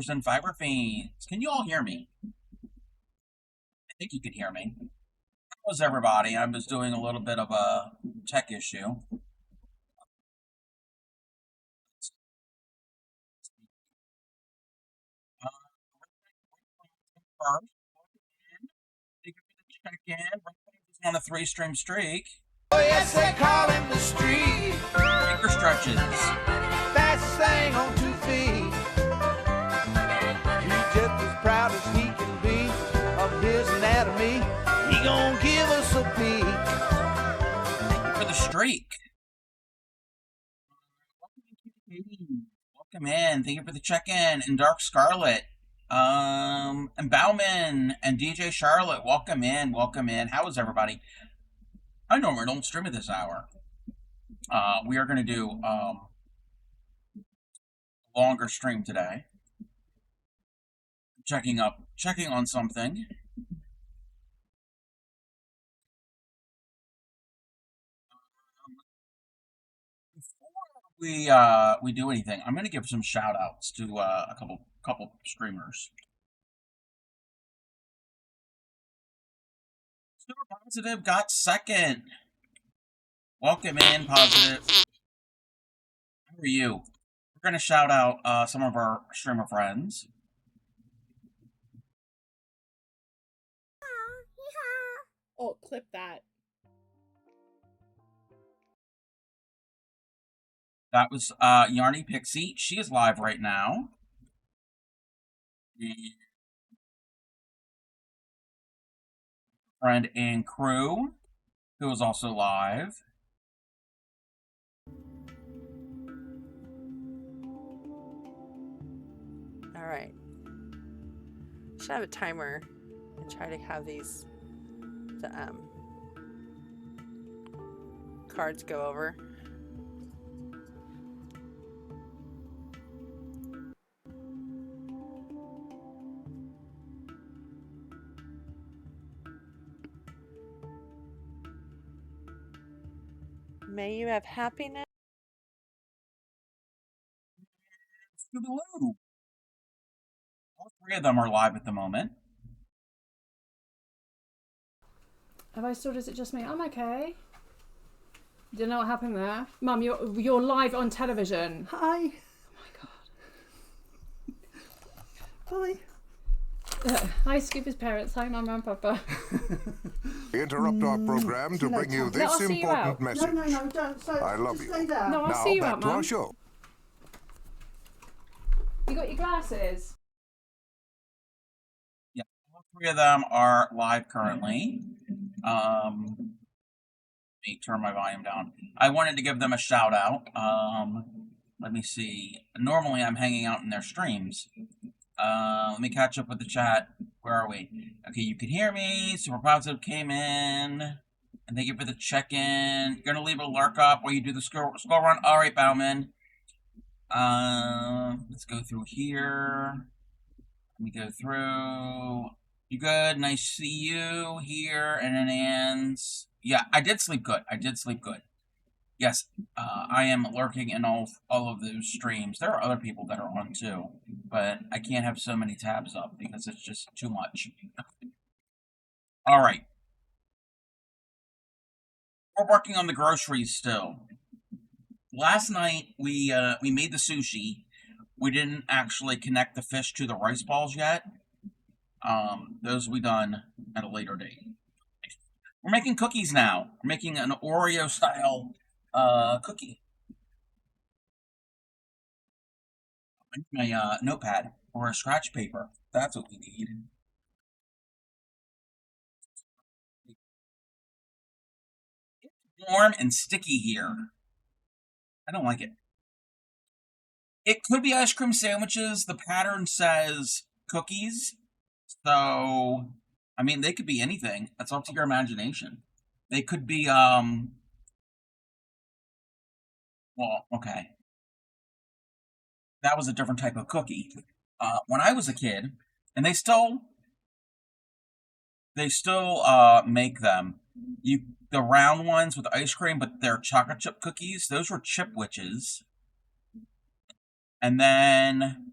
and fiber fiends. Can you all hear me? I think you can hear me. How's everybody? I was doing a little bit of a tech issue. Uh, First, thank you for the check-in. We're on a 3-stream streak. Oh, yes, they call him the street. Finger stretches. Fastest thing on 2 feet. He's just as proud as he can be of his anatomy. He gonna give us a peek. Thank you for the streak. Welcome in. Thank you for the check-in. And Dark Scarlet. And Bauman and DJ Charlotte. Welcome in. Welcome in. How is everybody? I normally don't stream at this hour. We are going to do a longer stream today. Checking on something. Before we do anything, I'm going to give some shout outs to a couple streamers. Super Positive got second. Welcome in, Positive. How are you? We're going to shout out some of our streamer friends. Oh, clip that. That was Yarny Pixie. She is live right now. Friend and crew, who is also live. All right. Should have a timer and try to have the cards go over. May you have happiness. Scoobaloo. All 3 of them are live at the moment. Have I stood? Is it just me? I'm okay. Didn't know what happened there. Mum, you're live on television. Hi. Oh my god. Hi. Hi, Scooper's parents. Hi, Mum and Papa. We interrupt our program to bring you this I'll see you important out. message. No, don't. So I love just you. Stay there. No, I'll Now see you back out, to our Mum. show. You got your glasses? Yeah, all 3 of them are live currently. Let me turn my volume down. I wanted to give them a shout out. Let me see. Normally I'm hanging out in their streams. Let me catch up with the chat. Where are we? Okay, you can hear me. Super Positive came in. And thank you for the check-in. You're gonna leave a lurk up while you do the scroll run. All right, Bauman. Let's go through here. Let me go through. You good? Nice to see you here. And then Ann's. Yeah, I did sleep good. Yes, I am lurking in all of those streams. There are other people that are on too, but I can't have so many tabs up because it's just too much. All right. We're working on the groceries still. Last night we made the sushi. We didn't actually connect the fish to the rice balls yet. Those will be done at a later date. We're making cookies now. We're making an Oreo style cookie. I need my notepad or a scratch paper. That's what we need. It's warm and sticky here. I don't like it. It could be ice cream sandwiches. The pattern says cookies. So, I mean, they could be anything. That's up to your imagination. They could be, well, okay. That was a different type of cookie. When I was a kid, and they still make them. The round ones with ice cream, but they're chocolate chip cookies. Those were Chip Witches. And then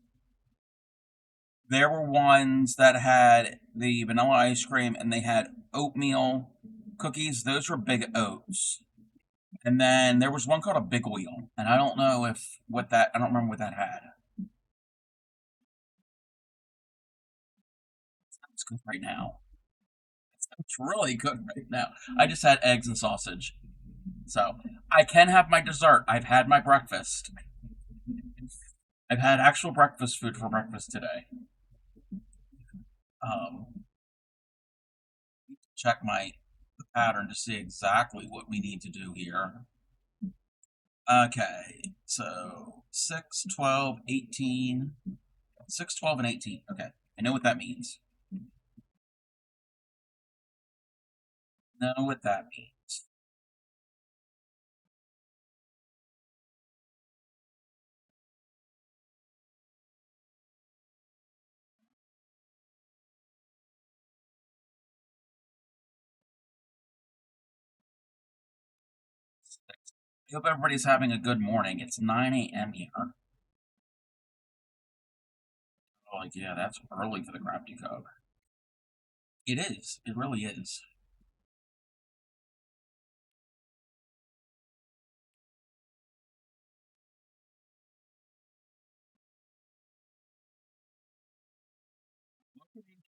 There were ones that had the vanilla ice cream and they had oatmeal cookies. Those were big oats. And then there was one called a Big Wheel, and I don't know if what that I don't remember what that had. It's good right now. It's really good right now. I just had eggs and sausage. So I can have my dessert. I've had my breakfast. I've had actual breakfast food for breakfast today. Check my pattern to see exactly what we need to do here. Okay, so 6, 12, 18. 6, 12, and 18. Okay, I know what that means. Know what that means. I hope everybody's having a good morning. It's 9 a.m. here. Oh, like, yeah, that's early for the crafty code. It is. It really is.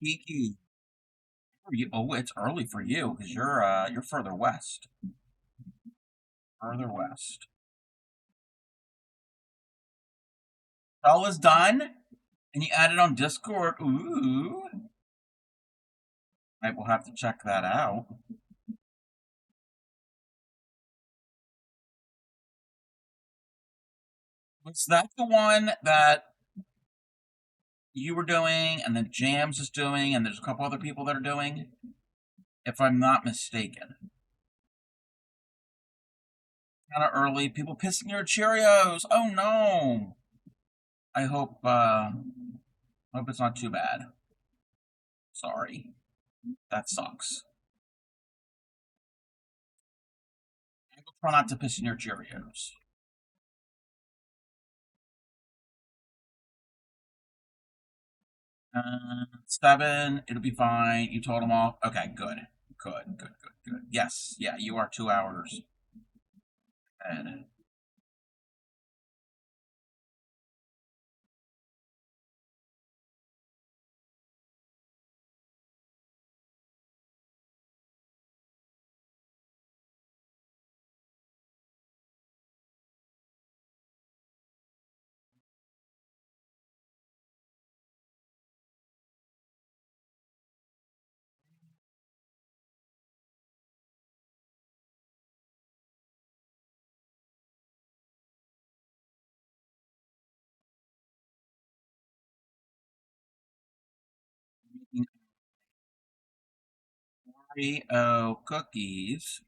Kiki. Oh, it's early for you because you're further west. Further west. All is done, and you added on Discord. Ooh. I will have to check that out. Was that the one that you were doing, and then Jams is doing, and there's a couple other people that are doing? If I'm not mistaken. Kind of early. People pissing your Cheerios. Oh no. I hope it's not too bad. Sorry. That sucks. I will try not to piss in your Cheerios. 7, it'll be fine. You told them off. Okay, good. Good. Yes, yeah, you are 2 hours ahead. Oreo cookies.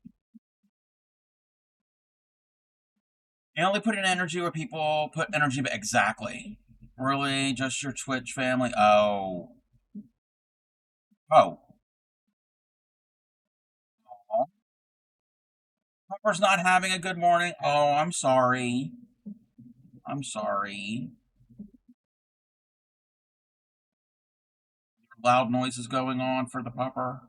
You only put in energy where people put energy, but exactly. Really, just your Twitch family? Oh. Oh. Pepper's not having a good morning. Oh, I'm sorry. I'm sorry. Loud noises going on for the pupper.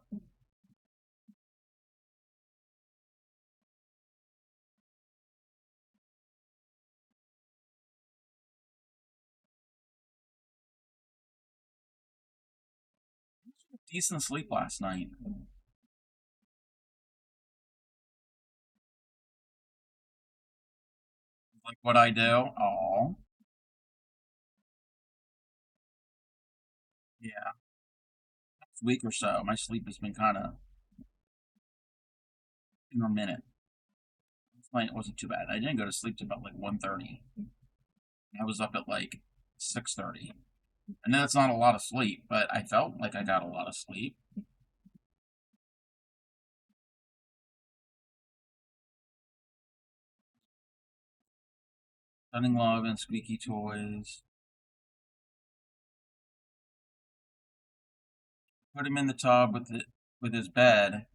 Decent sleep last night. Like what I do. Oh, yeah. Last week or so, my sleep has been kind of intermittent. Last night it wasn't too bad. I didn't go to sleep till about like 1:30. I was up at like 6:30. And that's not a lot of sleep, but I felt like I got a lot of sleep. Stunning love and squeaky toys. Put him in the tub with his bed.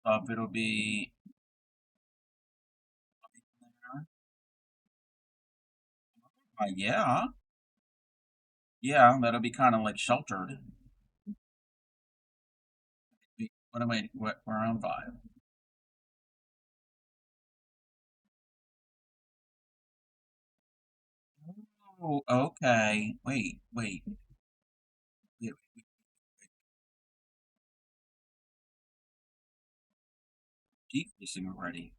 It'll be yeah. Yeah, that'll be kind of like sheltered. What am I? What? We're on 5. Oh, okay. Wait, decreasing already.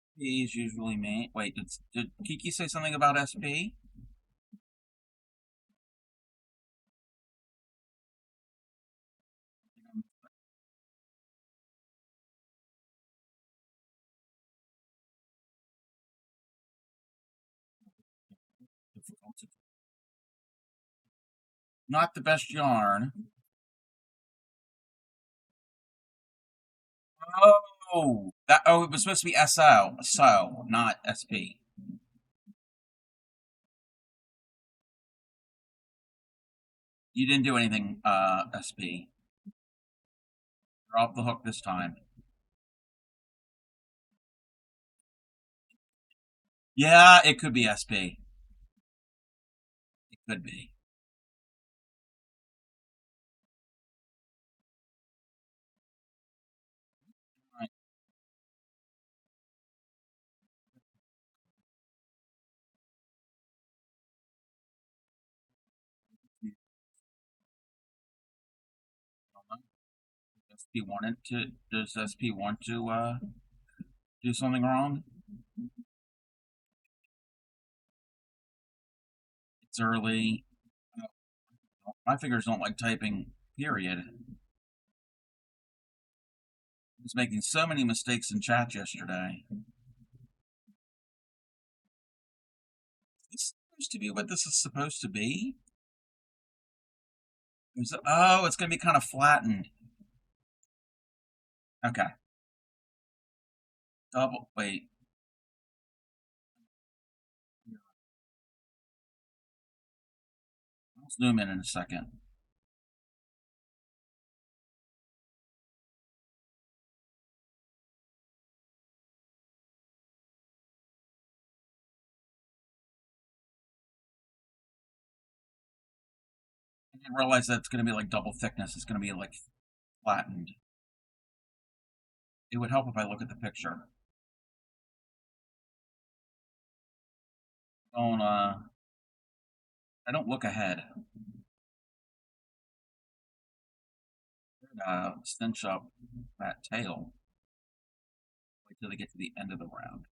SP is usually me. Wait, did Kiki say something about SP? Not the best yarn. Oh, that. Oh, it was supposed to be SO, so not SP. You didn't do anything, SP. You're off the hook this time. Yeah, it could be SP. It could be. Right. SP wanted to. Does SP want to do something wrong? It's early. My fingers don't like typing. Period. I was making so many mistakes in chat yesterday. Is this supposed to be what this is supposed to be? Oh, it's going to be kind of flattened. Okay. Double. Wait. I'll zoom in a second. I didn't realize that it's going to be like double thickness. It's going to be like flattened. It would help if I look at the picture. Don't I don't look ahead. Cinch up that tail. Wait till they get to the end of the round.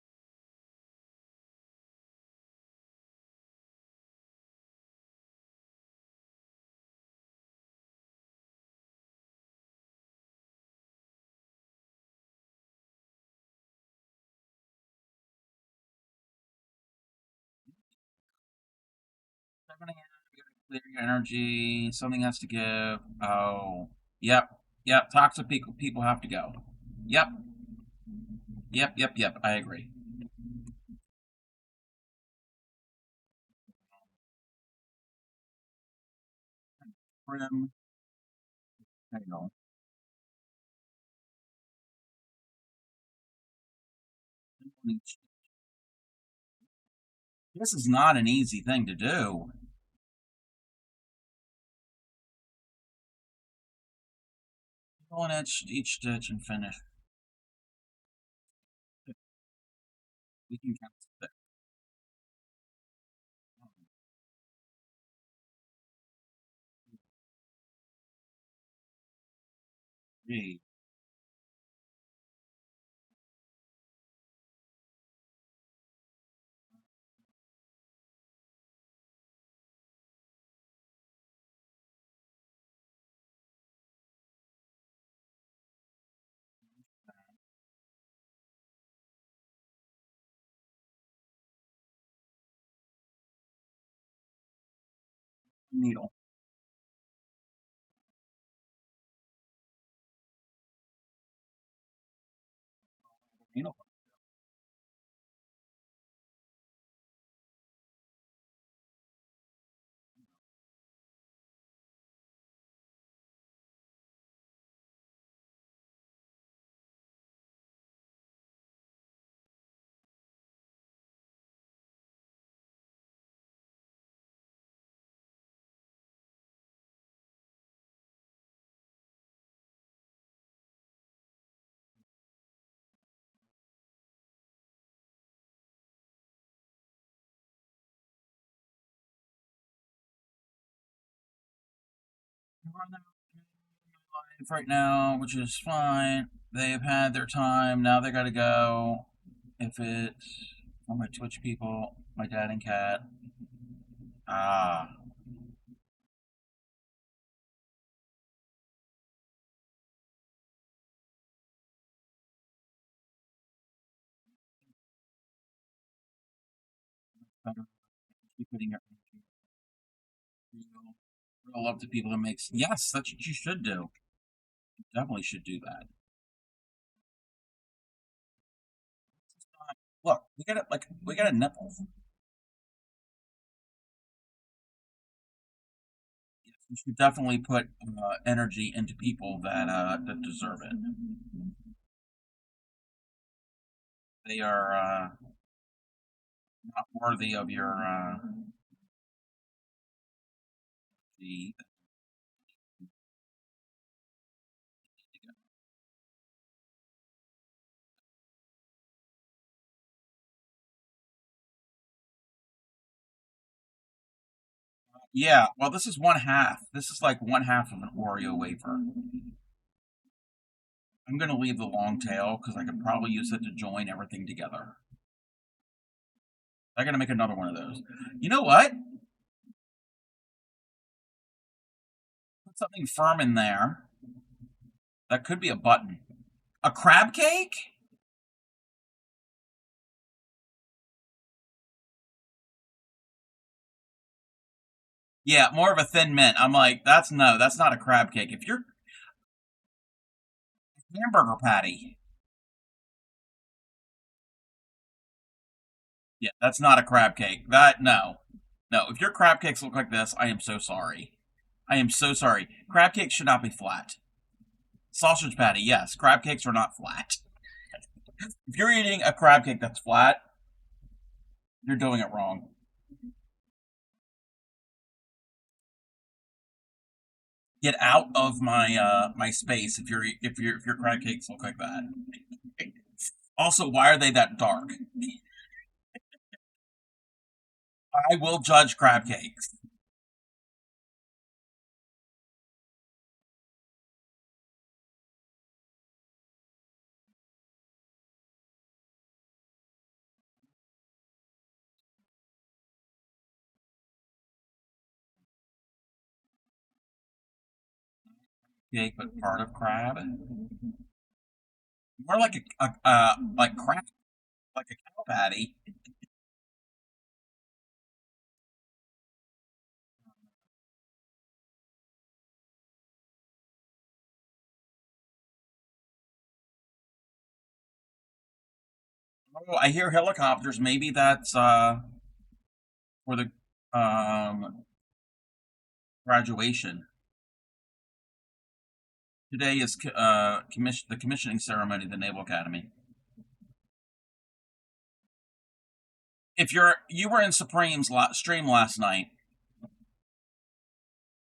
Clear your energy. Something has to give. Oh, yep, yep. Toxic people have to go. Yep, yep. I agree. Trim tail. This is not an easy thing to do. 1 inch each stitch and finish. We can count that. Three needle. Needle. right now, which is fine. They've had their time. Now they gotta go. If it's for my Twitch people, my dad and cat. Ah. Better keep putting your real, real love to people that makes. Yes, that's what you should do. You definitely should do that. Look, we got a nipple. You should definitely put energy into people that deserve it. They are not worthy of your the. Yeah, well, this is one half. This is like one half of an Oreo wafer. I'm gonna leave the long tail because I could probably use it to join everything together. I'm gonna make another one of those. You know what? Put something firm in there. That could be a button. A crab cake? Yeah, more of a thin mint. I'm like, that's no, that's not a crab cake. If you're hamburger patty, yeah, that's not a crab cake. That no, no. If your crab cakes look like this, I am so sorry. I am so sorry. Crab cakes should not be flat. Sausage patty, yes. Crab cakes are not flat. If you're eating a crab cake that's flat, you're doing it wrong. Get out of my my space if your crab cakes look like that. Also, why are they that dark? I will judge crab cakes. Cake, but part of crab. More like a like crab, like a cow patty. Oh, I hear helicopters. Maybe that's for the graduation. Today is the commissioning ceremony of the Naval Academy. If you were in Supreme's stream last night,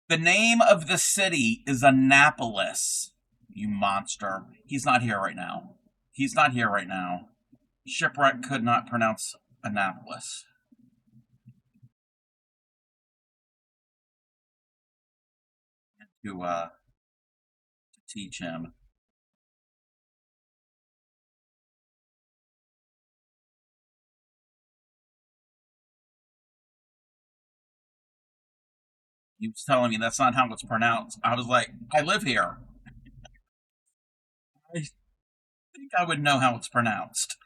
the name of the city is Annapolis. You monster. He's not here right now. He's not here right now. Shipwreck could not pronounce Annapolis. To teach him. He was telling me that's not how it's pronounced. I was like, I live here. I think I would know how it's pronounced.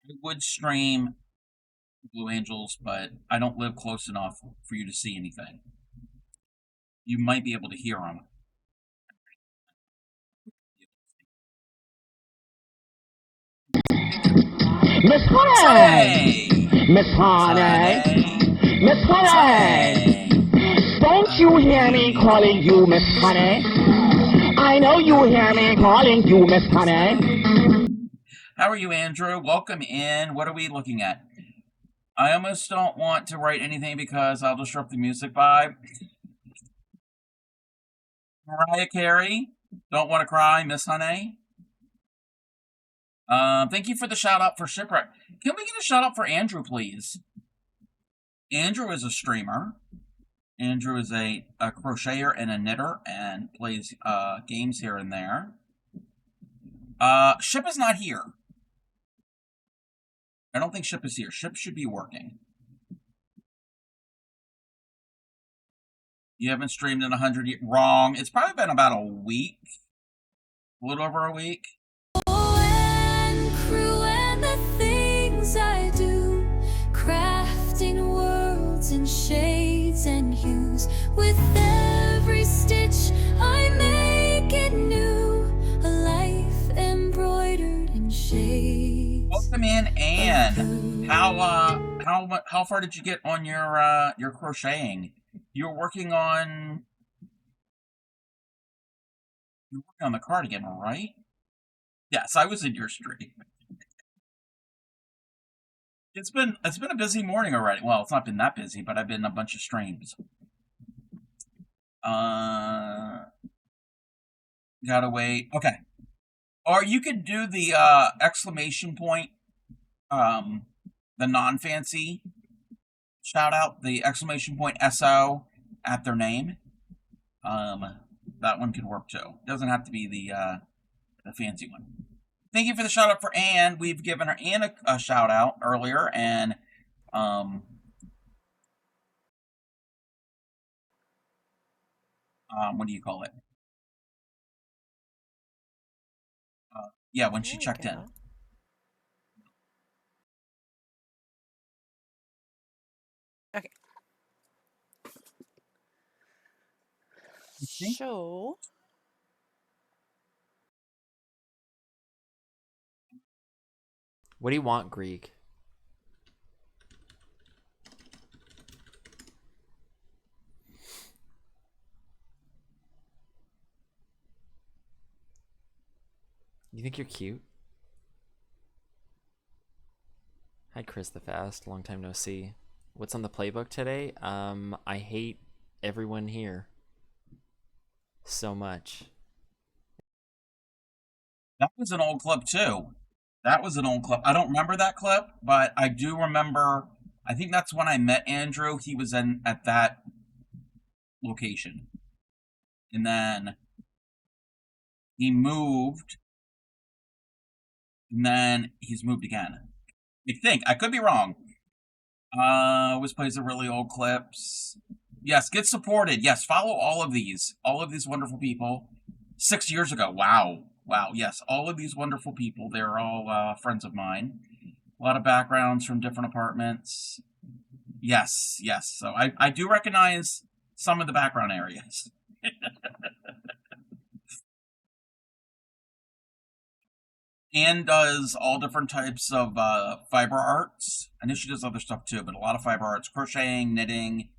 I would stream Blue Angels, but I don't live close enough for you to see anything. You might be able to hear them. Miss Honey! Honey! Miss Honey! Honey! Miss Honey! Don't you hear me calling you Miss Honey? I know you hear me calling you Miss Honey. How are you, Andrew? Welcome in. What are we looking at? I almost don't want to write anything because I'll disrupt the music vibe. Mariah Carey, Don't Want to Cry, Miss Honey. Thank you for the shout out for Shipwreck. Can we get a shout out for Andrew, please? Andrew is a streamer. Andrew is a crocheter and a knitter and plays games here and there. Ship is not here. I don't think Ship is here. Ship should be working. You haven't streamed in 100 years. Wrong. It's probably been about a week. A little over a week. And the things I do, crafting worlds and shades and hues. With every stitch I make it new, a life embroidered in shades. Welcome in, Anne. How far did you get on your crocheting? You were working on the cardigan, right? Yes, I was in your stream. It's been a busy morning already. Well, it's not been that busy, but I've been in a bunch of streams. Gotta wait. Okay. Or you could do the exclamation point, the non-fancy shout out, the exclamation point SO at their name. That one could work too. Doesn't have to be the fancy one. Thank you for the shout out for Anne. We've given her Anne a shout out earlier, and what do you call it? Yeah, when she checked in. Okay. So what do you want, Greek? You think you're cute? Hi, Chris the Fast. Long time no see. What's on the playbook today? I hate everyone here so much. That was an old clip too. That was an old clip. I don't remember that clip, but I do remember. I think that's when I met Andrew. He was at that location, and then he moved, and then he's moved again. I think I could be wrong. Always plays the really old clips. Yes, get supported. Yes, follow all of these wonderful people. 6 years ago. Wow. Yes, all of these wonderful people. They're all friends of mine. A lot of backgrounds from different apartments. Yes. So I do recognize some of the background areas. Anne does all different types of fiber arts. I know she does other stuff too, but a lot of fiber arts, crocheting, knitting.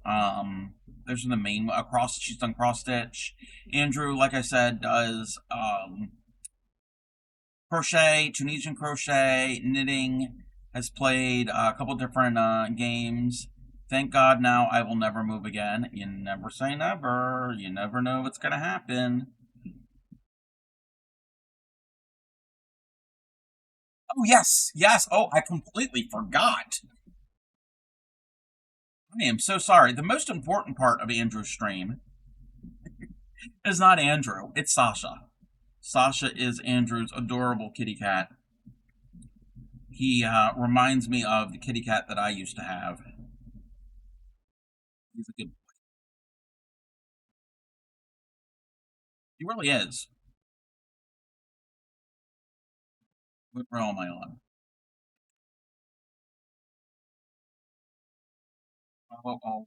Those are the main she's done cross stitch. Andrew, like I said, does crochet, Tunisian crochet, knitting, has played a couple different games. Thank God now I will never move again. You never say never. You never know what's gonna happen. Oh, yes. Oh, I completely forgot. I am so sorry. The most important part of Andrew's stream is not Andrew, it's Sasha. Sasha is Andrew's adorable kitty cat. He reminds me of the kitty cat that I used to have. He's a good boy. He really is. What row am I on? Oh.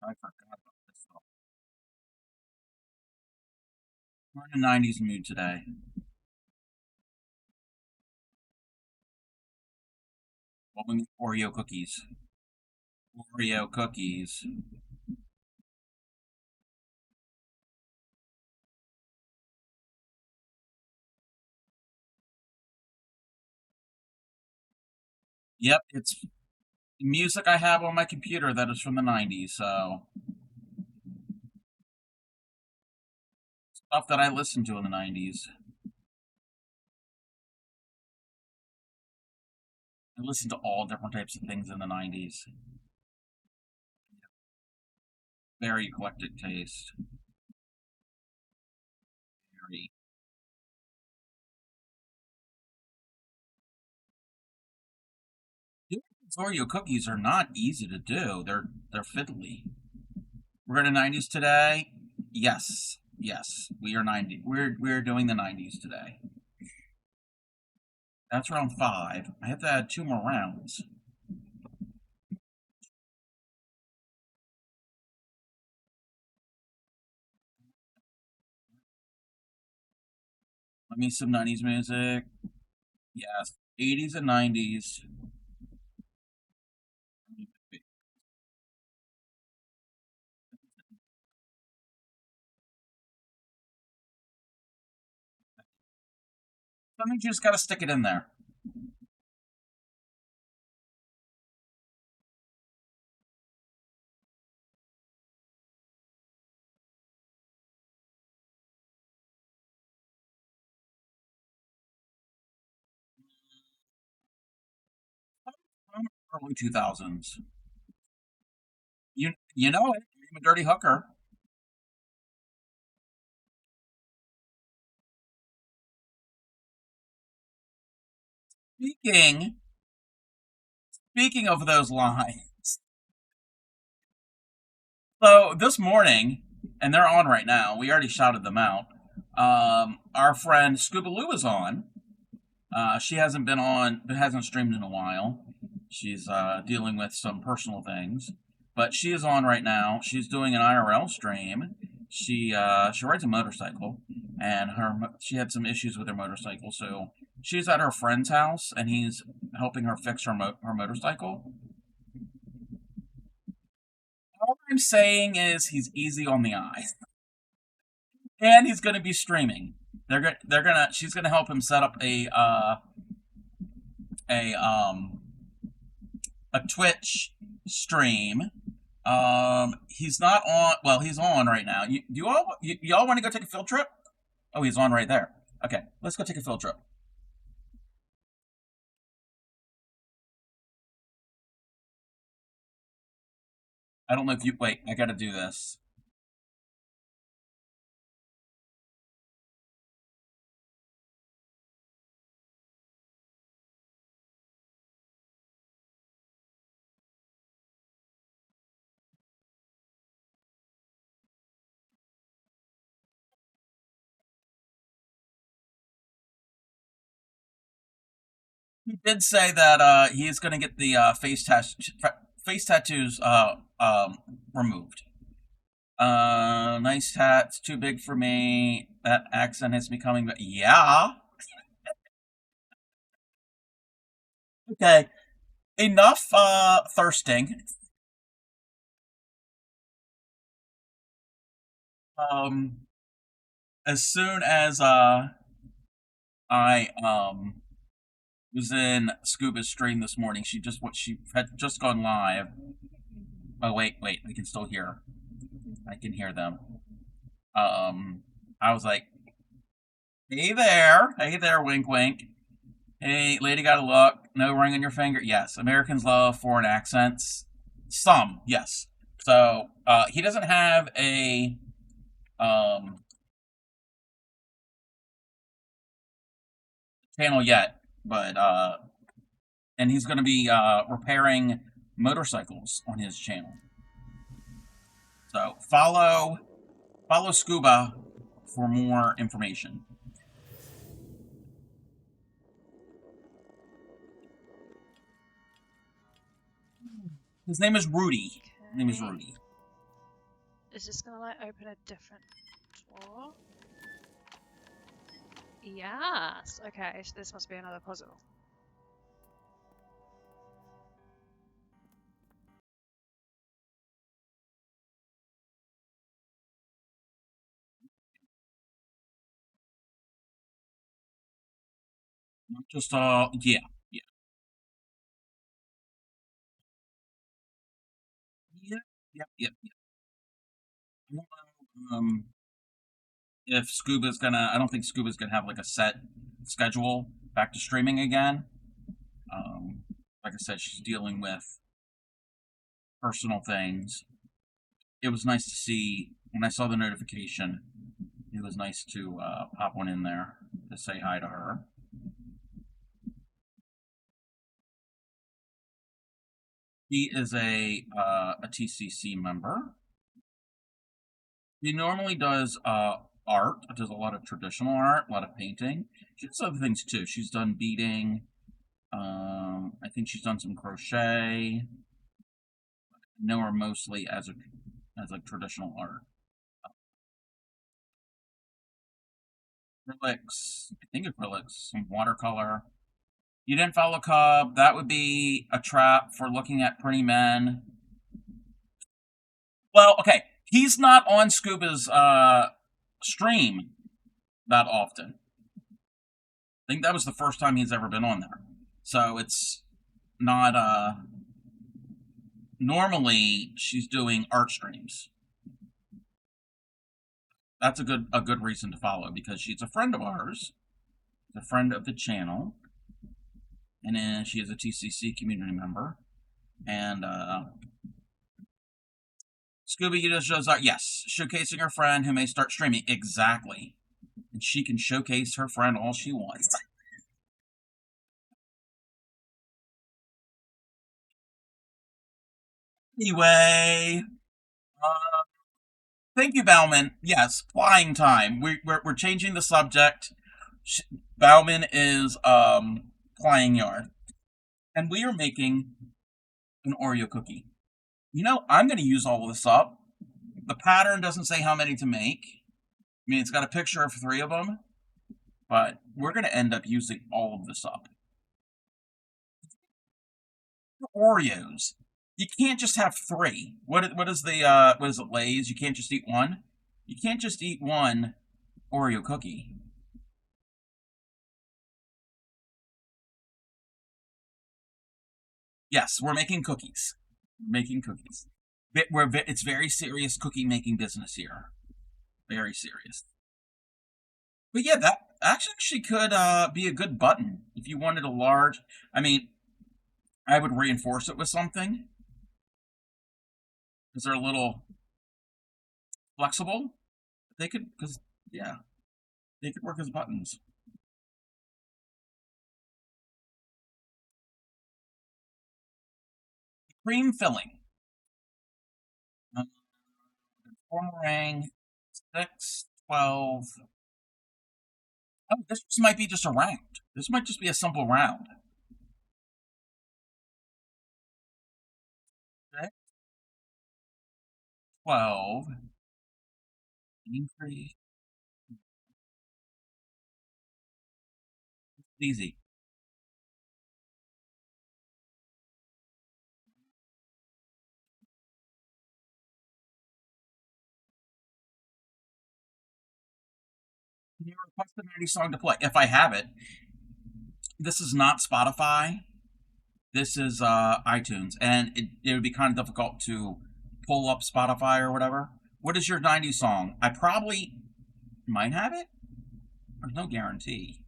I forgot about this song. We're in a 90s mood today. Well, we need Oreo cookies. Oreo cookies. Yep, it's music I have on my computer that is from the 90s, so stuff that I listened to in the 90s. I listened to all different types of things in the 90s. Very eclectic taste. Very. Doing these Oreo cookies are not easy to do. They're fiddly. We're in the 90s today. Yes, yes, we are 90. We're doing the 90s today. That's round 5. I have to add 2 more rounds. Let me some 90s music. Yes, 80s and 90s. Sometimes you just gotta stick it in there. Early 2000s. You know it. I'm a dirty hooker. Speaking speaking of those lines, so this morning, and they're on right now. We already shouted them out. Our friend Scuba Lou is on. She hasn't been on, hasn't streamed in a while. She's dealing with some personal things, but she is on right now. She's doing an IRL stream. She rides a motorcycle, and she had some issues with her motorcycle, so she's at her friend's house, and he's helping her fix her motorcycle. All I'm saying is he's easy on the eyes, and he's going to be streaming. She's gonna help him set up a um a Twitch stream. He's not on. Well, he's on right now. Y'all want to go take a field trip? Oh, he's on right there. Okay, let's go take a field trip. I don't know if you wait. I got to do this. He did say that he's going to get the face tattoos removed. Nice tats, too big for me. That accent is becoming, yeah. Okay, enough thirsting. Um, as soon as I was in Scuba's stream this morning, she had just gone live. Oh wait, I can still hear. I can hear them. I was like, hey there, wink, wink. Hey, lady, got a look. No ring on your finger. Yes, Americans love foreign accents. Some, yes. So he doesn't have a channel yet, but and he's going to be repairing motorcycles on his channel. So follow Scuba for more information. His name is Rudy. His name is Rudy. Is this gonna like open a different door? Yes. Okay, so this must be another puzzle. Not just yeah, yeah, yeah, yep, yep, yep. I don't know, if Scuba's gonna. I don't think Scuba's gonna have like a set schedule back to streaming again. Um, like I said, she's dealing with personal things. It was nice to see when I saw the notification. It was nice to pop one in there to say hi to her. He is a TCC member. He normally does art. Does a lot of traditional art, a lot of painting. She does other things too. She's done beading. I think she's done some crochet. I know her mostly as like traditional art. Acrylics. I think acrylics. Some watercolor. You didn't follow Cub. That would be a trap for looking at pretty men. Well, okay. He's not on Scuba's stream that often. I think that was the first time he's ever been on there. So it's not normally she's doing art streams. That's a good reason to follow because she's a friend of ours, a friend of the channel, and then she is a TCC community member. And Scooby just shows up. Yes, showcasing her friend who may start streaming. Exactly, and she can showcase her friend all she wants. Anyway, thank you, Bauman. Yes, flying time. We're changing the subject. Bauman is flying yard, and we are making an Oreo cookie. You know, I'm going to use all of this up. The pattern doesn't say how many to make. I mean, it's got a picture of 3 of them, but we're going to end up using all of this up. Oreos. You can't just have 3. What is it, Lay's? You can't just eat one? You can't just eat one Oreo cookie. Yes, we're making cookies. We're making cookies. It's very serious cookie making business here. Very serious. But yeah, that actually could be a good button if you wanted a large. I mean, I would reinforce it with something because they're a little flexible. They could, because yeah, they could work as buttons. Cream filling. Four meringue, 6, 12. Oh, this just might be just a round. This might just be a simple round. Okay. 12. Increase. Easy. Can you request a 90 song to play? If I have it. This is not Spotify. This is iTunes, and it would be kind of difficult to pull up Spotify or whatever. What is your 90s song? I probably might have it. There's no guarantee.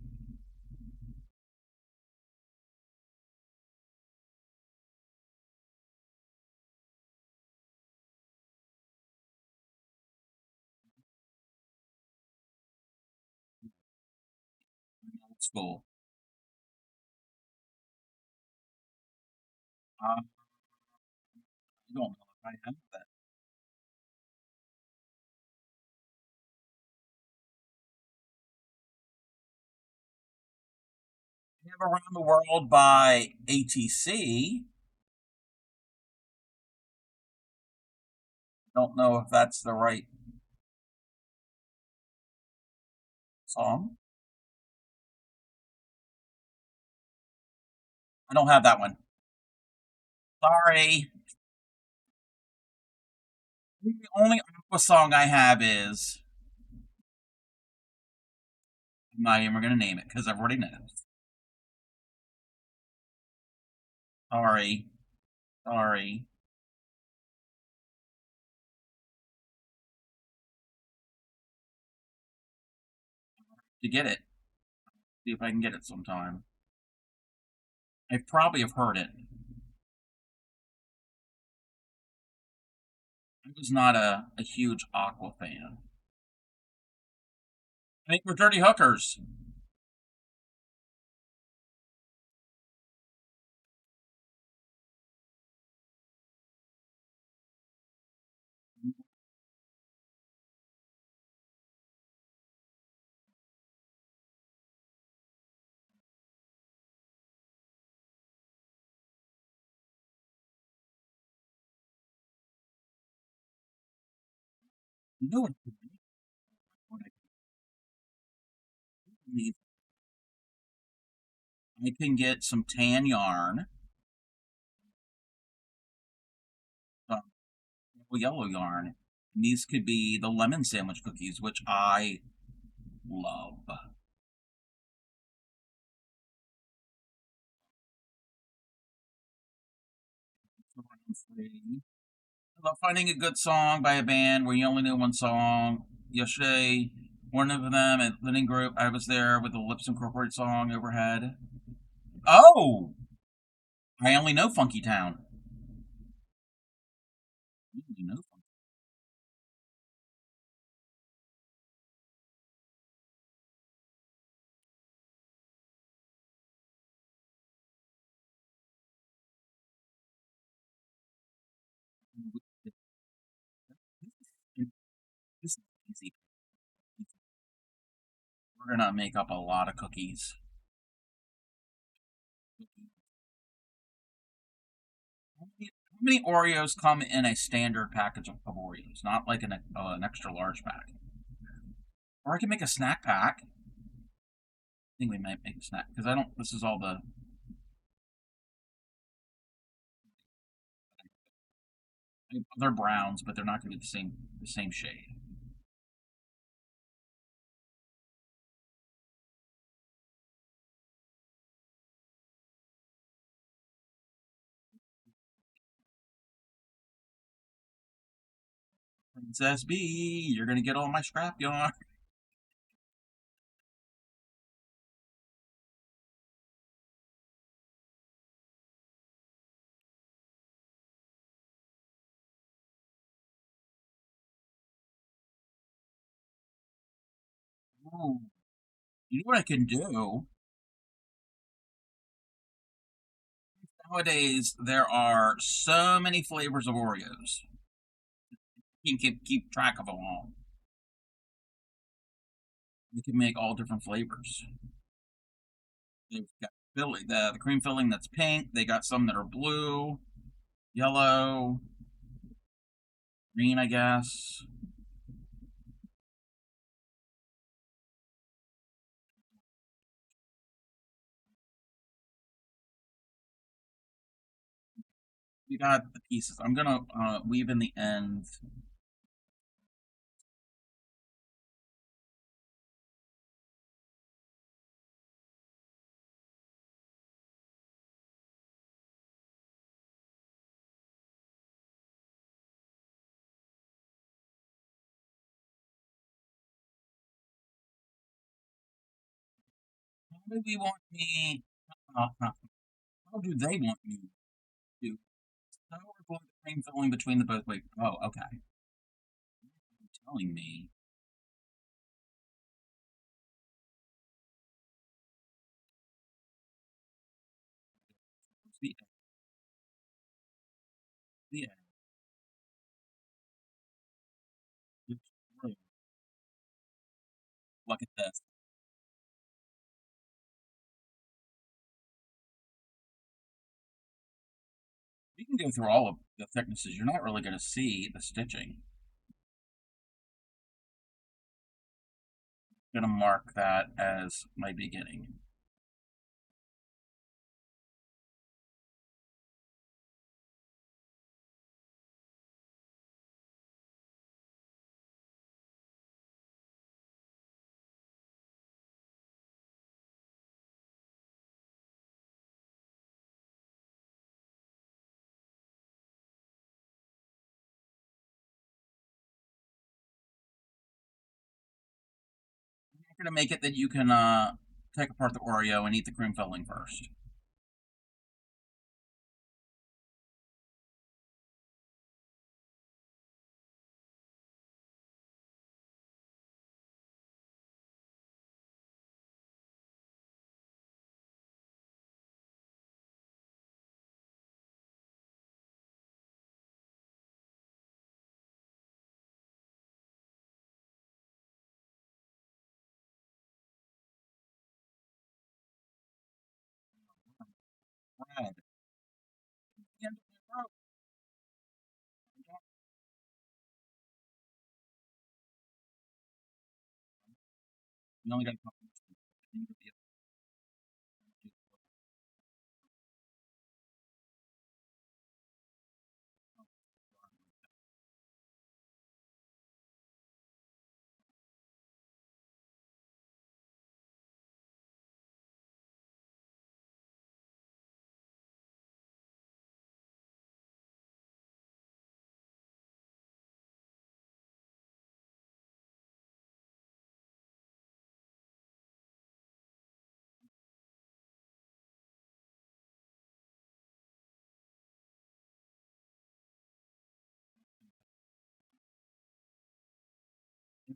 Old school. I don't know if I have that. We have Around the World by ATC. Don't know if that's the right song. I don't have that one. Sorry. The only Aqua song I have is. I'm not even going to name it because I've already known. Sorry. Sorry. To get it. See if I can get it sometime. I probably have heard it. I was not a huge Aqua fan. I think we're dirty hookers. You know what I need? I can get some tan yarn, some yellow yarn. And these could be the lemon sandwich cookies, which I love. I love finding a good song by a band where you only know one song. Yesterday, one of them at Living Group, I was there with the Lips Incorporated song overhead. Oh! I only know Funky Town. I only know Funky Town. This is easy. We're gonna make up a lot of cookies. How many Oreos come in a standard package of Oreos? Not like an extra large pack. Or I can make a snack pack. I think we might make a snack because I don't. This is all the. They're browns, but they're not going to be the same shade. Princess B, you're gonna get all my scrap yarn. Ooh, you know what I can do? Nowadays, there are so many flavors of Oreos. You can keep track of them all. You can make all different flavors. They've got the cream filling that's pink. They got some that are blue, yellow, green, I guess. We got the pieces. I'm gonna weave in the end. How do we want me? How do they want me to? How are we going to cream filling between the both? Wait. Oh, okay. You're telling me. The the Look at this. We can go through all of the thicknesses, you're not really going to see the stitching. I'm going to mark that as my beginning. I'm going to make it that you can take apart the Oreo and eat the cream filling first. Red. The end of the row. You only got a couple.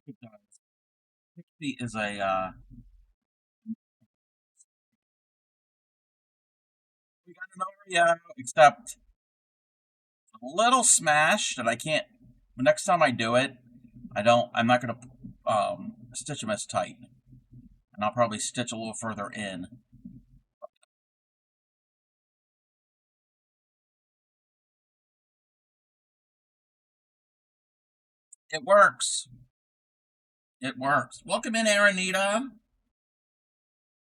It does. 60 is a we got an Oreo, except a little smashed that I can't. The next time I do it, I'm not gonna stitch them as tight, and I'll probably stitch a little further in. It works. It works. Welcome in, Aranita.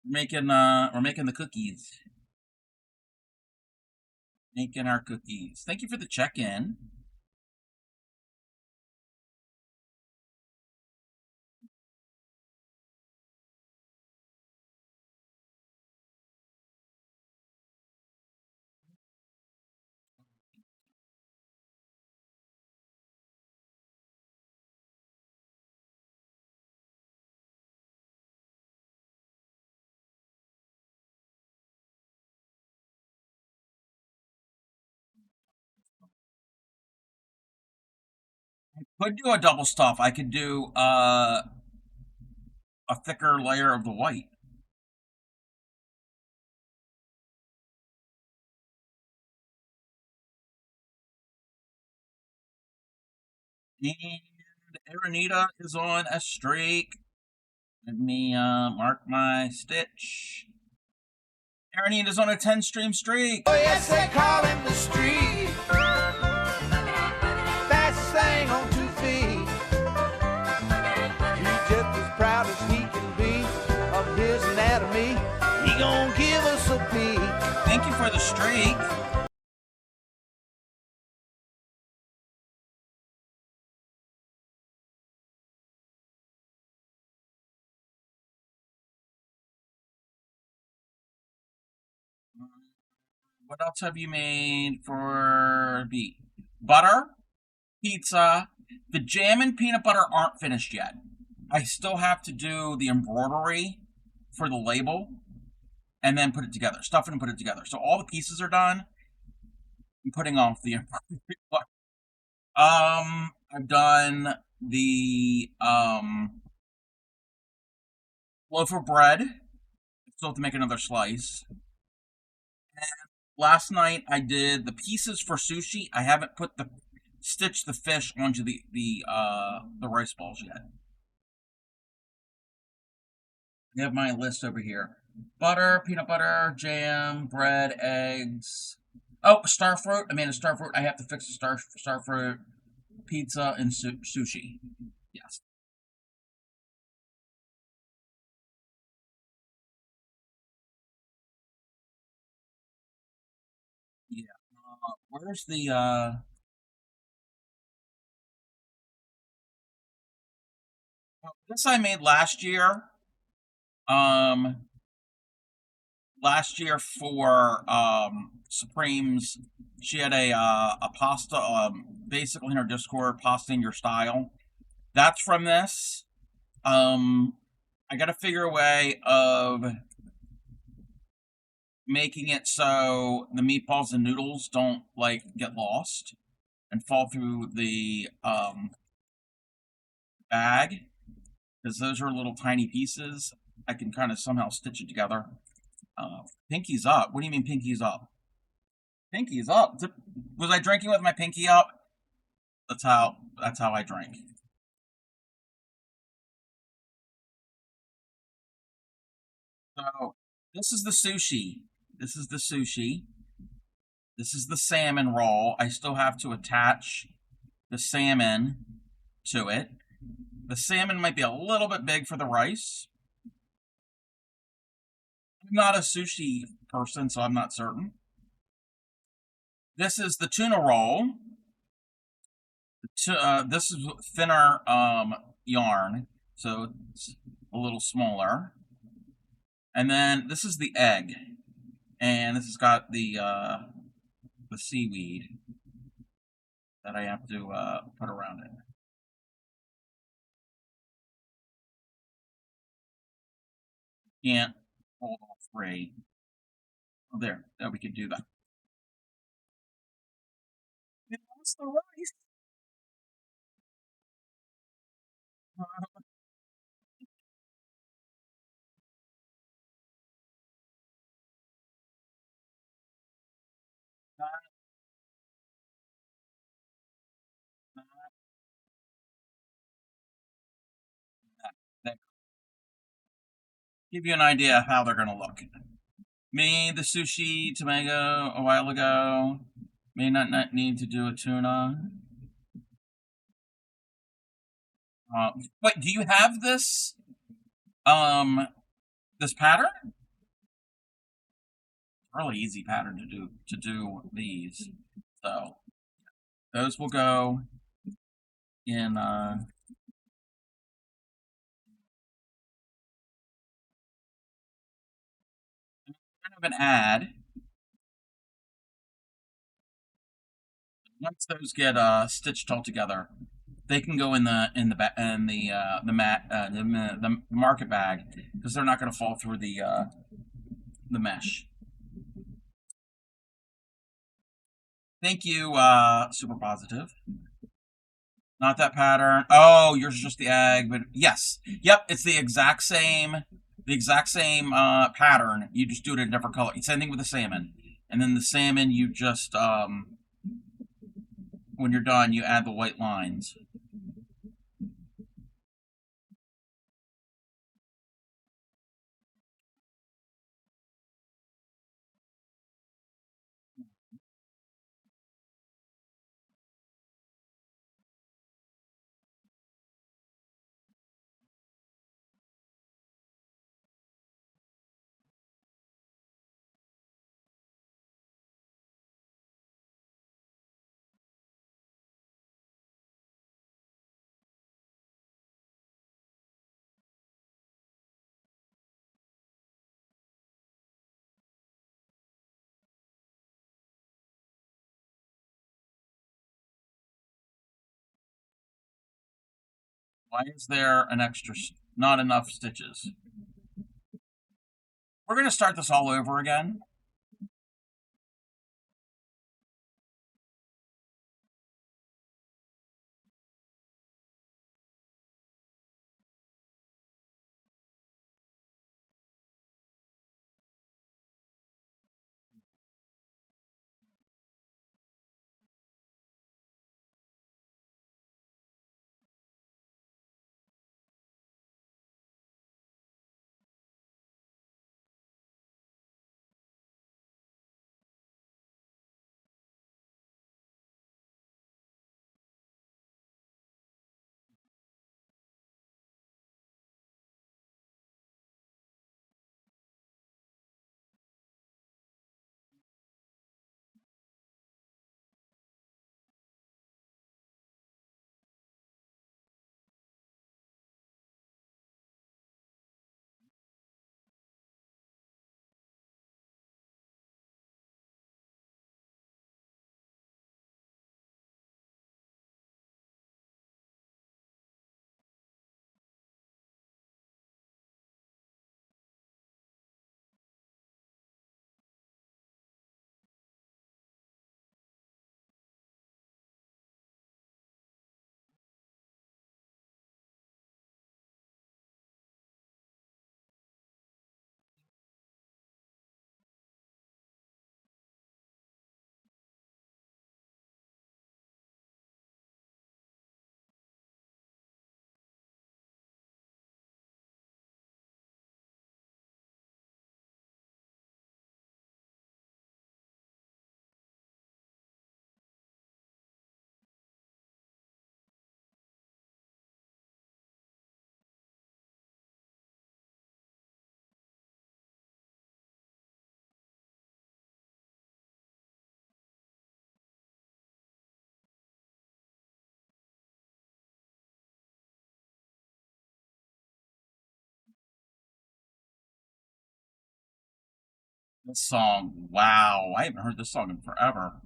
We're making the cookies. Making our cookies. Thank you for the check-in. Could do a double stuff. I could do a thicker layer of the white. And Aranita is on a streak. Let me mark my stitch. Aranita's on a 10-stream streak. Oh, yes, they call him the street. Fastest thing on 2 feet. He's just as proud as he can be of his anatomy. He gonna give us a peek. Thank you for the streak. What else have you made for beet? Butter, pizza. The jam and peanut butter aren't finished yet. I still have to do the embroidery for the label and then put it together. Stuff it and put it together. So all the pieces are done. I'm putting off the embroidery. I've done the loaf of bread. I still have to make another slice. And last night I did the pieces for sushi. I haven't put the stitched the fish onto the rice balls yet. I have my list over here: butter, peanut butter, jam, bread, eggs, Oh, starfruit. I made a starfruit. I have to fix the starfruit pizza and sushi. Yes. Yeah. Where's the this I made last year. Um last year for Supremes. She had a pasta basically in her Discord, pasta in your style. That's from this. I gotta figure a way of making it so the meatballs and noodles don't like get lost and fall through the bag, because those are little tiny pieces. I can kind of somehow stitch it together. Pinky's up. What do you mean pinky's up? Pinky's up. Was I drinking with my pinky up? That's how I drink. So this is the sushi. This is the sushi. This is the salmon roll. I still have to attach the salmon to it. The salmon might be a little bit big for the rice. I'm not a sushi person, so I'm not certain. This is the tuna roll. This is thinner yarn, so it's a little smaller. And then this is the egg, and this has got the seaweed that I have to put around it. Can't hold all three. Oh, there, we can do that. It lost the rice. That give you an idea of how they're going to look. Made the sushi tomato a while ago. May not need to do a tuna. Wait, do you have this? This pattern? Really easy pattern to do these. So those will go in kind of an ad. Once those get stitched all together, they can go in the market bag, because they're not going to fall through the mesh. Thank you, super positive. Not that pattern. Oh, yours is just the egg, but yes, yep, it's the exact same pattern. You just do it in a different color. Same thing with the salmon, and then the salmon you just when you're done, you add the white lines. Why is there an extra, not enough stitches? We're going to start this all over again. This song, wow, I haven't heard this song in forever.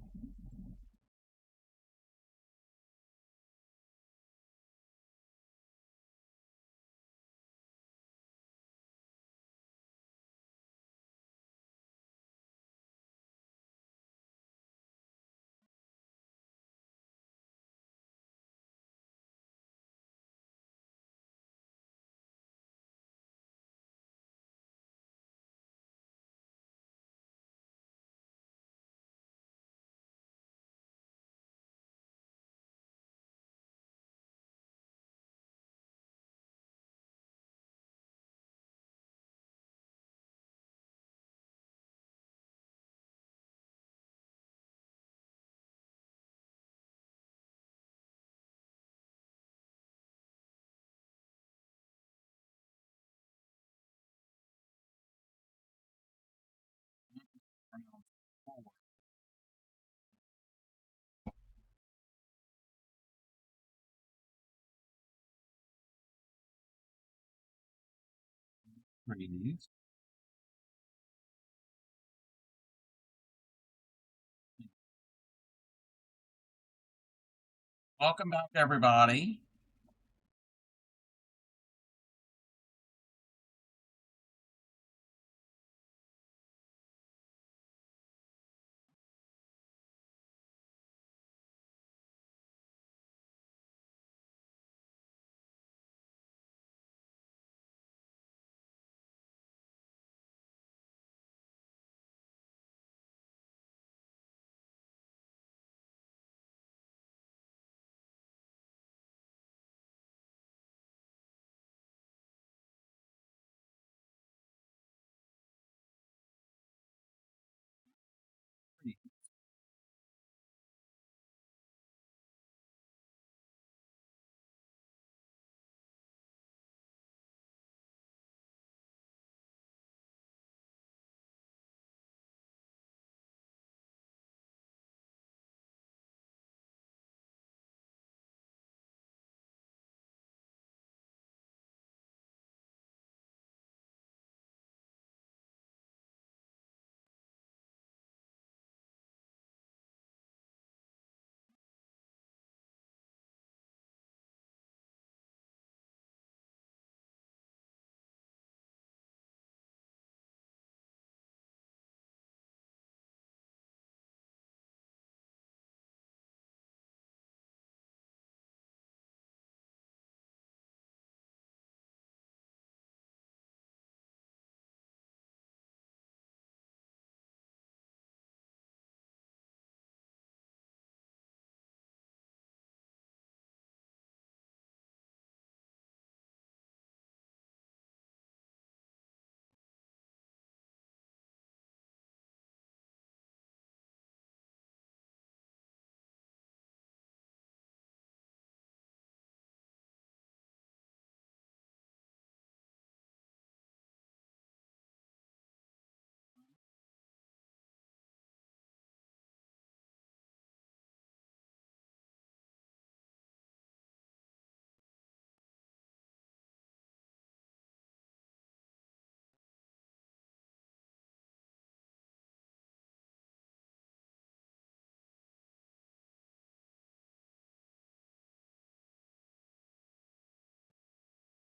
Please. Welcome back, everybody.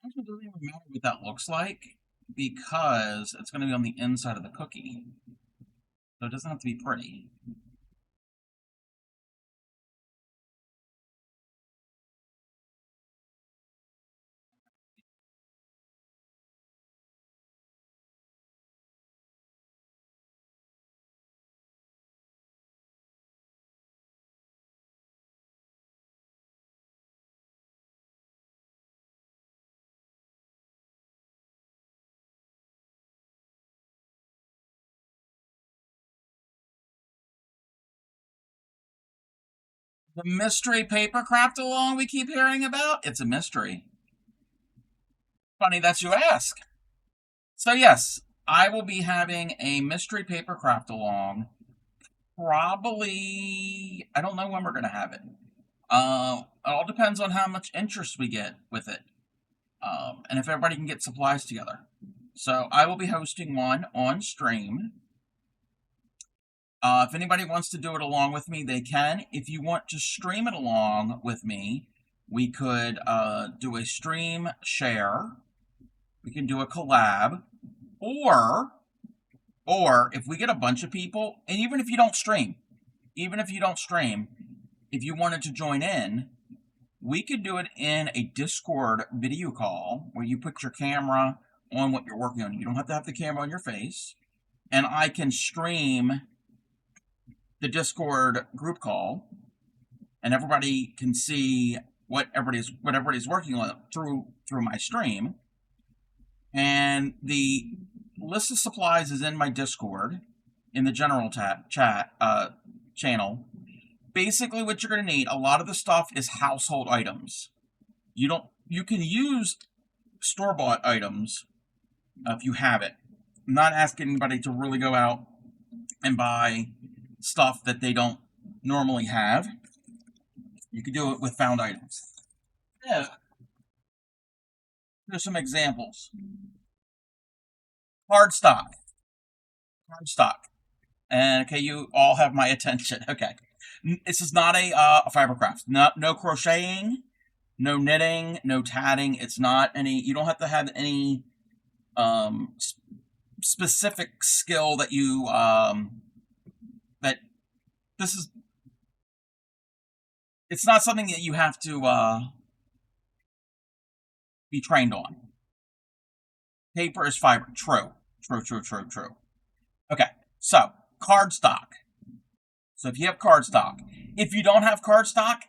Actually, it doesn't even matter what that looks like because it's going to be on the inside of the cookie. So it doesn't have to be pretty. The mystery paper craft along we keep hearing about? It's a mystery. Funny that you ask. So, yes, I will be having a mystery paper craft along. Probably, I don't know when we're going to have it. It all depends on how much interest we get with it, and if everybody can get supplies together. So I will be hosting one on stream. If anybody wants to do it along with me, they can. If you want to stream it along with me, we could do a stream share. We can do a collab. Or if we get a bunch of people, and even if you don't stream, if you wanted to join in, we could do it in a Discord video call where you put your camera on what you're working on. You don't have to have the camera on your face. And I can stream the Discord group call, and everybody can see what everybody's working on through my stream. And the list of supplies is in my Discord, in the general chat channel. Basically, what you're going to need, a lot of the stuff is household items. You can use store-bought items if you have it. I'm not asking anybody to really go out and buy stuff that they don't normally have. You can do it with found items. Yeah. Here's some examples. Hard stock. And okay, you all have my attention. Okay. This is not a fibercraft. No crocheting, no knitting, no tatting. It's not any. You don't have to have any specific skill that you that this is. It's not something that you have to be trained on. Paper is fiber. True. Okay, so cardstock. So if you have cardstock, if you don't have cardstock,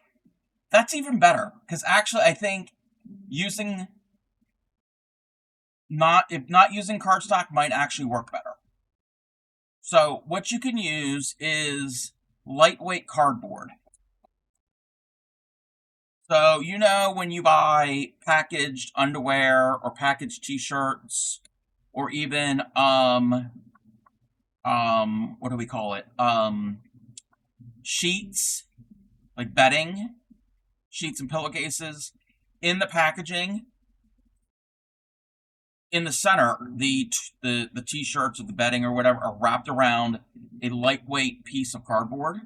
that's even better, because actually I think not using cardstock might actually work better. So what you can use is lightweight cardboard. So when you buy packaged underwear or packaged t-shirts, or even what do we call it? Sheets, like bedding, sheets and pillowcases. In the packaging, in the center, the t-shirts or the bedding or whatever are wrapped around a lightweight piece of cardboard.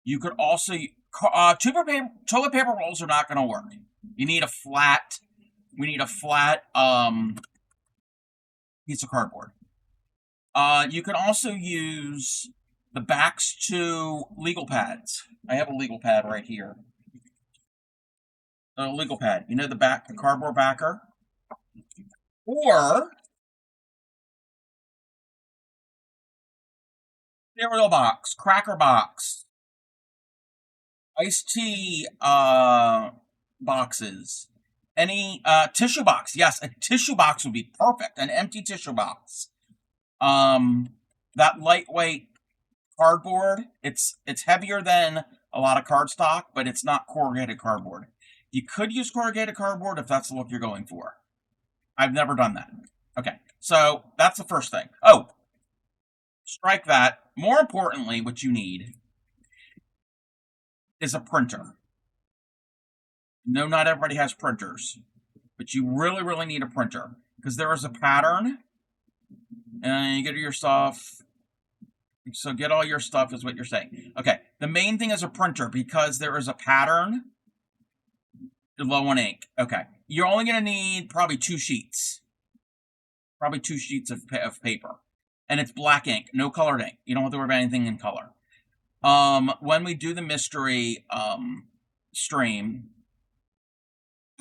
You could also toilet paper rolls are not going to work. We need a flat piece of cardboard. You can also use the backs to legal pads. I have a legal pad right here. A legal pad. The cardboard backer. Or cereal box, cracker box, iced tea boxes, any tissue box. Yes, a tissue box would be perfect. An empty tissue box. That lightweight cardboard, it's heavier than a lot of cardstock, but it's not corrugated cardboard. You could use corrugated cardboard if that's the look you're going for. I've never done that. Okay, so that's the first thing. Oh, strike that. More importantly, what you need is a printer. No, not everybody has printers, but you really, really need a printer, because there is a pattern, and you get your stuff. So get all your stuff is what you're saying. Okay, the main thing is a printer, because there is a pattern. You're low on ink. Okay, you're only going to need probably 2 sheets. Probably 2 sheets of paper. And it's black ink, no colored ink. You don't have to worry about anything in color. When we do the mystery stream,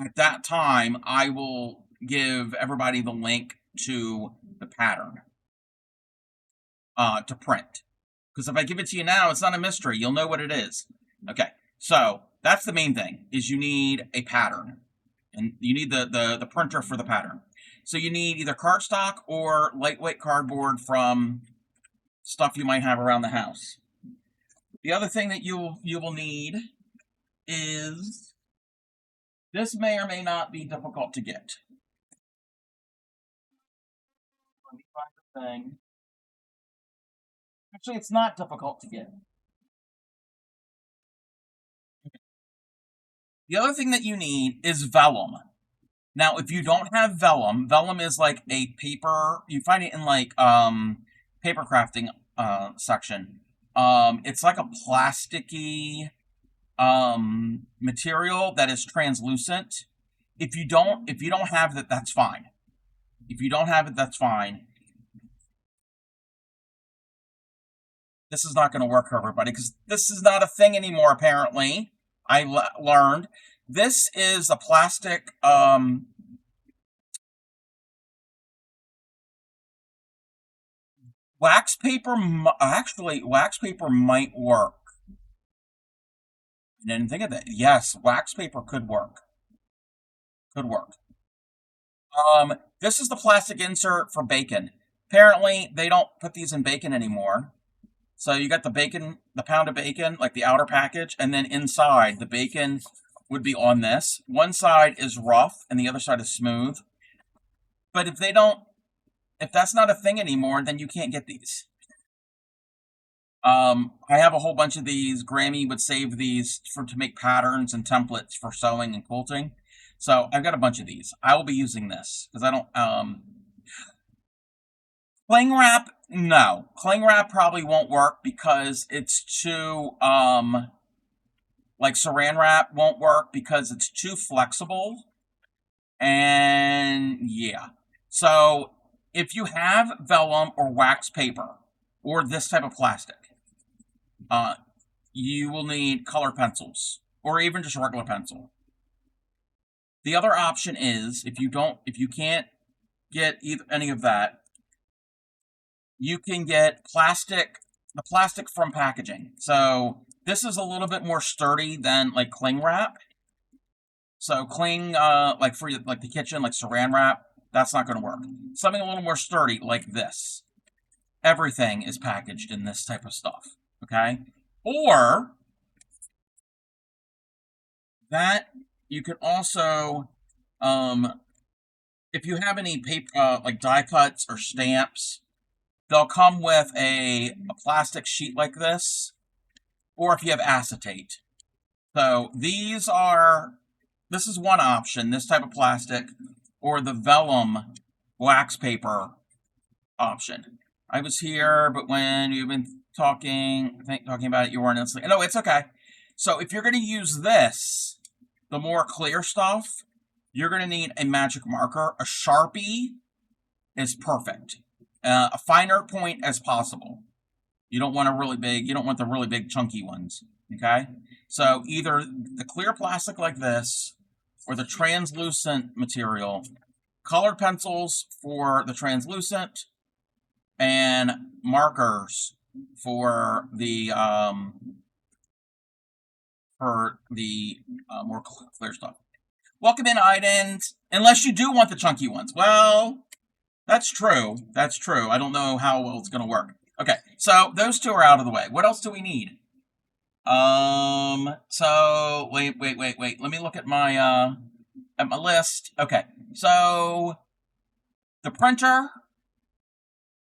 at that time, I will give everybody the link to the pattern to print. Because if I give it to you now, it's not a mystery. You'll know what it is. Okay, so that's the main thing, is you need a pattern. And you need the printer for the pattern. So you need either cardstock or lightweight cardboard from stuff you might have around the house. The other thing that you will need is, this may or may not be difficult to get. Let me find the thing. Actually, it's not difficult to get. The other thing that you need is vellum. Now, if you don't have vellum is like a paper, you find it in like paper crafting section. It's like a plasticky material that is translucent. If you don't have that, that's fine. If you don't have it, that's fine. This is not going to work for everybody because this is not a thing anymore, apparently. I learned. This is a plastic, wax paper. Actually, wax paper might work. I didn't think of that. Yes, wax paper could work. Could work. This is the plastic insert for bacon. Apparently, they don't put these in bacon anymore. So you got the bacon, the pound of bacon, like the outer package, and then inside, the bacon would be on this. One side is rough, and the other side is smooth. But if that's not a thing anymore, then you can't get these. I have a whole bunch of these. Grammy would save these to make patterns and templates for sewing and quilting. So I've got a bunch of these. I will be using this because I don't. Cling wrap, no. Cling wrap probably won't work because it's too like saran wrap won't work because it's too flexible. And yeah. So if you have vellum or wax paper or this type of plastic, you will need colored pencils or even just regular pencil. The other option is if you can't get any of that, you can get the plastic from packaging. So this is a little bit more sturdy than like cling wrap. So cling, like for like the kitchen, like saran wrap, that's not going to work. Something a little more sturdy like this. Everything is packaged in this type of stuff. Okay, or that you could also, if you have any paper, like die cuts or stamps, they'll come with a plastic sheet like this, or if you have acetate. So this is one option, this type of plastic, or the vellum wax paper option. I was here, but when you've been talking about it, you weren't listening. No, it's okay. So if you're going to use this, the more clear stuff, you're going to need a magic marker. A Sharpie is perfect. A finer point as possible. You don't want the really big chunky ones. Okay? So either the clear plastic like this or the translucent material. Colored pencils for the translucent and markers for the more clear stuff. Welcome in, Idens. Unless you do want the chunky ones. Well, that's true. That's true. I don't know how well it's going to work. Okay, so those two are out of the way. What else do we need? So wait. Let me look at my list. Okay, so the printer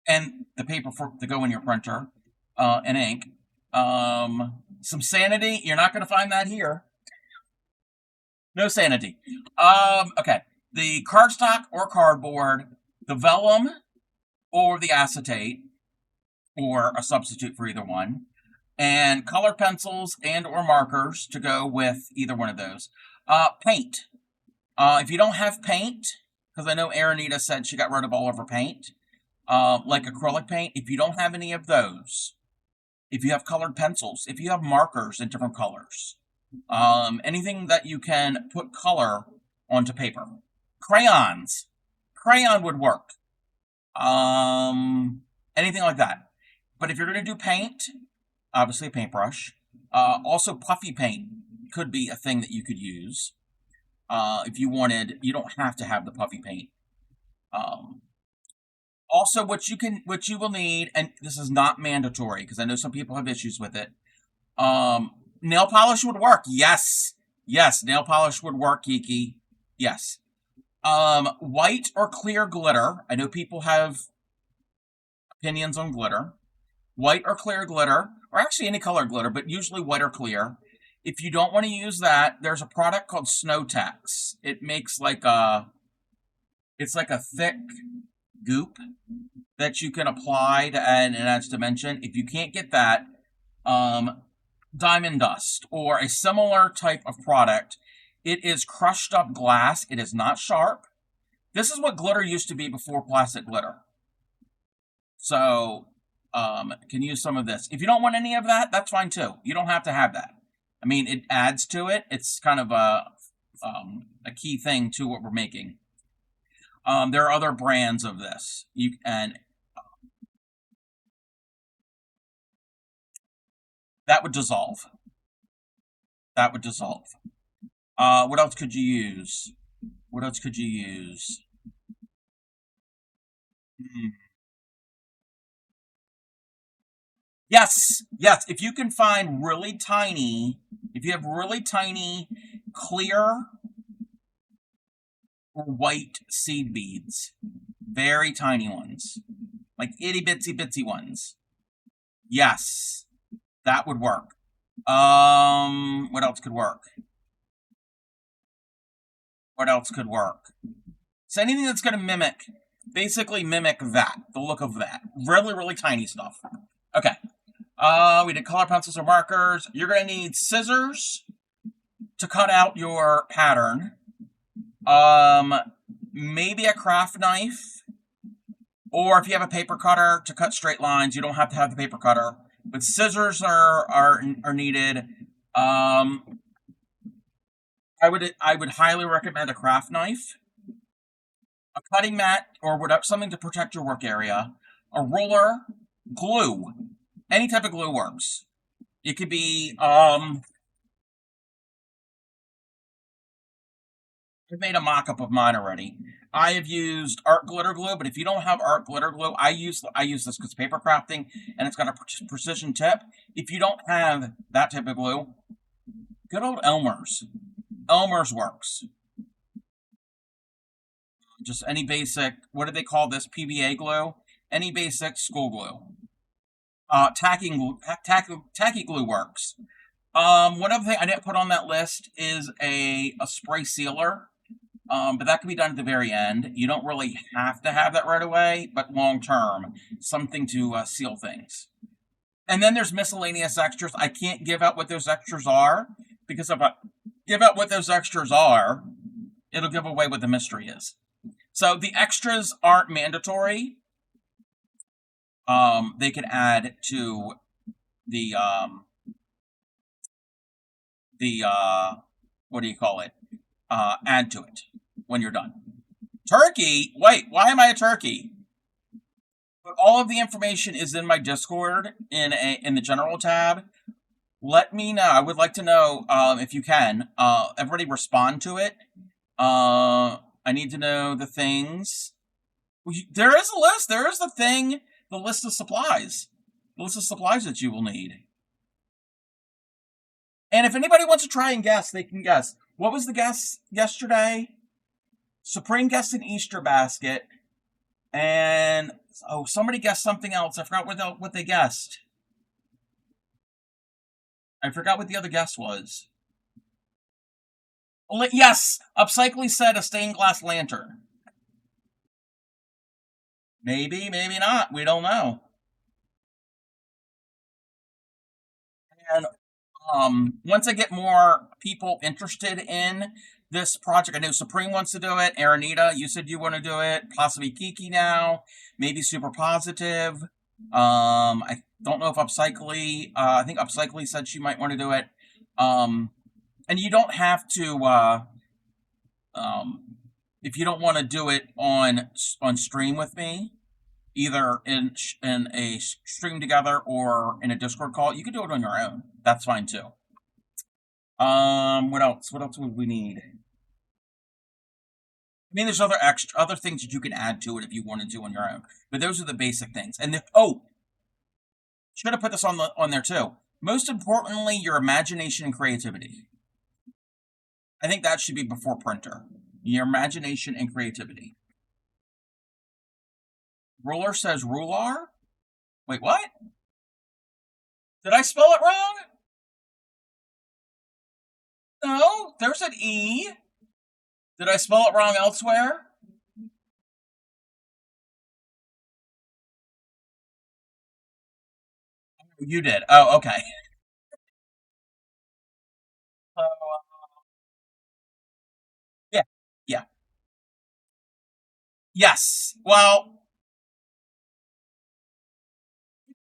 and the paper to go in your printer, and ink. Some sanity. You're not going to find that here. No sanity. Okay. The cardstock or cardboard, the vellum or the acetate, or a substitute for either one, and colored pencils and or markers to go with either one of those. Paint. If you don't have paint, because I know Aranita said she got rid of all of her paint, like acrylic paint, if you don't have any of those, if you have colored pencils, if you have markers in different colors, anything that you can put color onto paper. Crayons. Crayon would work. Anything like that. But if you're going to do paint, obviously a paintbrush. Also puffy paint could be a thing that you could use. If you wanted, you don't have to have the puffy paint. Also, what you will need, and this is not mandatory because I know some people have issues with it. Nail polish would work. Yes, nail polish would work, Kiki. Yes. White or clear glitter. I know people have opinions on glitter. White or clear glitter, or actually any color glitter, but usually white or clear. If you don't want to use that, there's a product called Snow Tex. It makes it's like a thick goop that you can apply to add an adds dimension. If you can't get that, diamond dust or a similar type of product. It is crushed up glass. It is not sharp. This is what glitter used to be before plastic glitter. So, can use some of this. If you don't want any of that, that's fine too. You don't have to have that. I mean, it adds to it. It's kind of a key thing to what we're making. There are other brands of this. That would dissolve. That would dissolve. What else could you use? What else could you use? Yes, yes. If you can find really tiny, if you have really tiny, clear or white seed beads, very tiny ones, like itty bitsy ones. Yes, that would work. What else could work? What else could work? So anything that's going to basically mimic that, the look of that. Really, really tiny stuff. Okay. We did color pencils or markers. You're going to need scissors to cut out your pattern. Maybe a craft knife. Or if you have a paper cutter to cut straight lines, you don't have to have the paper cutter. But scissors are needed. I would highly recommend a craft knife, a cutting mat, or whatever, something to protect your work area, a ruler, glue. Any type of glue works. It could be I've made a mock-up of mine already. I have used art glitter glue, but if you don't have art glitter glue, I use this because it's paper crafting and it's got a precision tip. If you don't have that type of glue, good old Elmer's. Elmer's works. Just any basic, what do they call this? PVA glue? Any basic school glue. Tacky glue works. One other thing I didn't put on that list is a spray sealer. But that can be done at the very end. You don't really have to have that right away, but long term, something to seal things. And then there's miscellaneous extras. I can't give out what those extras are, because if I give out what those extras are, it'll give away what the mystery is. So the extras aren't mandatory. They can add to the what do you call it? Add to it when you're done. Turkey? Wait, why am I a turkey? But all of the information is in my Discord in the general tab. Let me know. I would like to know if you can. Everybody respond to it. I need to know the things. There is a list. There is the list of supplies. The list of supplies that you will need. And if anybody wants to try and guess, they can guess. What was the guess yesterday? Supreme guessed an Easter basket. And, somebody guessed something else. I forgot what they guessed. I forgot what the other guess was. Yes! Upcycly said a stained glass lantern. Maybe, maybe not. We don't know. And once I get more people interested in this project, I know Supreme wants to do it. Aranita, you said you want to do it. Possibly Kiki now. Maybe Super Positive. I don't know if Upcycly. I think Upcycly said she might want to do it. And you don't have to. If you don't want to do it on stream with me, either in a stream together or in a Discord call, you can do it on your own. That's fine too. What else? What else would we need? I mean, there's other things that you can add to it if you want to do on your own, but those are the basic things. And should have put this on there too. Most importantly, your imagination and creativity. I think that should be before printer. Your imagination and creativity. Ruler says rular? Wait, what? Did I spell it wrong? No, there's an E. Did I spell it wrong elsewhere? You did. Oh, okay. So, yeah, yeah, yes. Well,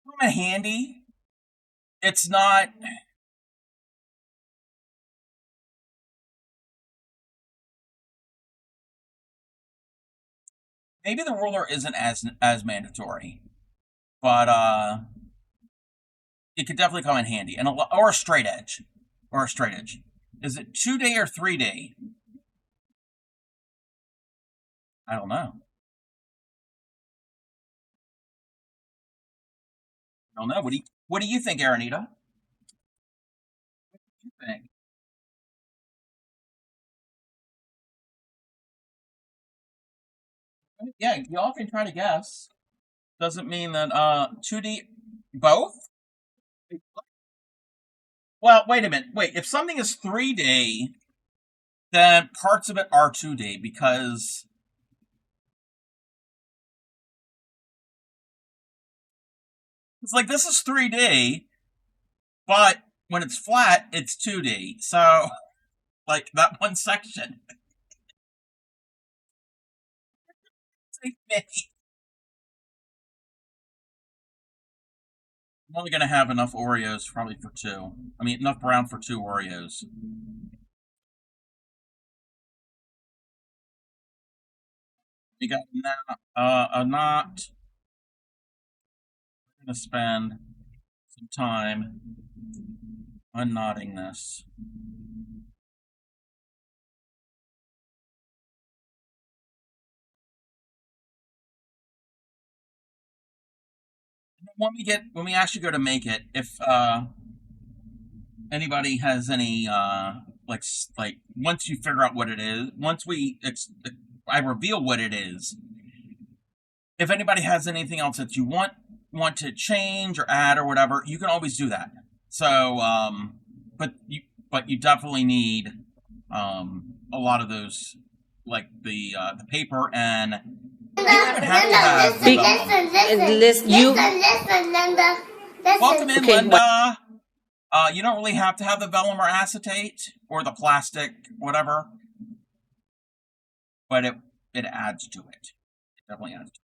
come in handy. It's not. Maybe the ruler isn't as mandatory, but it could definitely come in handy, and or a straight edge, or a straight edge. Is it 2-day or 3-day? I don't know. I don't know. What do you think, Aranita? What do you think? Yeah, y'all can try to guess. Doesn't mean that 2D both? Well, wait a minute. Wait, if something is 3-day, then parts of it are 2-day because it's like this is 3-day, but when it's flat, it's 2D. So, like that one section. I'm only gonna have enough Oreos probably for two. I mean, enough brown for 2 Oreos. You got a knot. I'm gonna spend some time unknotting this. When we actually go to make it, if anybody has any like once you figure out what it is, I reveal what it is. If anybody has anything else that you want to change or add or whatever, you can always do that. So, but you definitely need a lot of those, like the paper, and you don't even have to have the vellum. Listen, Linda. Listen. Welcome in, Okay, Linda. You don't really have to have the vellum or acetate or the plastic, whatever, but it adds to it. It definitely adds to it.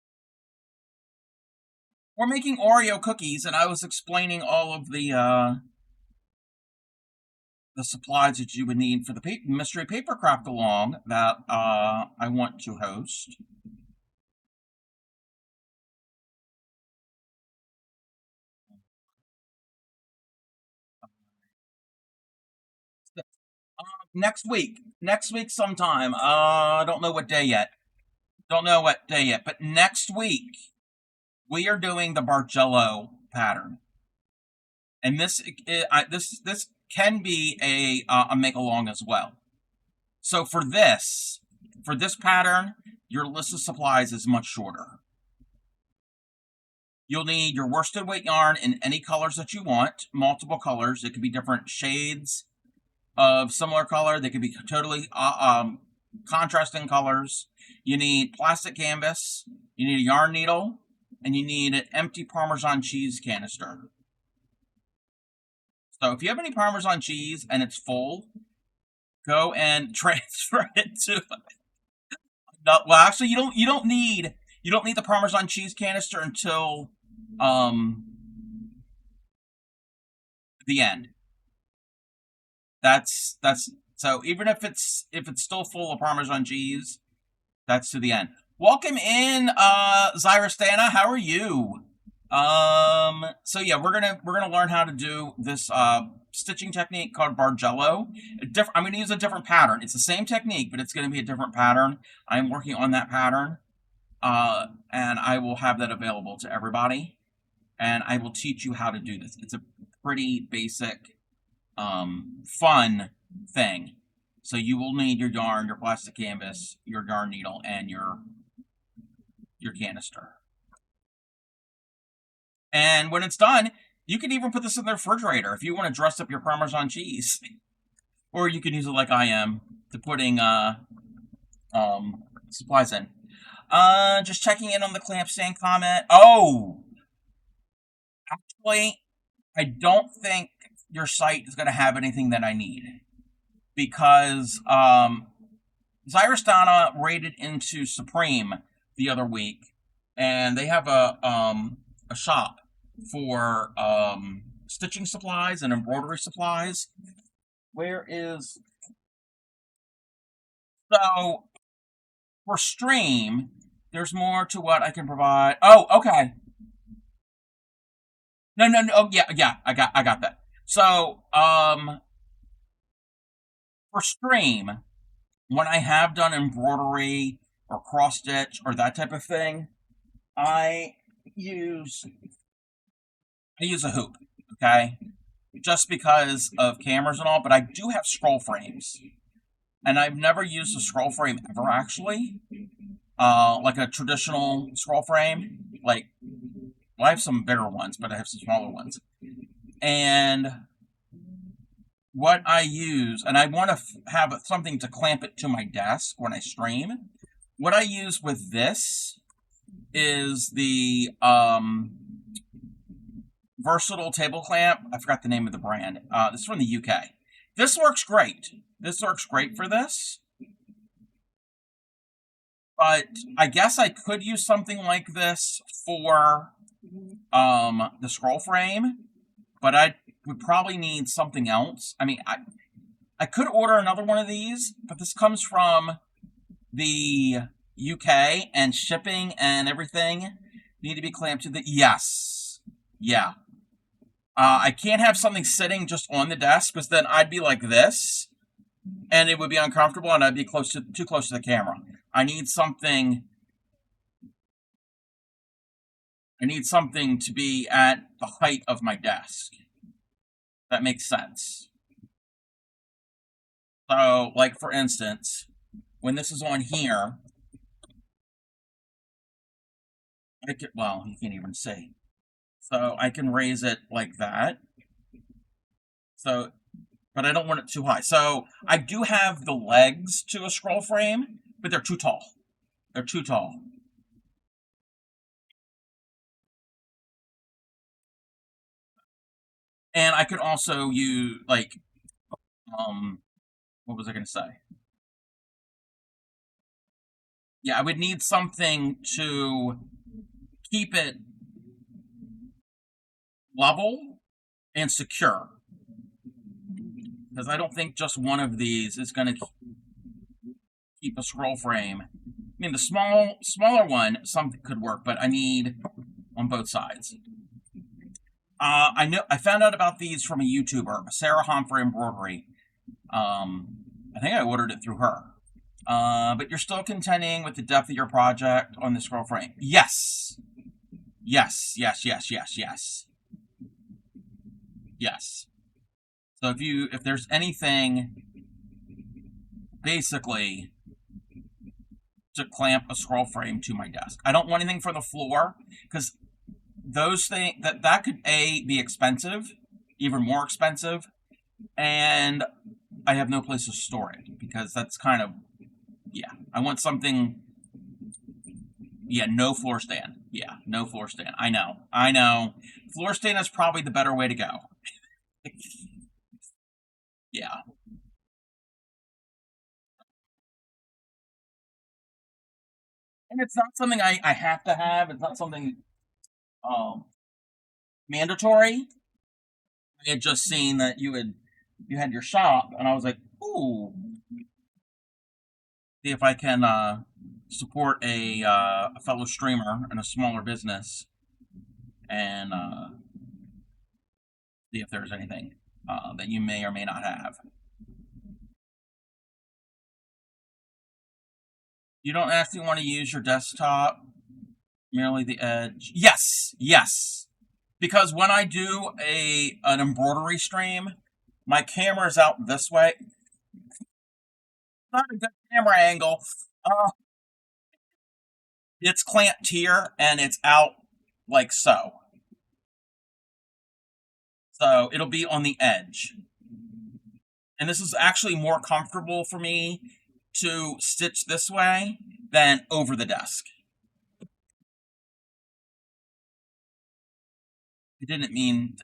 We're making Oreo cookies, and I was explaining all of the supplies that you would need for the mystery paper craft along that I want to host. Next week sometime. I don't know what day yet. But next week we are doing the Bargello pattern, and this can be a make along as well. So for this pattern, your list of supplies is much shorter. You'll need your worsted weight yarn in any colors that you want, multiple colors. It could be different shades of similar color. They could be totally contrasting colors. You need plastic canvas. You need a yarn needle, and you need an empty Parmesan cheese canister. So if you have any Parmesan cheese and it's full, go and transfer it to. No, well, actually, you don't need the Parmesan cheese canister until the end. That's so even if it's still full of Parmesan cheese, that's to the end. Welcome in, Zyrostana. How are you? So yeah, we're gonna learn how to do this stitching technique called Bargello. I'm gonna use a different pattern. It's the same technique, but it's gonna be a different pattern. I'm working on that pattern, and I will have that available to everybody, and I will teach you how to do this. It's a pretty basic, fun thing. So you will need your yarn, your plastic canvas, your yarn needle, and your canister. And when it's done, you can even put this in the refrigerator if you want to dress up your Parmesan cheese. Or you can use it like I am to putting supplies in. Just checking in on the clamp stand comment. Oh! Actually, I don't think your site is going to have anything that I need because Zyrus Donna raided into Supreme the other week, and they have a shop for stitching supplies and embroidery supplies. Where is so for stream? There's more to what I can provide. Oh, okay. No, no, no. Oh, yeah. I got that. So, for stream, when I have done embroidery or cross stitch or that type of thing, I use a hoop. Okay, just because of cameras and all. But I do have scroll frames, and I've never used a scroll frame ever actually. Like a traditional scroll frame. Like, well, I have some bigger ones, but I have some smaller ones. And what I use, and I want to have something to clamp it to my desk when I stream. What I use with this is the versatile table clamp. I forgot the name of the brand. This is from the UK. This works great. This works great for this. But I guess I could use something like this for the scroll frame. But I would probably need something else. I mean, I could order another one of these, but this comes from the UK, and shipping and everything need to be clamped to the... Yes. Yeah. I can't have something sitting just on the desk, because then I'd be like this, and it would be uncomfortable, and I'd be too close to the camera. I need something to be at the height of my desk. That makes sense. So, like, for instance, when this is on here, well, you can't even see. So I can raise it like that. So, but I don't want it too high. So I do have the legs to a scroll frame, but they're too tall. They're too tall. And I could also use, like, what was I going to say? Yeah, I would need something to keep it level and secure. Because I don't think just one of these is going to keep a scroll frame. I mean, the smaller one, something could work, but I need on both sides. I found out about these from a YouTuber, Sarah Humphrey Embroidery. I think I ordered it through her. But you're still contending with the depth of your project on the scroll frame. Yes. Yes. So if there's anything, basically, to clamp a scroll frame to my desk. I don't want anything for the floor, because those things, that could be expensive, even more expensive, and I have no place to store it, because that's kind of, yeah, I want something, yeah, no floor stand. Yeah, no floor stand. I know. Floor stand is probably the better way to go. Yeah. And it's not something I have to have. It's not something mandatory. I had just seen that you had your shop, and I was like, ooh, see if I can support a fellow streamer in a smaller business, and see if there's anything that you may or may not have. You don't actually want to use your desktop, merely the edge. Yes. Because when I do an embroidery stream, my camera's out this way. Not a good camera angle. It's clamped here, and it's out like so. So it'll be on the edge. And this is actually more comfortable for me to stitch this way than over the desk. I didn't mean...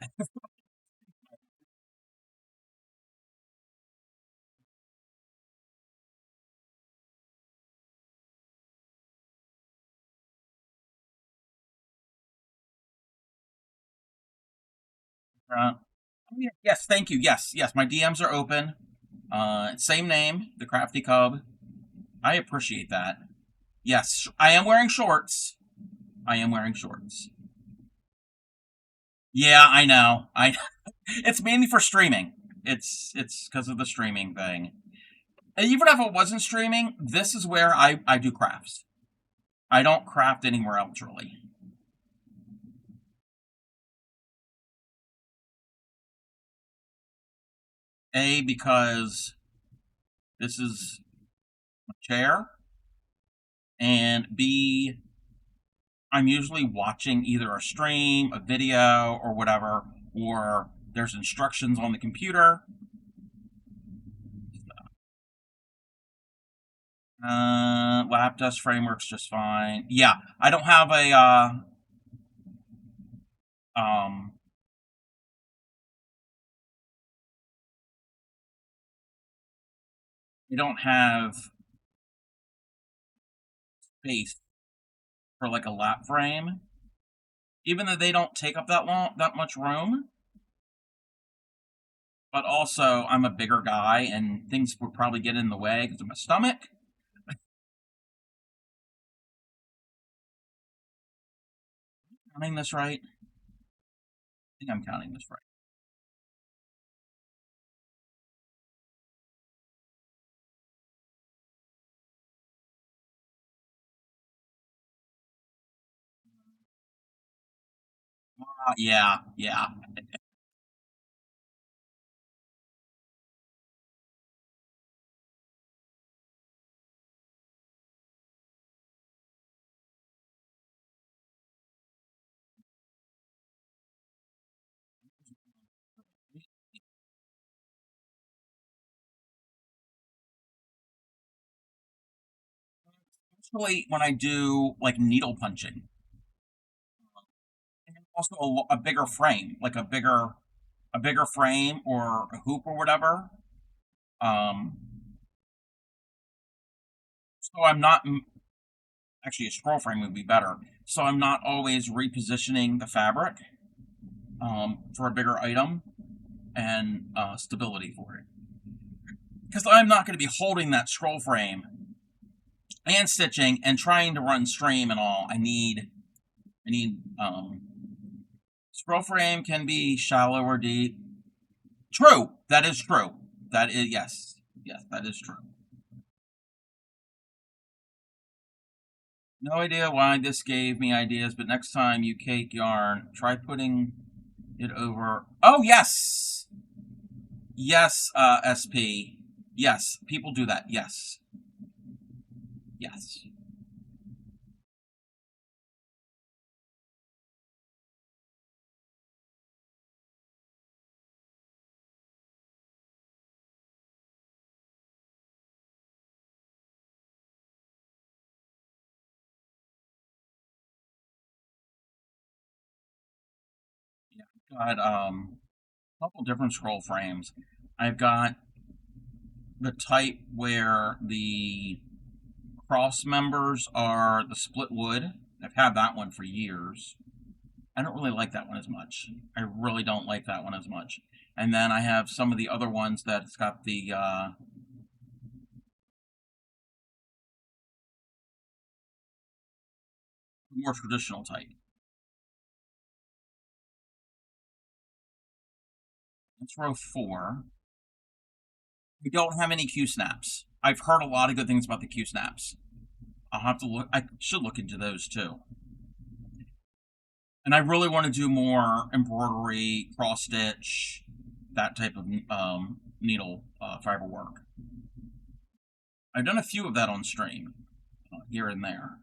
Yes, thank you. Yes, yes, my DMs are open. Same name, the Crafty Cub. I appreciate that. Yes, I am wearing shorts. I am wearing shorts. Yeah, I know. It's mainly for streaming. It's because of the streaming thing. And even if it wasn't streaming, this is where I do crafts. I don't craft anywhere else really. A, because this is a chair, and B, I'm usually watching either a stream, a video, or whatever, or there's instructions on the computer. Lap dust framework's just fine. Yeah, I don't have a um I don't have space for like a lap frame. Even though they don't take up that much room. But also I'm a bigger guy and things would probably get in the way because of my stomach. Counting this right? I think I'm counting this right. Yeah, yeah. Especially when I do like needle punching. And also a bigger frame, like a bigger frame or a hoop or whatever. Um, so I'm not actually a scroll frame would be better. So I'm not always repositioning the fabric for a bigger item and stability for it. Because I'm not going to be holding that scroll frame and stitching and trying to run stream and all. I need scroll frame can be shallow or deep. True, that is true. That is yes, yes, that is true. No idea why this gave me ideas, but next time you cake yarn, try putting it over. Oh yes, yes, SP. Yes, people do that. Yes, yes. Got a couple different scroll frames. I've got the type where the cross members are the split wood. I've had that one for years. I don't really like that one as much. I really don't like that one as much. And then I have some of the other ones that's got the more traditional type. That's row 4. We don't have any Q snaps. I've heard a lot of good things about the Q snaps. I'll have to look. I should look into those too. And I really want to do more embroidery, cross stitch, that type of needle fiber work. I've done a few of that on stream, here and there.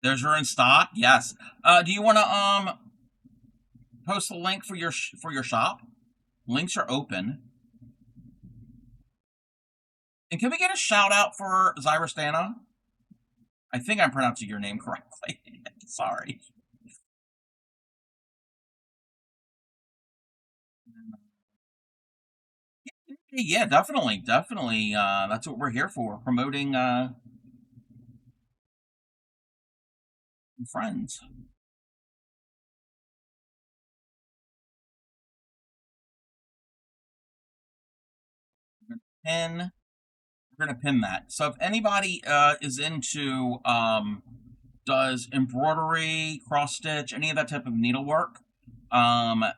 There's your in stock. Yes. Do you want to post the link for your shop? Links are open. And can we get a shout out for Zyrostana? I think I'm pronouncing your name correctly. Sorry. Yeah, definitely, definitely. That's what we're here for, promoting friends. pin. We're gonna pin that. So if anybody is into does embroidery, cross stitch, any of that type of needlework,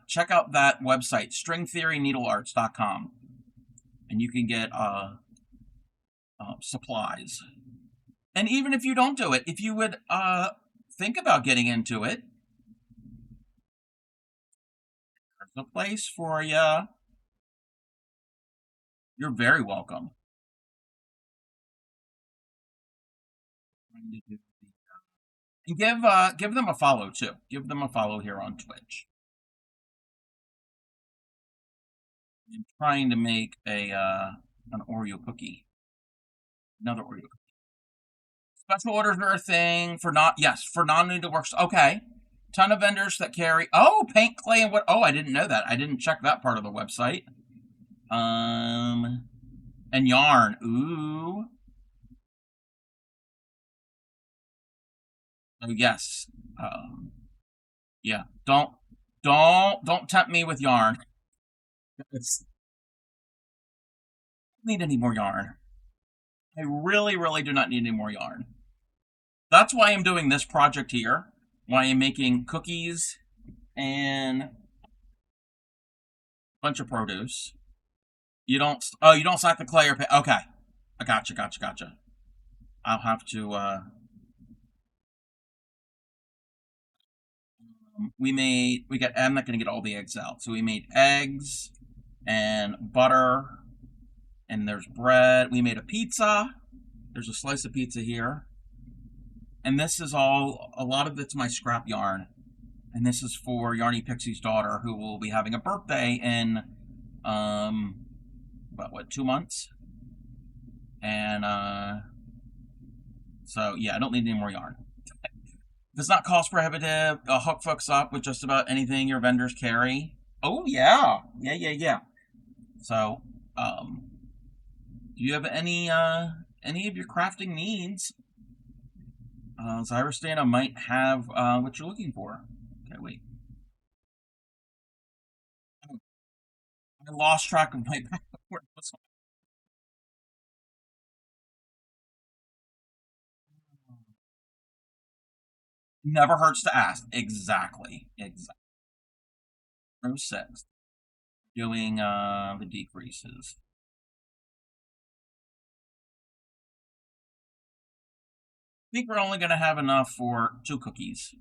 check out that website, stringtheoryneedlearts.com, and you can get supplies. And even if you don't do it, if you would think about getting into it, there's a place for you. You're very welcome. And give them a follow too. Give them a follow here on Twitch. I'm trying to make a an Oreo cookie. Another Oreo cookie. Special orders are a thing for not yes, for non-needleworks. Okay. Ton of vendors that carry paint clay and what I didn't know that. I didn't check that part of the website. And yarn. Ooh. Oh yes. Yeah. Don't tempt me with yarn. It's need any more yarn. I really, really do not need any more yarn. That's why I'm doing this project here. Why I'm making cookies and a bunch of produce. You don't stack the clay or okay. I gotcha. I'll have to I'm not gonna get all the eggs out. So we made eggs and butter and there's bread. We made a pizza. There's a slice of pizza here. And this is a lot of it's my scrap yarn. And this is for Yarny Pixie's daughter, who will be having a birthday in, about 2 months? And, so yeah, I don't need any more yarn. If it's not cost prohibitive, I'll hook folks up with just about anything your vendors carry. Oh yeah. Yeah. So, do you have any of your crafting needs? Zyrostana might have what you're looking for. Okay, wait. I lost track of my password. Never hurts to ask. Exactly. 06. Doing the decreases. I think we're only going to have enough for 2 cookies.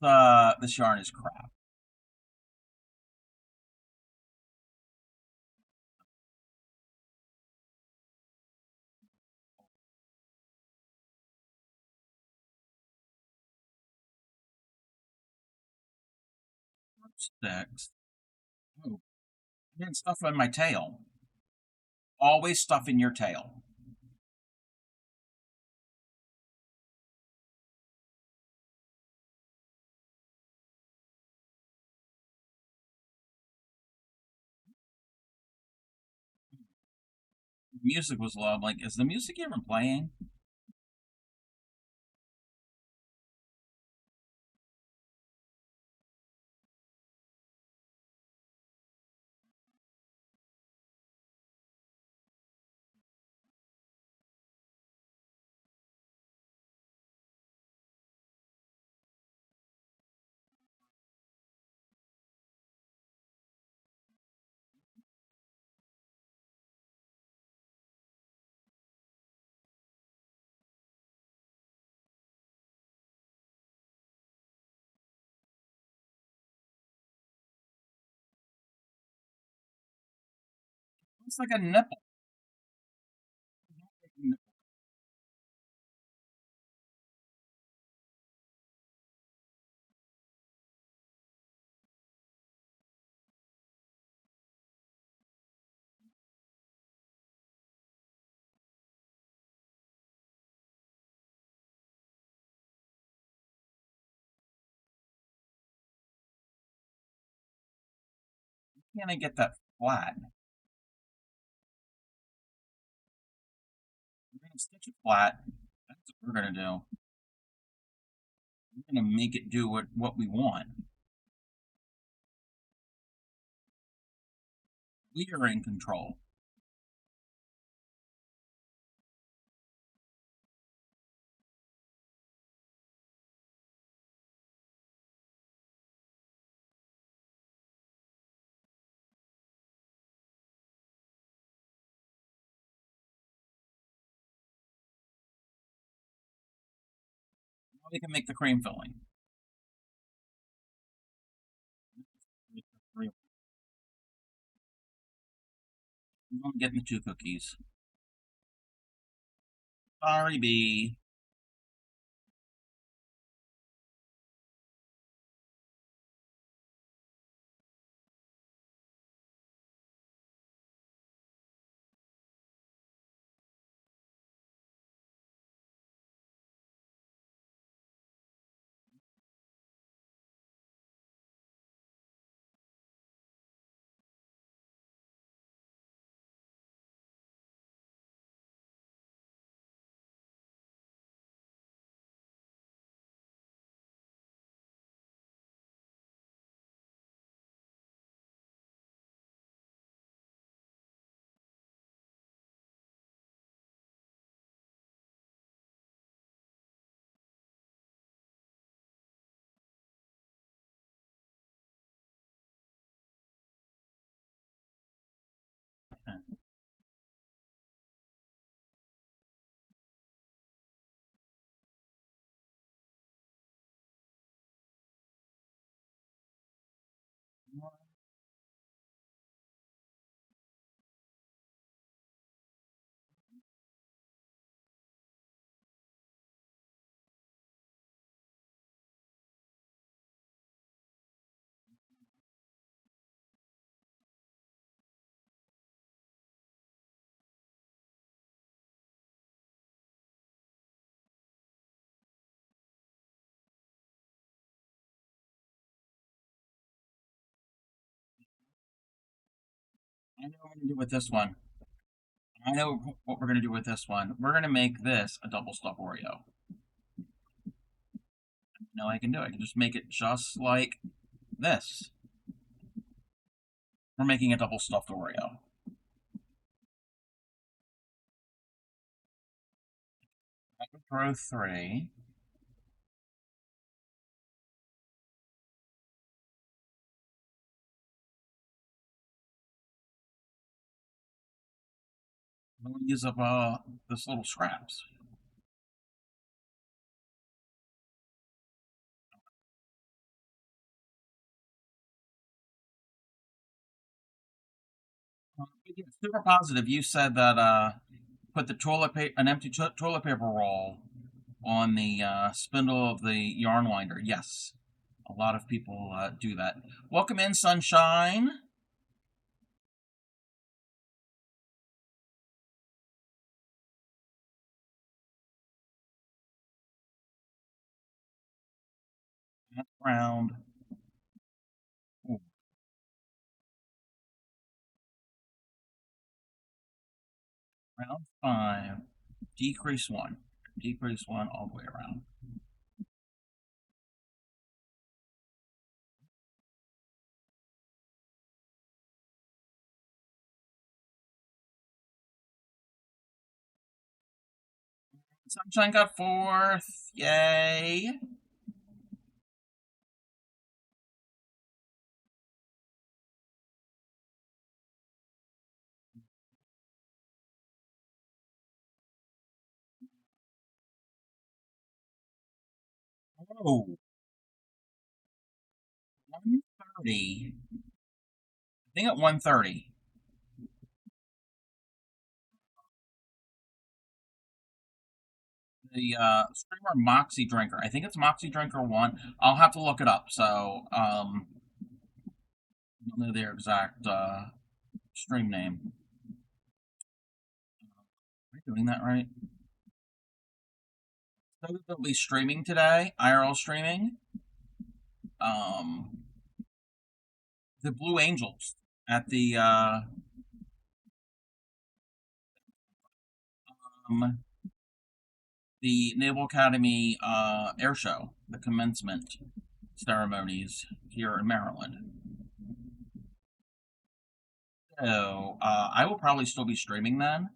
Oh, this yarn is crap. Six. Oh, I didn't stuff in my tail. Always stuff in your tail. The music was low. I'm like, is the music even playing? It's like a nipple. can't I get that flat? We're gonna stitch it flat. That's what we're gonna do. We're gonna make it do what we want. We are in control. Now we can make the cream filling. I'm only getting the 2 cookies. Sorry, B. I know what we're gonna do with this one. I know what we're gonna do with this one. We're gonna make this a double stuffed Oreo. No, I can do it. I can just make it just like this. We're making a double stuffed Oreo. I can throw 3. I'm gonna use up this little scraps. Super positive. You said that put the an empty toilet paper roll on the spindle of the yarn winder. Yes, a lot of people do that. Welcome in, Sunshine. That's round. Ooh. Round 5. Decrease 1. Decrease 1 all the way around. Sunshine got 4th. Yay. Oh, 130. I think at 130. The streamer Moxie Drinker. I think it's Moxie Drinker 1. I'll have to look it up. So, I don't know their exact stream name. Am I doing that right? So they'll be streaming today, IRL streaming. The Blue Angels. at um, the Naval Academy air show, the commencement ceremonies here in Maryland. So I will probably still be streaming then,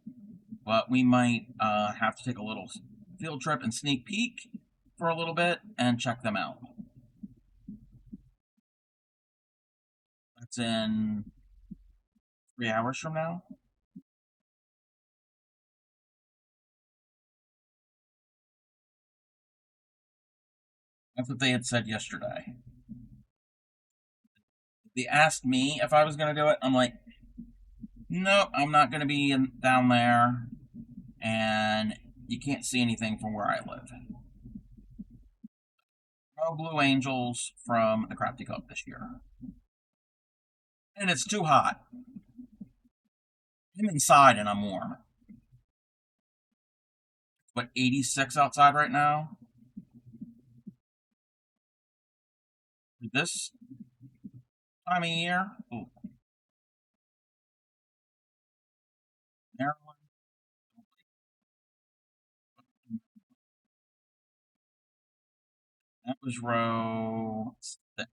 but we might have to take a little field trip and sneak peek for a little bit and check them out. That's in 3 hours from now. That's what they had said yesterday. They asked me if I was going to do it. I'm like, nope, I'm not going to be down there, and you can't see anything from where I live. No Blue Angels from the Crafty Cup this year. And it's too hot. I'm inside and I'm warm. What, 86 outside right now? This time of year? Ooh. Maryland. That was row 6.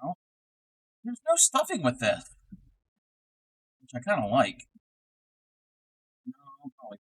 Now, there's no stuffing with this, which I kind of like. No, probably.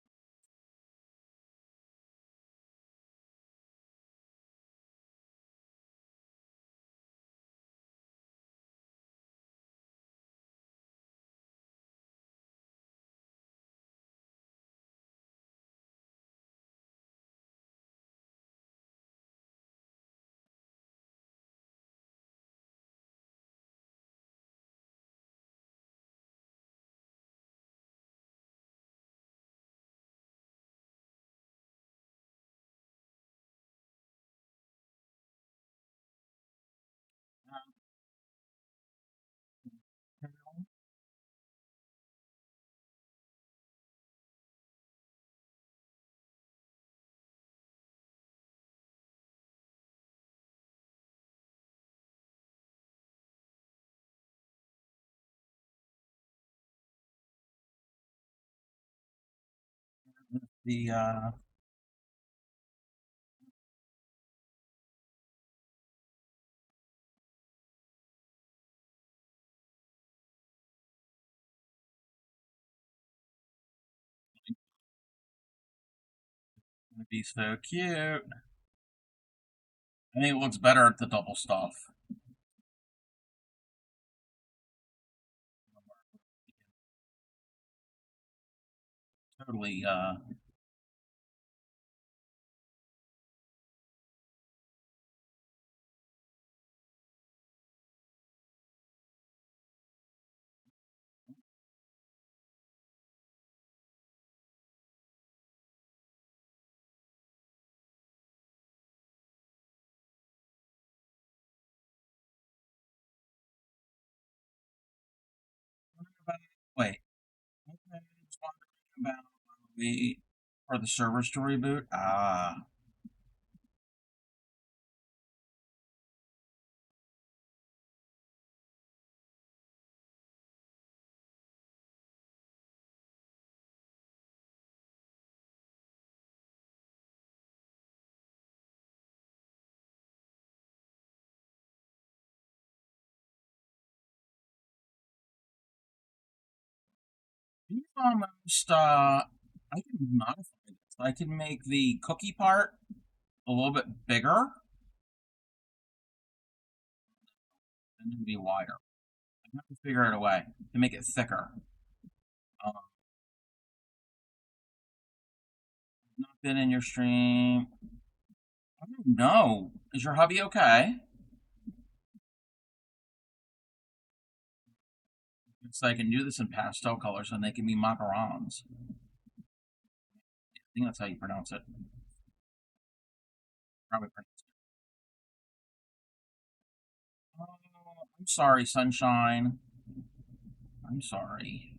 The gonna be so cute. I think it looks better at the double stuff. Totally. Wait. Okay, just wondering about the for the servers to reboot. Ah. These almost, I can modify this. I can make the cookie part a little bit bigger and then be wider. I have to figure out a way to make it thicker. Not been in your stream. I don't know. Is your hubby okay? So I can do this in pastel colors and they can be macarons. I think that's how you pronounce it. Probably pronounce it. Oh, I'm sorry, sunshine. I'm sorry.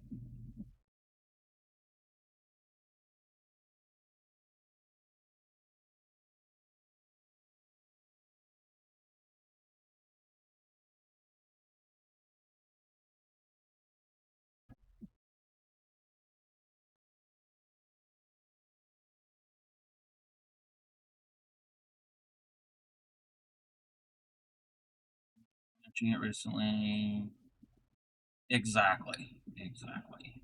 Watching it recently. Exactly. Exactly.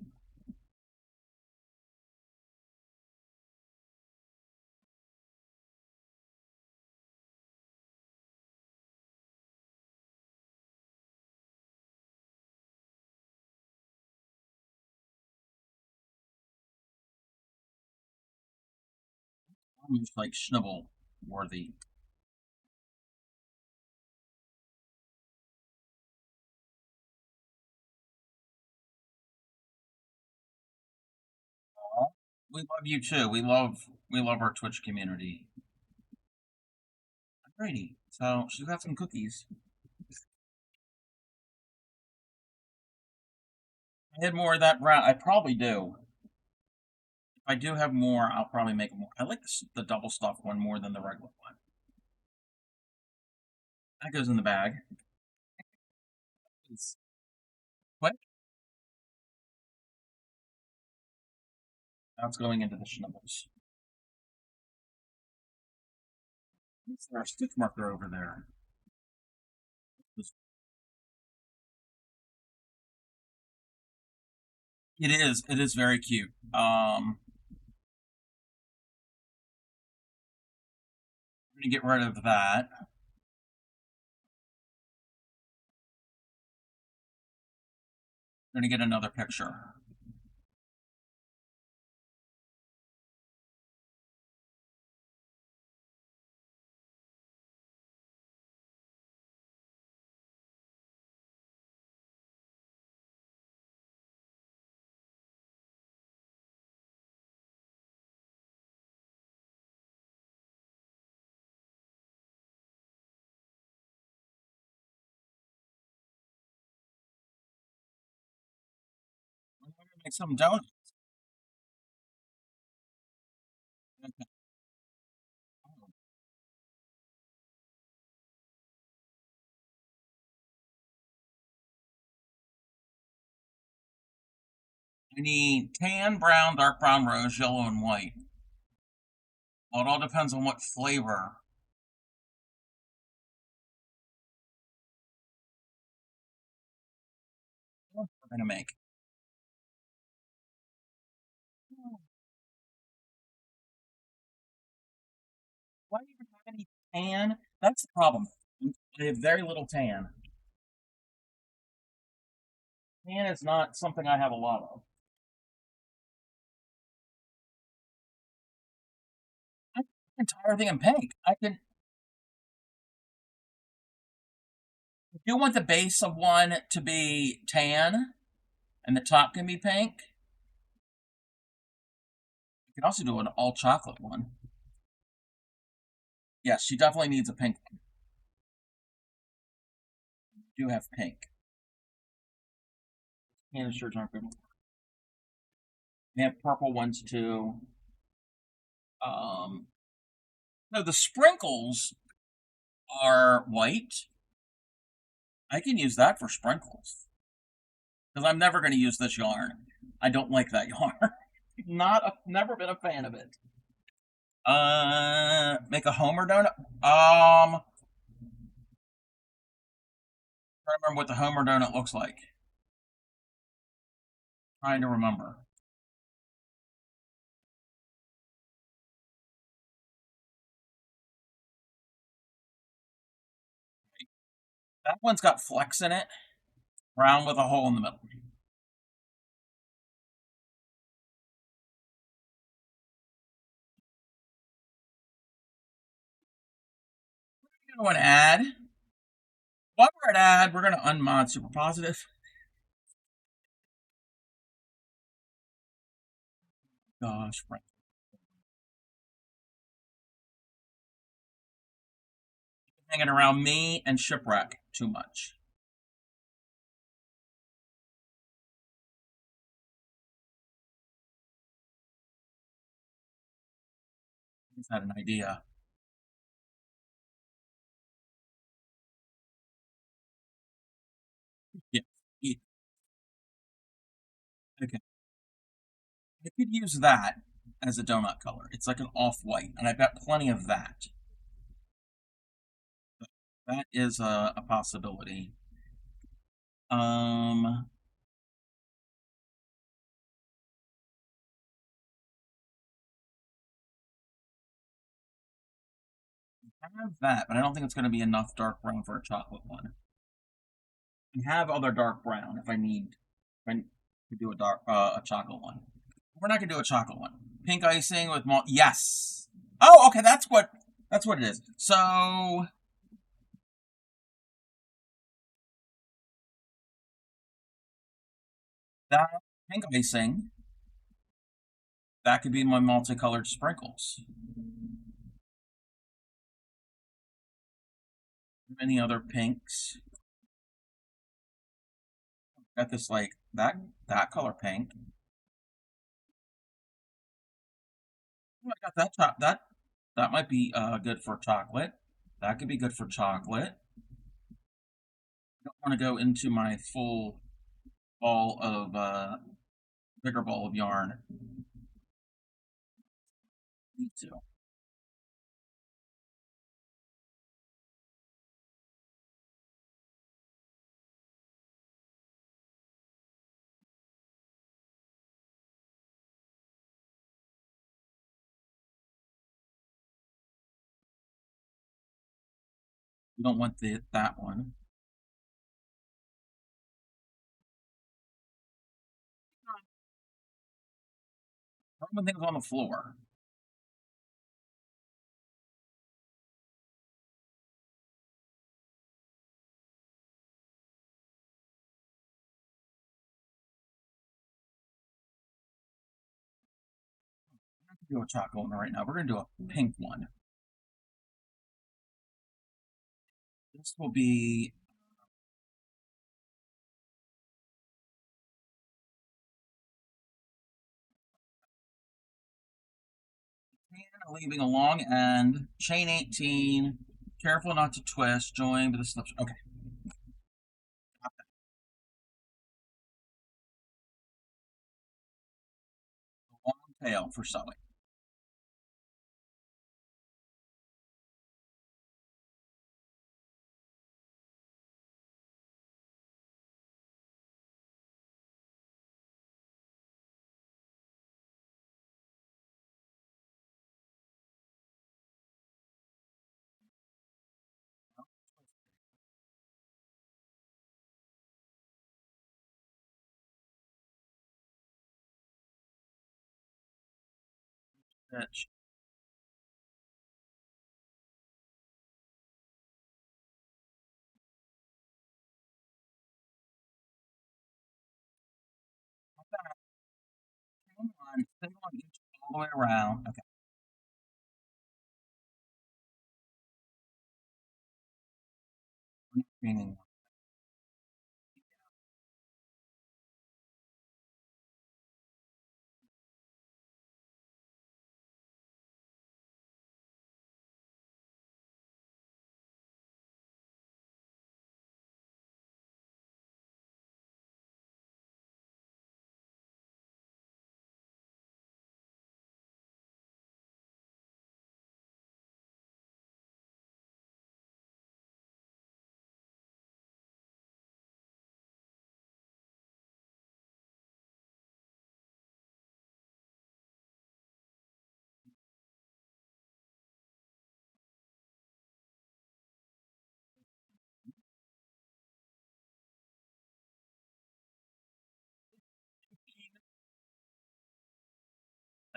Almost like Schnibble worthy. We love you too. We love our Twitch community. Alrighty. So she's got some cookies. I had more of that brown. I probably do. If I do have more, I'll probably make more. I like the double stuffed one more than the regular one. That goes in the bag. It's quick. That's going into the Schnibbles. Is there a stitch marker over there? It is. It is very cute. I'm gonna get rid of that. I'm gonna get another picture. I'm gonna make some donuts. Okay. I need tan, brown, dark brown, rose, yellow, and white. Well, it all depends on what flavor we're gonna make. Why do you even have any tan? That's the problem. I have very little tan. Tan is not something I have a lot of. I can the entire thing in pink. I do want the base of one to be tan, and the top can be pink. You can also do an all chocolate one. Yes, she definitely needs a pink one. You do have pink. Canisters aren't good. They have purple ones too. No, the sprinkles are white. I can use that for sprinkles because I'm never going to use this yarn. I don't like that yarn. Never been a fan of it. Make a Homer donut. I remember what the Homer donut looks like. Trying to remember. That one's got flecks in it, round with a hole in the middle. We're going to add. While we're at add, we're going to unmod super positive. Gosh, right. Hanging around me and shipwreck too much. I just had an idea. Yeah. Okay. I could use that as a donut color. It's like an off-white, and I've got plenty of that. That is a possibility. Um, I have that, but I don't think it's going to be enough dark brown for a chocolate one. I have other dark brown if I need to do a chocolate one. We're not going to do a chocolate one. Pink icing with malt. Yes. Oh, okay. That's what it is. So that pink icing, that could be my multicolored sprinkles. Any other pinks? Got this like that color pink. Oh, I got that might be good for chocolate. That could be good for chocolate. I don't want to go into my full ball of bigger ball of yarn. Need to. You don't want that one. Throwing things on the floor. We're not gonna do a chocolate one right now. We're gonna do a pink one. This will be leaving a long end, chain 18. Careful not to twist, join, but this slips. Okay. Long tail for sewing. Stitch. Hang on, stay on each all the way around. Okay. Meaning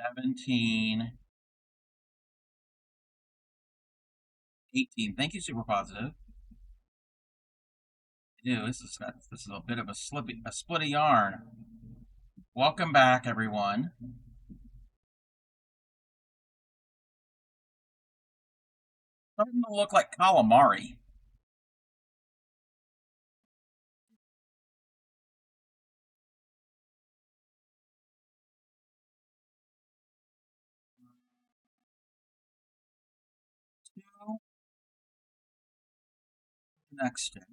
17, 18. Thank you, Super Positive. Ew, this is a bit of a split of yarn. Welcome back, everyone. Starting to look like calamari. Next step.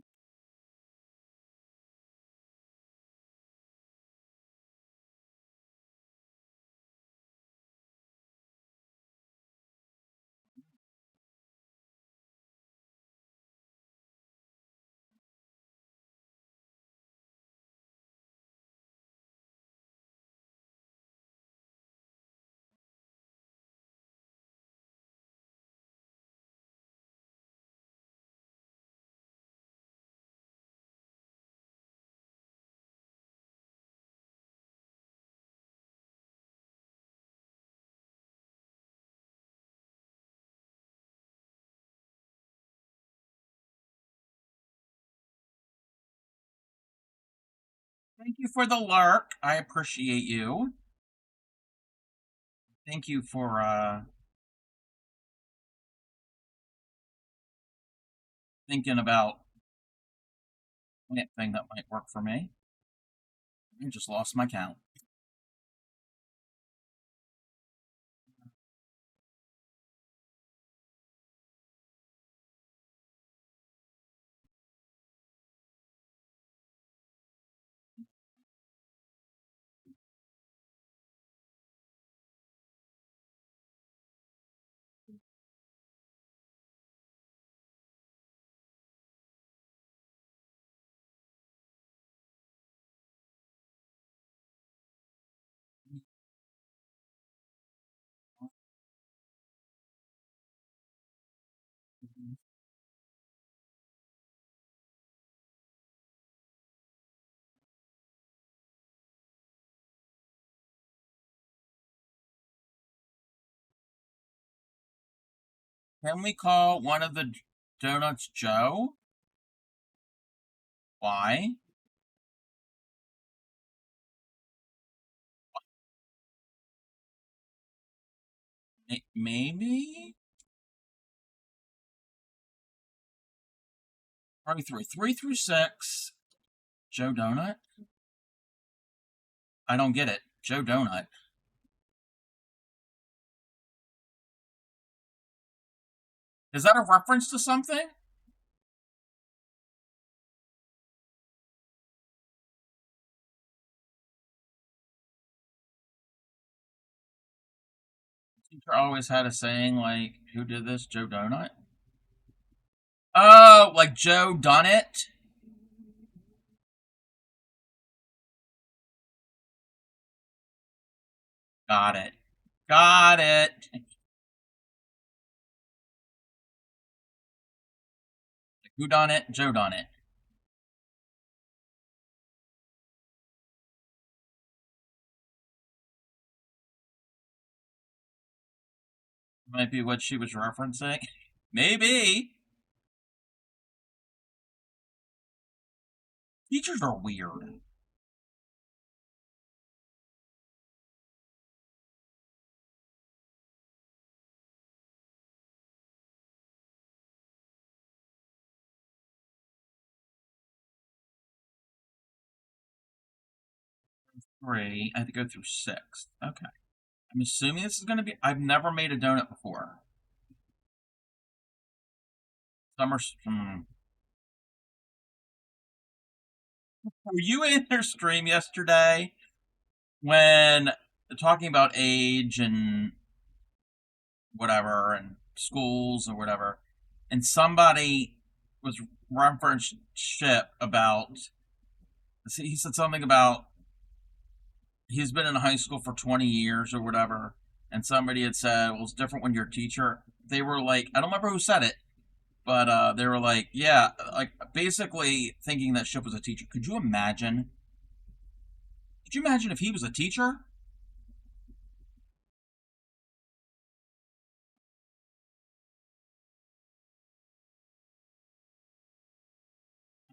Thank you for the lurk. I appreciate you. Thank you for thinking about plant thing that might work for me. I just lost my count. Can we call one of the donuts Joe? Why? Maybe? 3 through 6. Joe Donut? I don't get it. Joe Donut. Is that a reference to something? Teacher always had a saying like, "Who did this? Joe Donut." Oh, like Joe done it. Got it. Got it. Who done it? Joe done it. Might be what she was referencing. Maybe. Teachers are weird. Three. I have to go through 6. Okay. I'm assuming this is going to be. I've never made a donut before. Summer. Were you in their stream yesterday when talking about age and whatever and schools or whatever, and somebody was referenced ship about. He said something about he's been in high school for 20 years or whatever, and somebody had said, well, it's different when you're a teacher. They were like, I don't remember who said it, but they were like, yeah, like basically thinking that Ship was a teacher. Could you imagine? Could you imagine if he was a teacher?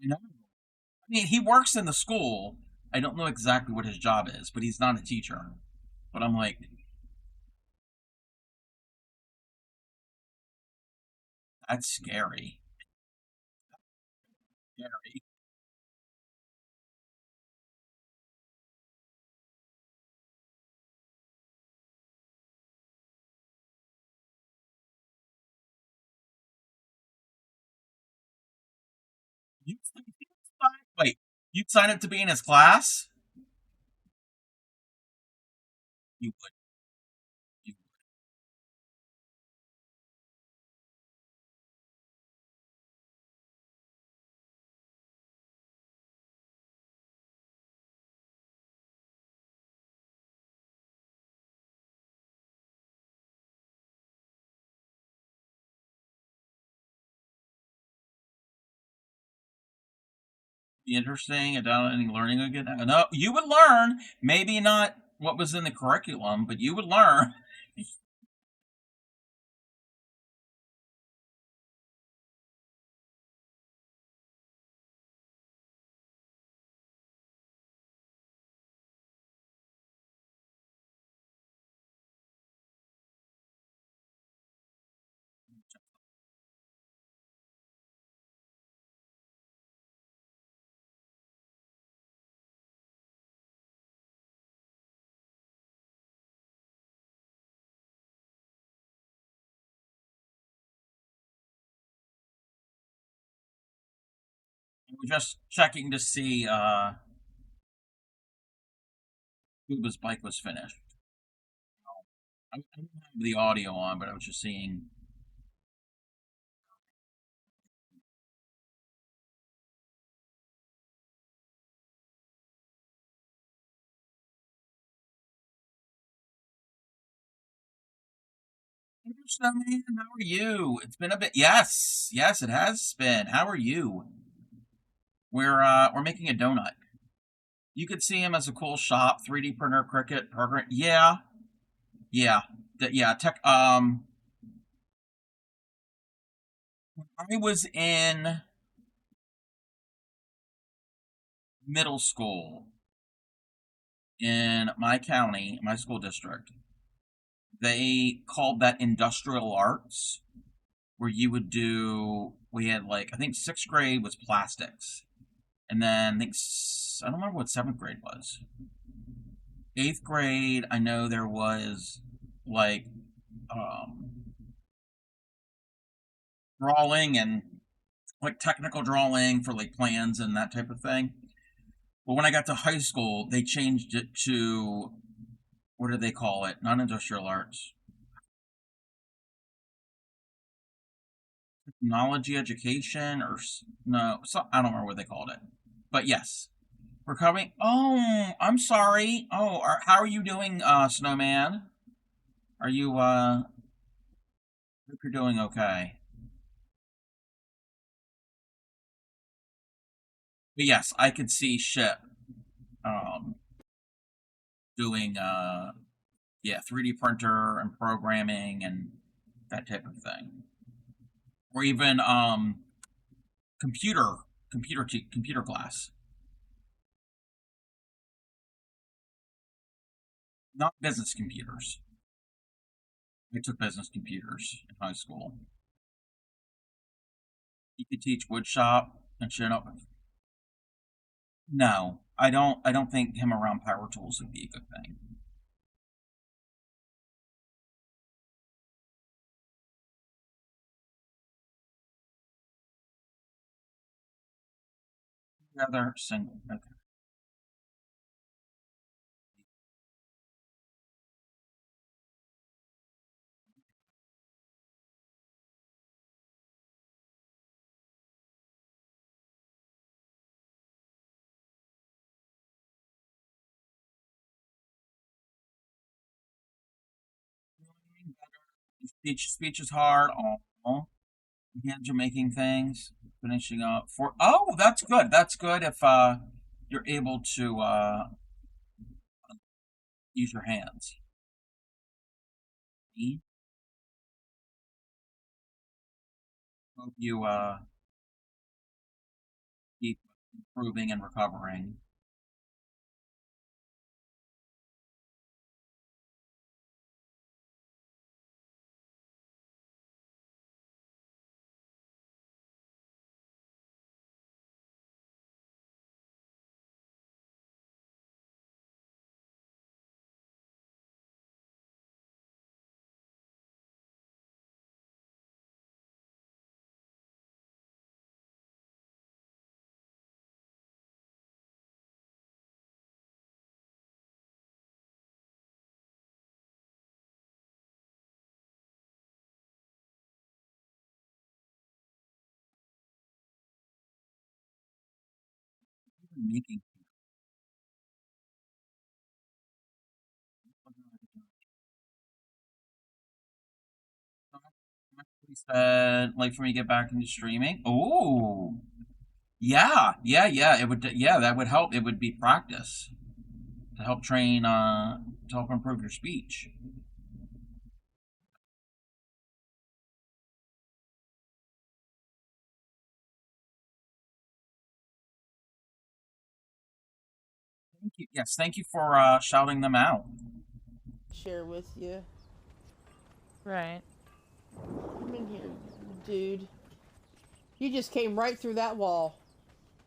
You know, I mean, he works in the school. I don't know exactly what his job is, but he's not a teacher. But I'm like, that's scary. Scary. You, wait, you'd sign up to be in his class? You would. You, be interesting and downloading learning again. No, you would learn. Maybe not what was in the curriculum, but you would learn. We're just checking to see whose bike was finished. I didn't have the audio on, but I was just seeing. Man, how are you? It's been a bit. Yes, yes, it has been. How are you? We're making a donut. You could see him as a cool shop, 3D printer, Cricut program. Yeah, yeah, yeah. Tech. When I was in middle school in my county, my school district, they called that industrial arts, where you would do. We had like I think sixth grade was plastics, and then I don't remember what seventh grade was. Eighth grade, I know there was like um, drawing and like technical drawing for like plans and that type of thing. But when I got to high school, they changed it to what do they call it? Not industrial arts, technology education, or no, so, I don't remember what they called it. But yes, we're coming. Oh, I'm sorry. Oh, how are you doing, Snowman? Are you? Hope you're doing okay. But yes, I could see Ship um, doing yeah 3D printer and programming and that type of thing, or even computer computer class. Not business computers. I took business computers in high school. You could teach wood shop and shit up. No, I don't. I don't think him around power tools would be a good thing. Rather single. Okay. Speech is hard. Oh, hands are making things. Finishing up for. Oh, that's good. That's good if you're able to use your hands. Hope you keep improving and recovering. Making said, like, for me to get back into streaming. Oh, yeah. It would, yeah, that would help. It would be practice to help train, to help improve your speech. Thank you. Yes, thank you for shouting them out. Share with you. Right. Come in here, dude. You just came right through that wall.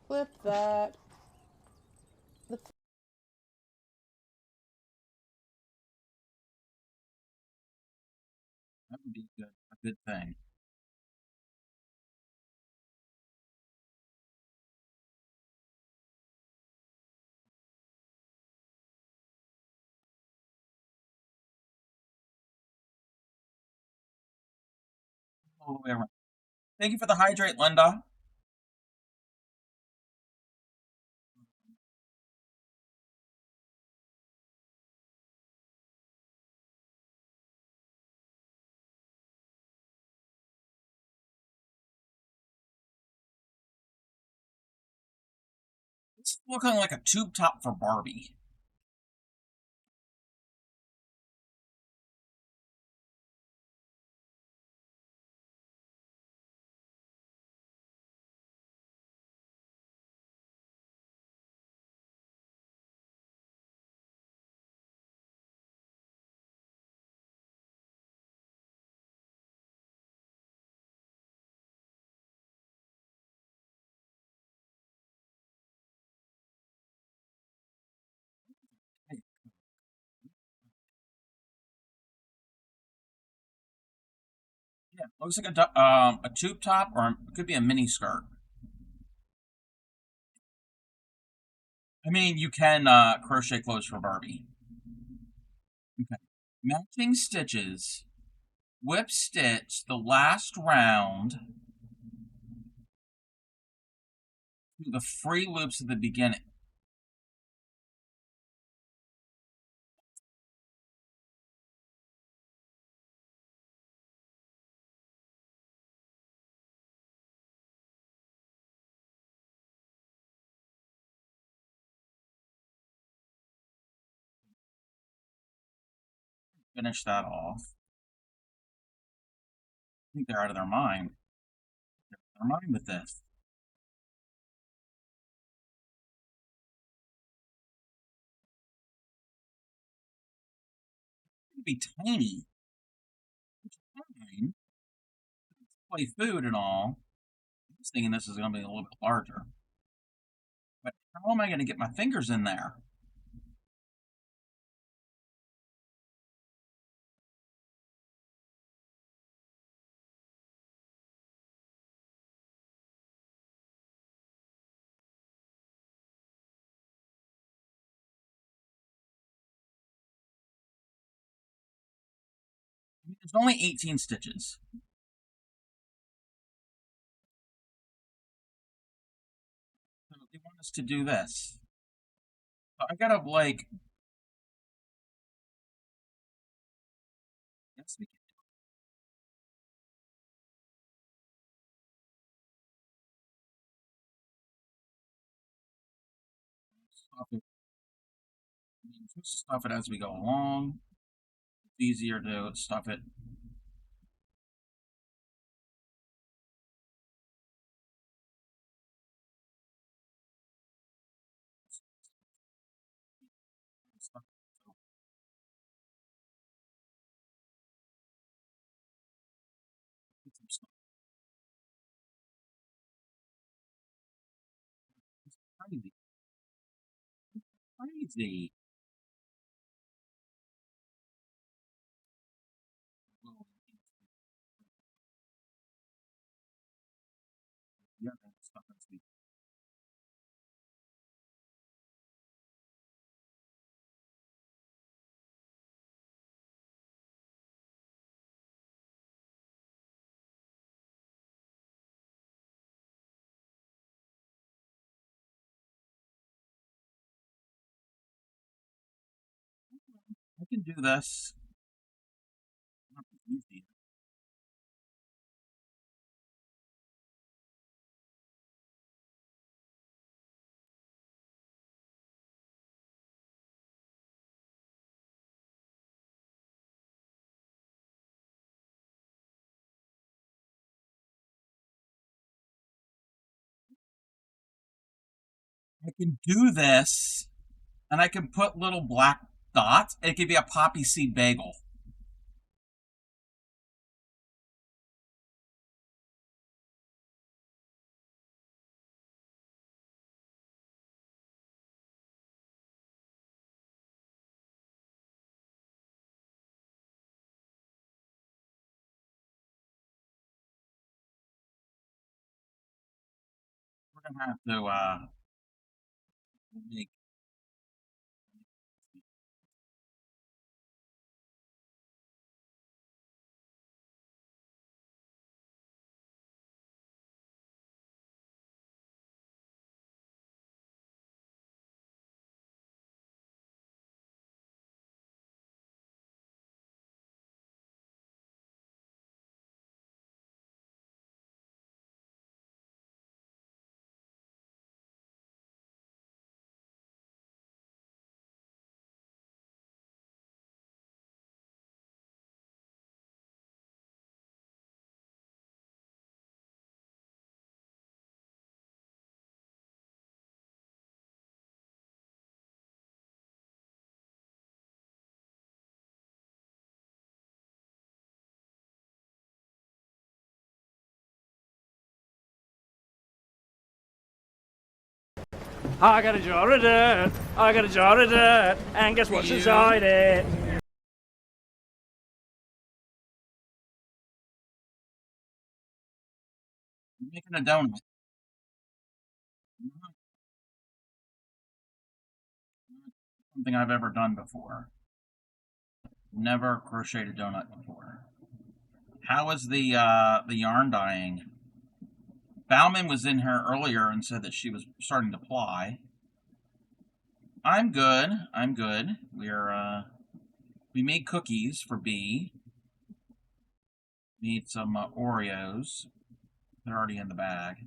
Clip that. That would be a good thing. All the way around. Thank you for the hydrate, Linda. It's looking like a tube top for Barbie. Yeah, looks like a tube top, or it could be a mini skirt. I mean, you can crochet clothes for Barbie. Okay. Matching stitches. Whip stitch the last round to the free loops at the beginning. Finish that off. I think they're out of their mind. They're out of their mind with this. It'd be tiny. It's fine. Play food and all. I was thinking this is going to be a little bit larger. But how am I going to get my fingers in there? I mean, there's only 18 stitches. So they want us to do this. So I gotta, like, yes, we can stuff it. Just stuff it as we go along. It's easier to stuff it. Crazy. Crazy. Yeah, that's fucking sweet. I can do this. Not easy. I can do this, and I can put little black dots. It could be a poppy seed bagel. We're gonna have to make. I got a jar of dirt, I got a jar of dirt, and guess what's inside it? I'm making a donut. Not something I've ever done before. Never crocheted a donut before. How is the yarn dyeing? Bauman was in here earlier and said that she was starting to ply. I'm good. I'm good. We made cookies for B. Made some Oreos. They're already in the bag.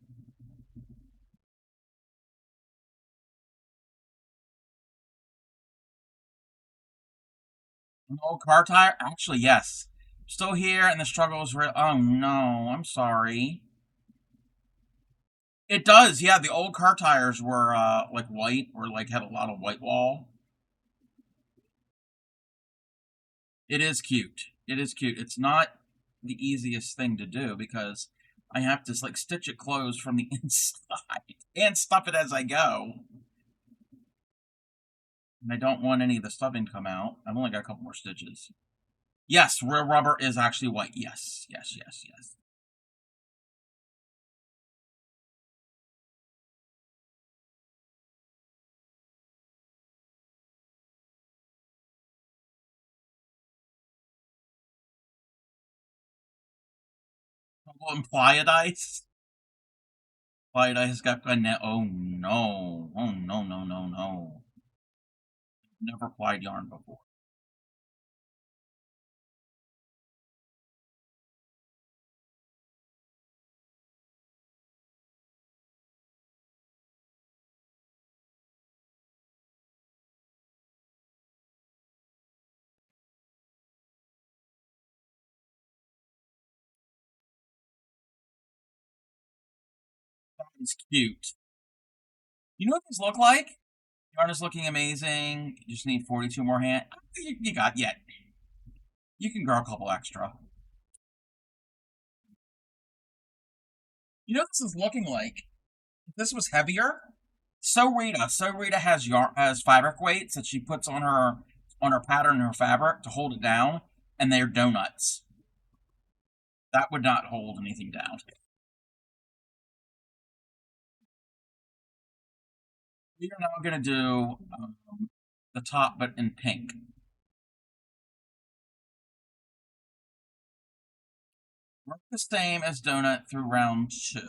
An old car tire? Actually, yes. Still here, and the struggle is real. Oh no, I'm sorry. It does, yeah. The old car tires were like white, or like had a lot of white wall. It is cute. It is cute. It's not the easiest thing to do because I have to like stitch it closed from the inside and stuff it as I go. And I don't want any of the stuffing to come out. I've only got a couple more stitches. Yes, real rubber is actually white. Yes, yes, yes, yes. Pliodice? Pliodice got a net. Oh no. Oh no, no, no, no. Never plied yarn before. That is cute. You know what these look like? Yarn is looking amazing. You just need 42 more hand. You got yet. You can grow a couple extra. You know what this is looking like? If this was heavier. So Rita has fabric weights that she puts on her pattern and her fabric to hold it down, and they're donuts. That would not hold anything down. We are now going to do the top, but in pink. Work the same as donut through round 2.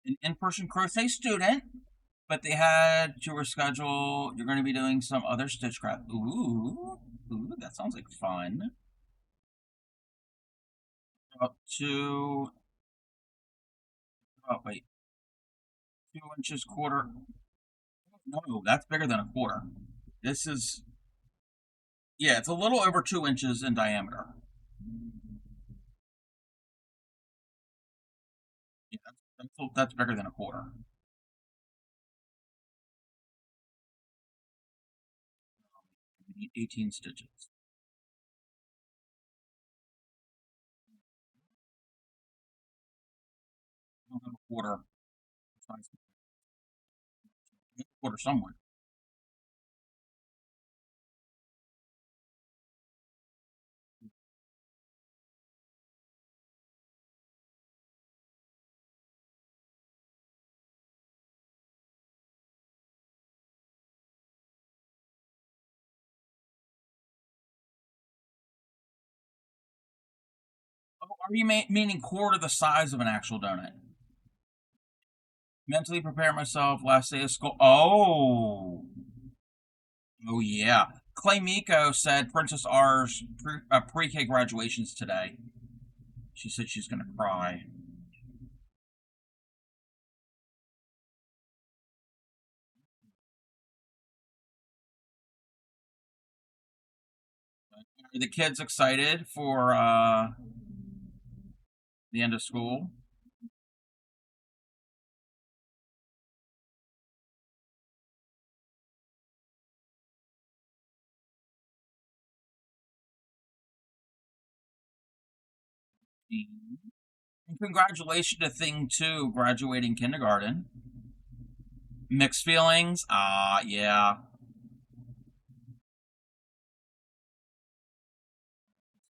An in-person crochet student, but they had to reschedule. You're going to be doing some other stitchcraft. Ooh, that sounds like fun. Up to, oh wait, 2 inches quarter. No, that's bigger than a quarter. This is, yeah, it's a little over 2 inches in diameter. Yeah, that's bigger than a quarter. 18 stitches. I don't have a quarter. Quarter somewhere. Oh, are you meaning quarter the size of an actual donut? Mentally prepare myself. Last day of school. Oh, oh yeah. Clay Miko said Princess R's pre-K graduation's today. She said she's gonna cry. Are the kids excited for the end of school? And congratulations to Thing 2 graduating kindergarten. Mixed feelings? Yeah.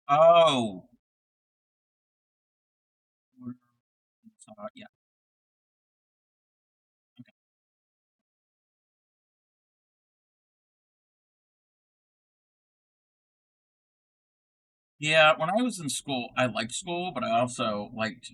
Oh. Yeah. Yeah, when I was in school, I liked school, but I also liked.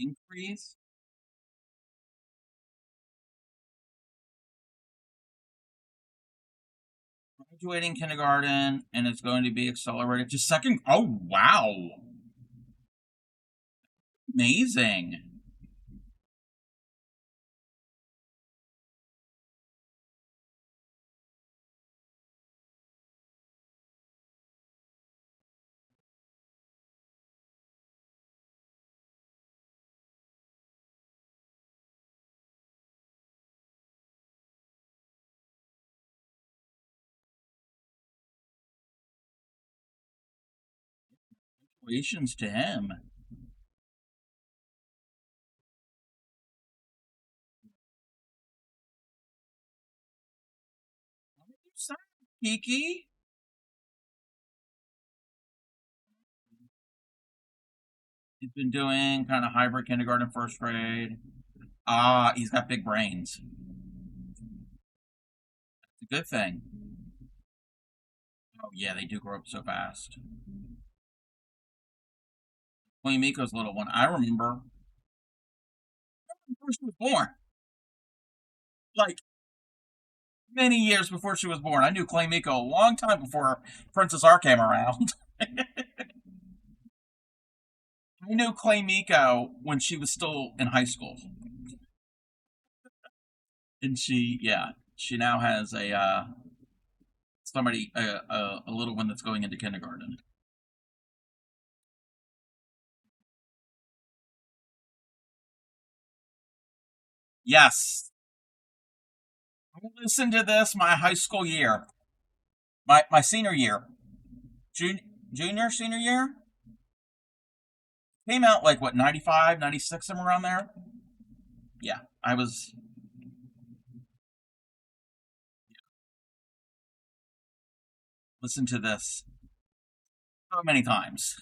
Increase. Graduating kindergarten, and it's going to be accelerated to second. Oh, wow. Amazing. Congratulations to him. Kiki? He's been doing kind of hybrid kindergarten, first grade. Ah, he's got big brains. It's a good thing. Oh, yeah, they do grow up so fast. Queen Miko's little one. I remember before she was born. Like, many years before she was born. I knew Clay Miko a long time before Princess R came around. I knew Clay Miko when she was still in high school. And she now has a little one that's going into kindergarten. Yes. I listened to this my high school year. My senior year. Junior, senior year? Came out like what, 95, 96, somewhere around there? Yeah, I was. Listen to this so many times.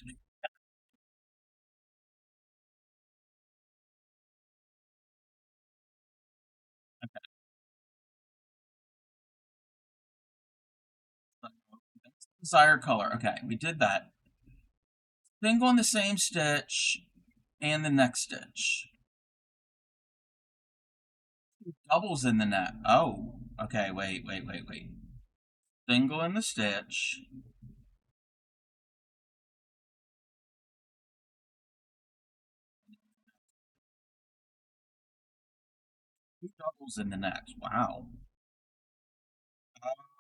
Desired color. Okay, we did that. Single in the same stitch and the next stitch. Doubles in the net. Oh, okay, wait. Single in the stitch. Two doubles in the next. Wow.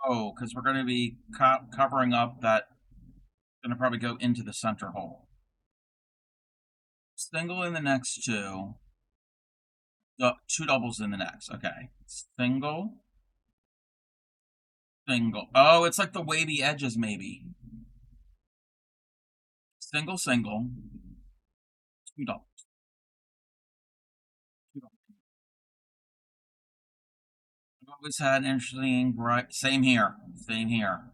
Oh, because we're going to be covering up that. Going to probably go into the center hole. Single in the next two. Two doubles in the next. Okay. Single. Single. Oh, it's like the wavy edges, maybe. Single, single. Two doubles. I've always had an interesting, bright. Same here. Same here.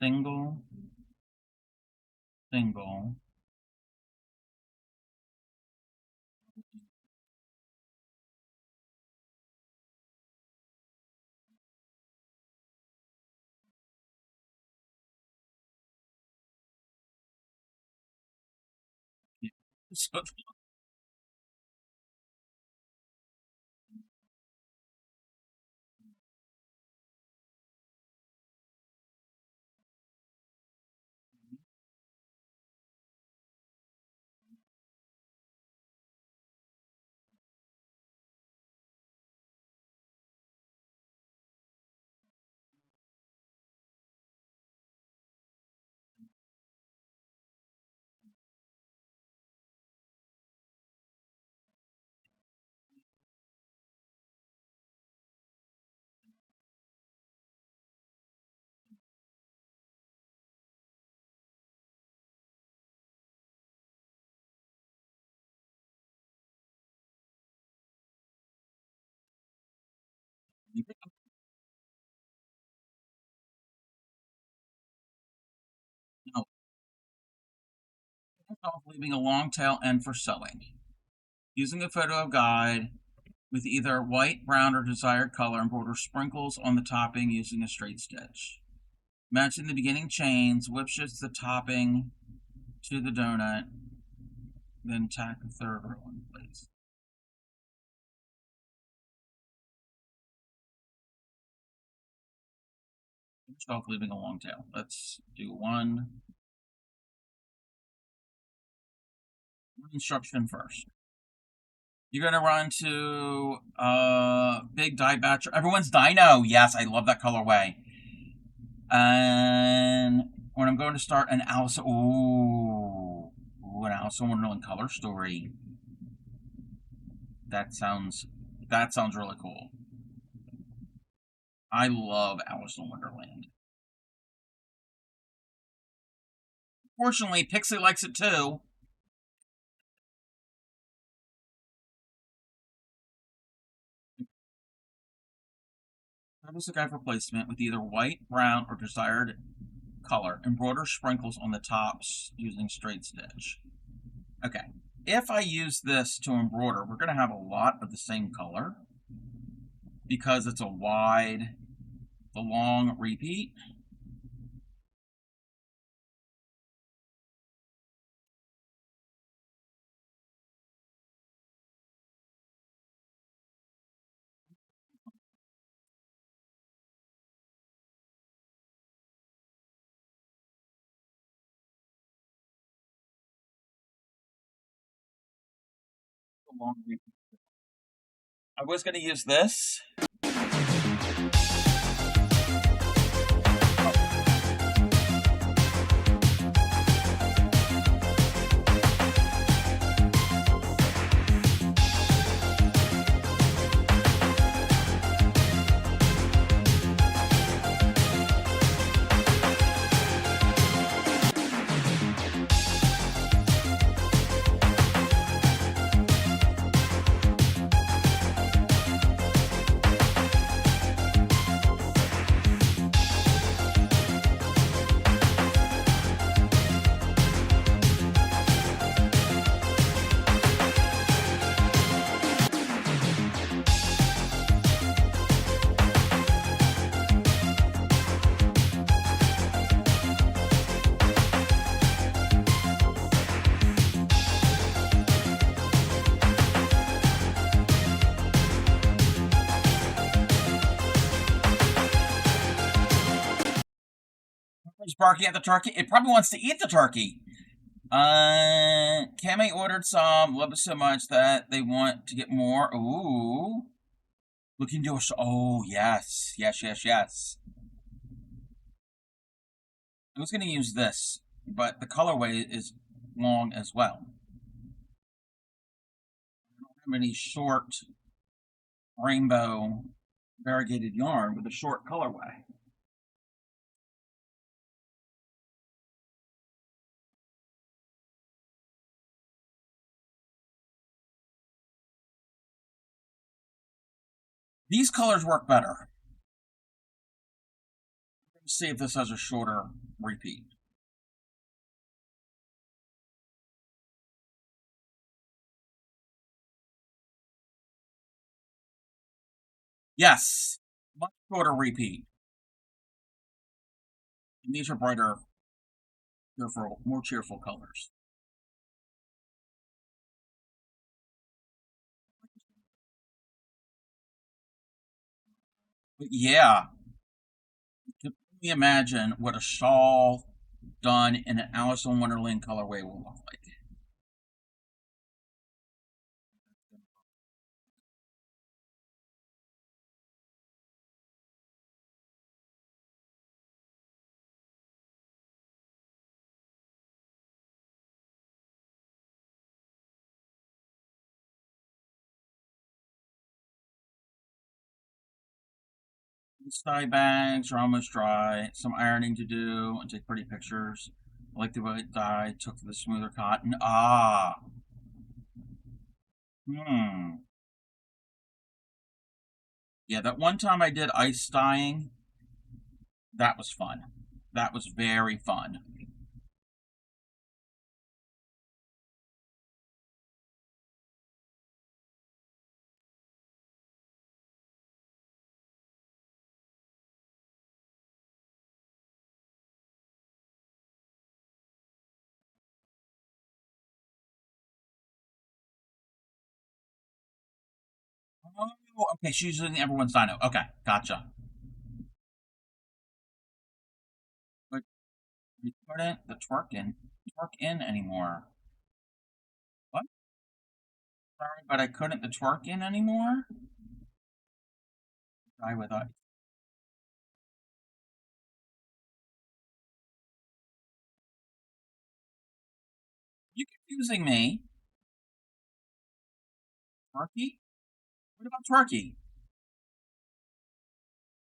Single. Single. So, no, leaving a long tail end for sewing. Using a photo of guide with either white, brown, or desired color and border sprinkles on the topping using a straight stitch. Matching the beginning chains, whip stitch the topping to the donut, then tack the third row in place. Off leaving a long tail. Let's do one instruction first. You're gonna run to big die batch. Everyone's dino. Yes, I love that colorway. And when I'm going to start an Alice, an Alice in Wonderland color story. That sounds really cool. I love Alice in Wonderland. Fortunately, Pixie likes it too. Purpose a guide for placement with either white, brown, or desired color. Embroider sprinkles on the tops using straight stitch. Okay, if I use this to embroider, we're going to have a lot of the same color because it's a wide, the long repeat. The long repeat. I was going to use this. It's barking at the turkey. It probably wants to eat the turkey. Cammy ordered some. Love it so much that they want to get more. Ooh. Looking to us. Oh, yes. Yes, yes, yes. I was going to use this, but the colorway is long as well. I don't have any short rainbow variegated yarn with a short colorway. These colors work better. Let's see if this has a shorter repeat. Yes, much shorter repeat. And these are brighter, cheerful, more cheerful colors. But yeah, can you imagine what a shawl done in an Alice in Wonderland colorway will look like? These dye bags are almost dry. Some ironing to do and take pretty pictures. I like the way dye took to the smoother cotton. Ah. Yeah, that one time I did ice dyeing, that was fun. That was very fun. Oh, okay, she's using everyone's dino. Okay, gotcha. But we couldn't the twerk in anymore. What? Sorry, but I couldn't the twerk in anymore? Try with ice. You confusing me. Twerky? What about twerky?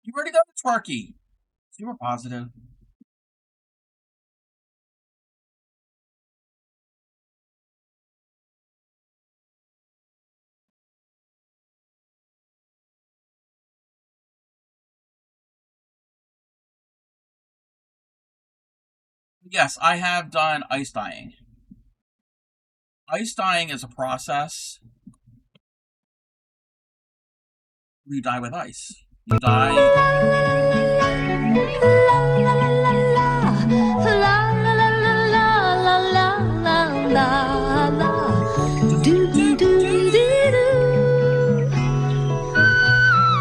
You already got the twerky. Super positive. Yes, I have done ice dyeing. Ice dyeing is a process. You dye with ice. You dye.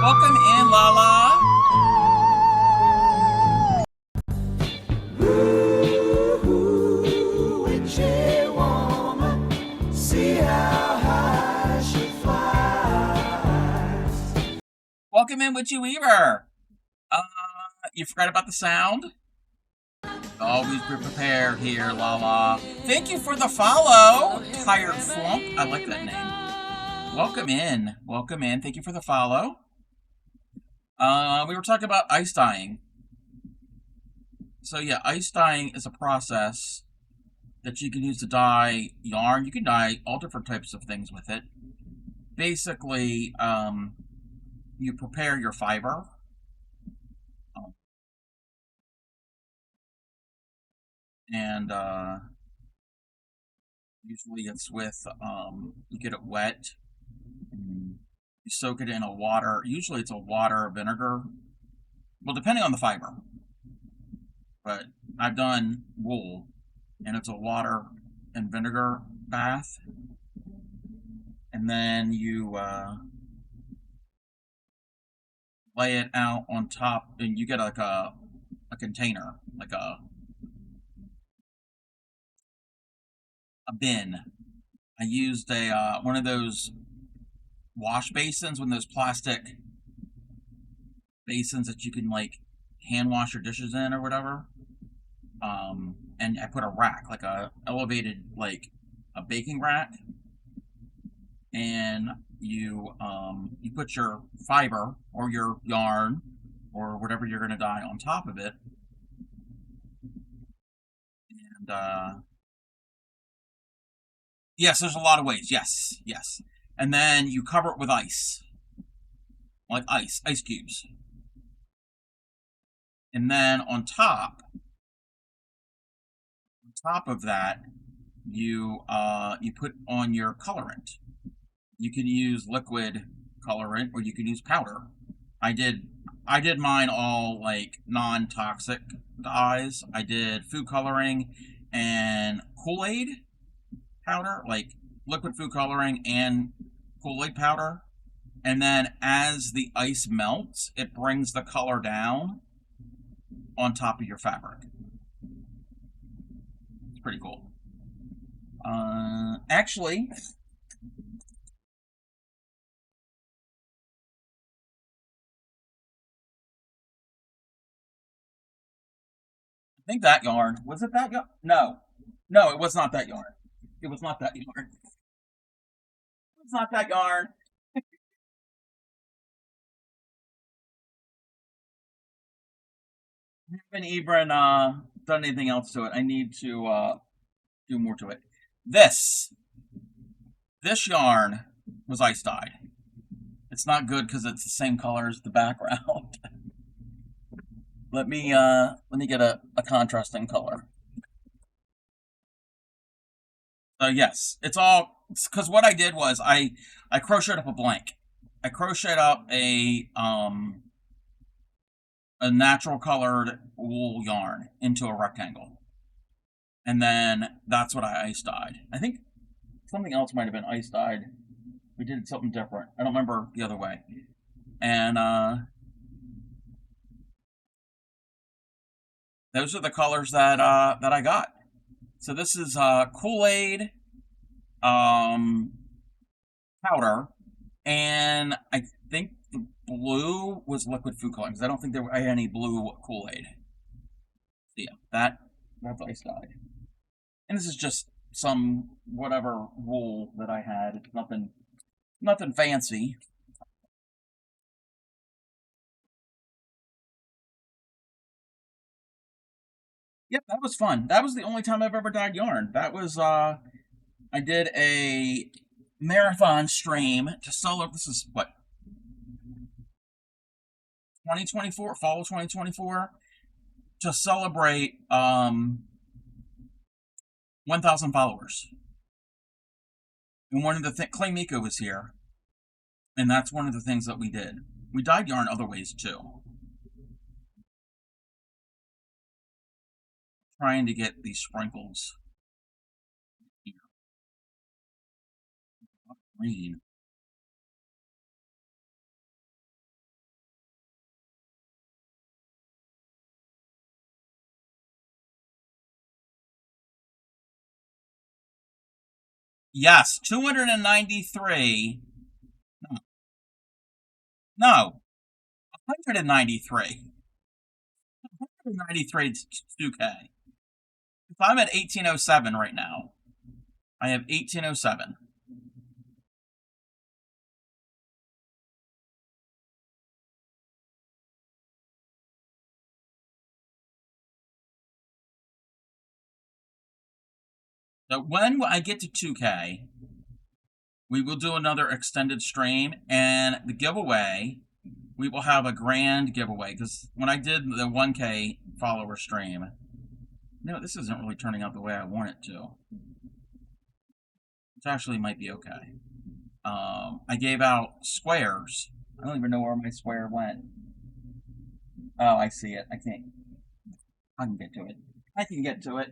Welcome in, Lala. Witchy woman, see how high she flies. Welcome in, Witchy Weaver. You forgot about the sound? Always be prepared here, Lala. Thank you for the follow, Tired Flump. I like that name. Welcome in. Welcome in. Thank you for the follow. We were talking about ice dyeing. So yeah, ice dyeing is a process that you can use to dye yarn. You can dye all different types of things with it. Basically, you prepare your fiber. And usually it's with, you get it wet. You soak it in a water. Usually it's a water vinegar. Well, depending on the fiber. But I've done wool, and it's a water and vinegar bath. And then you lay it out on top, and you get like a container, like a bin. I used a one of those wash basins, one of those plastic basins that you can like hand wash your dishes in or whatever. And I put a rack, like a elevated, like a baking rack, and you put your fiber or your yarn or whatever you're going to dye on top of it, and yes, there's a lot of ways. Yes, yes, and then you cover it with ice, like ice cubes, and then on top of that, you put on your colorant. You can use liquid colorant or you can use powder. I did mine all like non-toxic dyes. I did food coloring and Kool-Aid powder, like liquid food coloring and Kool-Aid powder. And then as the ice melts, it brings the color down on top of your fabric. It's pretty cool. Actually, I think that yarn, was it that yarn? No, it was not that yarn. It was not that yarn. It was not that yarn. I haven't even done anything else to it. I need to do more to it. This yarn was ice dyed. It's not good because it's the same color as the background. let me get a contrasting color. So yes, it's all because what I did was I crocheted up a blank. I crocheted up a natural colored wool yarn into a rectangle, and then that's what I ice dyed. I think something else might have been ice dyed. We did something different. I don't remember the other way. And those are the colors that I got. So this is Kool-Aid powder, and I think the blue was liquid food coloring because I don't think I had any blue Kool-Aid. So yeah, that's ice dyed. And this is just some whatever wool that I had. It's nothing fancy. Yep, that was fun. That was the only time I've ever dyed yarn. That was I did a marathon stream to celebrate. This is what, 2024, fall of 2024, to celebrate 1,000 followers. And one of the Clay Miko was here, and that's one of the things that we did. We dyed yarn other ways too. Trying to get these sprinkles here. Green. Yes, 293. No, 193. 193 is 2K. If I'm at 1807 right now, I have 1807. So when I get to 2K, we will do another extended stream, and the giveaway, we will have a grand giveaway, because when I did the 1K follower stream, no, this isn't really turning out the way I want it to. Which actually might be okay. I gave out squares. I don't even know where my square went. Oh, I see it. I can get to it. I can get to it.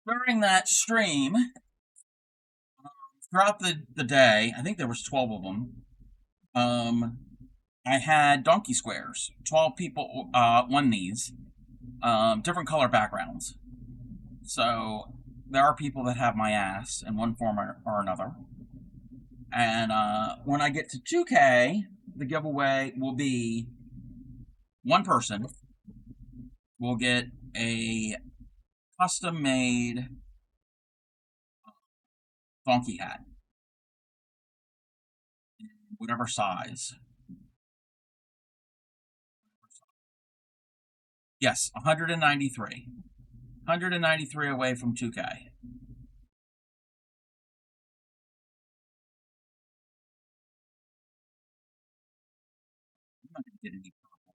During that stream, throughout the day, I think there was 12 of them, I had donkey squares. 12 people won these. Different color backgrounds. So there are people that have my ass in one form or another. And when I get to 2K, the giveaway will be one person will get a custom-made donkey hat, whatever size. Yes, 193. 193 away from 2K. I'm not going to get any purple.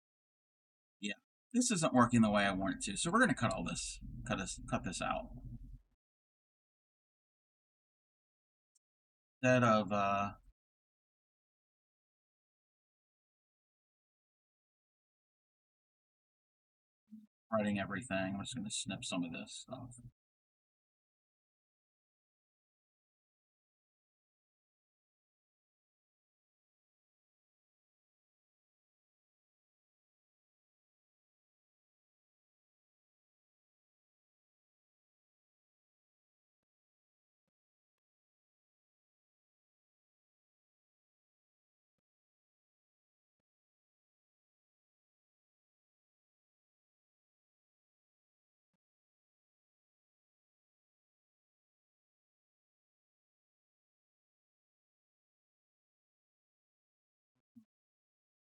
Yeah, this isn't working the way I want it to, so we're going to cut all this. Cut this out. Instead of writing everything, I'm just going to snip some of this stuff.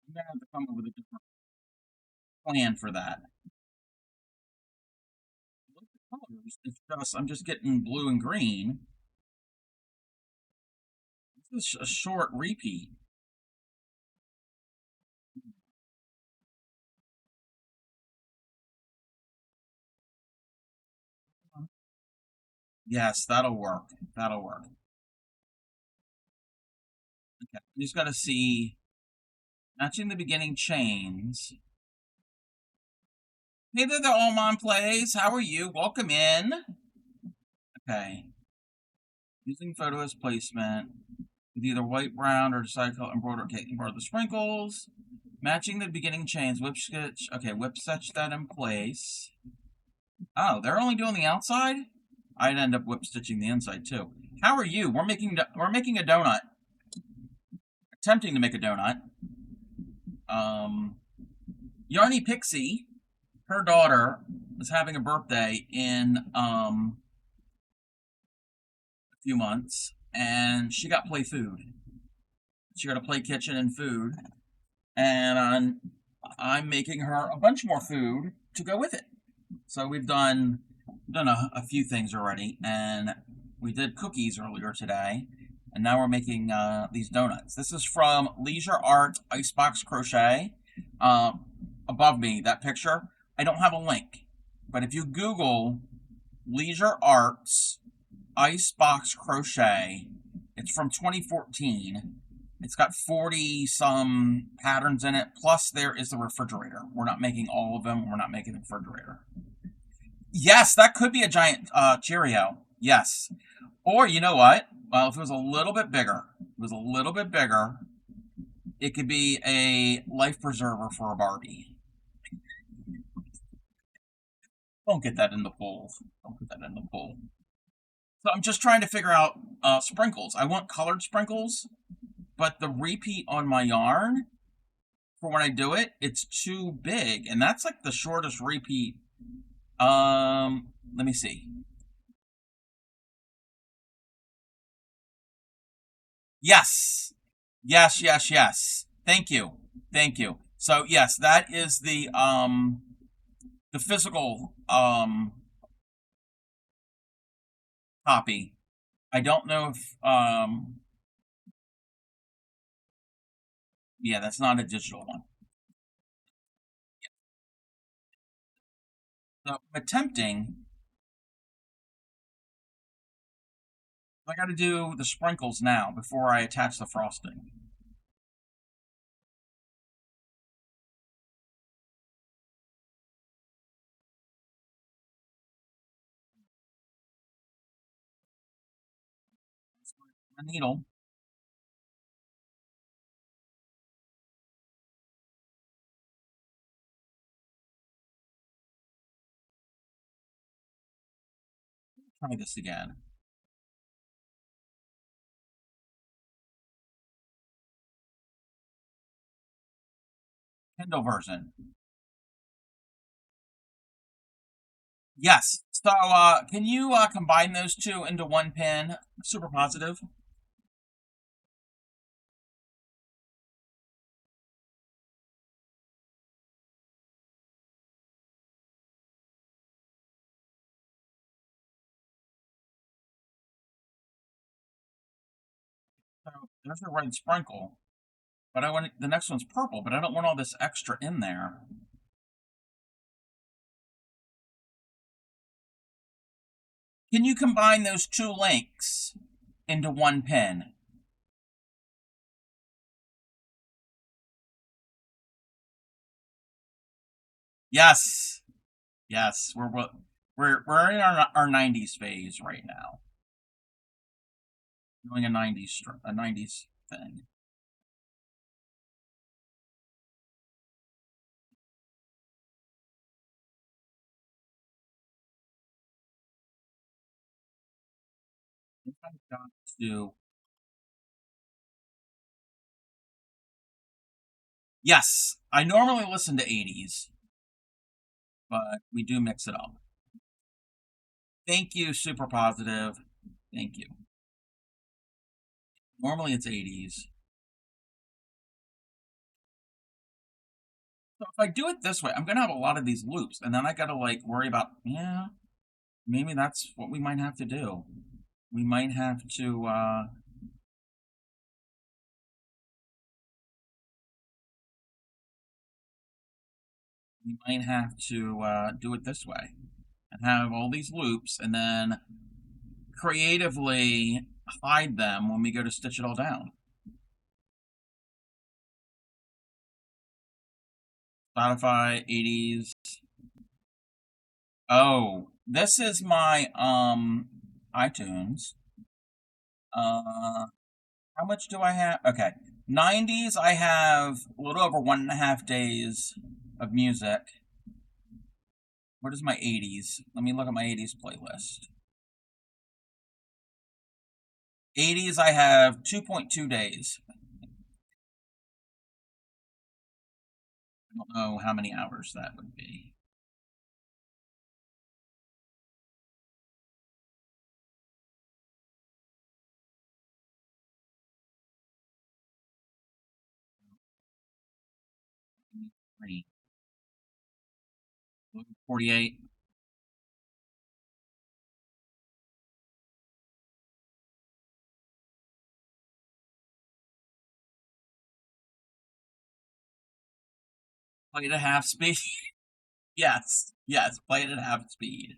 I'm going to have to come up with a different plan for that. It's just, I'm just getting blue and green. This is a short repeat. Yes, that'll work. That'll work. Okay, you just got to see matching the beginning chains. Hey there, the Oman Plays. How are you? Welcome in. Okay. Using photo as placement with either white, brown, or decide color embroider. Okay, embroider the sprinkles. Matching the beginning chains. Whip stitch. Okay, whip stitch that in place. Oh, they're only doing the outside? I'd end up whip stitching the inside too. How are you? We're making a donut. Attempting to make a donut. Yarny Pixie, her daughter, is having a birthday in a few months, and she got play food. She got a play kitchen and food, and I'm making her a bunch more food to go with it. So we've done a few things already, and we did cookies earlier today, and now we're making these donuts. This is from Leisure Art Icebox Crochet. Above me, that picture, I don't have a link, but if you Google Leisure Arts Icebox Crochet, it's from 2014. It's got 40 some patterns in it, plus there is the refrigerator. We're not making all of them. We're not making the refrigerator. Yes, that could be a giant Cheerio. Yes. Or you know what? Well, if it was a little bit bigger, it could be a life preserver for a Barbie. Don't get that in the pool. Don't put that in the pool. So I'm just trying to figure out sprinkles. I want colored sprinkles, but the repeat on my yarn for when I do it, it's too big, and that's like the shortest repeat. Let me see. Yes. Yes, yes, yes. Thank you. Thank you. So yes, that is the physical copy. I don't know if yeah, that's not a digital one. So I'm attempting. I got to do the sprinkles now before I attach the frosting. A needle. Try this again. Kindle version. Yes. So, can you combine those two into one pin? Super positive. So there's a red sprinkle, but I want the next one's purple, but I don't want all this extra in there. Can you combine those two links into one pin? Yes. Yes. We're in our 90s phase right now. Doing a 90s thing. I've got to. Yes, I normally listen to 80s, but we do mix it up. Thank you, super positive. Thank you. Normally it's 80s. So if I do it this way, I'm gonna have a lot of these loops, and then I gotta like worry about, yeah, maybe that's what we might have to do. We might have to do it this way and have all these loops and then creatively hide them when we go to stitch it all down. Spotify 80s. Oh, this is my iTunes. How much do I have? Okay. 90s I have a little over 1.5 days of music. What is my 80s? Let me look at my 80s playlist. 80s I have 2.2 days. I don't know how many hours that would be. Three. 48. Play it at half speed. Yes, yes, play it at half speed.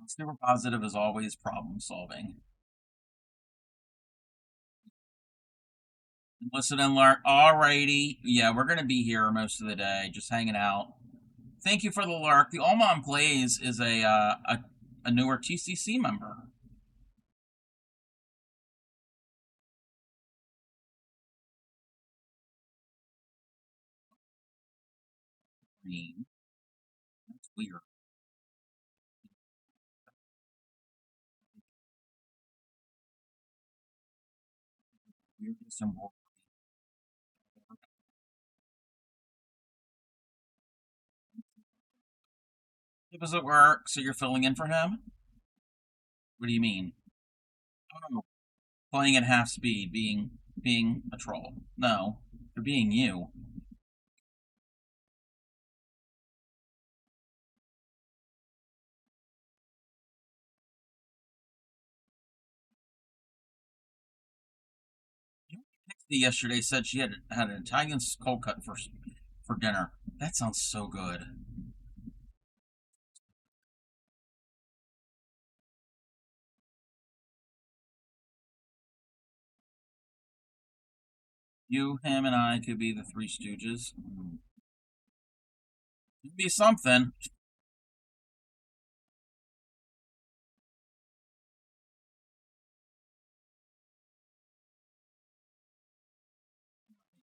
Super positive is always problem solving. Listen and learn. Alrighty. Yeah, we're going to be here most of the day, just hanging out. Thank you for the lurk. The All Mom Plays is a newer TCC member. That's weird. Weird symbol. Does it work? So you're filling in for him? What do you mean? Oh, playing at half speed, being a troll. No, you're being you. Pixie yesterday said she had an Italian cold cut for dinner. That sounds so good. You, him, and I could be the Three Stooges. It'd be something.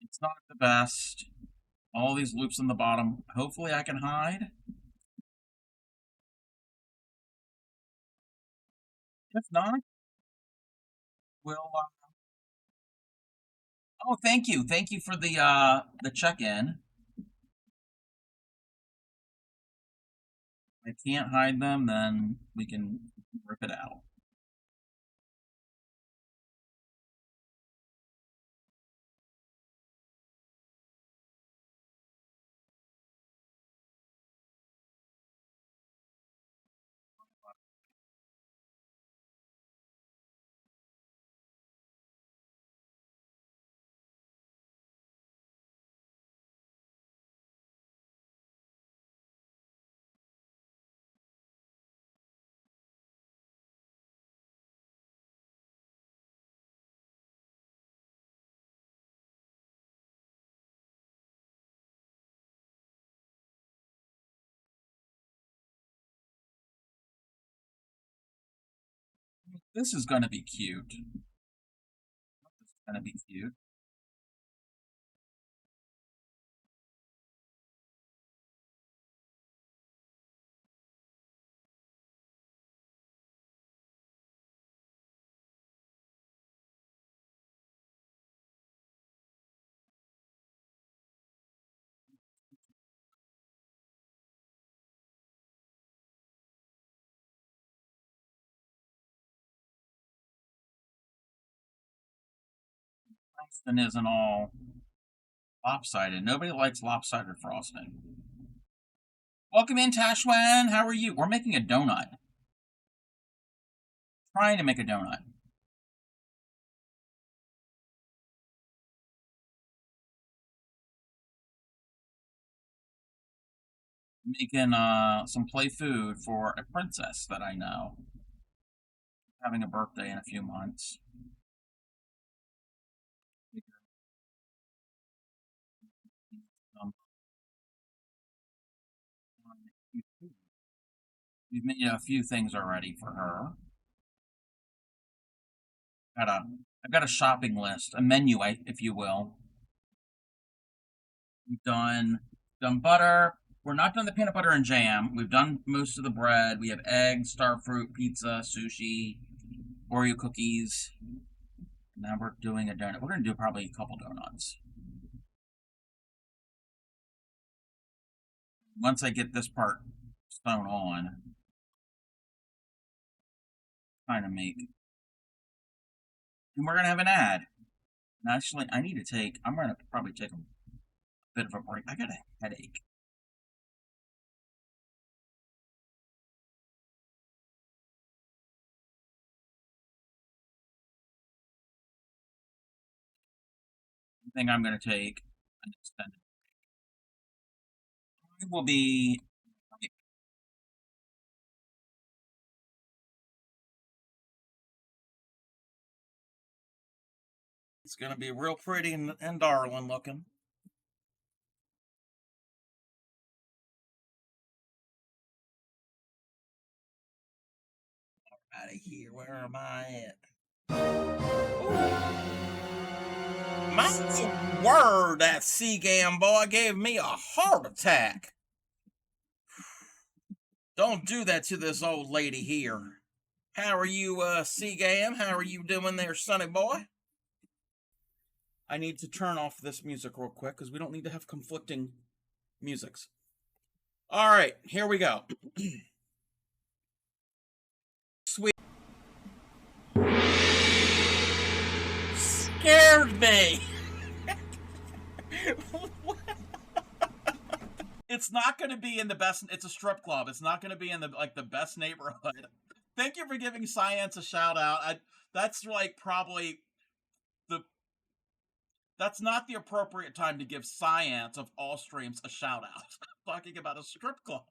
It's not the best. All these loops in the bottom. Hopefully I can hide. If not, we'll oh, thank you. Thank you for the check-in. If I can't hide them, then we can rip it out. This is going to be cute. This is going to be cute. Frosting isn't all lopsided. Nobody likes lopsided frosting. Welcome in, Tashwan. How are you? We're making a donut. Trying to make a donut. Making some play food for a princess that I know. Having a birthday in a few months. We've made a few things already for her. I've got a shopping list, a menu, if you will. We've done butter. We're not done the peanut butter and jam. We've done most of the bread. We have eggs, starfruit, pizza, sushi, Oreo cookies. Now we're doing a donut. We're going to do probably a couple donuts. Once I get this part sewn on, trying to make. And we're going to have an ad. And actually, I'm going to probably take a bit of a break. I got a headache. I think I'm going to take an extended It will be. It's going to be real pretty and darling looking. Out of here. Where am I at? My word, that Seagam boy gave me a heart attack. Don't do that to this old lady here. How are you, Seagam? How are you doing there, sonny boy? I need to turn off this music real quick because we don't need to have conflicting musics. All right, here we go. Sweet. Scared me. It's not going to be in the best. It's a strip club. It's not going to be in the best neighborhood. Thank you for giving Science a shout out. That's like probably that's not the appropriate time to give Science of all streams a shout out. Talking about a strip club.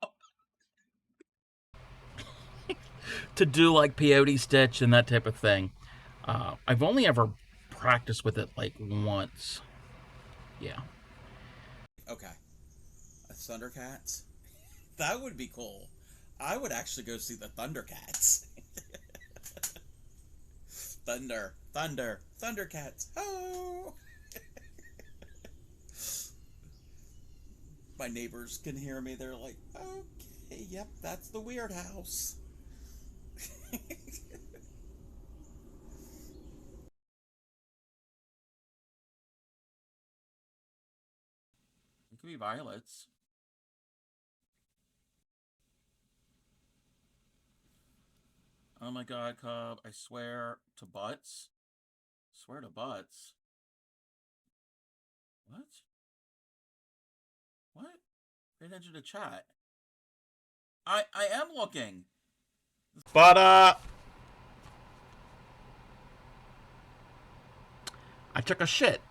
To do like peyote stitch and that type of thing. I've only ever practiced with it like once. Yeah. Okay. A Thundercats? That would be cool. I would actually go see the Thundercats. Thundercats. Oh! My neighbors can hear me. They're like, okay, yep, that's the weird house. It could be violets. Oh my god, Cub, I swear to butts. Swear to butts. What? What? Pay attention to chat. I am looking. But, I took a shit.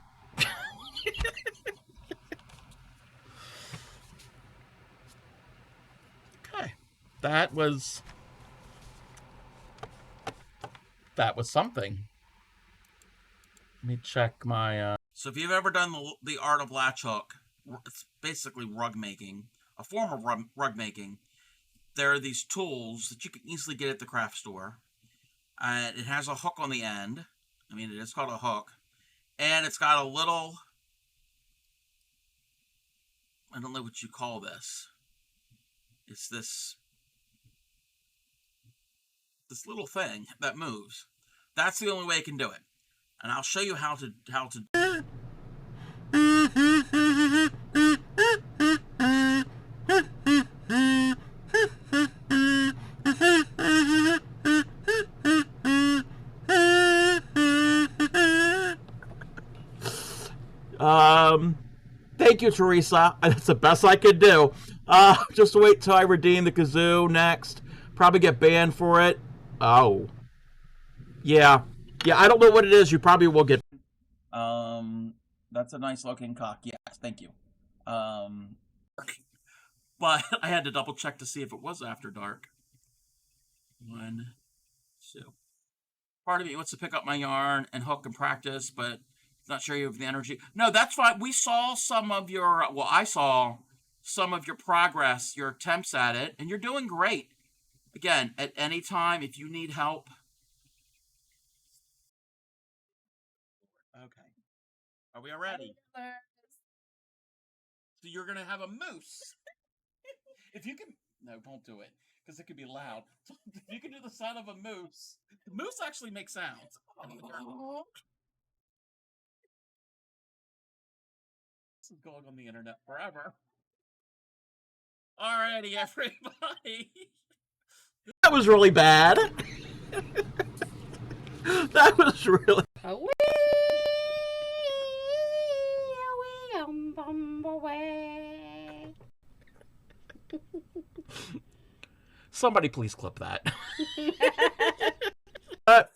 Okay. That was something. Let me check my, So if you've ever done the art of latch hook, it's basically rug making, a form of rug making. There are these tools that you can easily get at the craft store. It has a hook on the end. I mean, it is called a hook. And it's got a little, I don't know what you call this. It's this little thing that moves. That's the only way I can do it. And I'll show you how to Thank you, Teresa. That's the best I could do. Just wait till I redeem the kazoo next. Probably get banned for it. Oh. Yeah. Yeah, I don't know what it is. You probably will get. That's a nice looking cock. Yes, thank you. But I had to double check to see if it was after dark. 1, 2. Part of me wants to pick up my yarn and hook and practice, but not sure you have the energy. No, that's fine. We saw some of your, well, I saw some of your progress, your attempts at it, and you're doing great. Again, at any time, if you need help. Okay. Are we ready? So you're going to have a moose. If you can, no, don't do it, because it could be loud. If you can do the sound of a moose, moose actually makes sounds. This is going on the internet forever. Alrighty, everybody. That was really bad. That was really. Somebody please clip that.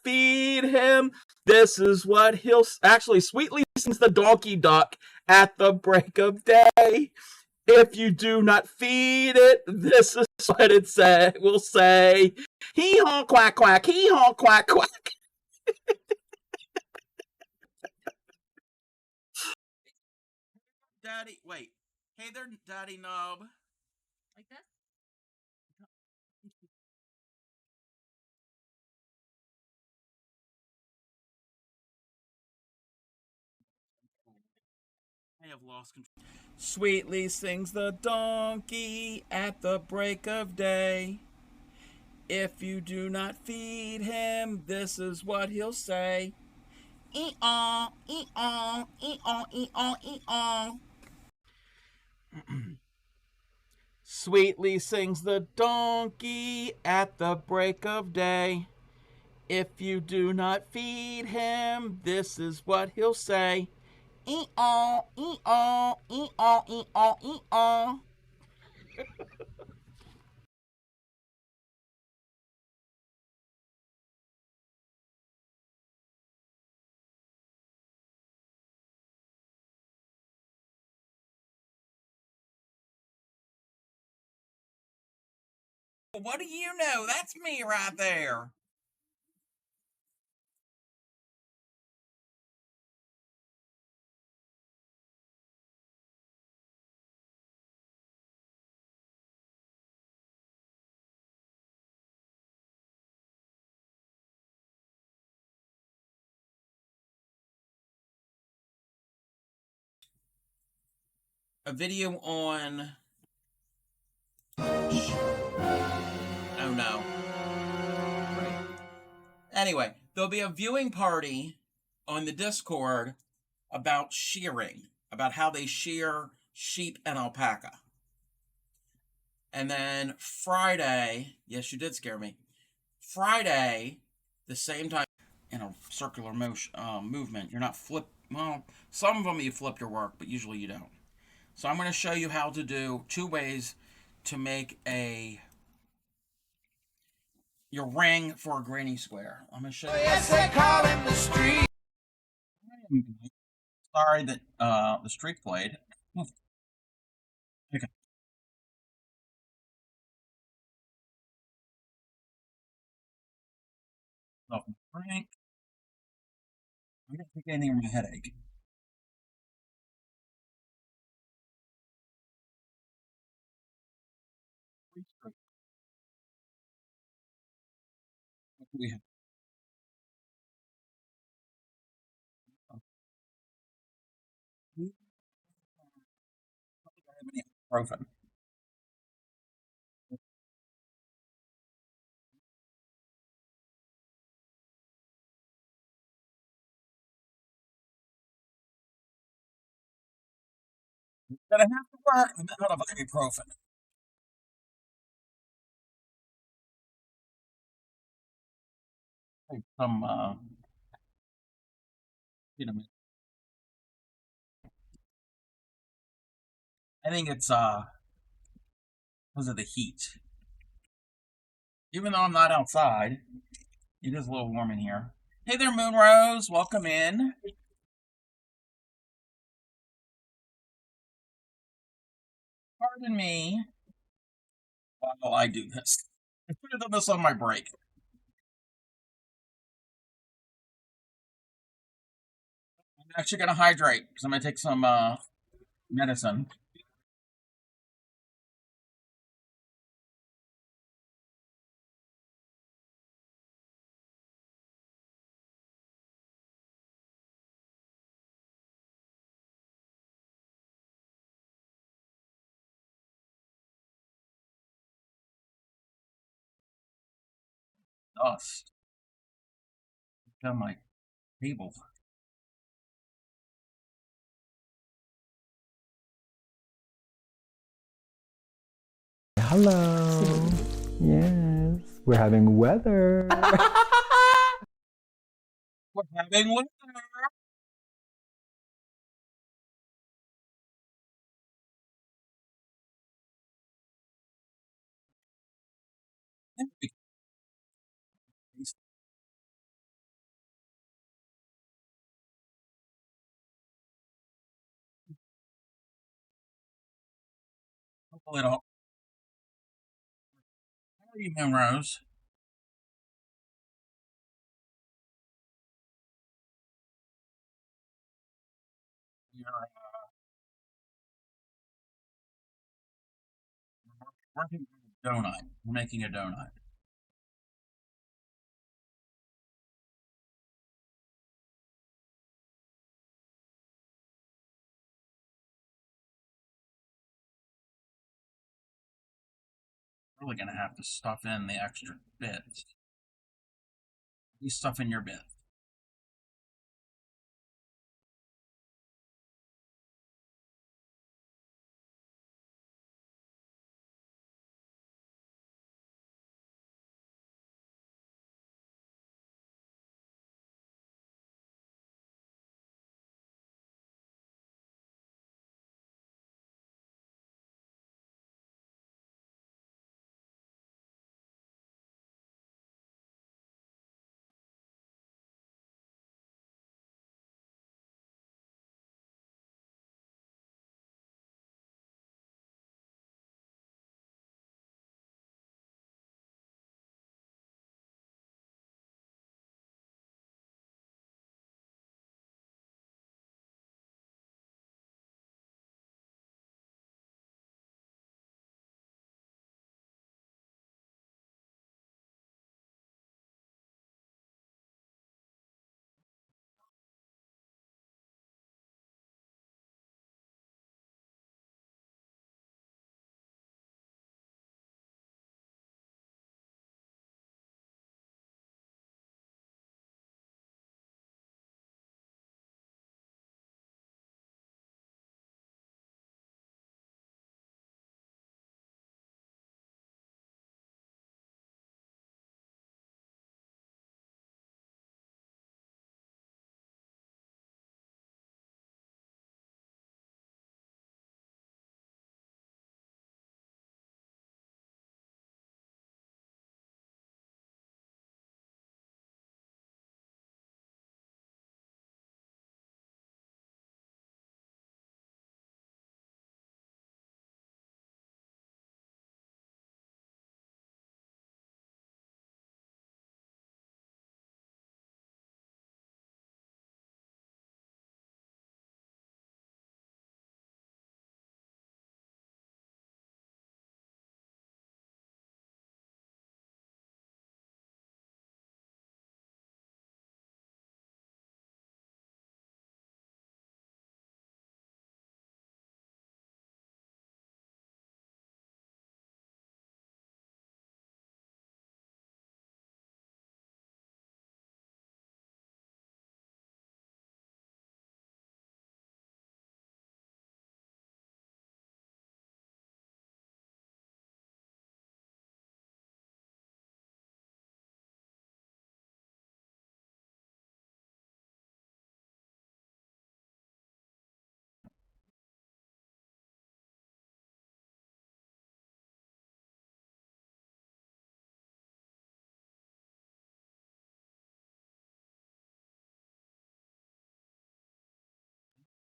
Feed him. This is what he'll actually sweetly sings the donkey duck at the break of day. If you do not feed it, this is what it will say. Hee haw quack quack, hee haw quack quack. Daddy, wait. Hey there, Daddy Nub. Like that? I have lost control. Sweetly sings the donkey at the break of day. If you do not feed him, this is what he'll say. Ee-aw, ee-aw, ee-aw, ee-aw, ee-aw. Sweetly sings the donkey at the break of day. If you do not feed him, this is what he'll say. Ee-aw, ee-aw, ee-aw, ee-aw, ee-aw. What do you know? That's me right there. A video on. Oh no. Right. Anyway, there'll be a viewing party on the Discord about shearing, about how they shear sheep and alpaca. And then Friday, yes, you did scare me. Friday, the same time, in a circular motion movement. You're not flip. Well, some of them you flip your work, but usually you don't. So I'm going to show you how to do 2 ways to make your ring for a granny square. I'm going to show you. Yes, they call him the street. Sorry that the streak played. Okay. So, Frank, I'm going to take anything on my headache. What do we have? Do we have any ibuprofen? Gonna have to work. I'm out of ibuprofen. Take some vitamin. I think it's because of the heat. Even though I'm not outside, it is a little warm in here. Hey there, Moonrose. Welcome in. Pardon me while I do this. I should have done this on my break. I'm actually gonna hydrate because I'm gonna take some medicine. Dust on my table. Hello. Yes, we're having weather. We're having winter. A little. How are you, Rose? You're working on a donut. We're making a donut. Really gonna have to stuff in the extra bits. You stuff in your bit.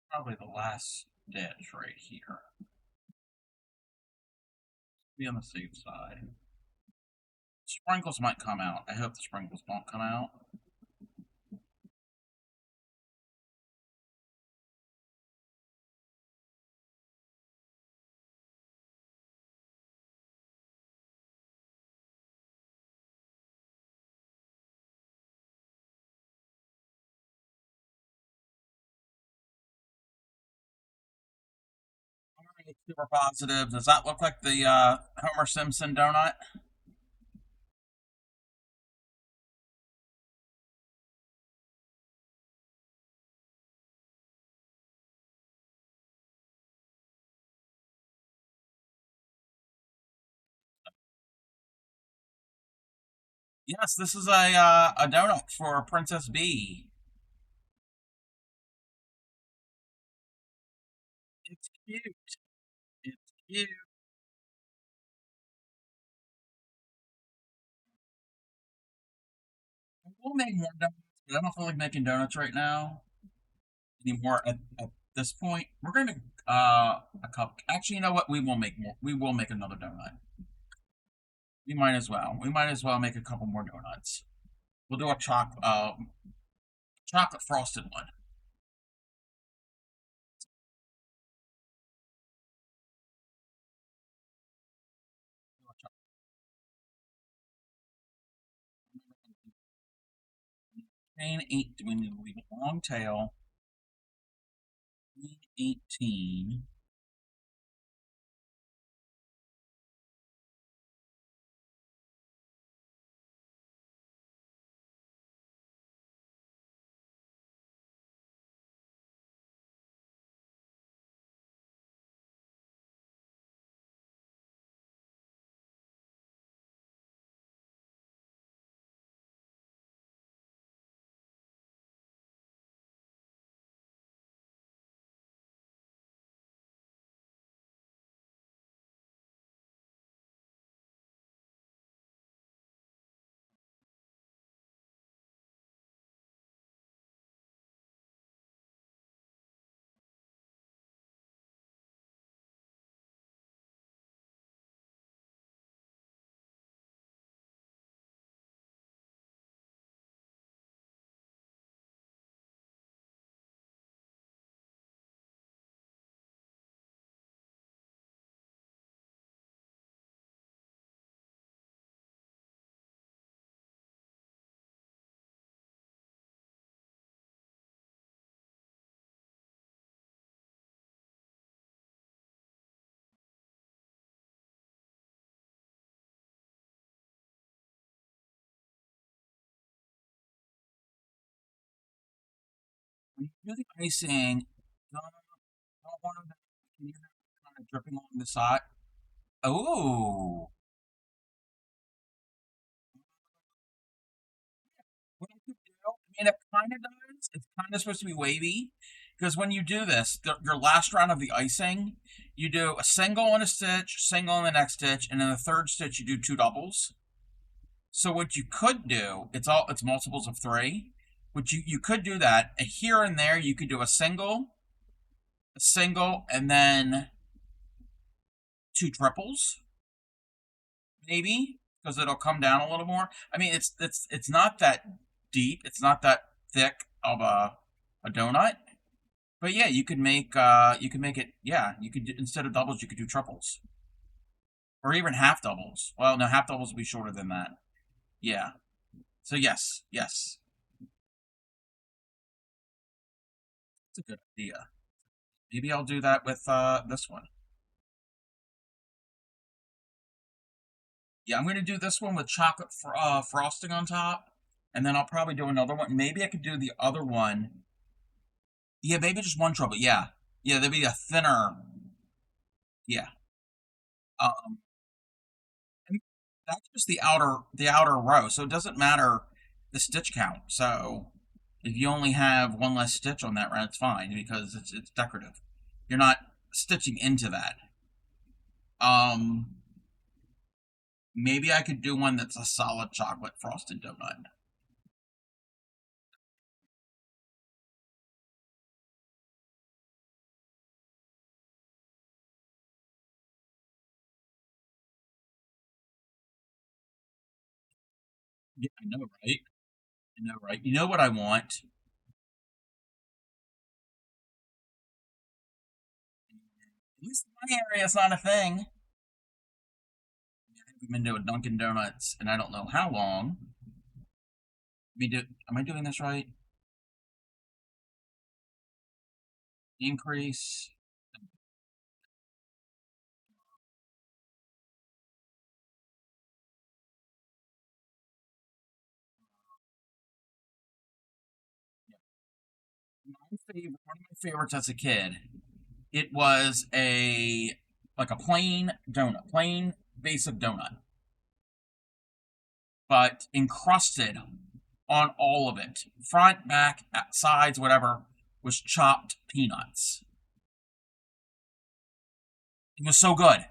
Probably the last ditch right here. Be on the safe side. Sprinkles might come out. I hope the sprinkles don't come out. Super positive. Does that look like the Homer Simpson donut? Yes, this is a donut for Princess Bee. It's cute. It's cute. We'll make more donuts, but I don't feel like making donuts right now anymore. At this point, we're gonna. I a cup. Actually, you know what? We will make more. We will make another donut. We might as well. We might as well make a couple more donuts. We'll do a chocolate frosted one. Chain 8. We need to leave a long tail. Chain 18. When you do the icing, don't want to. Can you hear it kind of dripping along the side? Oh. What I could do, I mean, it kind of does. It's kind of supposed to be wavy. Because when you do this, your last round of the icing, you do a single in a stitch, single in the next stitch, and in the third stitch, you do 2 doubles. So what you could do, it's multiples of 3. Which you could do that. Here and there, you could do a single, and then 2 triples, maybe, because it'll come down a little more. I mean, it's not that deep. It's not that thick of a donut. But yeah, you could make it. Yeah, you could instead of doubles, you could do triples, or even half doubles. Well, no, half doubles would be shorter than that. Yeah. So yes, yes, it's a good idea. Maybe I'll do that with this one. Yeah, I'm gonna do this one with chocolate frosting on top, and then I'll probably do another one. Maybe I could do the other one. Yeah, maybe just one triple. Yeah, yeah, there'd be a thinner. Yeah. Um, and that's just the outer row, so it doesn't matter the stitch count. So if you only have one less stitch on that round, it's fine because it's decorative. You're not stitching into that. Um, Maybe I could do one that's a solid chocolate frosted donut. Yeah, I know, right? I know, right? You know what I want? At least in my area, it's not a thing. I've been doing Dunkin' Donuts, and I don't know how long. Am I doing this right? Increase. One of my favorites as a kid. It was like a plain donut, plain basic donut, but encrusted on all of it, front, back, sides, whatever, was chopped peanuts. It was so good.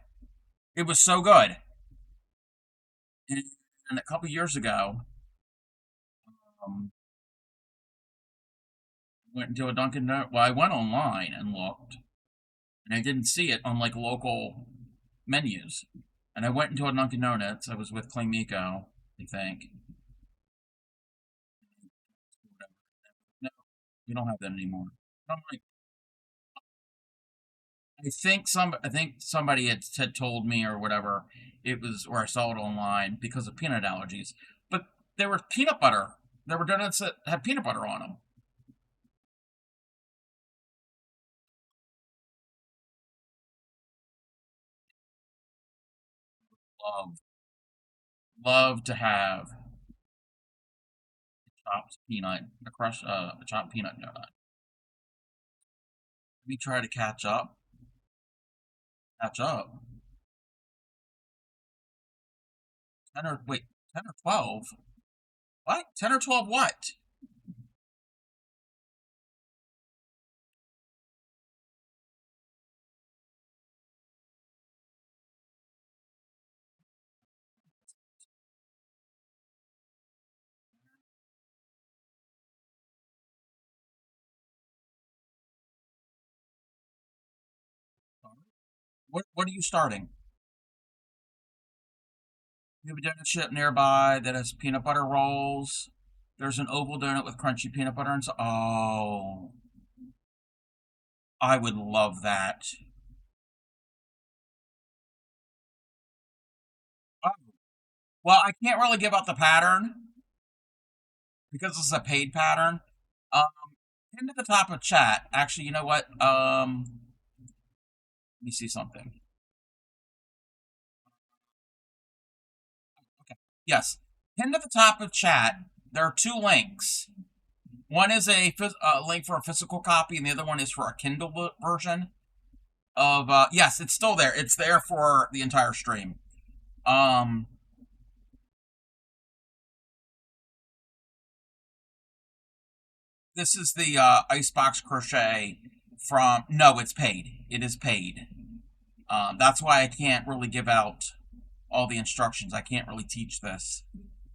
It was so good. And a couple years ago, um, went to a Dunkin' Donuts. Well, I went online and looked, and I didn't see it on like local menus. And I went into a Dunkin' Donuts. I was with Clay Miko, I think. No, we don't have that anymore. I'm like, I think somebody had told me or whatever it was, or I saw it online because of peanut allergies. But there were peanut butter. There were donuts that had peanut butter on them. Love, love to have chopped peanut, a chopped peanut donut. We try to catch up. Catch up. 10 or wait, 10 or 12? What? 10 or 12 what? What are you starting? You have a donut shop nearby that has peanut butter rolls. There's an oval donut with crunchy peanut butter and so. Oh, I would love that. Oh, well, I can't really give out the pattern because this is a paid pattern. Um, Pin to the top of chat. Actually, you know what? Let me see something. Okay. Yes. Pinned to the top of chat, there are two links. One is a link for a physical copy, and the other one is for a Kindle version of. Yes, it's still there. It's there for the entire stream. Um, this is the icebox crochet from. No, it's paid. It is paid. That's why I can't really give out all the instructions. I can't really teach this.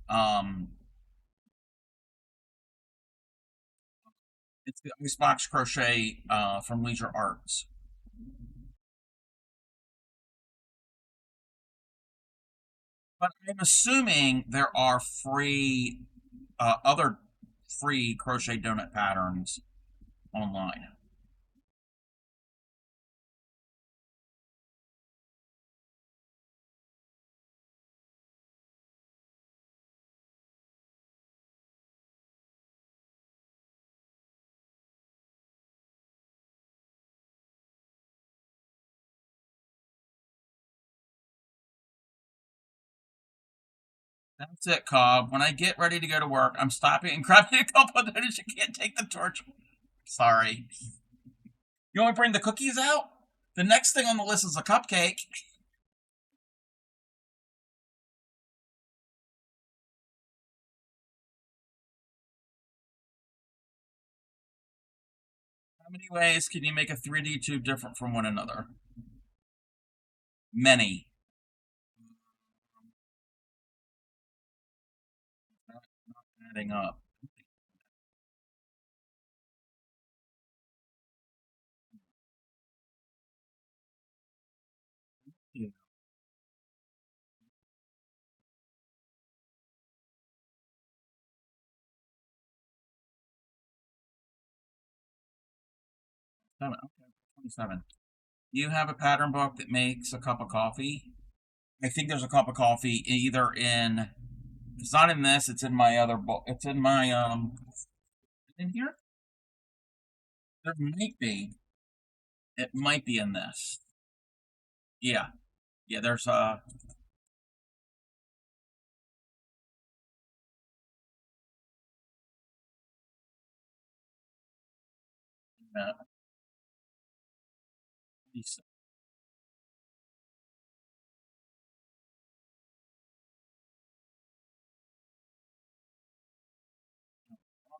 Um, it's the icebox crochet from Leisure Arts. But I'm assuming there are other free crochet donut patterns online. That's it, Cobb. When I get ready to go to work, I'm stopping and grabbing a couple of donuts. You can't take the torch. Sorry. You want to bring the cookies out? The next thing on the list is a cupcake. How many ways can you make a 3D tube different from one another? Many. Not adding up. Yeah. 27. You have a pattern book that makes a cup of coffee. I think there's a cup of coffee either in. If it's not in this, it's in my other book. It's in my in here. There might be. It might be in this. Yeah, yeah. There's a. Uh,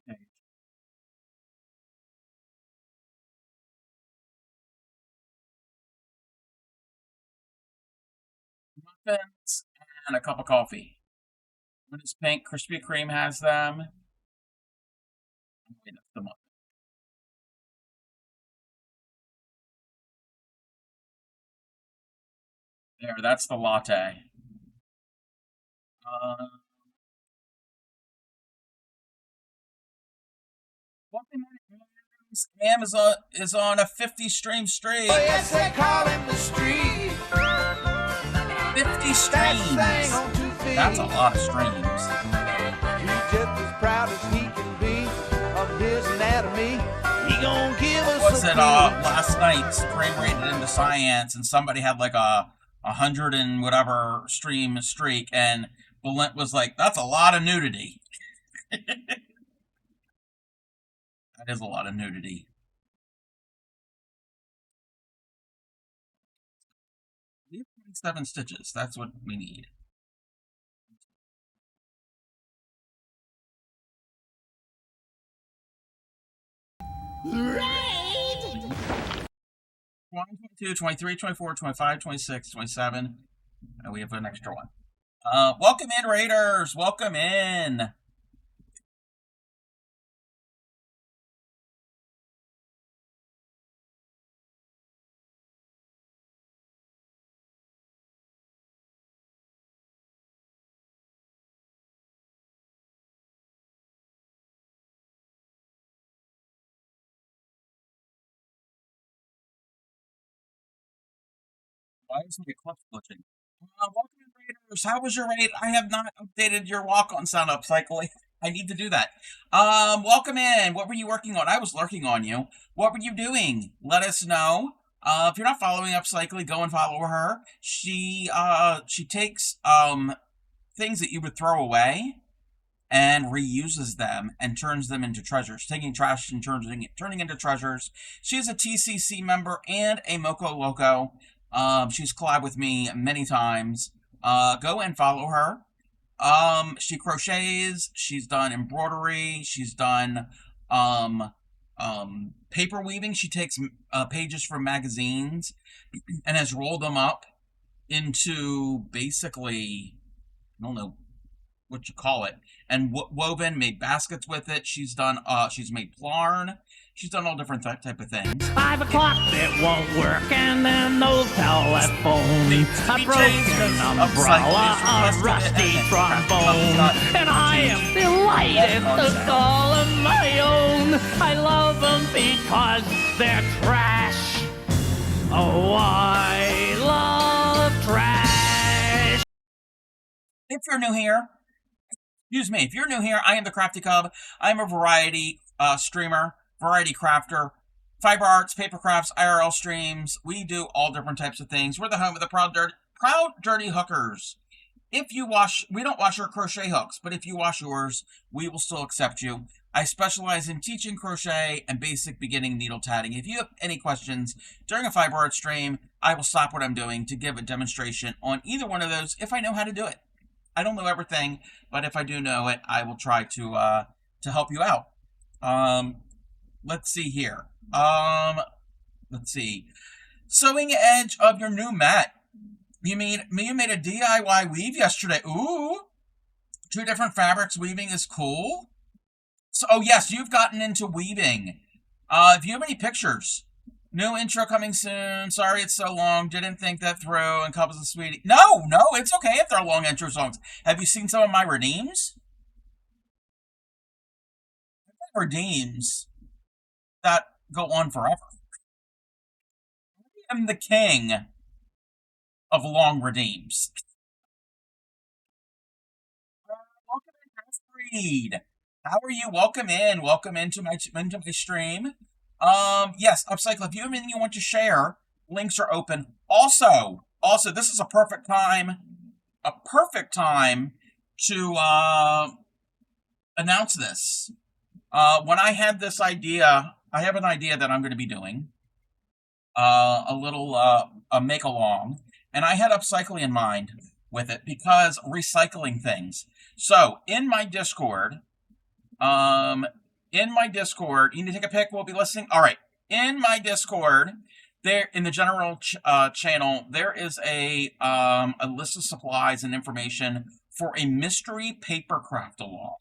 okay. Muffins and a cup of coffee. What is pink? Krispy Kreme has them. Wait, that's the muffin. There, that's the latte. Amazon is on a 50 stream streak. Oh, yes, they call him the street. 50 streams. That's a lot of streams. He's just as proud as he can be of his anatomy. He gonna give us Was it last night stream rated into science, and somebody had like a 100 and whatever stream streak, and Valent was like, "That's a lot of nudity." That is a lot of nudity. 7 stitches. That's what we need. Raid! 22, 23, 24, 25, 26, 27. And we have an extra one. Welcome in, Raiders. Welcome in. Why is my clutch glitching? Welcome in, Raiders. How was your raid? I have not updated your walk-on sound up cycle. I need to do that. Welcome in. What were you working on? I was lurking on you. What were you doing? Let us know. If you're not following Upcycly, go and follow her. She takes things that you would throw away and reuses them and turns them into treasures, taking trash and turning into treasures. She is a TCC member and a Moco Loco. She's collabed with me many times. Go and follow her. She crochets. She's done embroidery. She's done paper weaving. She takes pages from magazines and has rolled them up into basically, I don't know what you call it, and woven, made baskets with it. She's done. She's made plarn. She's done all different type of things. 5 o'clock that won't work, and then no telephone. A broken umbrella, a rusty trombone, and I am delighted to call them my own. I love them because they're trash. Oh, I love trash. If you're new here, excuse me, if you're new here, I am the Crafty Cub. I'm a variety streamer, variety crafter, fiber arts, paper crafts, IRL streams. We do all different types of things. We're the home of the proud dirty hookers. If you wash, we don't wash our crochet hooks, but if you wash yours, we will still accept you. I specialize in teaching crochet and basic beginning needle tatting. If you have any questions during a fiber art stream, I will stop what I'm doing to give a demonstration on either one of those if I know how to do it. I don't know everything, but if I do know it, I will try to help you out. Let's see here. Let's see. Sewing edge of your new mat. You made a DIY weave yesterday. Ooh, 2 different fabrics weaving is cool. So, oh yes, you've gotten into weaving. If you have any pictures, new intro coming soon. Sorry it's so long. Didn't think that through. And couples of sweetie. No, it's okay if they're long intro songs. Have you seen some of my redeems? Redeems that go on forever. I am the king of long redeems. Welcome in, Reed. How are you? Welcome in. Welcome into my stream. Yes, Upcycle, if you have anything you want to share, links are open. Also, this is a perfect time to announce this. When I had this idea, I have an idea that I'm going to be doing a little a make along, and I had Upcycling in mind with it because recycling things. So in my Discord, you need to take a pic. We'll be listening. All right, in my Discord, there in the general channel, there is a list of supplies and information for a mystery paper craft along.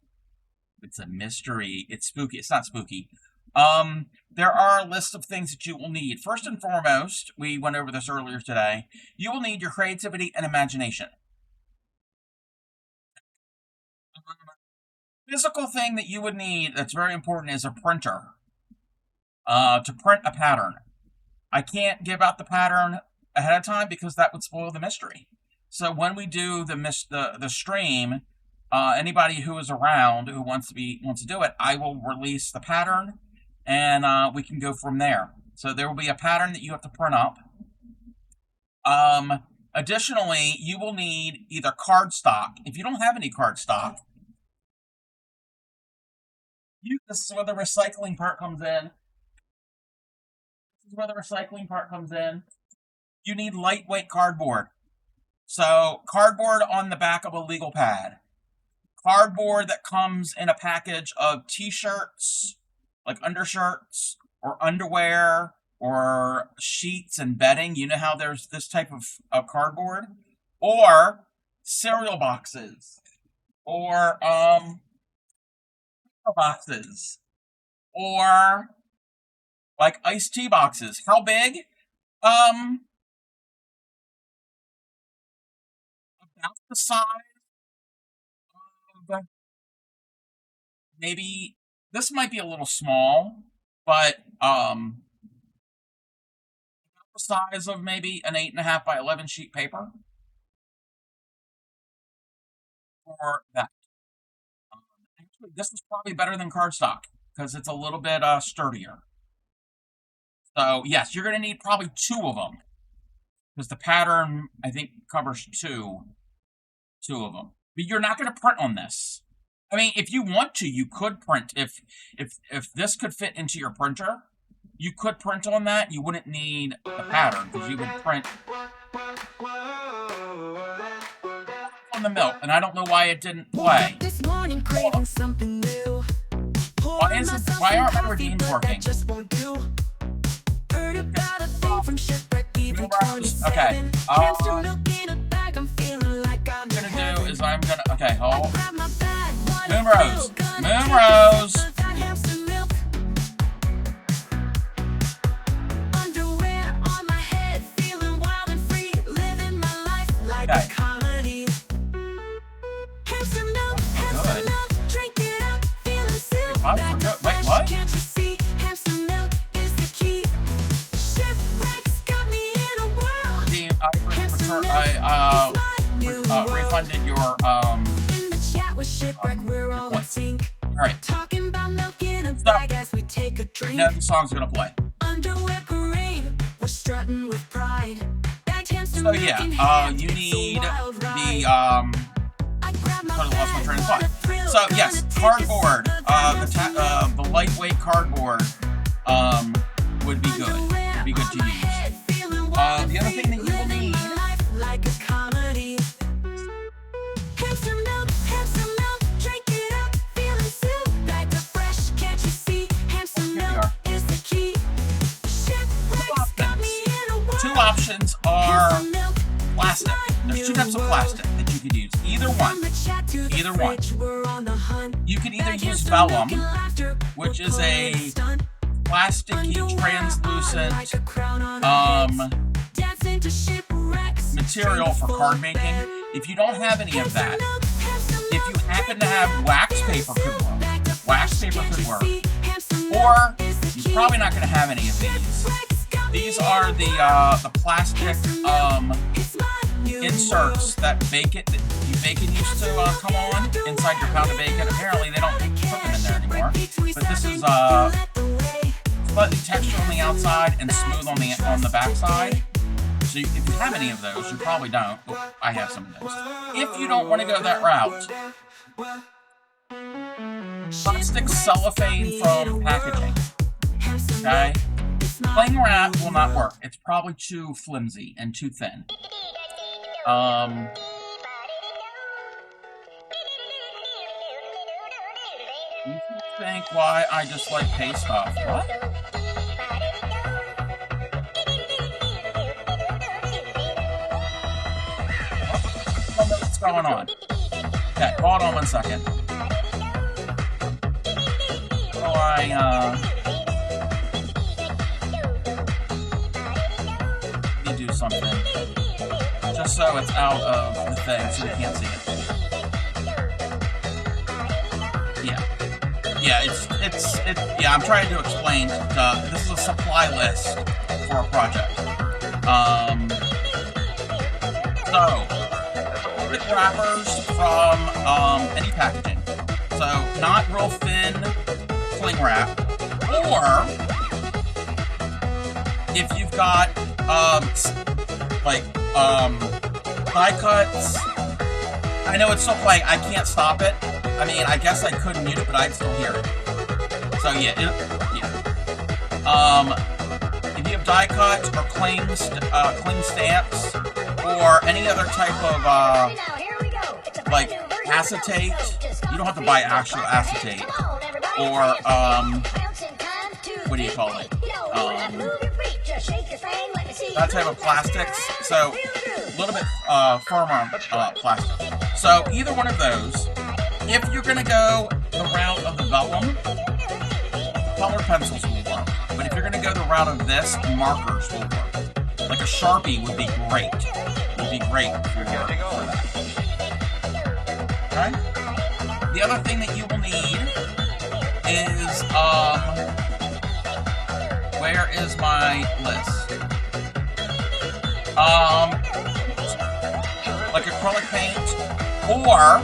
It's a mystery. It's spooky. It's not spooky. There are a list of things that you will need. First and foremost, we went over this earlier today, you will need your creativity and imagination. Physical thing that you would need that's very important is a printer to print a pattern. I can't give out the pattern ahead of time because that would spoil the mystery. So when we do the stream, anybody who is around who wants to do it, I will release the pattern, and we can go from there. So there will be a pattern that you have to print up. Additionally, you will need either cardstock. If you don't have any cardstock, this is where the recycling part comes in. You need lightweight cardboard. So cardboard on the back of a legal pad. Cardboard that comes in a package of t-shirts, like undershirts, or underwear, or sheets and bedding. You know how there's this type of cardboard? Or cereal boxes. Or boxes. Or like iced tea boxes. How big? About the size of maybe, this might be a little small, but about the size of maybe an 8.5 by 11 sheet paper. For that. Actually, this is probably better than cardstock because it's a little bit sturdier. So yes, you're going to need probably 2 of them because the pattern, I think, covers two of them. But you're not going to print on this. I mean, if you want to, you could print. If this could fit into your printer, you could print on that. You wouldn't need a pattern because you would print on the milk. And I don't know why it didn't play. Why aren't my redeems working? Okay. What I'm gonna do is okay, hold. Moonrose. Okay. Wait, what? I refunded your Alright. So, now the song's gonna play. So yeah, you need the totally lost my train of thought. So yes, cardboard, the lightweight cardboard would be good. Would be good to use. The other thing that you will need two options are plastic. There's 2 types of plastic that you could use. Either one. You can either use vellum, which is a plasticky, translucent material for card making. If you don't have any of that, if you happen to have wax paper could work. Wax paper could work. Or you're probably not going to have any of these. These are the plastic inserts that bacon used to come on inside your pound of bacon. Apparently they don't put them in there anymore. But this is slightly textured on the outside and smooth on the back side. So if you have any of those, you probably don't. Oh, I have some of those. If you don't want to go that route, plastic cellophane from packaging. Okay? Plain wrap will not work. It's probably too flimsy and too thin. You can think why I just like pay stuff. What? What's going on? Okay, hold on 1 second. Oh, something, just so it's out of the thing, so we can't see it. Yeah. Yeah, yeah, I'm trying to explain. This is a supply list for a project. So, pick wrappers from any packaging. So, not real thin cling wrap, or if you've got die cuts. I know it's still playing. I can't stop it. I mean, I guess I could mute it, but I'd still hear it. So yeah, if you have die cuts or cling stamps or any other type of like acetate, you don't have to buy actual acetate, or what do you call it? That type of plastics. So a little bit firmer plastic. So either one of those. If you're going to go the route of the vellum, colored pencils will work. But if you're going to go the route of this, markers will work. Like a Sharpie would be great. Would be great for that. Okay? The other thing that you will need is, where is my list? Like acrylic paint, or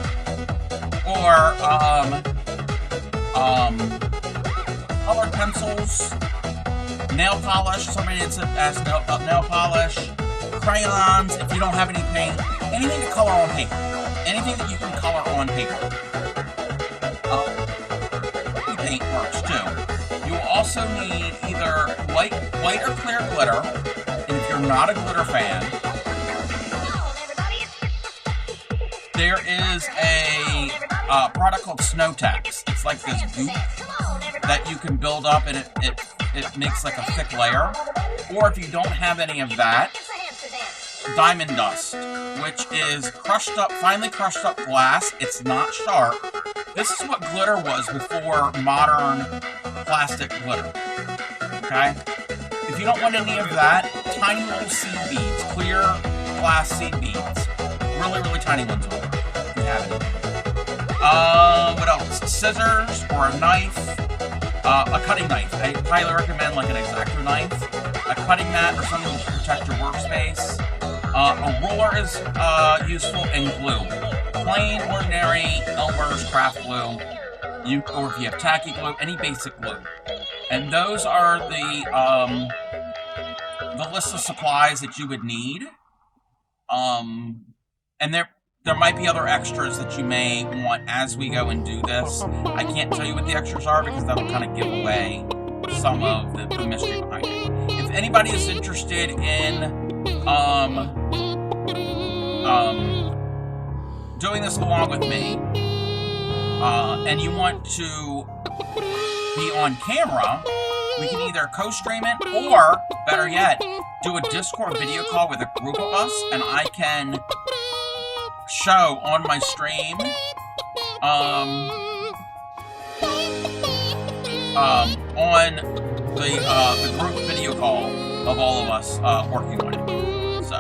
colored pencils, nail polish. Somebody had asked about nail polish, crayons. If you don't have any paint, anything to color on paper, anything that you can color on paper. Paint works too. You will also need either white or clear glitter, and if you're not a glitter fan, there is a product called Snow Tax. It's like this goop that you can build up, and it makes like a thick layer. Or if you don't have any of that, diamond dust, which is finely crushed up glass. It's not sharp. This is what glitter was before modern plastic glitter. Okay? If you don't want any of that, tiny little seed beads, clear glass seed beads. Really, really tiny ones will work if you have it. What else? Scissors or a knife. A cutting knife. I highly recommend like an X-Acto knife. A cutting mat or something to protect your workspace. A ruler is useful, and glue. Plain, ordinary Elmer's craft glue. Or if you have tacky glue, any basic glue. And those are the list of supplies that you would need. And there might be other extras that you may want as we go and do this. I can't tell you what the extras are because that'll kind of give away some of the mystery behind it. If anybody is interested in doing this along with me, and you want to be on camera, we can either co-stream it, or, better yet, do a Discord video call with a group of us, and I can show on my stream on the group video call of all of us working on it. So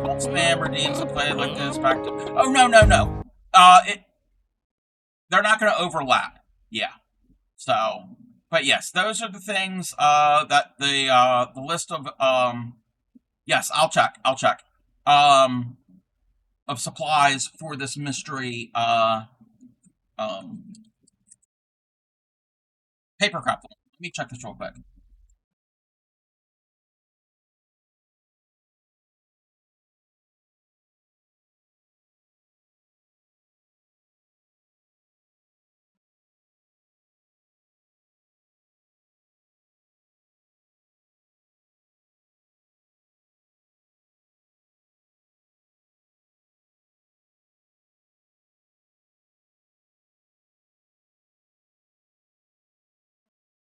don't spam redeems and play like this back to. Oh no. They're not going to overlap. Yeah. So, but yes, those are the things that the list of yes, I'll check of supplies for this mystery papercraft. Let me check this real quick.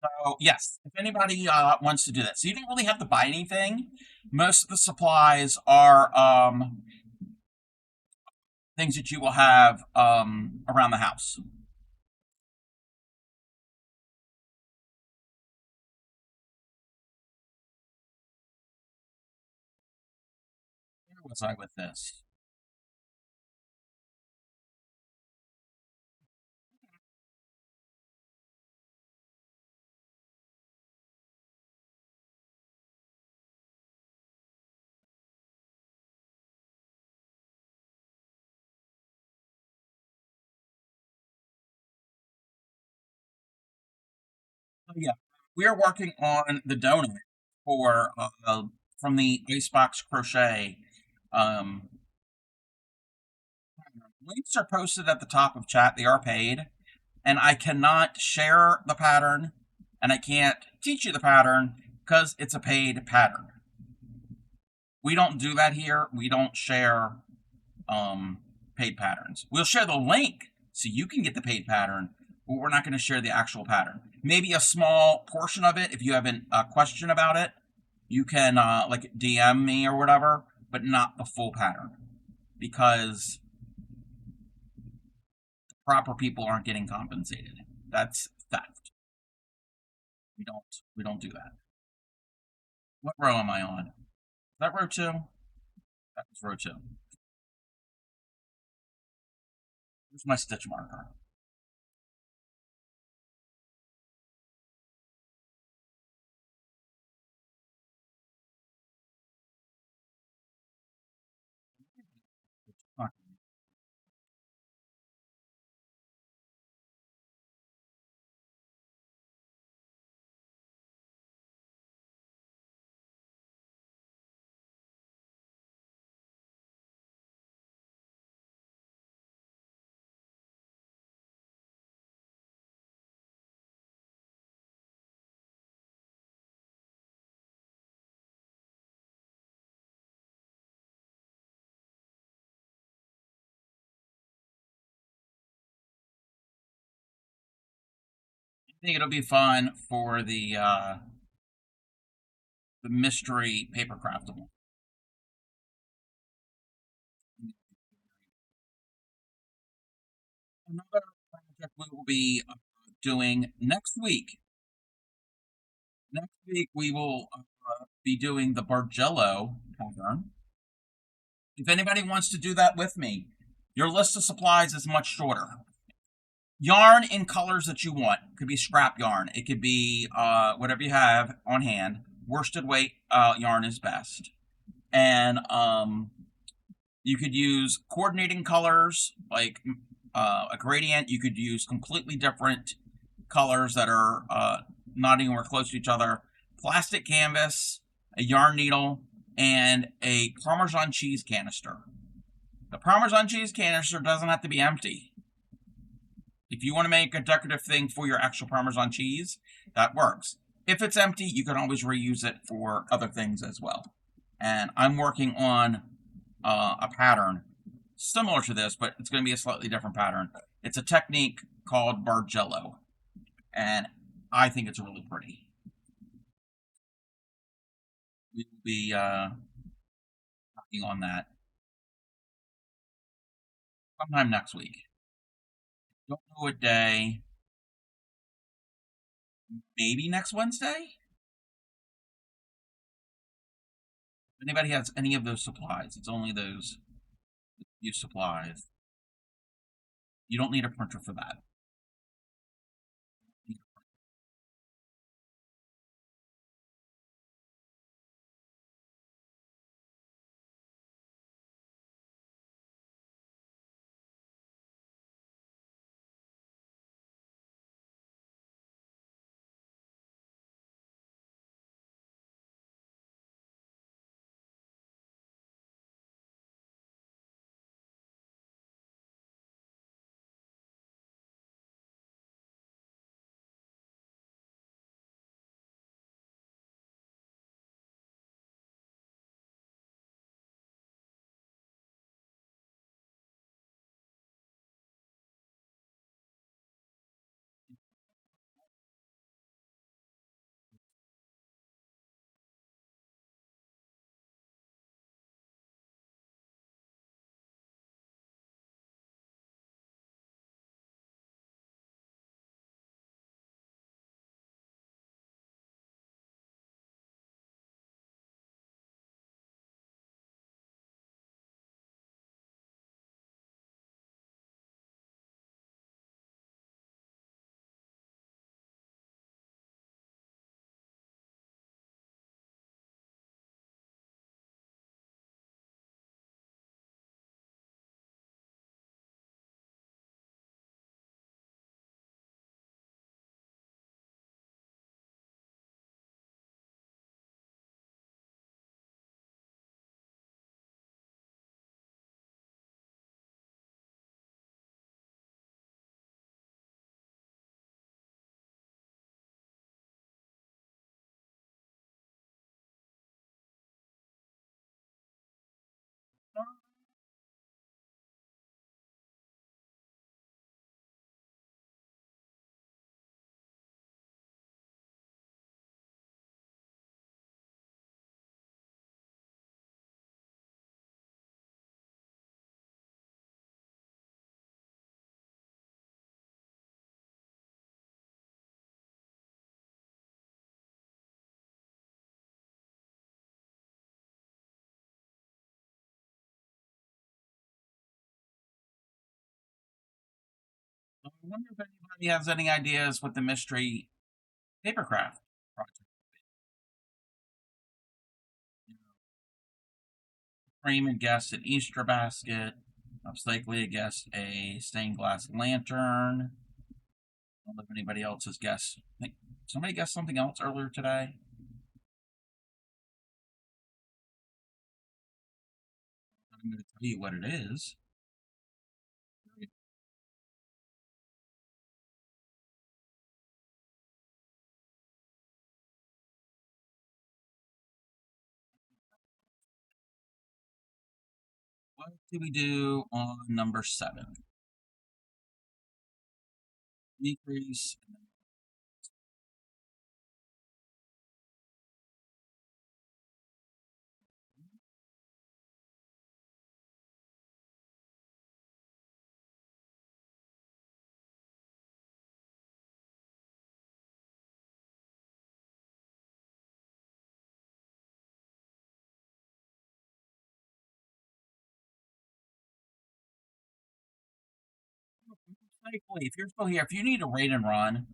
So, yes, if anybody wants to do that. So you don't really have to buy anything. Most of the supplies are things that you will have around the house. Where was I with this? Oh, yeah, we're working on the donut for from the Icebox Crochet. Um, Links are posted at the top of chat. They are paid, and I cannot share the pattern, and I can't teach you the pattern because it's a paid pattern. We don't do that here. We don't share paid patterns. We'll share the link so you can get the paid pattern, but we're not going to share the actual pattern. Maybe a small portion of it. If you have a question about it, you can like DM me or whatever, but not the full pattern because the proper people aren't getting compensated. That's theft. We don't do that. What row am I on? Is that row 2? That was row 2. Here's my stitch marker. I think it'll be fun for the mystery paper craftable. Another project we will be doing next week. Next week we will be doing the Bargello pattern. If anybody wants to do that with me, your list of supplies is much shorter. Yarn in colors that you want. It could be scrap yarn. It could be whatever you have on hand. Worsted weight yarn is best. And you could use coordinating colors like a gradient. You could use completely different colors that are not anywhere close to each other. Plastic canvas, a yarn needle, and a Parmesan cheese canister. The Parmesan cheese canister doesn't have to be empty. If you want to make a decorative thing for your actual Parmesan cheese, that works. If it's empty, you can always reuse it for other things as well. And I'm working on a pattern similar to this, but it's going to be a slightly different pattern. It's a technique called Bargello, and I think it's really pretty. We will be working on that sometime next week. Don't know what day. Maybe next Wednesday? If anybody has any of those supplies, it's only those few supplies. You don't need a printer for that. wonder if anybody has any ideas what the mystery papercraft project. Freeman guessed an Easter basket. Upstakely guessed a stained glass lantern. I don't know if anybody else has guessed. I think somebody guessed something else earlier today. I'm going to tell you what it is. What do we do on number 7? Decrease. If you're still here, if you need a raid and run,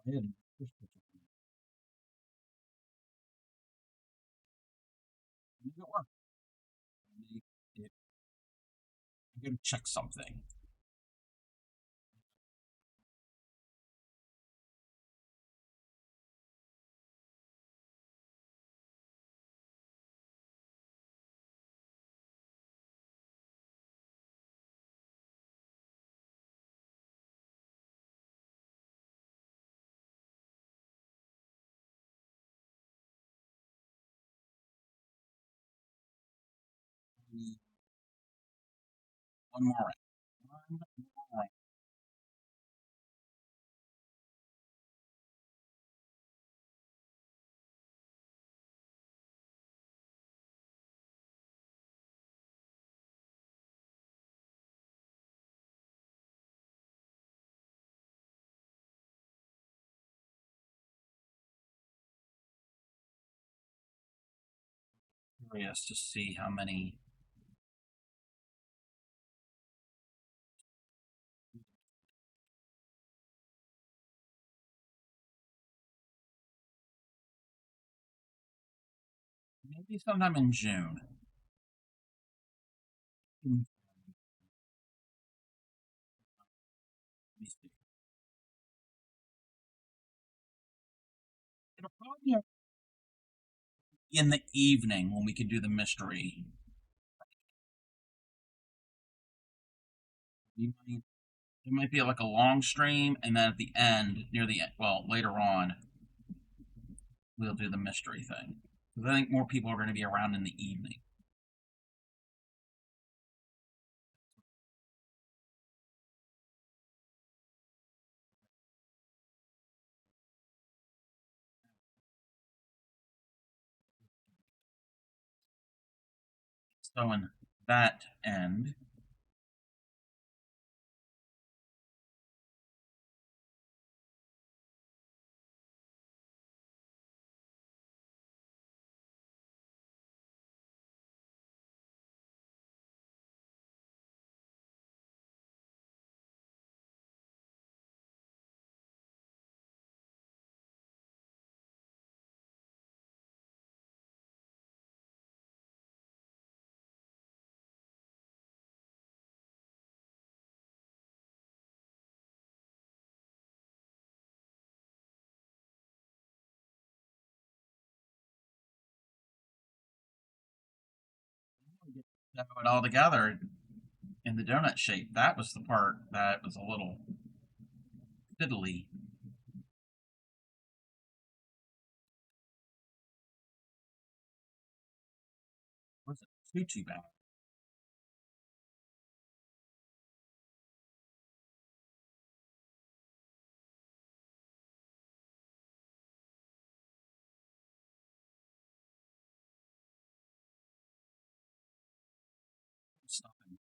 go ahead and make it work. I'm going to check something. One more round. One more round. Curious to see how many. Maybe sometime in June. Let me see. It'll probably be in the evening when we can do the mystery. It might be like a long stream, and then at the end, near the end, well, later on, we'll do the mystery thing. Because I think more people are going to be around in the evening. So in that end, get it all together. in the donut shape. That was the part that was a little fiddly. Wasn't too bad. Stuffing.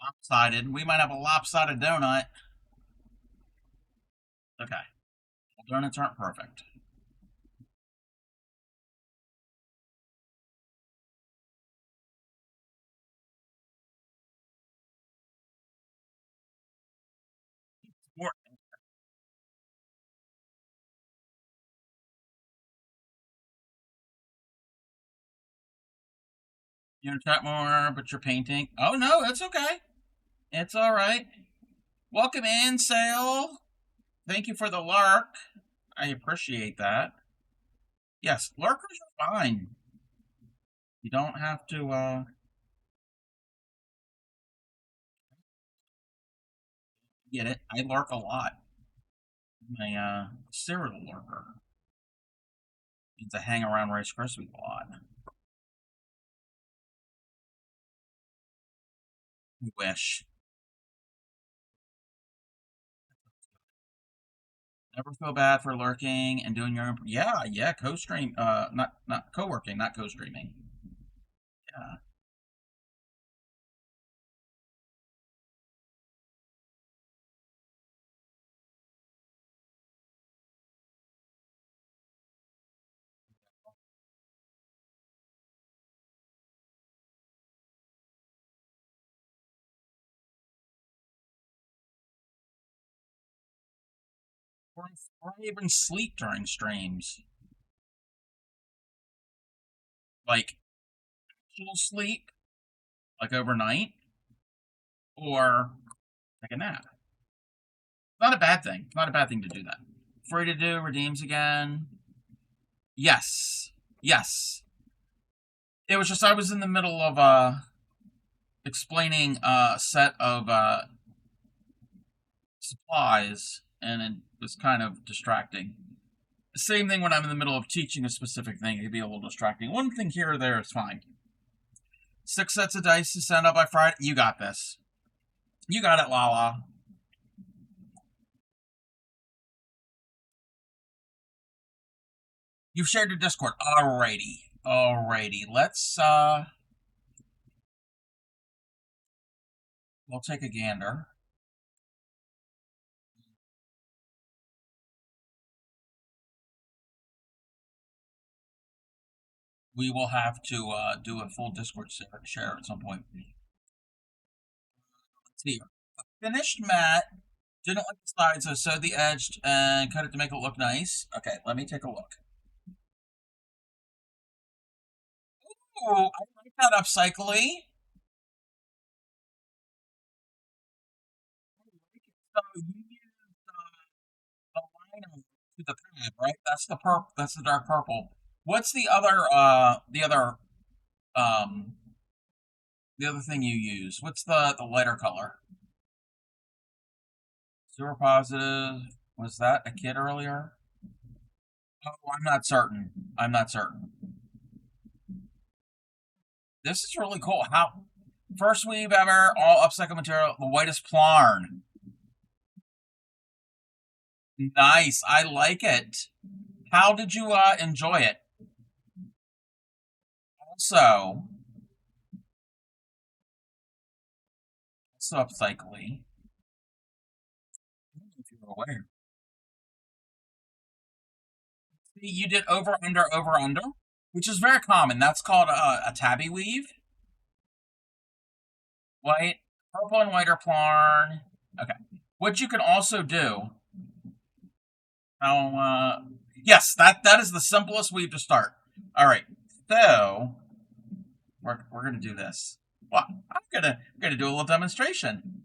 Lopsided. We might have a lopsided donut. Okay. Well, donuts aren't perfect. More. You want to chat more, but you're painting. Oh no, that's okay. It's all right. Welcome in, Sale. Thank you for the lark. I appreciate that. Yes, lurkers are fine. You don't have to get it. I lurk a lot. I'm a serial lurker. Means I hang around Rice Krispies a lot. I wish. Never feel bad for lurking and doing your own. Yeah, yeah. Co-stream. Not co-working, not co-streaming. Yeah. Or even sleep during streams. Like actual sleep, like overnight, or take a nap. Not a bad thing. Not a bad thing to do that. Free to do, redeems again. Yes. Yes. It was just I was in the middle of explaining a set of supplies, and it was kind of distracting. Same thing when I'm in the middle of teaching a specific thing, it can be a little distracting. One thing here or there is fine. 6 sets of dice to send out by Friday. You got this. You got it, Lala. You've shared your Discord. Alrighty. Alrighty. Let's we'll take a gander. We will have to do a full Discord share at some point. Let's see. Finished mat. Didn't like the side, so sewed the edge and cut it to make it look nice. Okay, let me take a look. Ooh, I like that upcycly. So you used the liner to the pad, right? That's the purple. That's the dark purple. What's um the other thing you use? What's the lighter color? Super positive. Was that a kid earlier? Oh, I'm not certain. I'm not certain. This is really cool. How first weave ever, all upcycle material, the whitest plarn. Nice. I like it. How did you enjoy it? Also upcycling. If you're aware. See, you did over, under, which is very common. That's called a tabby weave. White, purple and white are plarn. Okay. What you can also do. Yes, that is the simplest weave to start. All right. So we're gonna do this. Well, I'm gonna do a little demonstration.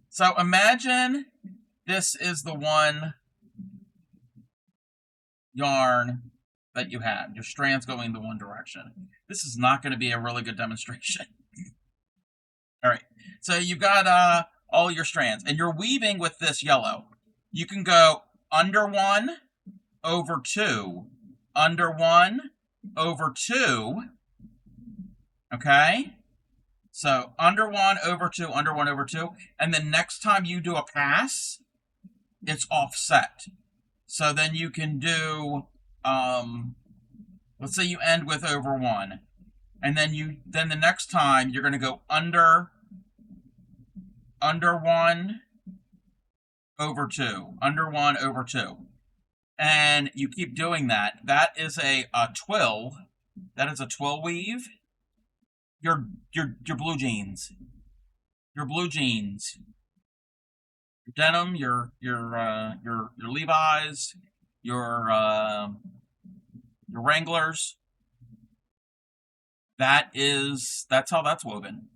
So imagine this is the one yarn that you had. Your strands going in the one direction. This is not going to be a really good demonstration. All right. So you've got all your strands, and you're weaving with this yellow. You can go under 1, over 2, under 1, over 2. Okay? So under 1, over 2, under 1, over 2. And then next time you do a pass, it's offset. So then you can do, let's say you end with over 1. And then the next time you're going to go under 1, over 2, under 1, over 2. And you keep doing that. That is a twill. That is a twill weave. Your blue jeans. Your blue jeans. Your denim, your Levi's, your Wranglers. That's how that's woven.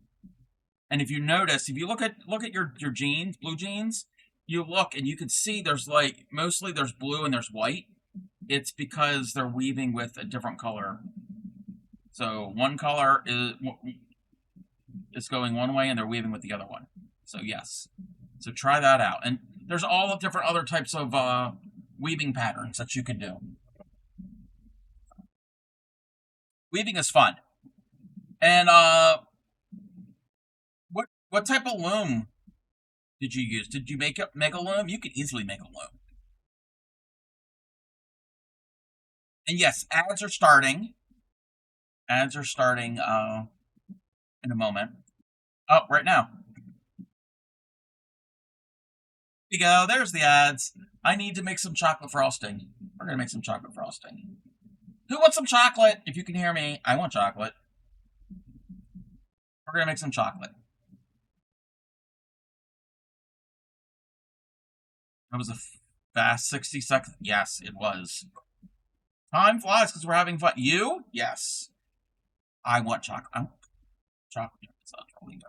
And if you notice, if you look at your jeans, blue jeans, you look and you can see there's mostly there's blue and there's white. It's because they're weaving with a different color. So one color is going one way and they're weaving with the other one. So yes. So try that out. And there's all the different other types of weaving patterns that you can do. Weaving is fun. And what type of loom did you use? Did you make a loom? You could easily make a loom. And yes, ads are starting. Ads are starting in a moment. Oh, right now. Here we go. There's the ads. I need to make some chocolate frosting. We're going to make some chocolate frosting. Who wants some chocolate? If you can hear me, I want chocolate. We're going to make some chocolate. That was a fast 60 seconds. Yes, it was. Time flies because we're having fun. You? Yes. I want chocolate. I want chocolate. Sounds really good.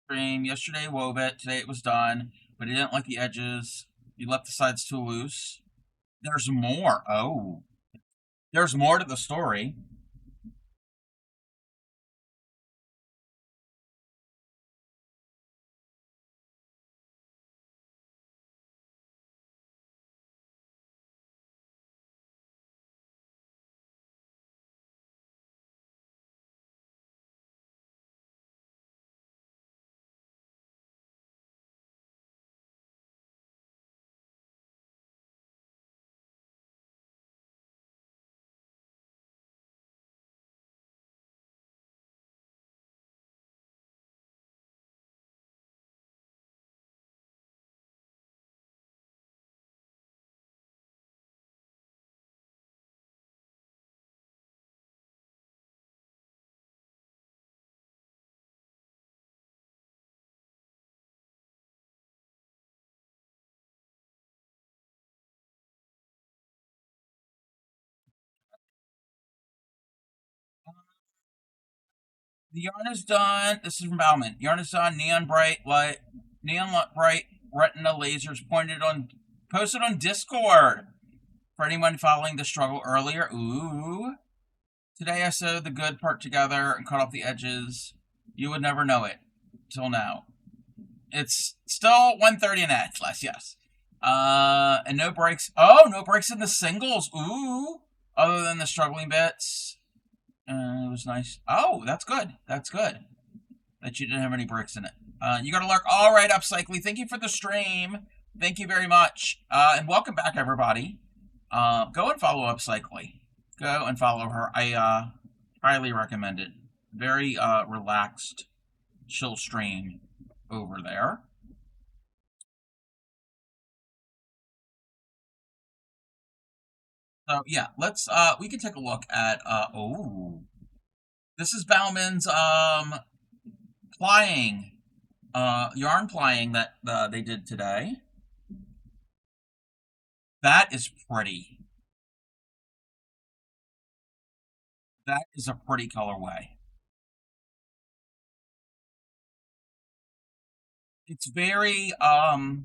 Stream. Yesterday wove it. Today it was done, but he didn't like the edges. He left the sides too loose. There's more. Oh, there's more to the story. The yarn is done. This is from Bauman. Yarn is done. Neon bright retina lasers posted on Discord for anyone following the struggle earlier. Ooh. Today I sewed the good part together and cut off the edges. You would never know it till now. It's still 130 and less, yes. And no breaks. Oh, no breaks in the singles. Ooh. Other than the struggling bits. It was nice. Oh, that's good. That's good. That you didn't have any breaks in it. You got a lark. All right, Upcycly. Thank you for the stream. Thank you very much. And welcome back, everybody. Go and follow Upcycly. Go and follow her. I highly recommend it. Very relaxed, chill stream over there. So yeah, let's we can take a look at oh, this is Bauman's plying yarn plying that they did today. That is pretty. That is a pretty colorway. It's very welcoming,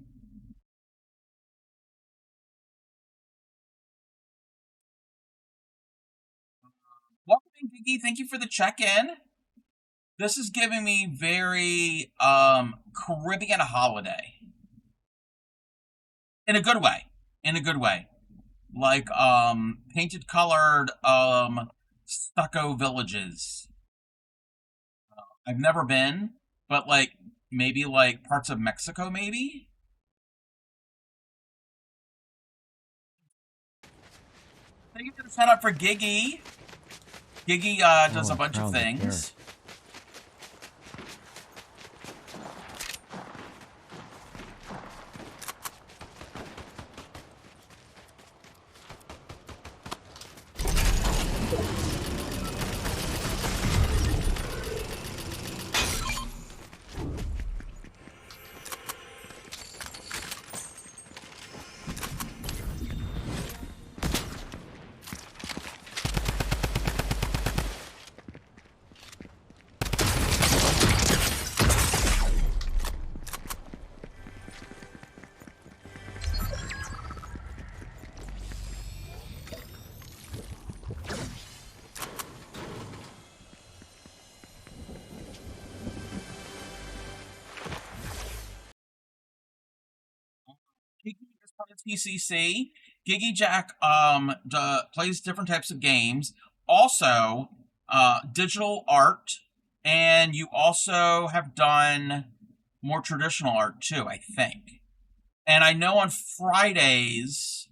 Biggie. Thank you for the check-in. This is giving me very Caribbean holiday. In a good way. In a good way. Like painted colored stucco villages. I've never been, but like maybe like parts of Mexico maybe. Thank you for the setup for Giggy. Giggy does a bunch of things. PCC. Giggy Jack plays different types of games. Also, digital art, and you also have done more traditional art too, I think. And I know on Fridays,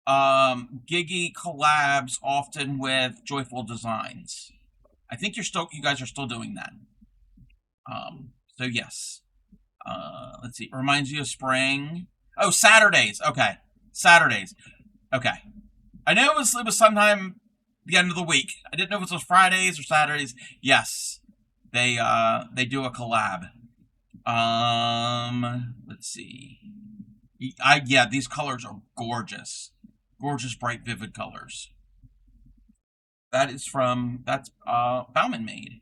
Giggy collabs often with Joyful Designs. I think you guys are still doing that. So yes. Let's see. Reminds you of spring. Oh, Saturdays. Okay. Saturdays. Okay. I know it was sometime the end of the week. I didn't know if it was Fridays or Saturdays. Yes. They do a collab. Let's see. Yeah, these colors are gorgeous. Gorgeous, bright, vivid colors. That is from that's Bauman made.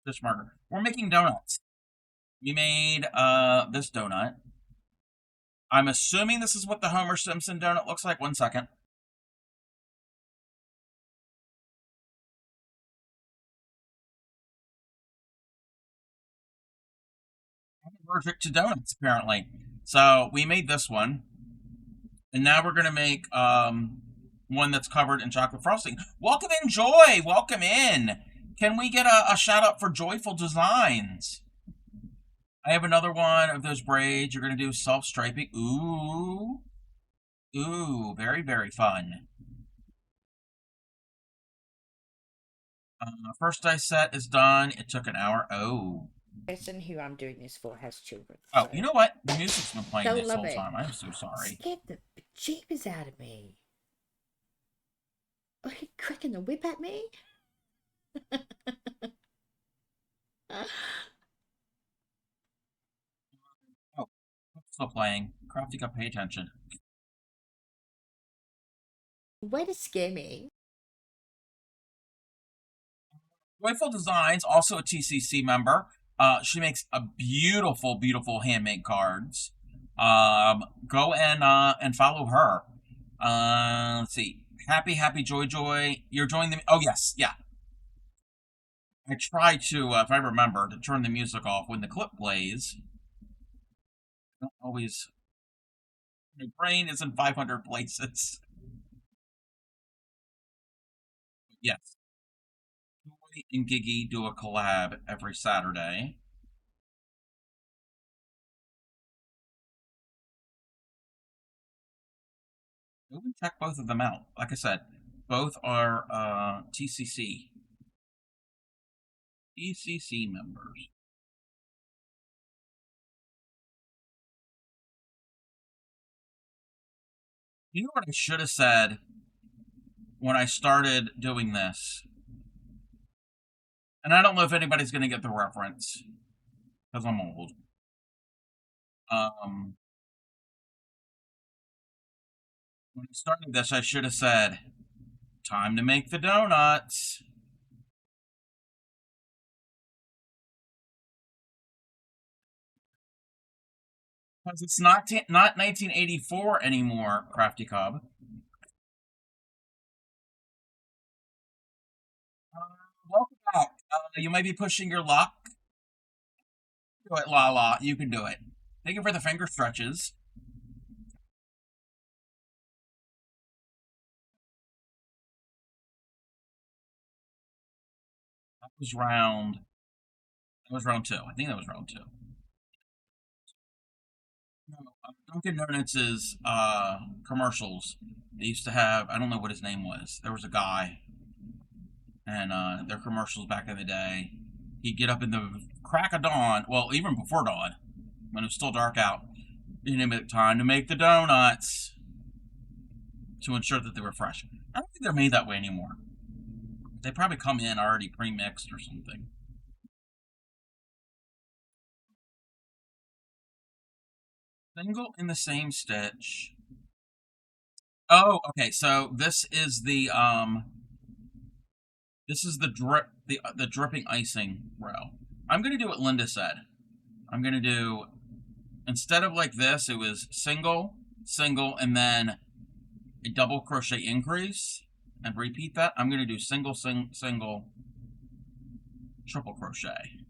Fish marker. We're making donuts. We made this donut. I'm assuming this is what the Homer Simpson donut looks like. 1 second. I'm allergic to donuts, apparently. So we made this one, and now we're gonna make one that's covered in chocolate frosting. Welcome in, Joy. Welcome in. Can we get a shout out for Joyful Designs? I have another one of those braids. You're gonna do self striping. Ooh, ooh, very very fun. First die set is done. It took an hour. Oh. Person who I'm doing this for has children. Oh, you know what? The music's been playing Don't this love whole it. time. I'm so sorry. Scared the bejeebers out of me. Are you cracking the whip at me? Oh, still playing. Crafty got pay attention. Way to scare me. Joyful Designs, also a TCC member. She makes a beautiful, beautiful handmade cards. Go and follow her. Let's see. Happy, happy, joy, joy. You're joining the. Oh yes, yeah. I try to, if I remember, to turn the music off when the clip plays. I don't always. My brain is in 500 places. Yes. Joy and Giggy do a collab every Saturday. Go and check both of them out. Like I said, both are TCC members. You know what I should have said when I started doing this? And I don't know if anybody's going to get the reference because I'm old. When I started this, I should have said, time to make the donuts. Because it's not 1984 anymore, Crafty Cub. Welcome back. You might be pushing your luck. Do it, La. You can do it. Thank you for the finger stretches. That was round. That was round 2. I think that was round 2. No, Dunkin' Donuts' commercials. They used to have. I don't know what his name was. There was a guy, and their commercials back in the day. He'd get up in the crack of dawn. Well, even before dawn, when it was still dark out. Time to make the donuts to ensure that they were fresh. I don't think they're made that way anymore. They probably come in already pre-mixed or something. Single in the same stitch. Oh, okay. So this is the the dripping icing row. I'm gonna do what Linda said. I'm gonna do, instead of like this, it was single, single, and then a double crochet increase, and repeat that. I'm gonna do single, single, triple crochet.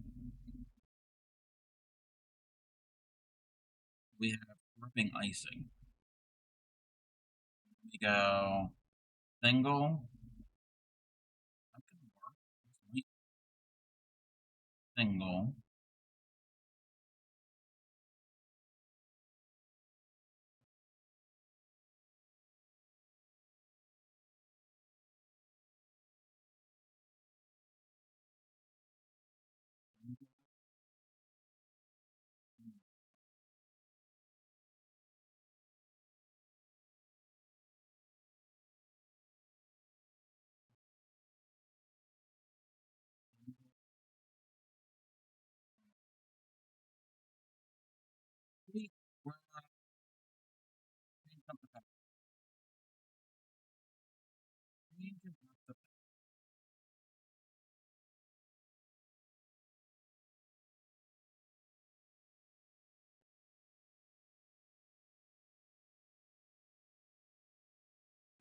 We have dripping icing. We go single, single,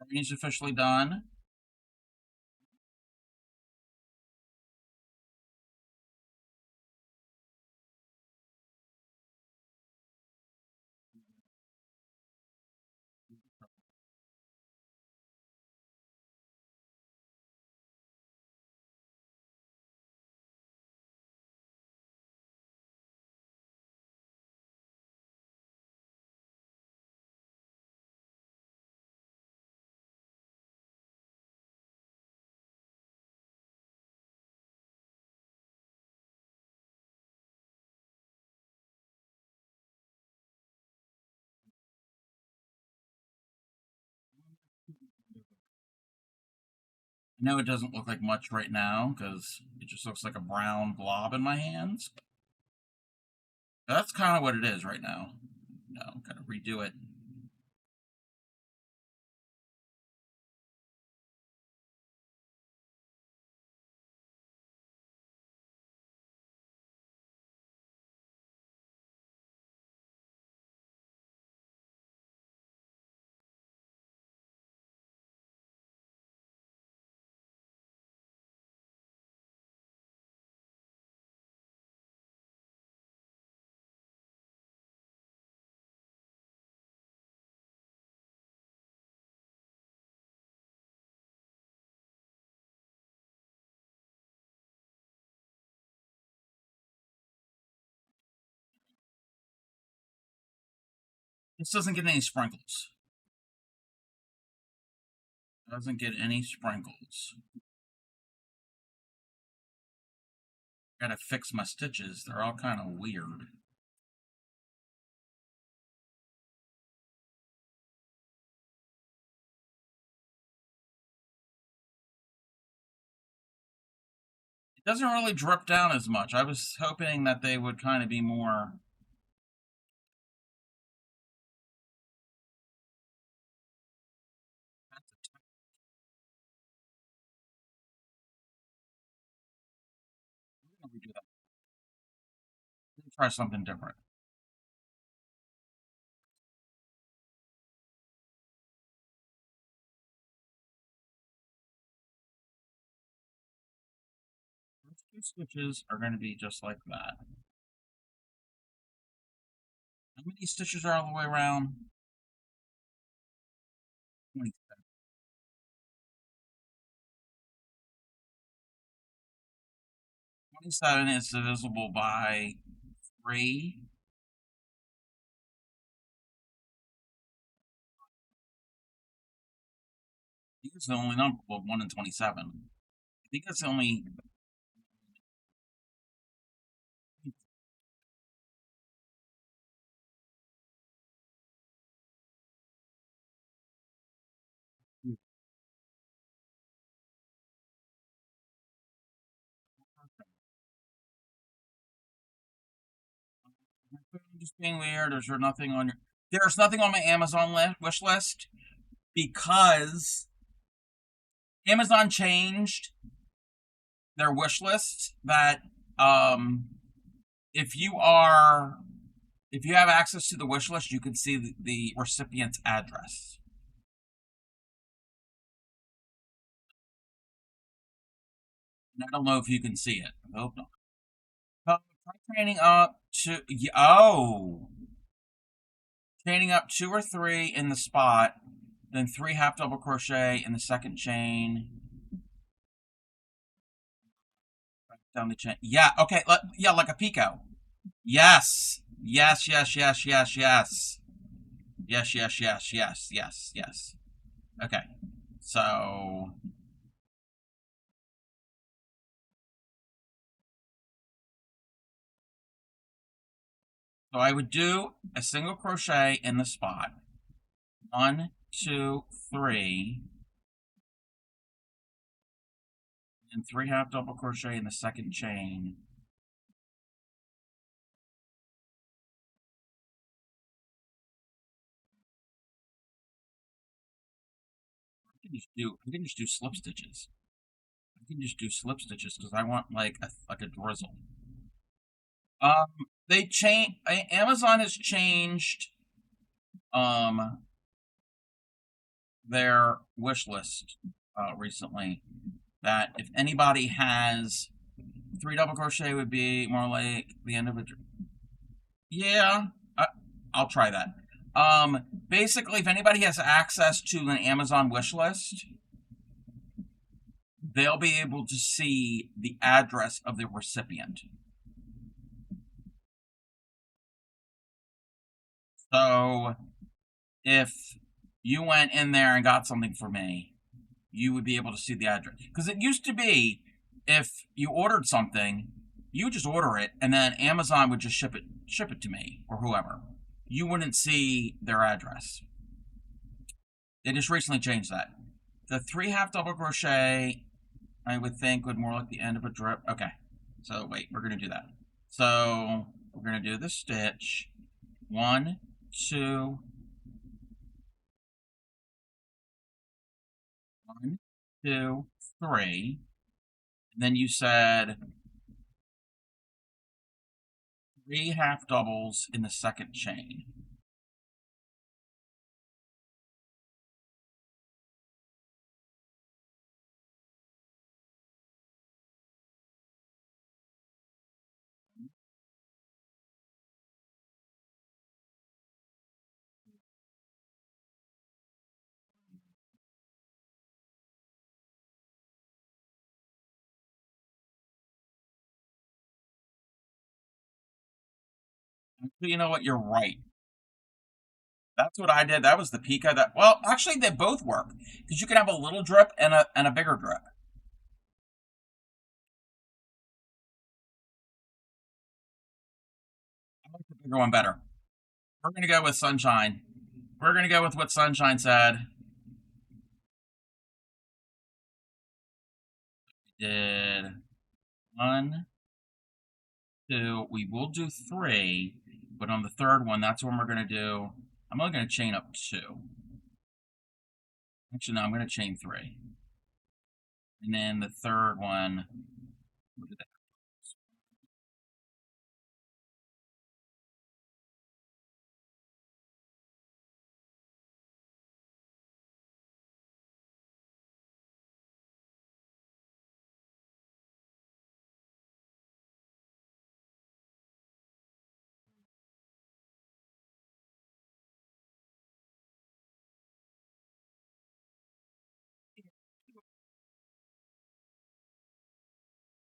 Green's officially done. I know it doesn't look like much right now because it just looks like a brown blob in my hands. But that's kind of what it is right now. No, gotta redo it. This doesn't get any sprinkles. Doesn't get any sprinkles. Gotta fix my stitches. They're all kind of weird. It doesn't really drip down as much. I was hoping that they would kind of be more. I'm gonna redo that. Try something different. First two stitches are going to be just like that. How many stitches are all the way around? 27. 27 is divisible by 3. I think it's the only number, well, 1 and 27. I think that's the only. Just being weird. Is there nothing on your? There's nothing on my Amazon wish list because Amazon changed their wish list that if you have access to the wish list, you can see the recipient's address. And I don't know if you can see it. I hope not. Try training up to training up 2 or 3 in the spot, then 3 half double crochet in the second chain. Down the chain. Yeah, okay. Yeah, like a picot. Yes. Yes, yes, yes, yes, yes. Yes, yes, yes, yes, yes, yes. Okay. So I would do a single crochet in the spot. 1, 2, 3. And 3 half double crochet in the second chain. I can just do slip stitches. I can just do slip stitches because I want like a drizzle. They change. Amazon has changed their wish list recently. That if anybody has 3 double crochet would be more like the end of a. Yeah, I'll try that. Basically, if anybody has access to an Amazon wish list, they'll be able to see the address of the recipient. So, if you went in there and got something for me, you would be able to see the address. Because it used to be, if you ordered something, you would just order it, and then Amazon would just ship it to me or whoever. You wouldn't see their address. They just recently changed that. The 3 half double crochet, I would think, would more like the end of a drip. Okay, so wait, we're gonna do that. So we're gonna do the stitch. 1, 2, 1, 2, 3. And then you said 3 half doubles in the second chain. You know what? You're right. That's what I did. That was the Pika. That well, actually, they both work because you can have a little drip and a bigger drip. I like the bigger one better. We're gonna go with Sunshine. We're gonna go with what Sunshine said. We did 1, 2. We will do 3, but on the third one, that's when we're gonna do. I'm only gonna chain up 2. Actually, no, I'm gonna chain 3, and then the third one. What did that?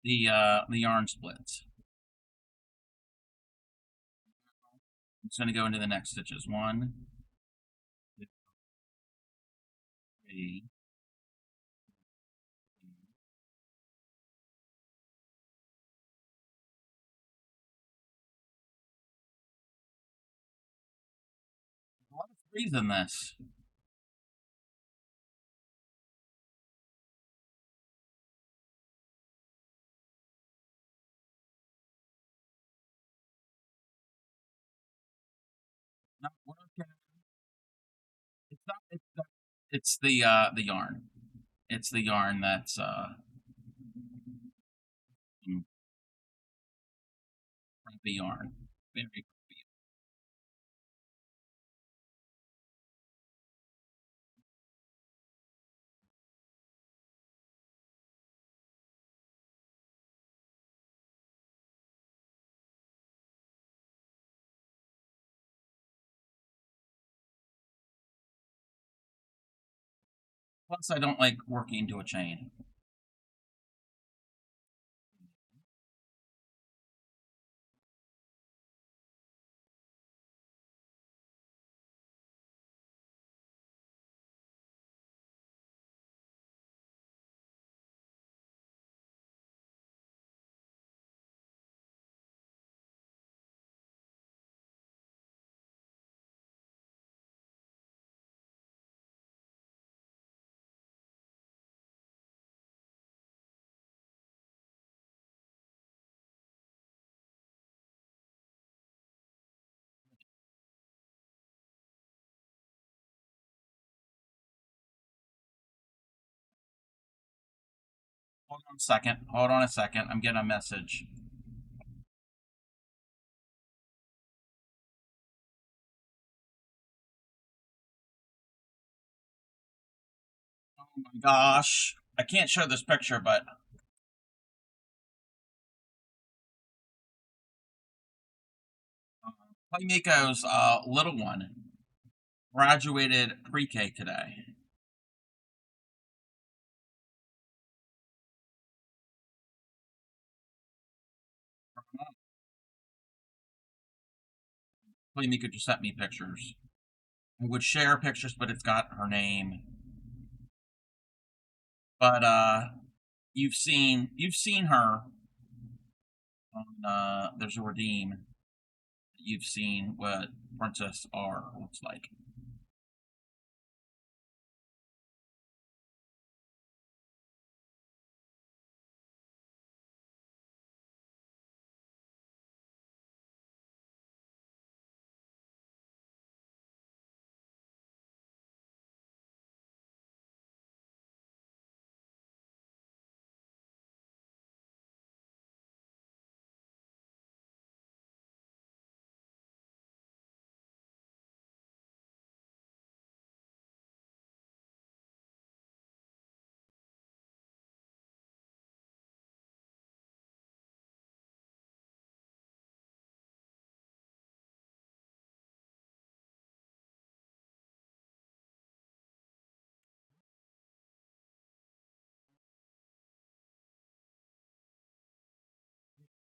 The yarn splits. I'm just gonna go into the next stitches. 1, 2, 3. A lot of 3s in this. Not working. It's not. It's the yarn. It's the yarn that's crappy yarn. Very crappy. Plus, I don't like working into a chain. Hold on a second. Hold on a second. I'm getting a message. my gosh. I can't show this picture, but Play Miko's little one graduated pre-K today. Play Miko just sent me pictures. I would share pictures, but it's got her name. But you've seen her on there's a redeem. You've seen what Princess R looks like.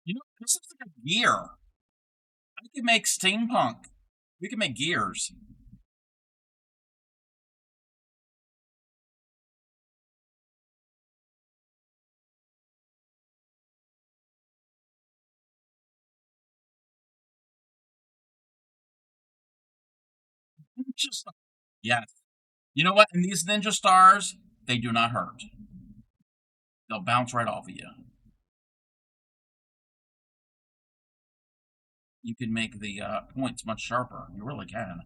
You know, this is like a gear. I could make steampunk. We could make gears. Just yes. You know what? And these ninja stars, they do not hurt. They'll bounce right off of you. You can make the points much sharper. You really can.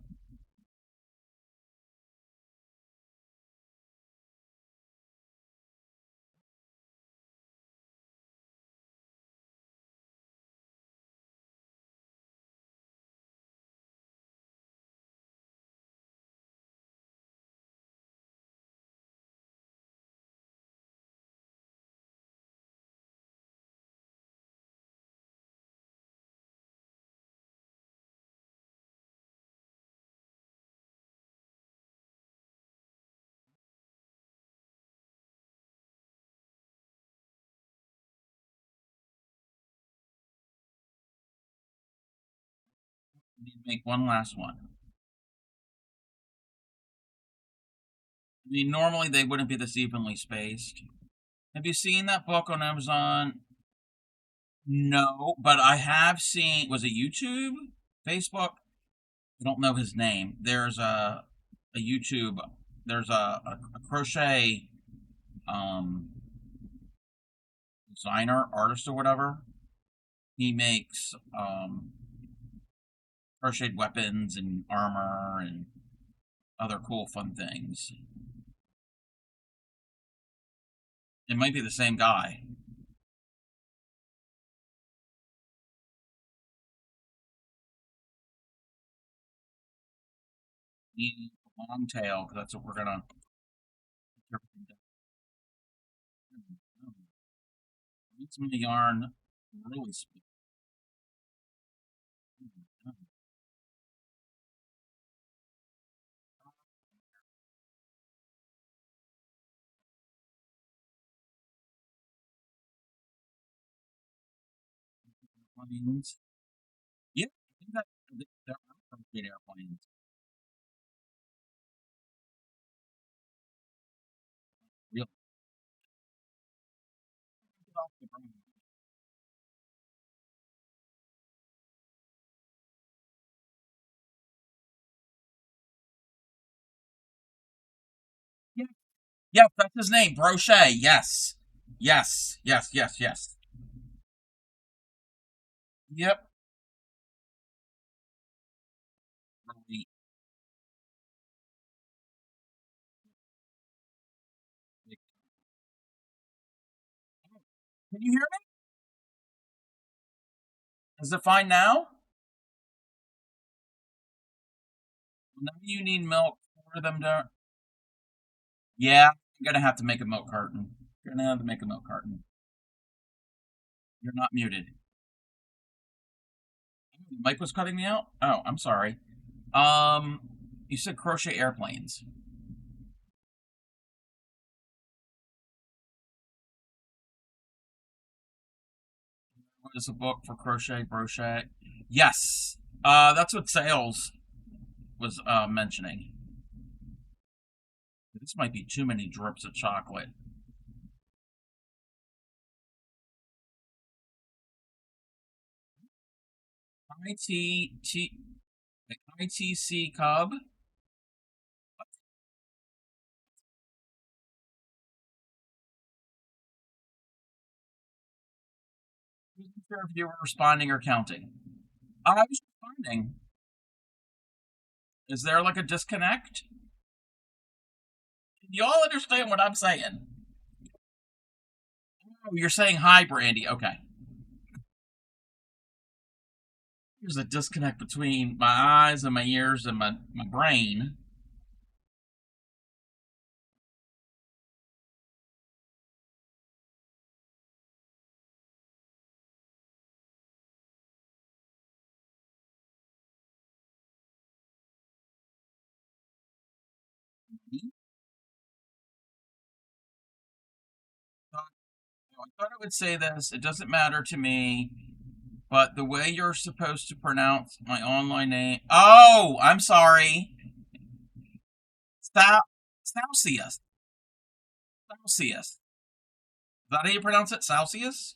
You need to make one last one. I mean, normally they wouldn't be this evenly spaced. Have you seen that book on Amazon? No, but I have seen. Was it YouTube, Facebook? I don't know his name. There's a YouTube. There's a crochet um designer, artist, or whatever. He makes crocheted weapons and armor and other cool, fun things. It might be the same guy. Need a long tail because that's what we're gonna. Need some of the yarn really speed. Airplanes. Yeah, I think that there are great airplanes. Really. Yeah, yeah, that's his name, Brochet. Yes, yes, yes, yes, yes. Yep. Really. Can you hear me? Is it fine now? Now you need milk for them to. Yeah, I'm gonna have to make a milk carton. Gonna have to make a milk carton. You're not muted. Mike was cutting me out? Oh, I'm sorry. You said crochet airplanes. What is a book for crochet? Yes. That's what Sales was mentioning. This might be too many drips of chocolate. ITC Cub. I wasn't sure if you were responding or counting. I was responding. Is there like a disconnect? Can you all understand what I'm saying? Oh, you're saying hi, Brandy. Okay. There's a disconnect between my eyes and my ears and my brain. I thought I would say this. It doesn't matter to me, but the way you're supposed to pronounce my online name. Oh, I'm sorry. Celsius. Celsius. Is that how you pronounce it? Celsius?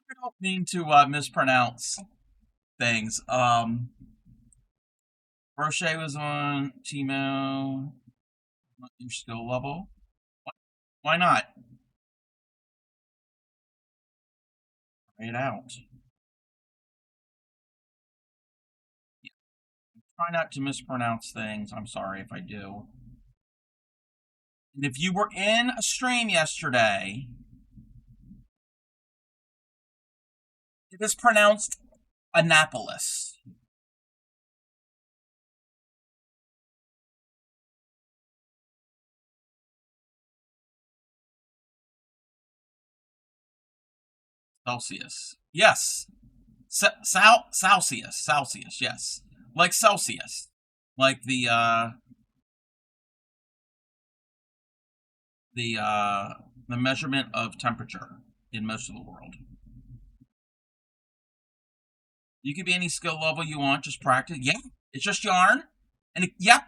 I don't mean to mispronounce things. Roche was on Timo. Not your skill level. Why not? Try it out. Yeah. Try not to mispronounce things. I'm sorry if I do. And if you were in a stream yesterday, it is pronounced Annapolis. Celsius. Yes. Celsius. Celsius, yes. Like Celsius. Like the measurement of temperature in most of the world. You can be any skill level you want, just practice. Yeah, it's just yarn. And yep,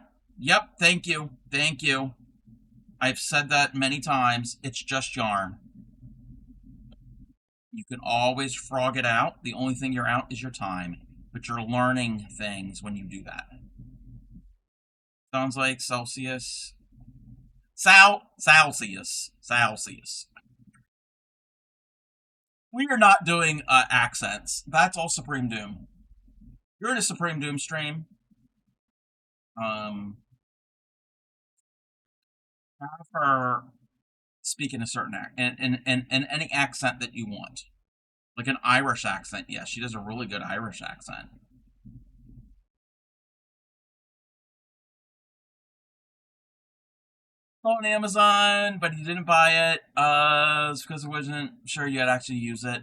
thank you. Thank you. I've said that many times. It's just yarn. You can always frog it out. The only thing you're out is your time. But you're learning things when you do that. Sounds like Celsius. Celsius. We are not doing accents. That's all Supreme Doom. You're in a Supreme Doom stream. Have her speak in a certain in any accent that you want, like an Irish accent. Yeah, she does a really good Irish accent. On Amazon, but he didn't buy it. It's because I wasn't sure you had actually use it.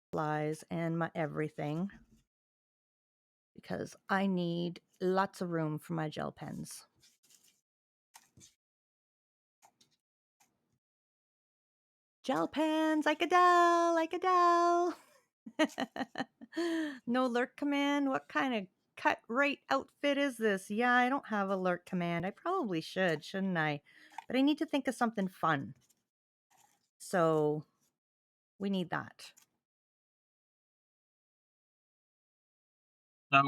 Supplies and my everything because I need lots of room for my gel pens. Gel pens, like Adele. No lurk command. What kind of cut rate outfit is this? Yeah, I don't have a lurk command. I probably should, shouldn't I? But I need to think of something fun. So we need that. So,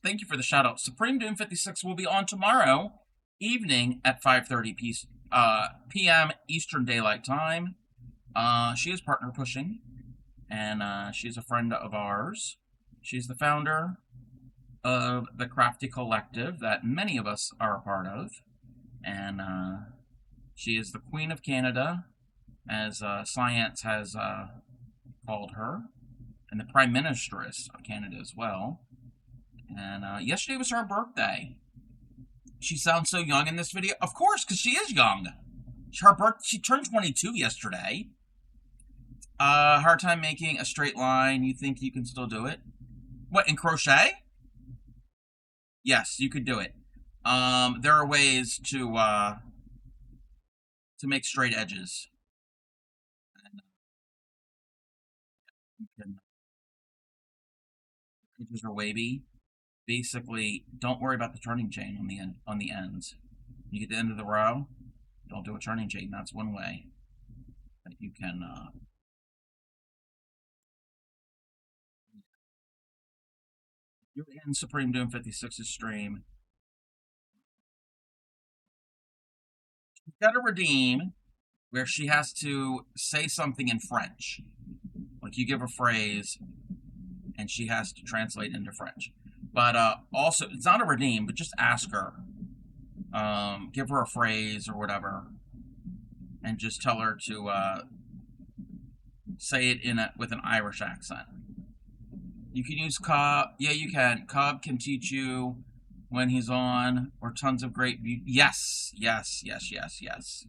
thank you for the shout out. Supreme Doom 56 will be on tomorrow evening at 5:30 p.m. Eastern Daylight Time. She is partner pushing, and she's a friend of ours. She's the founder of the Crafty Collective that many of us are a part of, and she is the Queen of Canada, as Science has called her, and the Prime Ministeress of Canada as well. And yesterday was her birthday. She sounds so young in this video. Of course, because she is young. She turned 22 yesterday. Hard time making a straight line. You think you can still do it? What, in crochet? Yes, you could do it. There are ways to make straight edges. Edges are wavy. Basically, don't worry about the turning chain on the ends. You get to the end of the row, don't do a turning chain. That's one way that you can. You're in Supreme Doom 56's stream. She's got a redeem where she has to say something in French. Like you give a phrase, and she has to translate into French. But also, it's not a redeem, but just ask her. Give her a phrase or whatever, and just tell her to say it with an Irish accent. You can use Cobb. Yeah, you can. Cobb can teach you when he's on, or tons of great. Yes, yes, yes, yes, yes.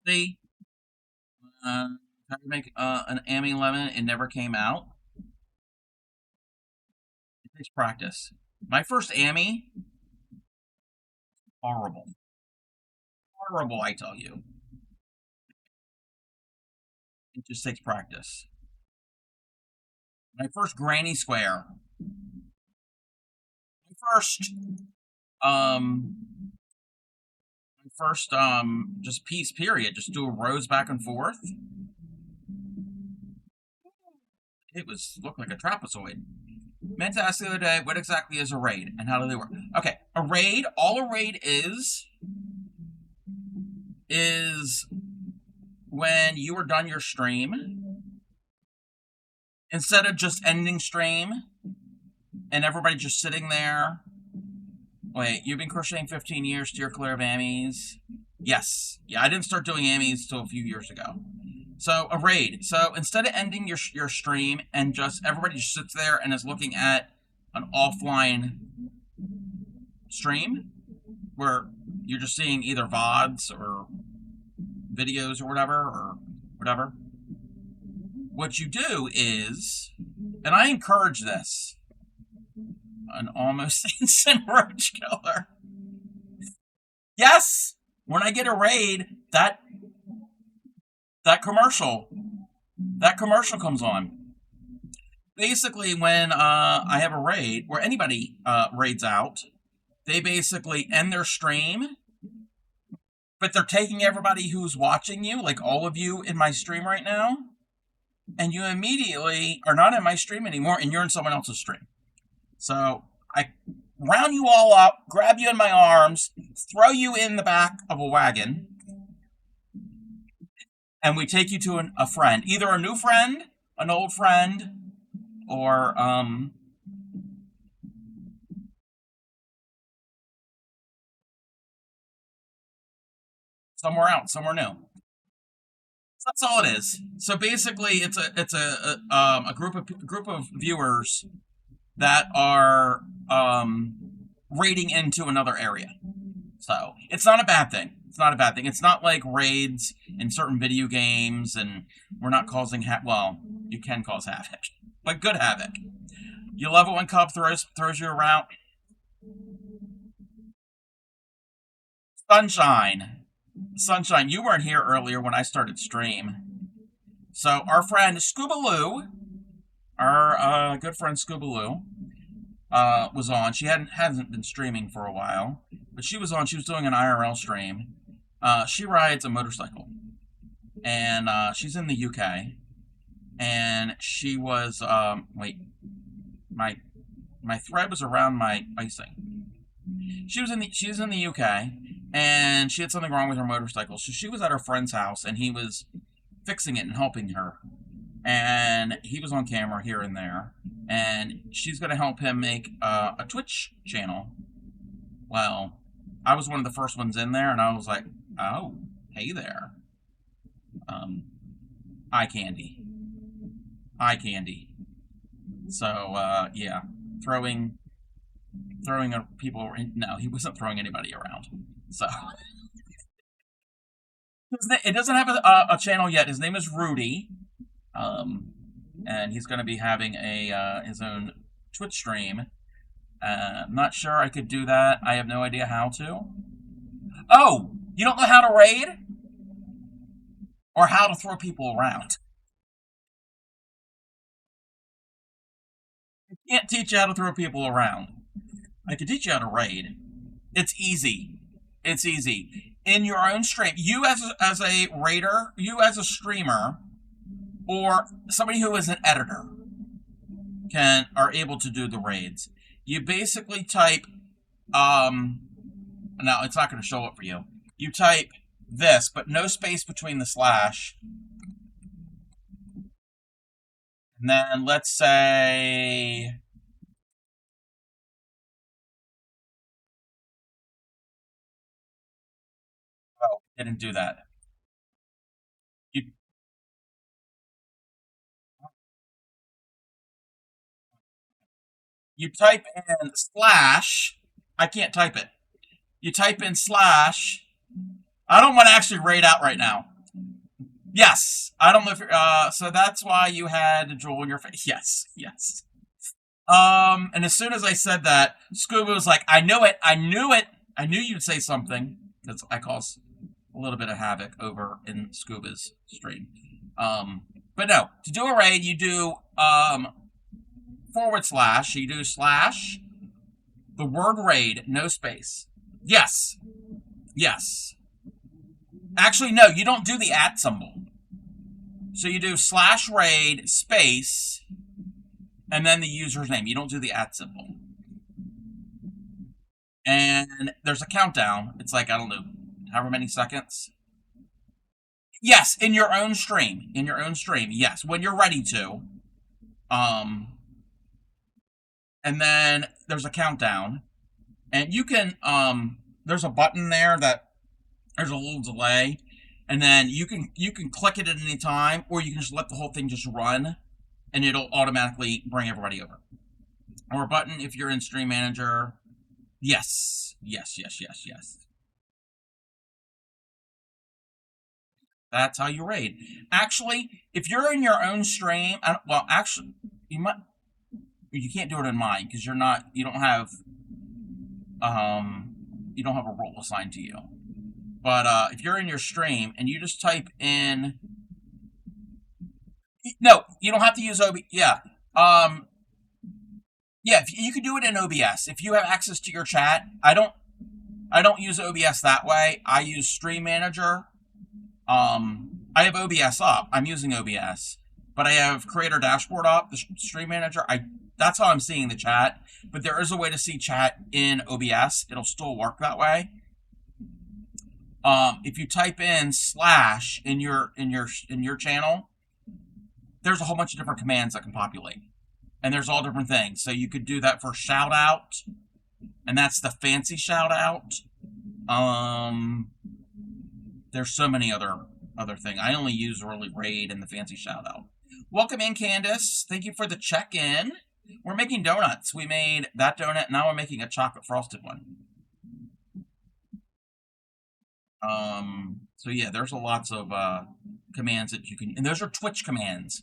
See, tried to make an Amy Lemon. It never came out. It takes practice. My first Amy, horrible. Horrible, I tell you. It just takes practice. My first Granny Square. My first just piece period. Just do a rows back and forth. It looked like a trapezoid. Meant to ask the other day, what exactly is a raid and how do they work? Okay, all a raid is when you are done your stream, instead of just ending stream and everybody just sitting there. Wait, you've been crocheting 15 years, steer clear of Amies? Yes. Yeah, I didn't start doing Amies till a few years ago. So, a raid. So, instead of ending your stream and just everybody just sits there and is looking at an offline stream where you're just seeing either VODs or videos or whatever, what you do is, and I encourage this, an almost instant roach killer. Yes, when I get a raid, that commercial comes on. Basically, when I have a raid where anybody raids out, they basically end their stream, but they're taking everybody who's watching you, like all of you in my stream right now, and you immediately are not in my stream anymore, and you're in someone else's stream. So I round you all up, grab you in my arms, throw you in the back of a wagon, and we take you to a friend. Either a new friend, an old friend, or somewhere else, somewhere new. So that's all it is. So basically, it's a group of viewers that are raiding into another area. So it's not a bad thing. It's not a bad thing. It's not like raids in certain video games, and we're not causing well, you can cause havoc, but good havoc. You love it when Cub throws you around. Sunshine, you weren't here earlier when I started stream. So our friend Scoobaloo, our good friend Scoobaloo, was on. She hasn't been streaming for a while, but she was on. She was doing an IRL stream. She rides a motorcycle, and she's in the UK. And she was wait, my thread was around my icing. She was in the UK, and she had something wrong with her motorcycle. So she was at her friend's house, and he was fixing it and helping her. And he was on camera here and there, and she's going to help him make a Twitch channel. Well, I was one of the first ones in there, and I was like, oh, hey there. Eye candy. So, yeah. throwing people. No, he wasn't throwing anybody around. So it doesn't have a channel yet. His name is Rudy, and he's going to be having a his own Twitch stream. I'm not sure I could do that. I have no idea how to. Oh, you don't know how to raid? Or how to throw people around? I can't teach you how to throw people around. I can teach you how to raid. It's easy. It's easy. In your own stream, you as a raider, you as a streamer, or somebody who is an editor are able to do the raids. You basically type, now it's not going to show up for you. You type this, but no space between the slash. And then let's say, oh, didn't do that. You type in slash, I can't type it. You type in slash, I don't want to actually raid out right now. Yes, I don't know if you're, so that's why you had the jewel in your face. Yes, yes. And as soon as I said that, Scuba was like, I knew it, I knew it, I knew you'd say something. Because I cause a little bit of havoc over in Scuba's stream. But no, to do a raid, you do, /, you do slash, the word raid, no space. Yes. Yes. Actually, no, you don't do the @ symbol. So you do /raid space, and then the user's name. You don't do the @ symbol. And there's a countdown. It's like, I don't know, however many seconds. Yes, in your own stream. In your own stream, yes, when you're ready to. And then there's a countdown. And you can, there's a button there that there's a little delay. And then you can click it at any time, or you can just let the whole thing just run, and it'll automatically bring everybody over. Or a button if you're in Stream Manager. Yes. Yes, yes, yes, yes. That's how you raid. Actually, if you're in your own stream, well, actually, you can't do it in mine because you don't have a role assigned to you. But if you're in your stream and you just type in, no, you don't have to use OBS. Yeah, yeah, you can do it in OBS if you have access to your chat. I don't use OBS that way. I use Stream Manager. I have OBS up. I'm using OBS, but I have Creator Dashboard up, the Stream Manager. That's how I'm seeing the chat. But there is a way to see chat in OBS. It'll still work that way. If you type in / in your channel, there's a whole bunch of different commands that can populate, and there's all different things. So you could do that for shout out, and that's the fancy shout out. There's so many other things. I only use really raid and the fancy shout out. Welcome in, Candace. Thank you for the check-in. We're making donuts. We made that donut. Now we're making a chocolate frosted one. So yeah, there's lots of commands that you can, and those are Twitch commands.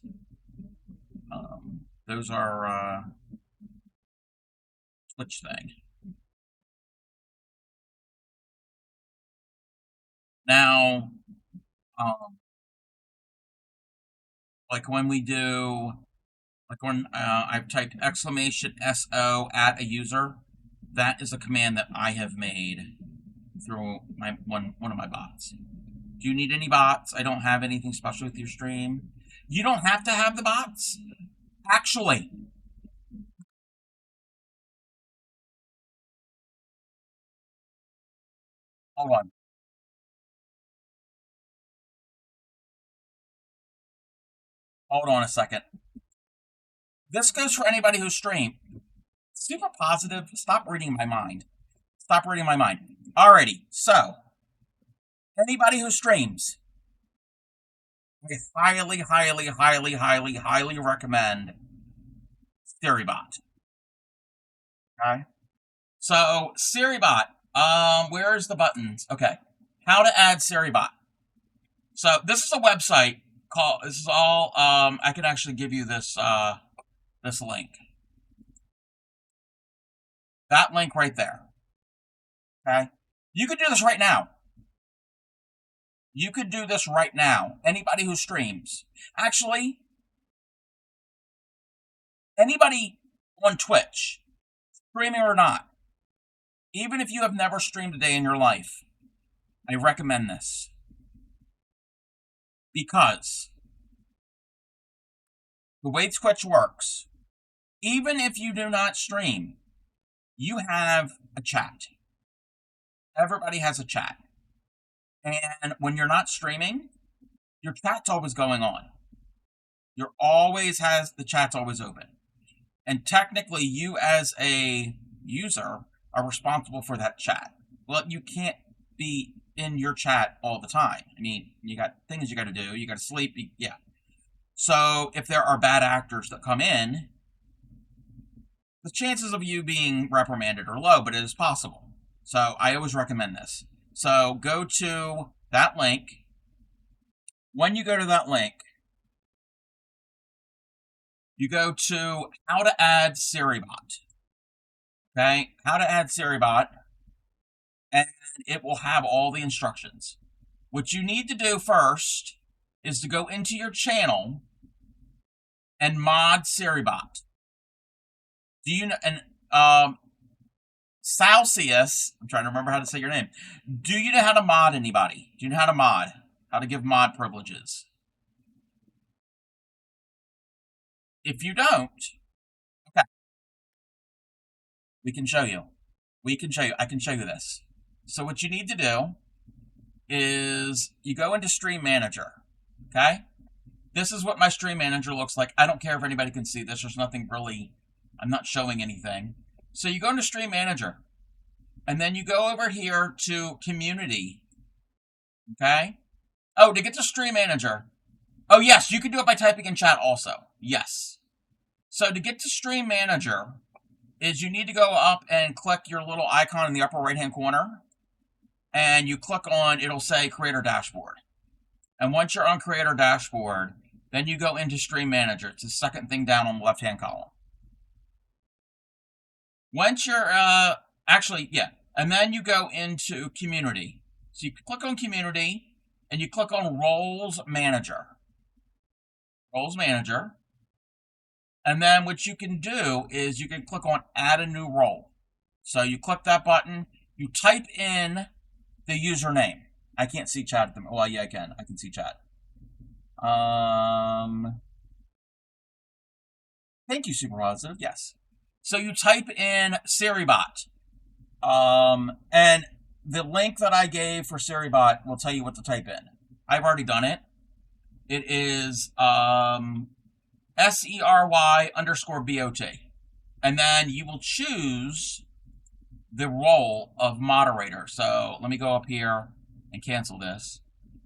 Those are Twitch thing. Now, like when we do, like when I've typed !SO at a user, that is a command that I have made through one of my bots. Do you need any bots? I don't have anything special with your stream. You don't have to have the bots. Actually, hold on. Hold on a second. This goes for anybody who streams. Super positive. Stop reading my mind. Stop reading my mind. Alrighty, so anybody who streams, I highly, highly, highly, highly, highly recommend SteriBot. Okay. So SiriBot, where's the buttons? Okay. How to add SiriBot. So this is a website called, this is all, I can actually give you this, this link. That link right there. Okay. You could do this right now. You could do this right now. Anybody who streams. Actually, anybody on Twitch, streaming or not, even if you have never streamed a day in your life, I recommend this. Because the way Twitch works, even if you do not stream, you have a chat. Everybody has a chat. And when you're not streaming, your chat's always going on. The chat's always open. And technically, you as a user are responsible for that chat. Well, you can't be in your chat all the time. I mean, you got things you got to do. You got to sleep. Yeah. So if there are bad actors that come in, the chances of you being reprimanded are low, but it is possible. So I always recommend this. So go to that link. When you go to that link, you go to how to add SiriBot. Okay, how to add SiriBot, and it will have all the instructions. What you need to do first is to go into your channel and mod SiriBot. Do you know? And Celsius, I'm trying to remember how to say your name. Do you know how to mod anybody? Do you know how to mod? How to give mod privileges? If you don't, okay, we can show you. I can show you this. So what you need to do is you go into Stream Manager, okay? This is what my Stream Manager looks like. I don't care if anybody can see this. There's nothing really, I'm not showing anything. So you go into Stream Manager, and then you go over here to Community, okay? Oh, to get to Stream Manager. Oh, yes, you can do it by typing in chat also. Yes. So to get to Stream Manager is you need to go up and click your little icon in the upper right-hand corner, and you click on, it'll say Creator Dashboard. And once you're on Creator Dashboard, then you go into Stream Manager. It's the second thing down on the left-hand column. Once you're, and then you go into Community. So you click on Community, and you click on Roles Manager. Roles Manager. And then what you can do is you can click on Add a New Role. So you click that button, you type in the username. I can't see chat at the moment. Well, yeah, I can. I can see chat. Thank you, Super Positive. Yes. So you type in SiriBot. And the link that I gave for SiriBot will tell you what to type in. I've already done it. It is SERY_BOT. And then you will choose the role of moderator. So let me go up here and cancel this.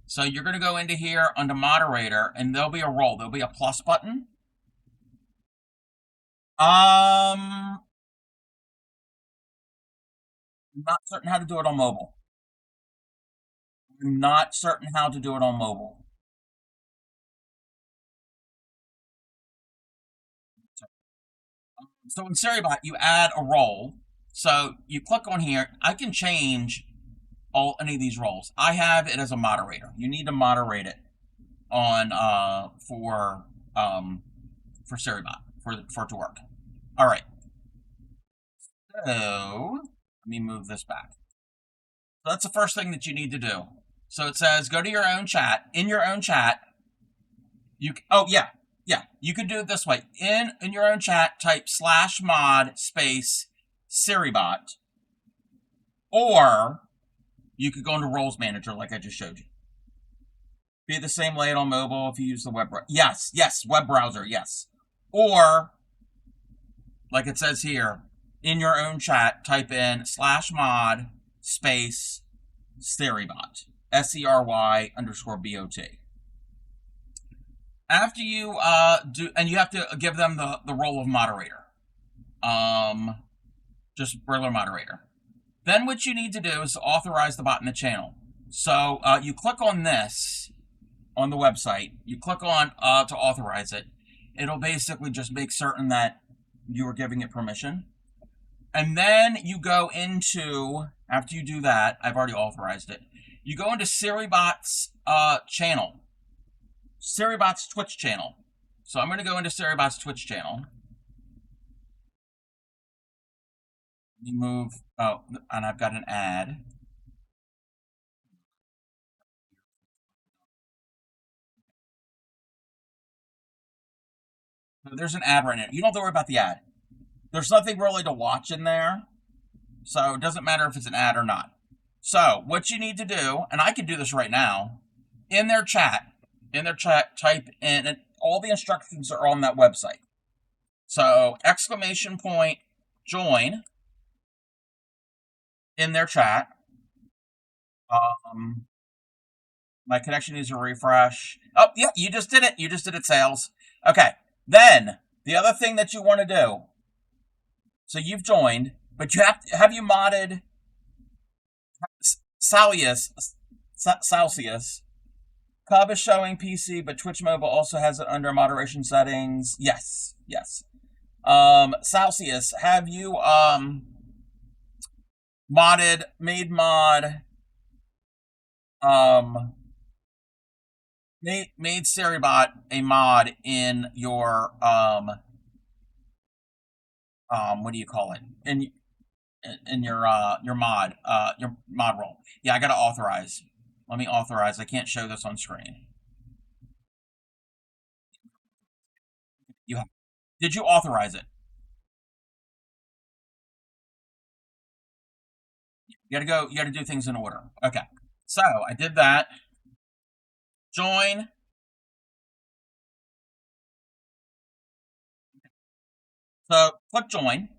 So you're going to go into here under moderator, and there'll be a role. There'll be a plus button. I'm not certain how to do it on mobile. I'm not certain how to do it on mobile. So in SiriBot, you add a role. So you click on here. I can change any of these roles. I have it as a moderator. You need to moderate it on for SiriBot for it to work. All right. So let me move this back. So that's the first thing that you need to do. So it says go to your own chat. In your own chat, you you can do it this way. In your own chat, type /mod space SiriBot, or you could go into Roles Manager like I just showed you. Be the same layout on mobile if you use the web browser. Yes, web browser, yes. Or, like it says here, in your own chat, type in /mod space SiriBot. SERY_BOT. After you do, and you have to give them the role of moderator. just regular moderator. Then what you need to do is authorize the bot in the channel. So you click on this on the website. You click on to authorize it. It'll basically just make certain that you are giving it permission. And then you go into, after you do that, I've already authorized it. You go into SiriBot's channel. SiriBot's Twitch channel. So I'm going to go into SiriBot's Twitch channel. Let me move, oh, and I've got an ad. So there's an ad right now. You don't have to worry about the ad. There's nothing really to watch in there. So it doesn't matter if it's an ad or not. So what you need to do, and I can do this right now, in their chat, type in, and all the instructions are on that website. So exclamation point join in their chat. My connection needs a refresh. Oh, yeah, you just did it. You just did it, sales. Okay. Then the other thing that you want to do. So you've joined, but you have you modded Celsius? Cub is showing PC, but Twitch Mobile also has it under moderation settings. Yes. Celsius, have you made SiriBot a mod in your what do you call it? In your mod role. Yeah, I gotta authorize. Let me authorize. I can't show this on screen. You have. Did you authorize it? You gotta do things in order. Okay. So I did that. Join. So click join.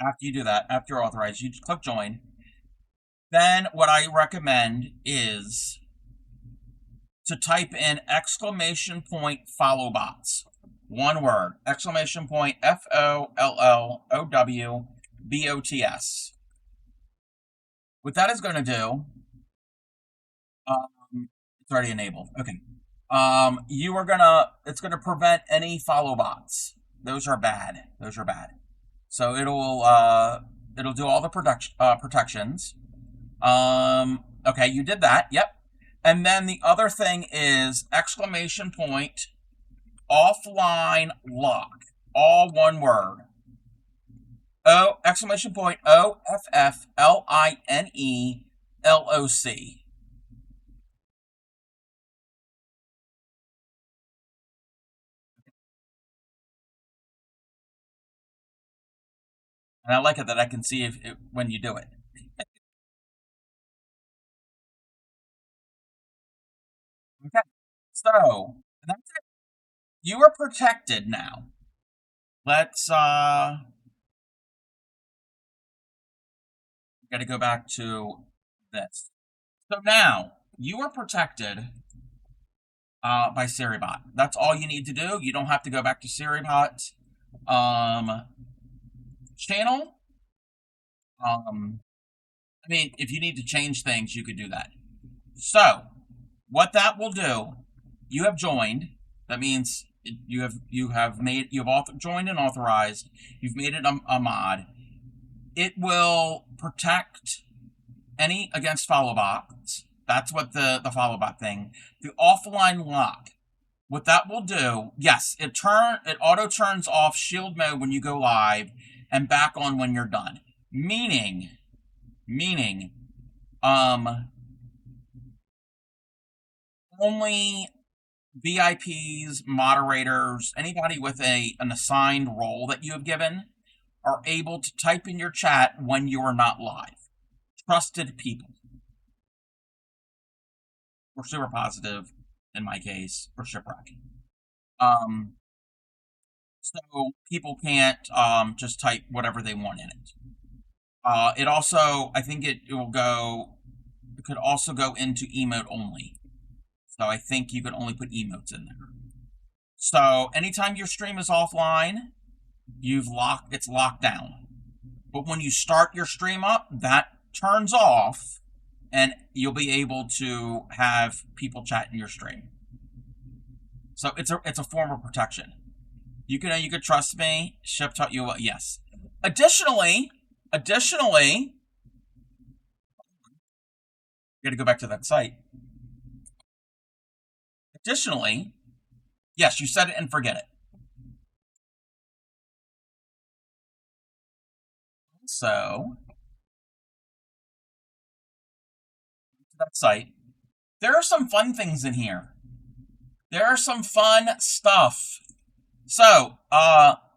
After you do that, after you're authorized, you just click join. Then what I recommend is to type in exclamation point follow bots. One word. Exclamation point FOLLOWBOTS. What that is going to do, it's already enabled. Okay. It's going to prevent any follow bots. Those are bad. So it'll do all the protections. Okay, you did that. Yep. And then the other thing is exclamation point offline lock. All one word. Exclamation point OFFLINELOC. And I like it that I can see when you do it. Okay, so that's it. You are protected now. Let's gotta go back to this. So now you are protected by SiriBot. That's all you need to do. You don't have to go back to SiriBot channel. I mean, if you need to change things, you could do that. So what that will do, you have joined. That means you have joined and authorized. You've made it a mod. It will protect any against follow bots. That's what the follow bot thing. The offline lock. What that will do, yes, it auto turns off shield mode when you go live and back on when you're done. Meaning, only VIPs, moderators, anybody with an assigned role that you have given are able to type in your chat when you are not live. Trusted people. Or super positive, in my case, for shipwreck. So people can't just type whatever they want in it. It also, I think it could also go into emote only. So I think you can only put emotes in there. So anytime your stream is offline, it's locked down. But when you start your stream up, that turns off, and you'll be able to have people chat in your stream. So it's a form of protection. You could trust me. Ship taught you yes. Additionally, you got to go back to that site. Additionally, yes, you said it and forget it. So, to that site, there are some fun things in here. There are some fun stuff. So,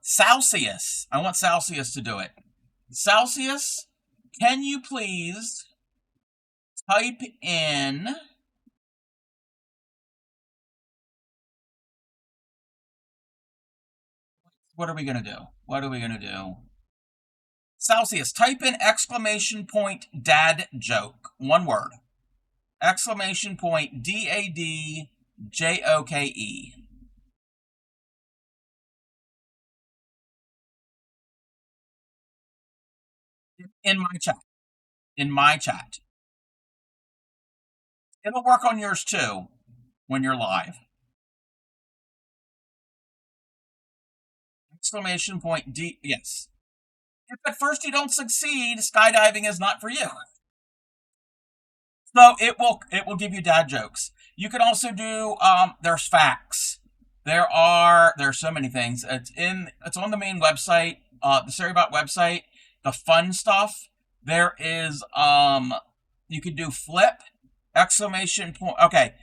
Celsius. I want Celsius to do it. Celsius, can you please type in what are we going to do? What are we going to do? Celsius, type in exclamation point dad joke. One word. Exclamation point DADJOKE. In my chat. In my chat. It'll work on yours too when you're live. Exclamation point D. Yes. If at first you don't succeed, skydiving is not for you. So it will give you dad jokes. You can also do there's facts. There's so many things. It's on the main website, the SeriBot website, the fun stuff. There is you could do flip, exclamation point. Okay.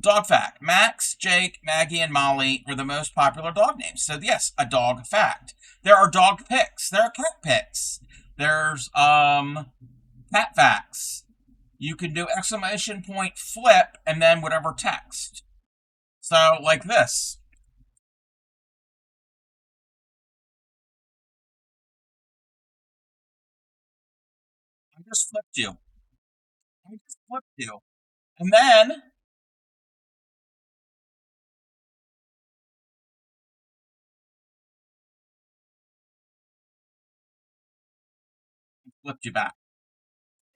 Dog fact. Max, Jake, Maggie, and Molly are the most popular dog names. So yes, a dog fact. There are dog pics. There are cat pics. There's cat facts. You can do exclamation point flip and then whatever text. So like this. I just flipped you. And then flipped you back.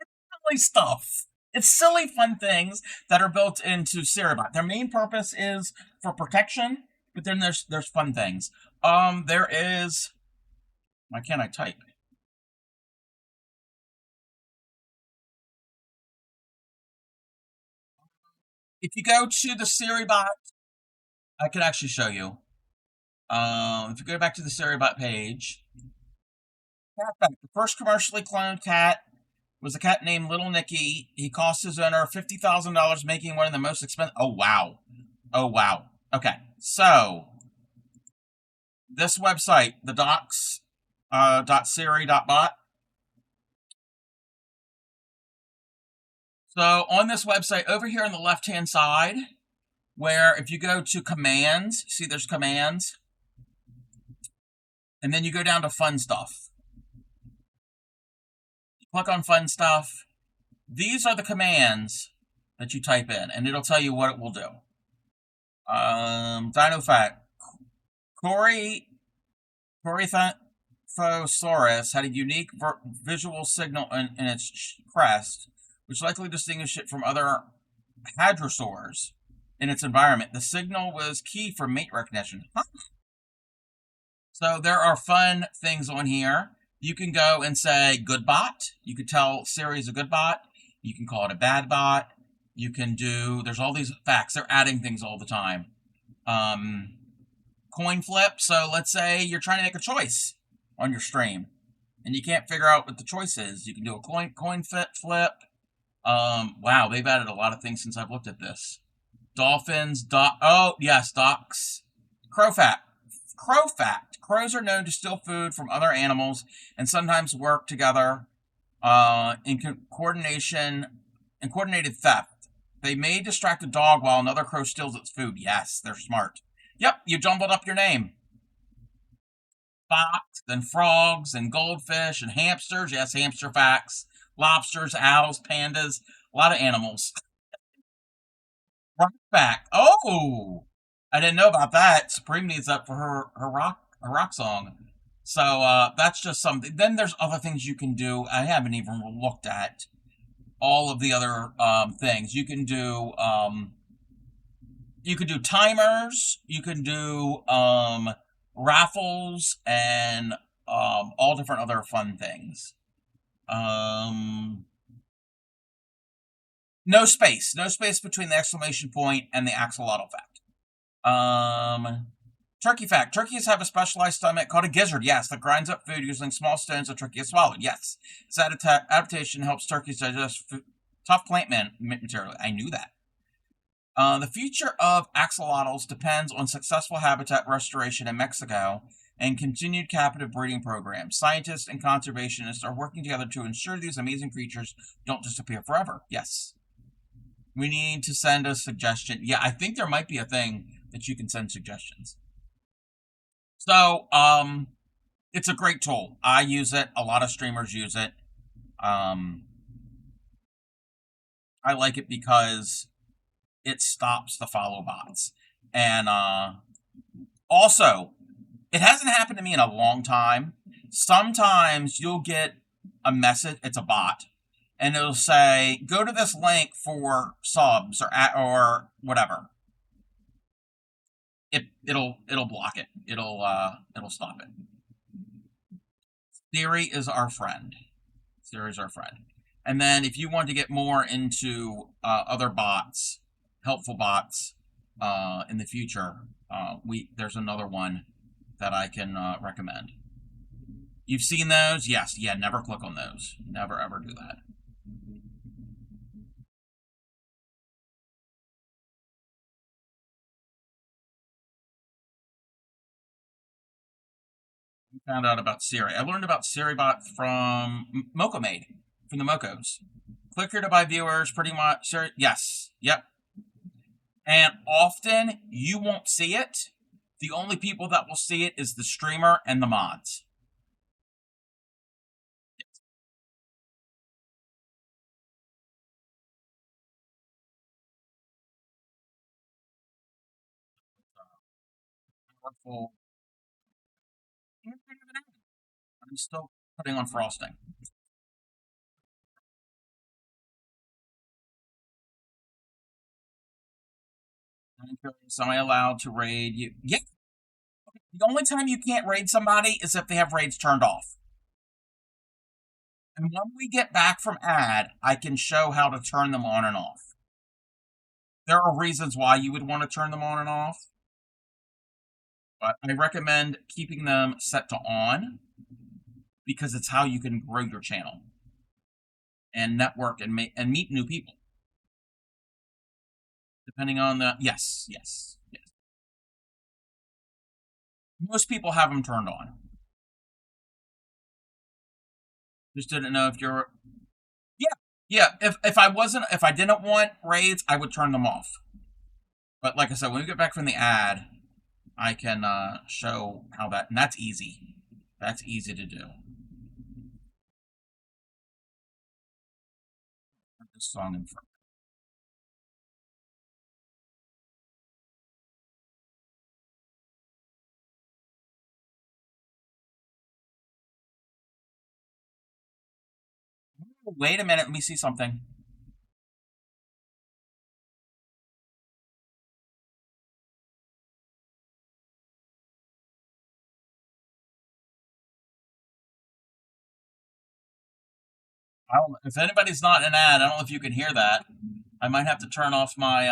It's silly stuff. It's silly fun things that are built into SeriBot. Their main purpose is for protection, but then there's fun things. There is. Why can't I type? If you go to the SeriBot, I can actually show you. If you go back to the SeriBot page, the first commercially cloned cat was a cat named Little Nicky. He cost his owner $50,000, making one of the most expensive. Oh wow! Oh wow! Okay, so this website, the docs, .seri.bot. So on this website, over here on the left-hand side, where if you go to commands, see there's commands, and then you go down to fun stuff. You click on fun stuff. These are the commands that you type in, and it'll tell you what it will do. Dino fact. Corythosaurus had a unique visual signal in its crest, which likely distinguished it from other hadrosaurs in its environment. The signal was key for mate recognition. Huh? So there are fun things on here. You can go and say good bot. You could tell Siri's a good bot. You can call it a bad bot. You can do, there's all these facts. They're adding things all the time. Coin flip. So let's say you're trying to make a choice on your stream and you can't figure out what the choice is. You can do a coin flip. Wow, they've added a lot of things since I've looked at this. Dolphins, oh yes, docs. Crow fact. Crows are known to steal food from other animals and sometimes work together in coordinated theft. They may distract a dog while another crow steals its food. Yes, they're smart. Yep, you jumbled up your name. Fox, and frogs, and goldfish, and hamsters. Yes, hamster facts. Lobsters, owls, pandas, a lot of animals. Rock fact. Oh! I didn't know about that. Supreme needs up for her rock song. So that's just something. Then there's other things you can do. I haven't even looked at all of the other things. You can do timers. You can do raffles and all different other fun things. No space between the exclamation point and the axolotl fact. Turkey fact. Turkeys have a specialized stomach called a gizzard, yes, that grinds up food using small stones a turkey has swallowed, yes. This adaptation helps turkeys digest tough plant material. I knew that. The future of axolotls depends on successful habitat restoration in Mexico and continued captive breeding programs. Scientists and conservationists are working together to ensure these amazing creatures don't disappear forever. Yes. We need to send a suggestion. Yeah, I think there might be a thing that you can send suggestions. So, it's a great tool. I use it. A lot of streamers use it. I like it because it stops the follow bots. And also, it hasn't happened to me in a long time. Sometimes you'll get a message, it's a bot, and it'll say, go to this link for subs or whatever. It'll block it. It'll stop it. Siri is our friend. And then if you want to get more into other bots, helpful bots, in the future, there's another one that I can recommend. You've seen those? Yes. Yeah, never click on those. Never ever do that. I found out about Siri. I learned about SiriBot from MocoMade, from the Mocos. Click here to buy viewers, pretty much. Siri, yes. Yep. And often you won't see it. The only people that will see it is the streamer and the mods. Powerful. I'm still putting on frosting. Am I allowed to raid you? Yeah. The only time you can't raid somebody is if they have raids turned off. And when we get back from ad, I can show how to turn them on and off. There are reasons why you would want to turn them on and off, but I recommend keeping them set to on because it's how you can grow your channel and network and meet new people. Depending on the yes. Most people have them turned on. Just didn't know if you're. Yeah. If I didn't want raids, I would turn them off. But like I said, when we get back from the ad, I can show how that, and that's easy. That's easy to do. Put this song in front. Wait a minute, let me see something. If anybody's not an ad, I don't know if you can hear that. I might have to turn off my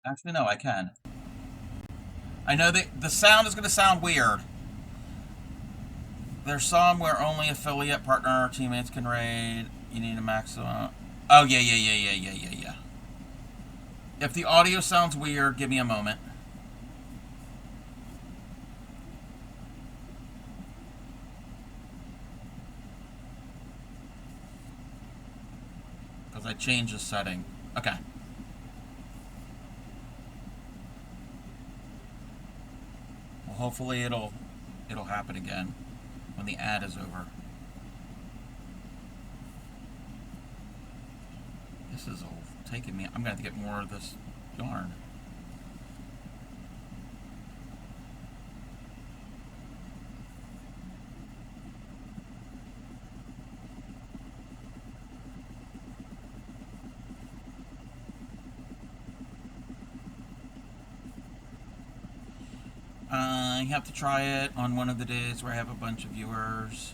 Actually, no, I can. I know that the sound is going to sound weird. There's some where only affiliate, partner, or teammates can raid. You need a maximum. Oh, yeah. If the audio sounds weird, give me a moment. Because I changed the setting. Okay. Well, hopefully it'll happen again when the ad is over. This is taking me. I'm gonna have to get more of this yarn. may have to try it on one of the days where I have a bunch of viewers.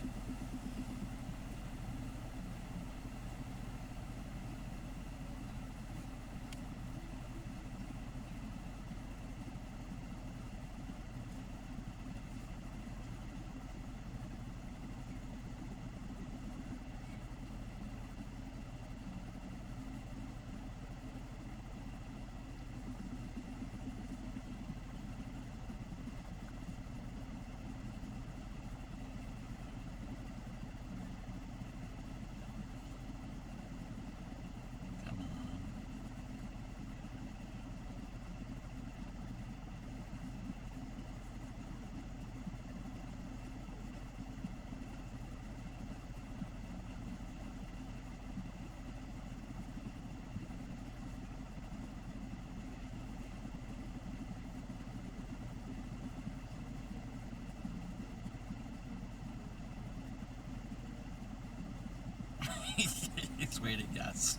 It's waiting, yes.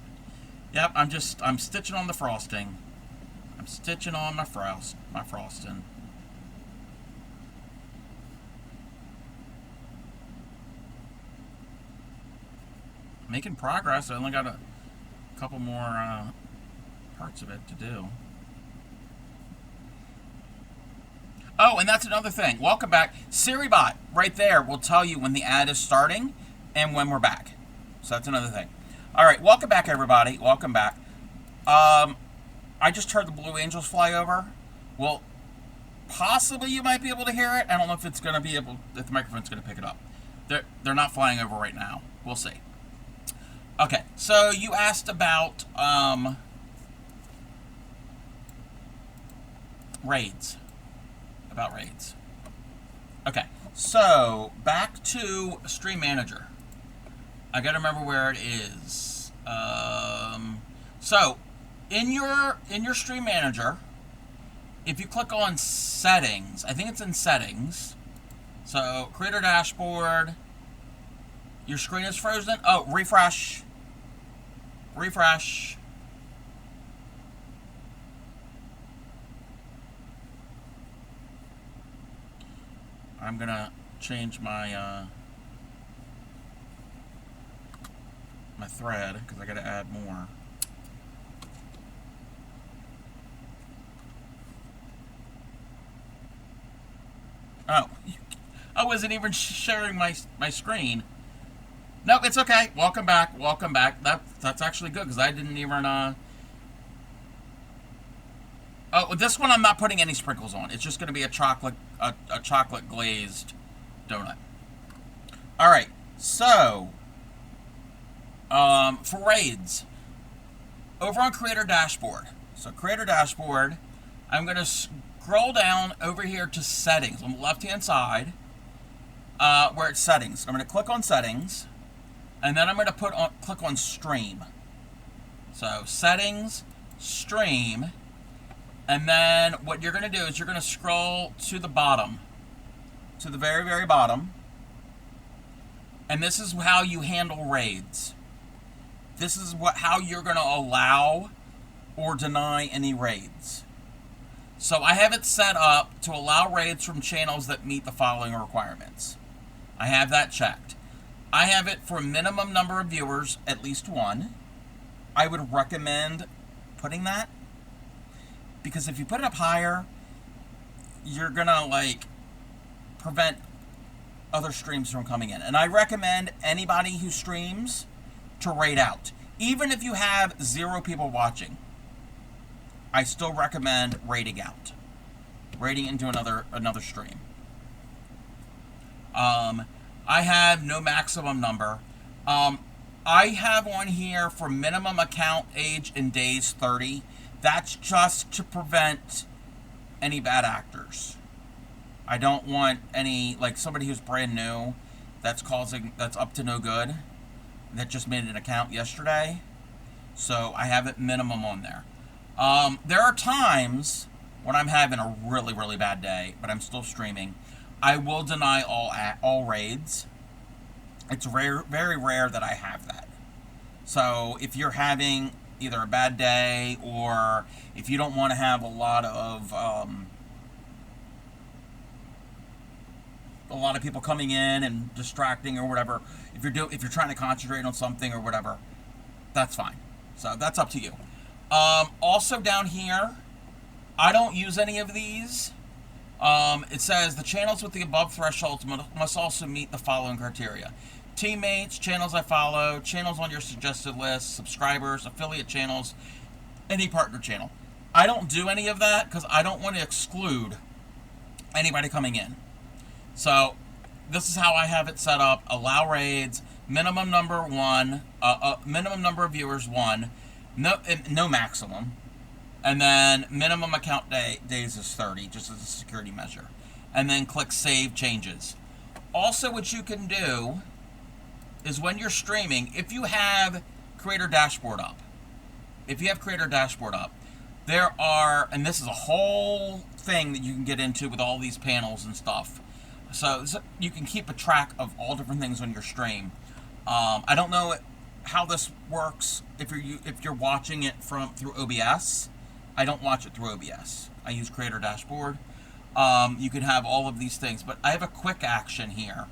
Yep, I'm stitching on the frosting. I'm stitching on my frosting. Making progress. I only got a couple more parts of it to do. Oh, and that's another thing. Welcome back. SiriBot right there will tell you when the ad is starting and when we're back. So that's another thing. All right, welcome back, everybody. Welcome back. I just heard the Blue Angels fly over. Well, possibly you might be able to hear it. I don't know if it's going to be able, if the microphone's going to pick it up. They're not flying over right now. We'll see. Okay, so you asked about raids. About raids. Okay, so back to Stream Manager. I gotta remember where it is. So in your Stream Manager, if you click on Settings, I think it's in Settings. So Creator Dashboard. Your screen is frozen. Oh, refresh. Refresh. I'm gonna change my my thread because I gotta add more. Oh, I wasn't even sharing my screen. No, it's okay. Welcome back. Welcome back. That's actually good because I didn't even Oh, this one I'm not putting any sprinkles on. It's just going to be a chocolate glazed donut. All right. So, for raids, over on Creator Dashboard. So Creator Dashboard, I'm going to scroll down over here to Settings on the left-hand side, where it's Settings. I'm going to click on Settings, and then I'm going to click on Stream. So Settings, Stream. And then what you're going to do is you're going to scroll to the bottom, to the very, very bottom. And this is how you handle raids. This is how you're going to allow or deny any raids. So I have it set up to allow raids from channels that meet the following requirements. I have that checked. I have it for a minimum number of viewers, at least one. I would recommend putting that. Because if you put it up higher, you're gonna prevent other streams from coming in. And I recommend anybody who streams to raid out. Even if you have 0 people watching, I still recommend raiding out. Raiding into another stream. I have no maximum number. I have on here for minimum account age in days 30. That's just to prevent any bad actors. I don't want any, somebody who's brand new that's up to no good, that just made an account yesterday. So I have it minimum on there. There are times when I'm having a really, really bad day, but I'm still streaming. I will deny all raids. It's rare, very rare that I have that. So if you're having either a bad day, or if you don't want to have a lot of a lot of people coming in and distracting or whatever. If you're trying to concentrate on something or whatever, that's fine. So that's up to you. Also down here, I don't use any of these. It says the channels with the above thresholds must also meet the following criteria: teammates, channels I follow, channels on your suggested list, subscribers, affiliate channels, any partner channel. I don't do any of that because I don't want to exclude anybody coming in. So this is how I have it set up: allow raids, minimum number of viewers 1, no maximum, and then minimum account days is 30, just as a security measure, and then click save changes. Also, what you can do is when you're streaming, if you have Creator Dashboard up, there are, and this is a whole thing that you can get into with all these panels and stuff. So you can keep a track of all different things on your stream. I don't know how this works if you're watching it through OBS. I don't watch it through OBS. I use Creator Dashboard. You can have all of these things, but I have a quick action here.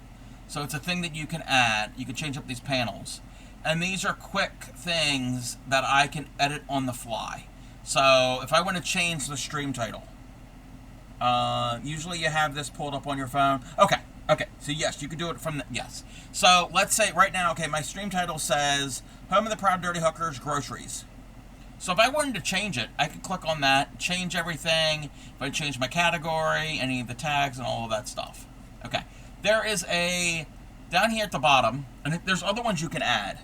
So it's a thing that you can add. You can change up these panels. And these are quick things that I can edit on the fly. So if I want to change the stream title, usually you have this pulled up on your phone. Okay. So yes, you can do it from yes. So let's say right now, okay, my stream title says Home of the Proud Dirty Hookers, Groceries. So if I wanted to change it, I could click on that, change everything. If I change my category, any of the tags and all of that stuff. Okay. There is down here at the bottom, and there's other ones you can add.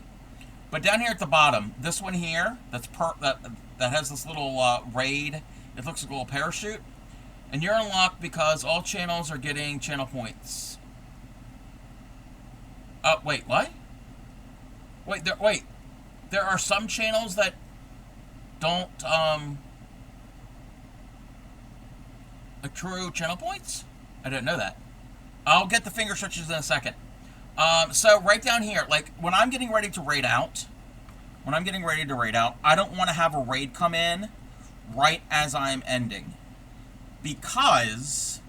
But down here at the bottom, this one here, that has this little raid. It looks like a little parachute. And you're unlocked because all channels are getting channel points. Wait, what? Wait, there are some channels that don't accrue channel points? I didn't know that. I'll get the finger stretches in a second. So right down here, like when I'm getting ready to raid out, I don't want to have a raid come in right as I'm ending, because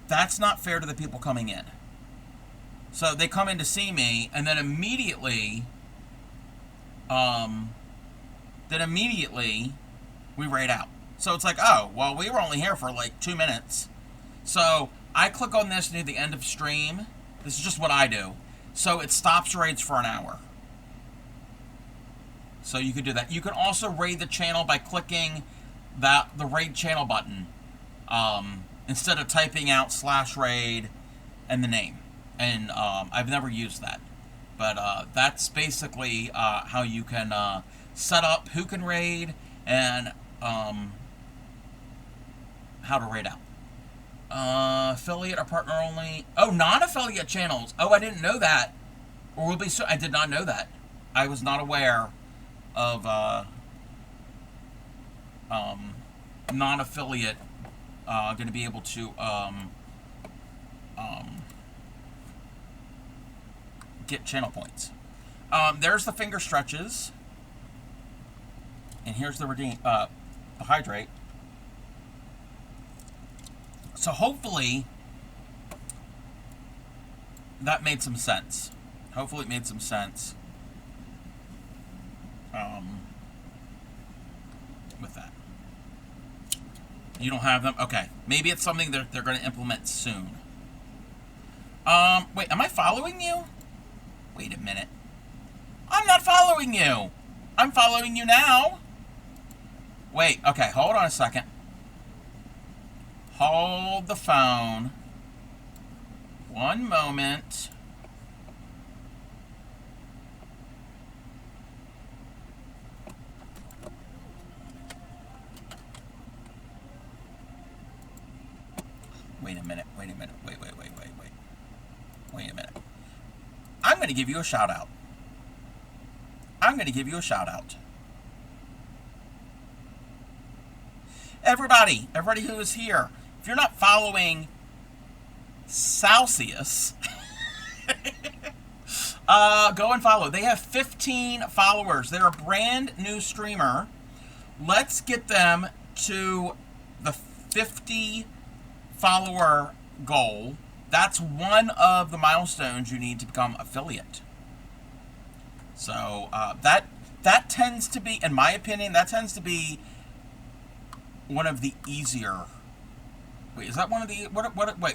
that's not fair to the people coming in. So they come in to see me, and then immediately we raid out. So it's like, oh, well, we were only here for like 2 minutes. So I click on this near the end of stream. This is just what I do. So it stops raids for an hour. So you could do that. You can also raid the channel by clicking the raid channel button, instead of typing out /raid and the name. And I've never used that. But that's basically how you can set up who can raid and how to raid out. Affiliate or partner only. Oh, non-affiliate channels. Oh, I didn't know that. Or will be so. I did not know that. I was not aware of non-affiliate going to be able to get channel points. There's the finger stretches, and here's the hydrate. So hopefully that made some sense. Hopefully it made some sense with that. You don't have them? Okay. Maybe it's something that they're going to implement soon. Wait, am I following you? Wait a minute. I'm not following you. I'm following you now. Wait, okay, hold on a second. Hold the phone. One moment. Wait a minute. Wait a minute. Wait a minute. I'm going to give you a shout out. Everybody who is here, if you're not following Celsius, go and follow. They have 15 followers. They're a brand new streamer. Let's get them to the 50 follower goal that's one of the milestones you need to become affiliate. So that tends to be, in my opinion, that tends to be one of the easier. Wait, is that one of the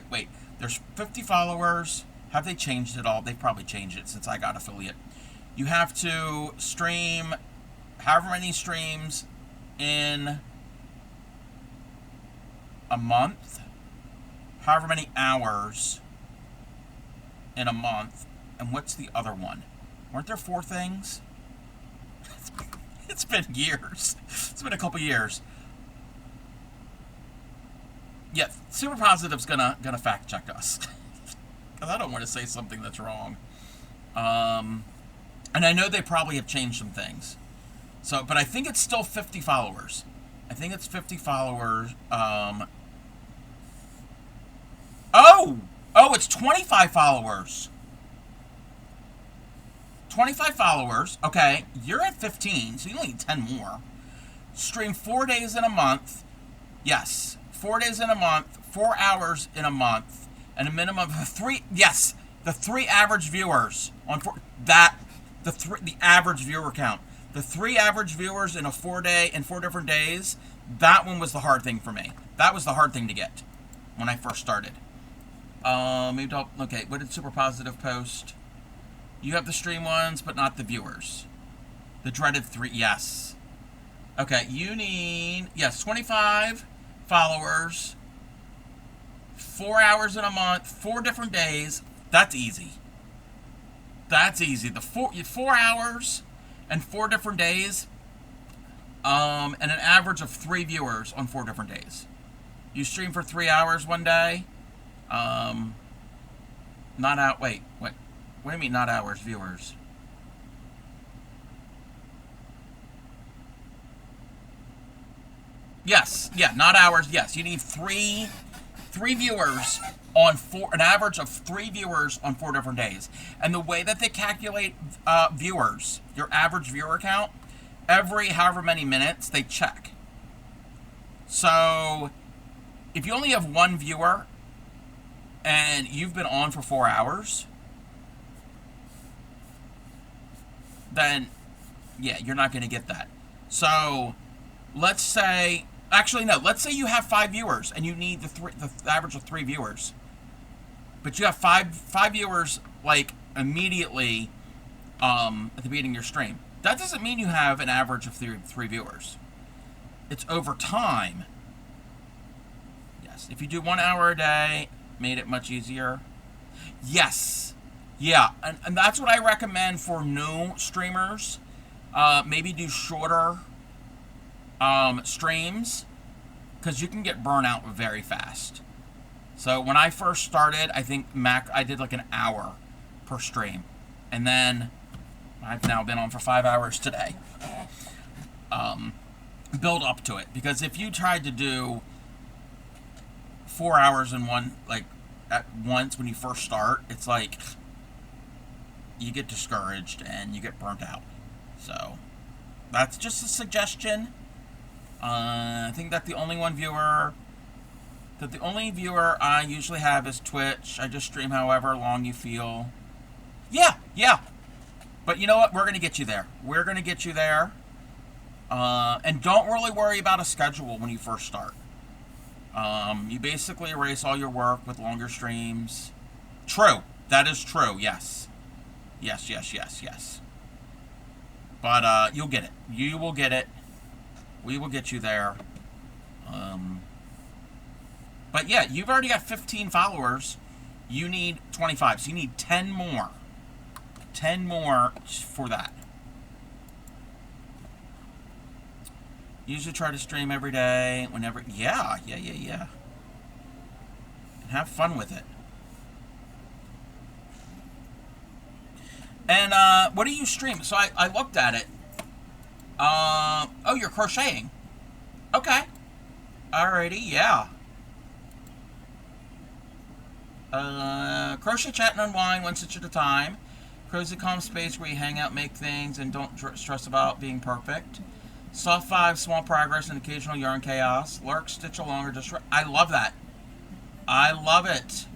wait? There's 50 followers. Have they changed it all? They've probably changed it since I got affiliate. You have to stream however many streams in a month, however many hours in a month, and what's the other one? Weren't there 4 things? It's been years. It's been a couple years. Yeah, Super Positive's gonna fact check us. Because I don't want to say something that's wrong. And I know they probably have changed some things. So, but I think it's still 50 followers. I think it's 50 followers. Oh, it's 25 followers. 25 followers. Okay, you're at 15, so you only need 10 more. Stream 4 days in a month. Yes, 4 days in a month, 4 hours in a month, and a minimum of 3. Yes, the 3 average viewers on the average viewer count. The 3 average viewers in a 4-day in 4 different days. That one was the hard thing for me. That was the hard thing to get when I first started. Okay, what did Super Positive post? You have the stream ones, but not the viewers. The dreaded 3, yes. Okay, you need, 25 followers, 4 hours in a month, 4 different days. That's easy. That's easy. The 4 hours and 4 different days, and an average of 3 viewers on 4 different days. You stream for 3 hours one day, not out, wait, what do you mean not hours, viewers? Yes, not hours, yes. You need 3 viewers on an average of 3 viewers on 4 different days. And the way that they calculate viewers, your average viewer count, every however many minutes they check. So if you only have 1 viewer and you've been on for 4 hours, then yeah, you're not going to get that. So let's say, actually no, let's say you have 5 viewers and you need the average of 3 viewers, but you have five viewers like immediately at the beginning of your stream. That doesn't mean you have an average of 3 viewers. It's over time. Yes, if you do 1 hour a day, made it much easier. Yes, yeah, and that's what I recommend for new streamers. Maybe do shorter streams, because you can get burnt out very fast. So when I first started, I think I did like an hour per stream, and then I've now been on for 5 hours today. Build up to it, because if you tried to do 4 hours in one, like at once when you first start, it's like you get discouraged and you get burnt out. So that's just a suggestion. I think that the only viewer I usually have is Twitch. I just stream however long you feel. Yeah. But you know what? We're going to get you there. We're going to get you there. And don't really worry about a schedule when you first start. You basically erase all your work with longer streams. True. That is true. Yes. Yes. But you'll get it. You will get it. We will get you there. But yeah, you've already got 15 followers. You need 25. So you need 10 more. 10 more for that. Usually try to stream every day, whenever. Yeah. And have fun with it. And what do you stream? So I looked at it. Oh, you're crocheting. Okay. Alrighty, yeah. Crochet, chat, and unwind 1 stitch at a time. Cozy calm space where you hang out, make things, and don't stress about being perfect. Soft 5, small progress, and occasional yarn chaos. Lurk, stitch along, or just... I love that. I love it.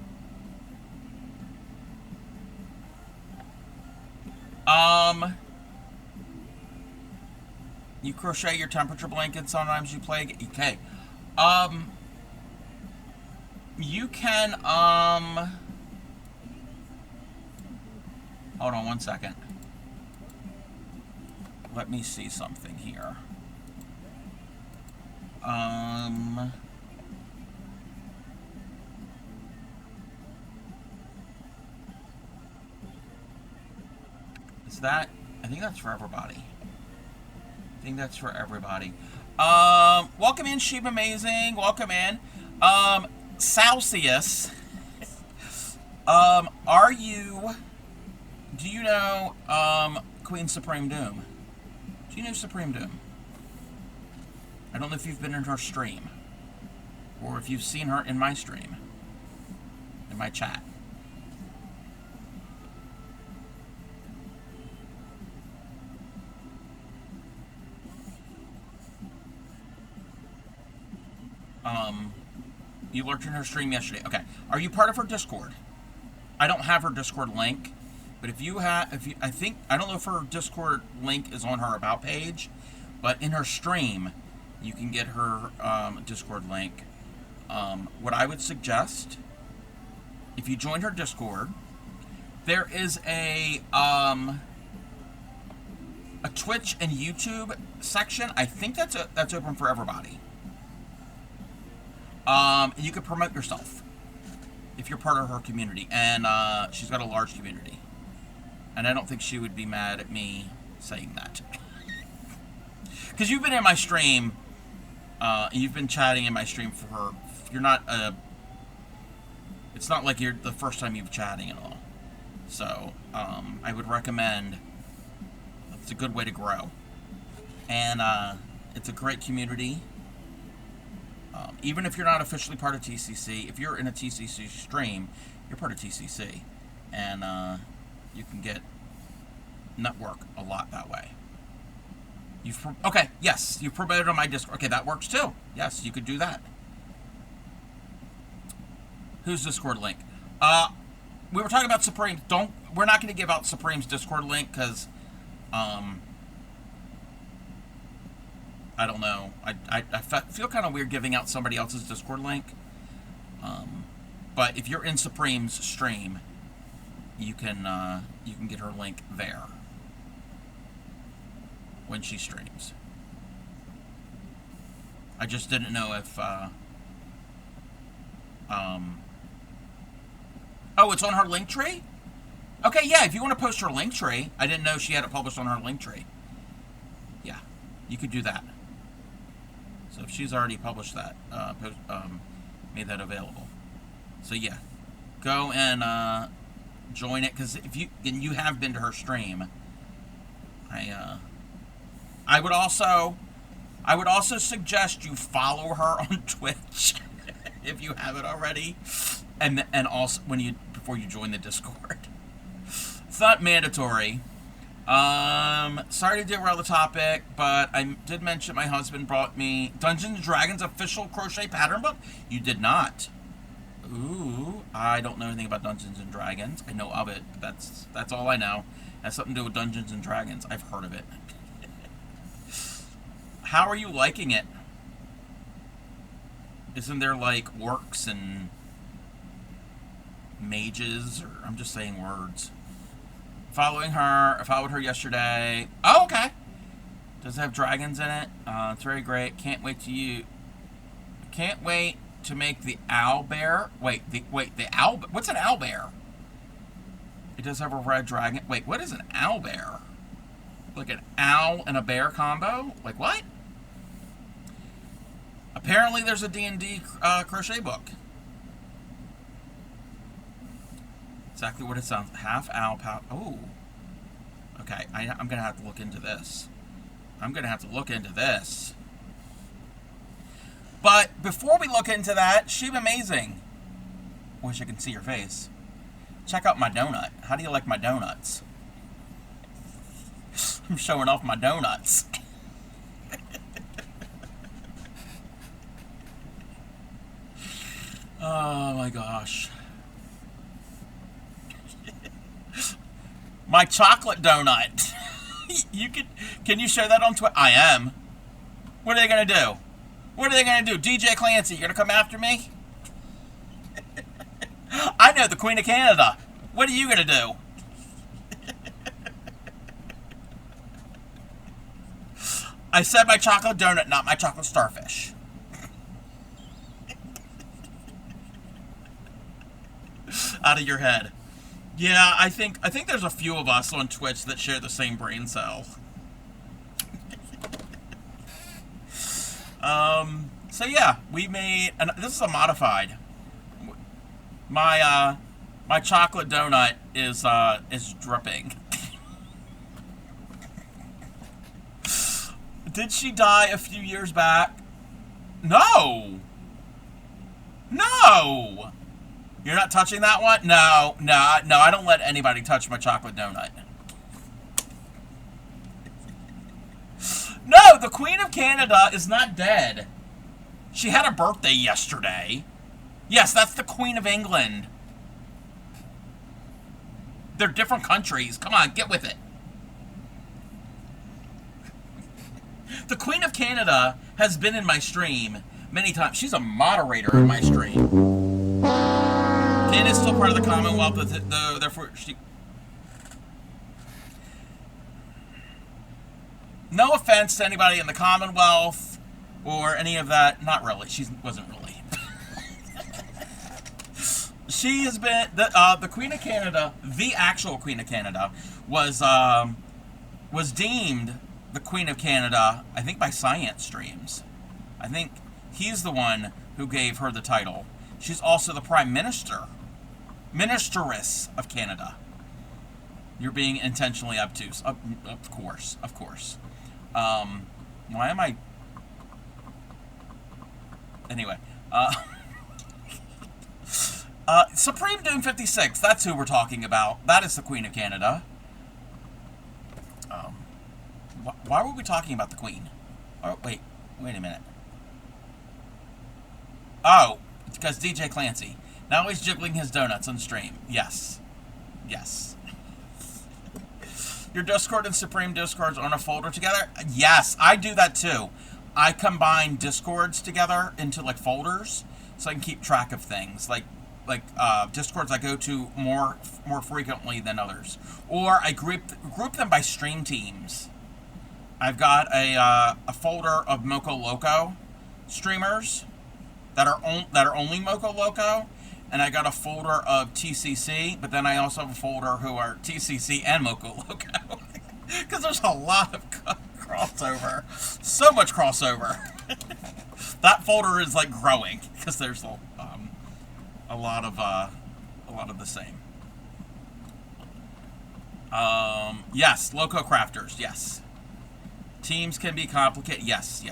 You crochet your temperature blanket sometimes you play. Okay. You can, hold on one second. Let me see something here. Is that, I think that's for everybody. I think that's for everybody. Welcome in, Sheep Amazing. Welcome in. Celsius. Do you know, Queen Supreme Doom? Do you know Supreme Doom? I don't know if you've been in her stream. Or if you've seen her in my stream. In my chat. You lurked in her stream yesterday. Okay. Are you part of her Discord? I don't have her Discord link, but if you have, I don't know if her Discord link is on her About page, but in her stream, you can get her Discord link. What I would suggest, if you join her Discord, there is a Twitch and YouTube section. I think that's open for everybody. You can promote yourself if you're part of her community, and she's got a large community, and I don't think she would be mad at me saying that, because you've been in my stream, you've been chatting in my stream for her. You're not it's not like you're the first time you've chatting at all, so I would recommend. It's a good way to grow, and it's a great community. Even if you're not officially part of TCC, if you're in a TCC stream, you're part of TCC. And you can get network a lot that way. Okay, yes, you've promoted on my Discord. Okay, that works too. Yes, you could do that. Whose Discord link? We were talking about Supreme. We're not going to give out Supreme's Discord link because I don't know. I feel kind of weird giving out somebody else's Discord link. But if you're in Supreme's stream, you can get her link there when she streams. I just didn't know if oh, it's on her link tree? Okay, yeah, if you want to post her link tree. I didn't know she had it published on her link tree. Yeah, you could do that. So if she's already published that, made that available. So yeah, go and join it, because if you have been to her stream, I would also suggest you follow her on Twitch if you haven't already, and also before you join the Discord. It's not mandatory. Sorry to derail the topic, but I did mention my husband brought me Dungeons & Dragons official crochet pattern book. You did not. Ooh, I don't know anything about Dungeons & Dragons. I know of it. That's all I know. It has something to do with Dungeons & Dragons. I've heard of it. How are you liking it? Isn't there like orcs and mages? Or I'm just saying words. Following her. I followed her yesterday. Oh, okay. Does it have dragons in it? It's very great. Can't wait to make the owl bear. Wait, the owl. What's an owl bear? It does have a red dragon. Wait, what is an owl bear? Like an owl and a bear combo? Like what? Apparently, there's a D&D crochet book. Exactly what it sounds. Half owl power. Oh. Okay, I'm gonna have to look into this. But before we look into that, Sheep Amazing. Wish I could see your face. Check out my donut. How do you like my donuts? I'm showing off my donuts. Oh my gosh. My chocolate donut. Can you show that on Twitter? I am. What are they gonna do? What are they gonna do? DJ Clancy, you're gonna come after me? I know the Queen of Canada. What are you gonna do? I said my chocolate donut, not my chocolate starfish. Out of your head. Yeah, I think there's a few of us on Twitch that share the same brain cell. So yeah, we made, and this is a modified. My chocolate donut is dripping. Did she die a few years back? No. No. You're not touching that one? No, I don't let anybody touch my chocolate donut. No, the Queen of Canada is not dead. She had a birthday yesterday. Yes, that's the Queen of England. They're different countries. Come on, get with it. The Queen of Canada has been in my stream many times. She's a moderator in my stream. Canada's still part of the Commonwealth, though, therefore she... No offense to anybody in the Commonwealth or any of that. Not really. She wasn't really. She has been... The Queen of Canada, the actual Queen of Canada, was deemed the Queen of Canada, I think by Science Streams. I think he's the one who gave her the title. She's also the Prime Minister. Ministeress of Canada. You're being intentionally obtuse. Of course. Of course. Why am I... Anyway. Supreme Doom 56. That's who we're talking about. That is the Queen of Canada. Why were we talking about the Queen? Oh, wait a minute. Oh, because DJ Clancy. Now he's jiggling his donuts on stream. Yes. Yes. Your Discord and Supreme Discords on a folder together? Yes, I do that too. I combine Discords together into like folders so I can keep track of things. Like Discords I go to more frequently than others. Or I group them by stream teams. I've got a folder of Moco Loco streamers that are only Moco Loco, and I got a folder of TCC, but then I also have a folder who are TCC and Moco Loco, because there's a lot of crossover, so much crossover. That folder is like growing because there's a lot of the same. Yes, Loco Crafters, yes. Teams can be complicated. Yes.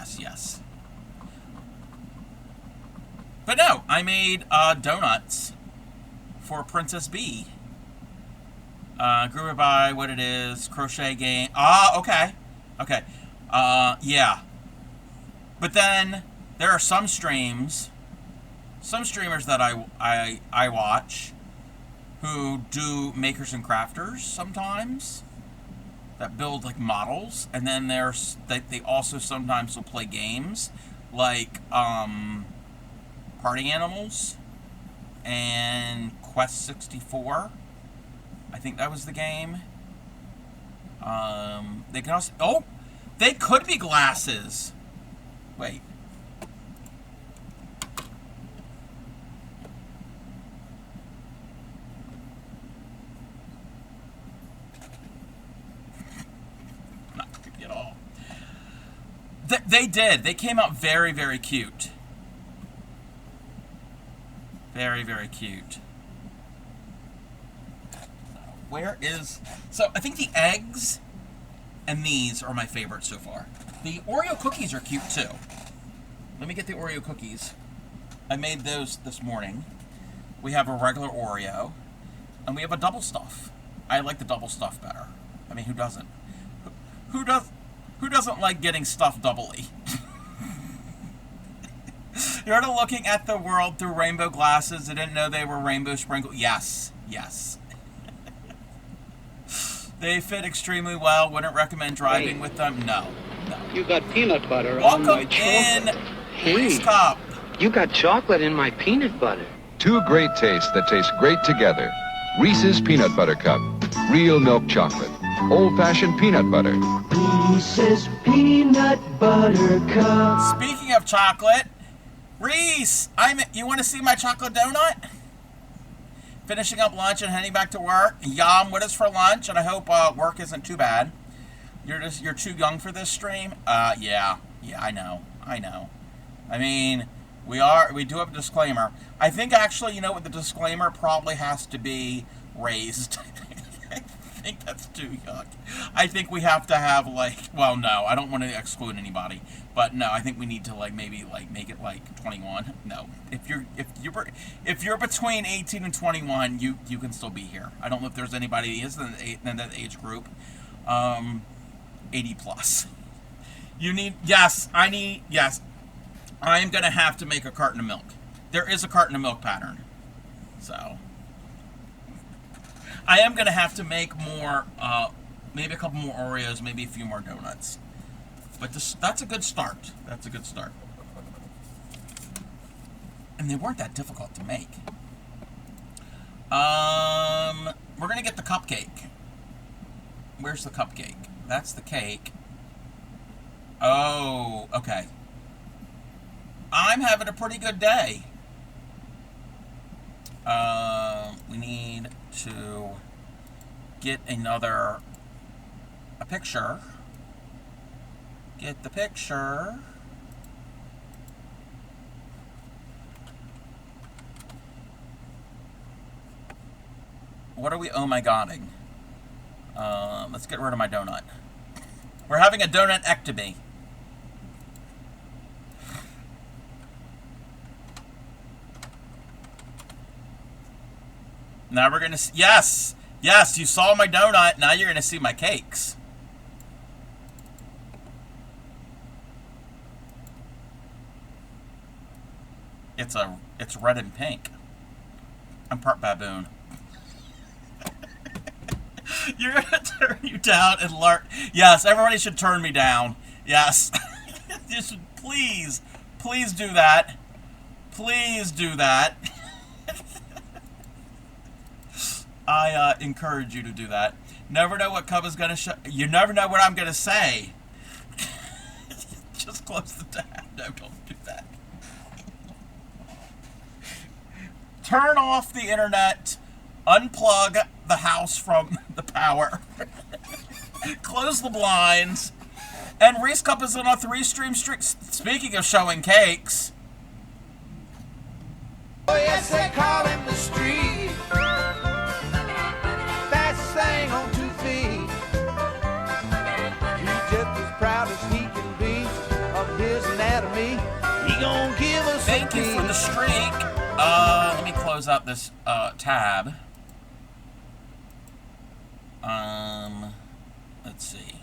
But no, I made donuts for Princess Bee. Grew it by what it is, crochet game. Okay. Yeah. But then there are some streamers that I watch who do makers and crafters sometimes, that build like models, and then they also sometimes will play games like Party Animals and Quest 64. I think that was the game. They can also they could be glasses. Wait. They did. They came out very, very cute. Very, very cute. Where is... So, I think the eggs and these are my favorites so far. The Oreo cookies are cute, too. Let me get the Oreo cookies. I made those this morning. We have a regular Oreo. And we have a double stuff. I like the double stuff better. I mean, who doesn't? Who doesn't like getting stuffed doubly? You're looking at the world through rainbow glasses. I didn't know they were rainbow sprinkled. Yes. They fit extremely well. Wouldn't recommend driving with them. No. You got peanut butter on my Welcome chocolate. in, Reese Cup. You got chocolate in my peanut butter. Two great tastes that taste great together. Reese's Peanut Butter Cup. Real milk chocolate. Old-fashioned peanut butter. Reese's Peanut Butter Cup. Speaking of chocolate, Reese, you want to see my chocolate donut? Finishing up lunch and heading back to work. Yum, what is for lunch? And I hope work isn't too bad. You're too young for this stream? Yeah, I know. I mean, we do have a disclaimer. I think actually, you know what, the disclaimer probably has to be raised. I think that's too young. I think we have to have well, no, I don't want to exclude anybody, but no, I think we need to maybe make it 21. No, if you're between 18 and 21, you can still be here. I don't know if there's anybody is in that age group. 80 plus. I am going to have to make a carton of milk. There is a carton of milk pattern. So, I am going to have to make more, maybe a couple more Oreos, maybe a few more donuts. But that's a good start. And they weren't that difficult to make. We're going to get the cupcake. Where's the cupcake? That's the cake. Oh, okay. I'm having a pretty good day. We need to get a picture. Get the picture. What are we oh my godding? Let's get rid of my donut. We're having a donut-ectomy. Now we're going to... Yes! Yes, you saw my donut. Now you're going to see my cakes. It's red and pink. I'm part baboon. You're going to turn you down and learn. Yes, everybody should turn me down. Yes. You should please do that. Please do that. I encourage you to do that. Never know what Cub is going to show. You never know what I'm going to say. Just close the tab. No, don't do that. Turn off the internet. Unplug the house from the power. Close the blinds. And Reese Cup is on a 3-stream streak. Speaking of showing cakes. Oh, yes, they call him the street. Fastest thing on 2 feet. He's just as proud as he can be of his anatomy. He gonna give us Thank you for the streak. Let me close out this tab. Let's see.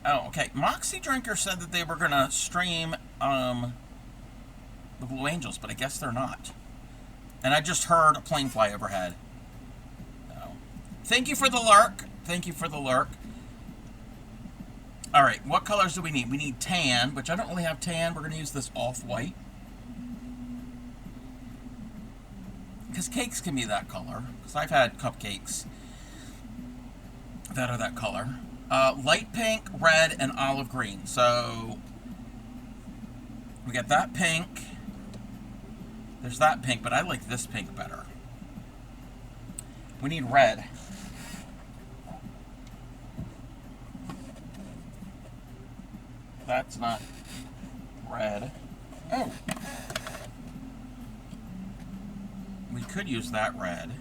Oh, okay. Moxie Drinker said that they were gonna stream the Blue Angels, but I guess they're not. And I just heard a plane fly overhead. So, thank you for the lurk. Thank you for the lurk. All right, what colors do we need? We need tan, which I don't really have tan. We're gonna use this off-white. Because cakes can be that color. Because I've had cupcakes that are that color. Light pink, red, and olive green. So we got that pink. There's that pink, but I like this pink better. We need red. That's not red. Oh. We could use that red.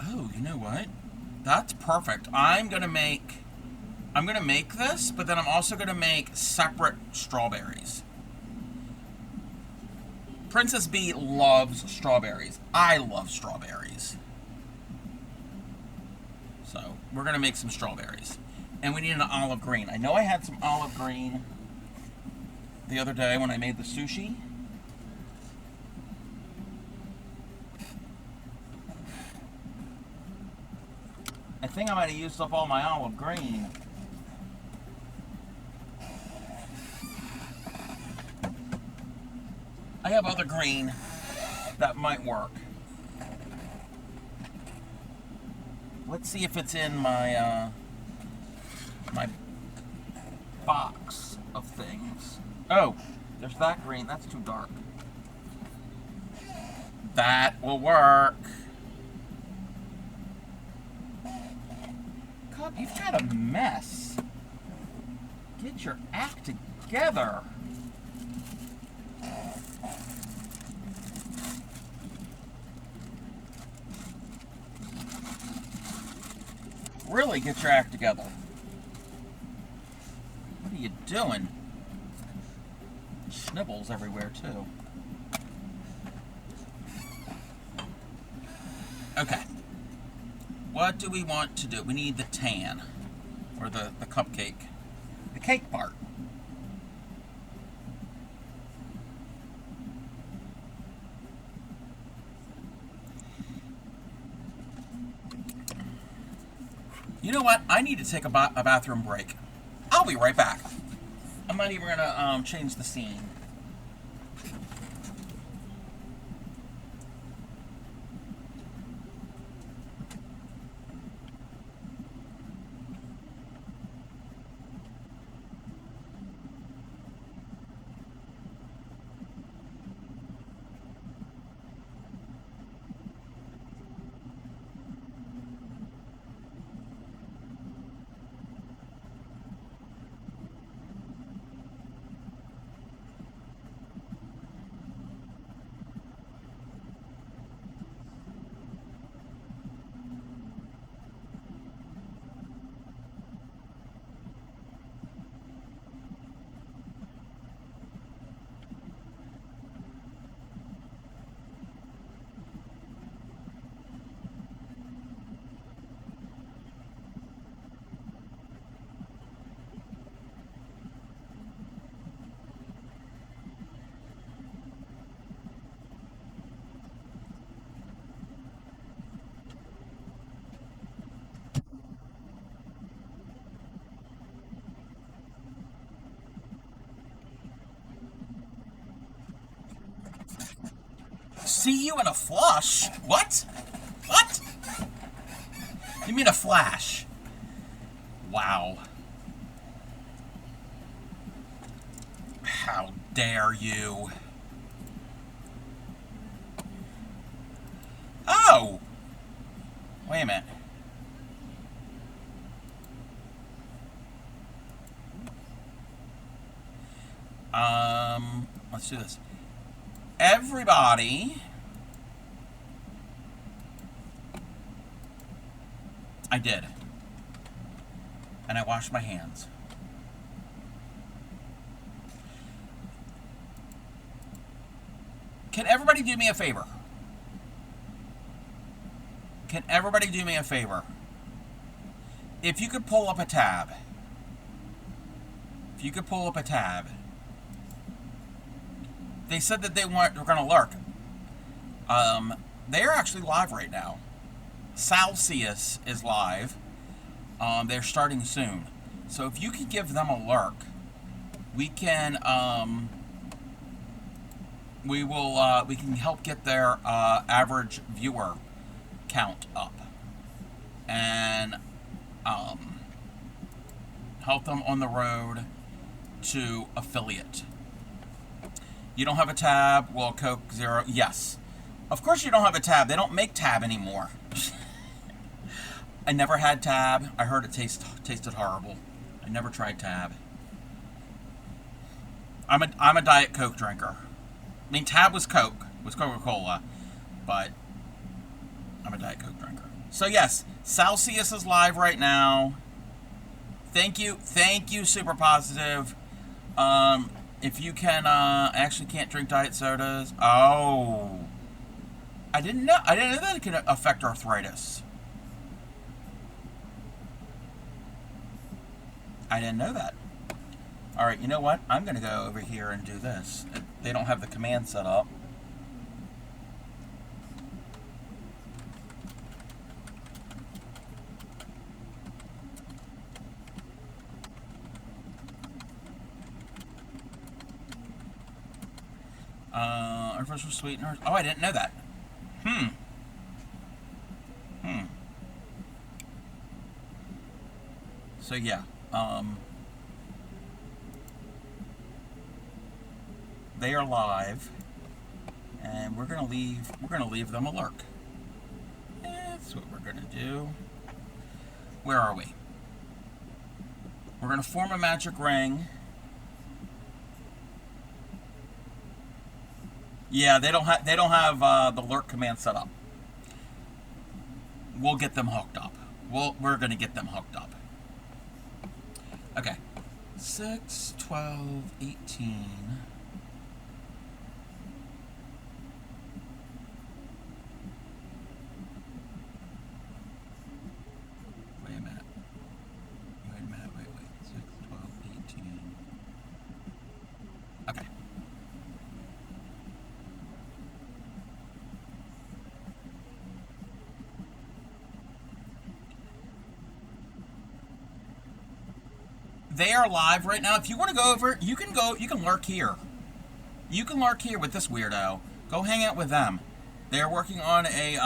Oh, you know what? That's perfect. I'm gonna make this, but then I'm also gonna make separate strawberries. Princess Bee loves strawberries. I love strawberries. So we're gonna make some strawberries. And we need an olive green. I know I had some olive green the other day when I made the sushi. I think I might have used up all my olive green. I have other green that might work. Let's see if it's in my my box of things. Oh, there's that green. That's too dark. That will work. God, you've got a mess. Get your act together. Really get your act together. What are you doing? Snibbles everywhere too. Okay. What do we want to do? We need the tan. Or the cupcake. The cake part. You know what? I need to take a bathroom break. I'll be right back. I'm not even gonna change the scene. See you in a flush? What? What? You mean a flash? Wow. How dare you? Oh! Wait a minute. Let's do this. Everybody. I did. And I washed my hands. Can everybody do me a favor? Can everybody do me a favor? If you could pull up a tab. If you could pull up a tab. They said that they were going to lurk. They're actually live right now. Celsius is live. They're starting soon. So if you could give them a lurk, we can we can help get their average viewer count up and help them on the road to affiliate. You don't have a tab? Well, Coke Zero, yes. Of course you don't have a tab. They don't make tab anymore. I never had tab. I heard it tasted horrible. I never tried tab. I'm a Diet Coke drinker. I mean, tab was Coke, was Coca-Cola, but I'm a Diet Coke drinker. So yes, Celsius is live right now. Thank you, Super Positive. If you can, I actually can't drink diet sodas. Oh, I didn't know that it can affect arthritis. I didn't know that. All right, you know what? I'm gonna go over here and do this. They don't have the command set up. Artificial sweeteners. Oh, I didn't know that. So yeah, they are live, and we're gonna leave them a lurk. That's what we're gonna do. Where are we? We're gonna form a magic ring. Yeah, they don't have the lurk command set up. We'll get them hooked up. We're gonna get them hooked up. Okay. 6, 12, 18. Wait a minute. Wait. 6, 12, 18. Okay. They are live right now. If you want to go over, you can lurk here. You can lurk here with this weirdo. Go hang out with them. They're working on a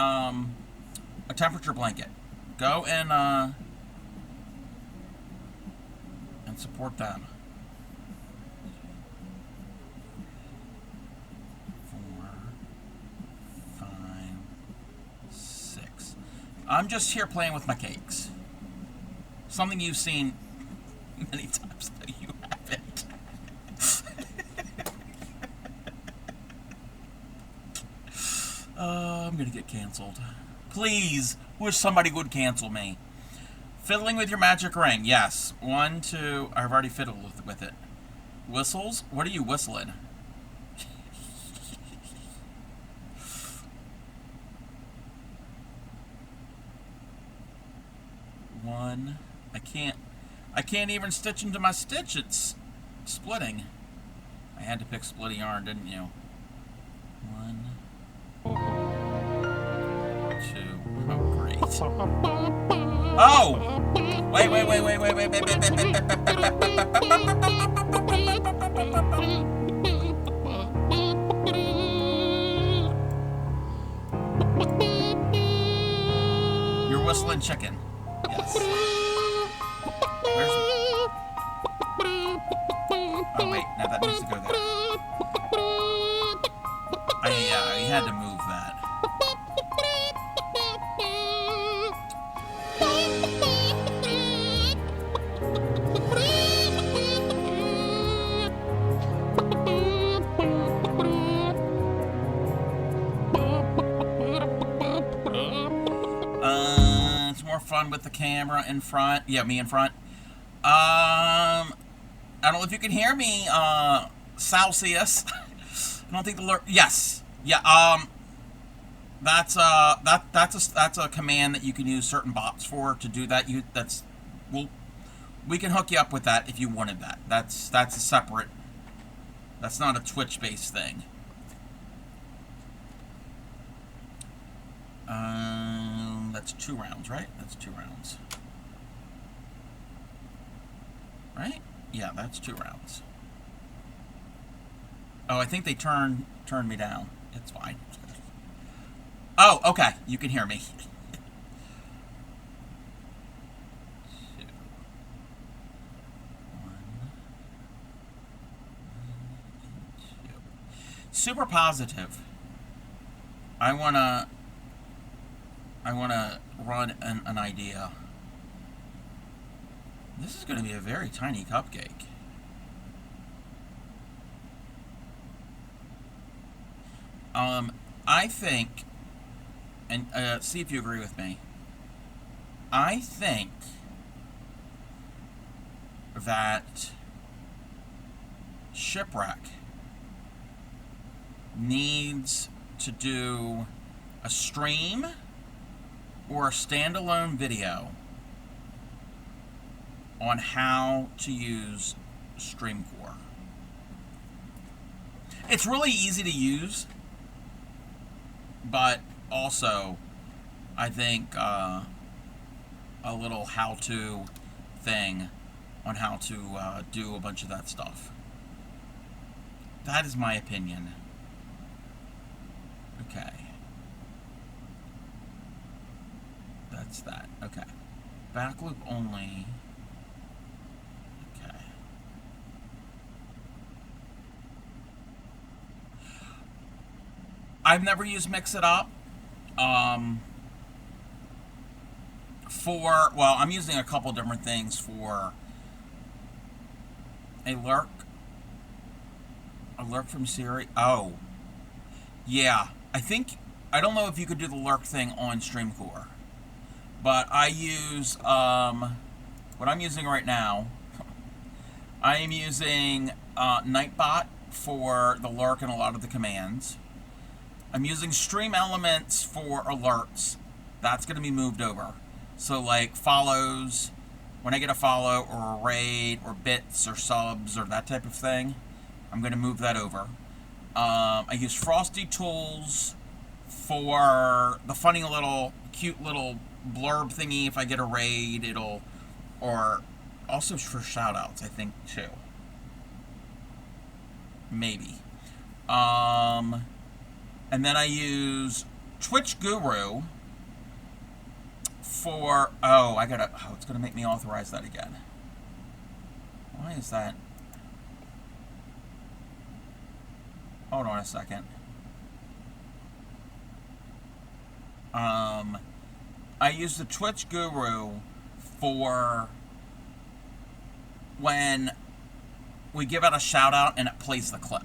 temperature blanket. Go and support them. 4, 5, 6. I'm just here playing with my cakes. Something you've seen many times that you haven't. I'm gonna get canceled. Please, wish somebody would cancel me. Fiddling with your magic ring. Yes. 1, 2. I've already fiddled with it. Whistles? What are you whistling? One. I can't even stitch into my stitch. It's splitting. I had to pick split yarn, didn't you? 1, 2. Oh, great. Oh! Wait. You're whistling chicken. Yes. Oh wait, now that needs to go there. I had to move that. It's more fun with the camera in front. Yeah, me in front. I don't know if you can hear me, Celsius. I don't think the lurk. Yes. Yeah. That's a command that you can use certain bots for to do that. We can hook you up with that if you wanted that. That's a separate. That's not a Twitch-based thing. That's 2 rounds, right? That's 2 rounds. Right? Yeah, that's 2 rounds. Oh, I think they turned me down. It's fine. Oh, okay. You can hear me. 2, 1, 2. Super positive. I wanna run an idea. This is going to be a very tiny cupcake. I think, and see if you agree with me, I think that Shipwreck needs to do a stream or a standalone video on how to use Streamcore. It's really easy to use, but also I think a little how-to thing on how to do a bunch of that stuff. That is my opinion. Okay. That's that. Okay. Back loop only. Okay. I've never used Mix It Up. Well, I'm using a couple different things for a lurk. A lurk from Siri. Oh. Yeah. I don't know if you could do the lurk thing on StreamCore. But I use, what I'm using right now, I am using Nightbot for the lurk and a lot of the commands. I'm using Stream Elements for alerts. That's going to be moved over. So like follows, when I get a follow or a raid or bits or subs or that type of thing, I'm going to move that over. I use Frosty Tools for the funny little, cute little blurb thingy. If I get a raid, or also for shoutouts, I think, too. Maybe. And then I use Twitch Guru for, it's going to make me authorize that again. Why is that? Hold on a second. I use the Twitch Guru for when we give out a shout out and it plays the clip.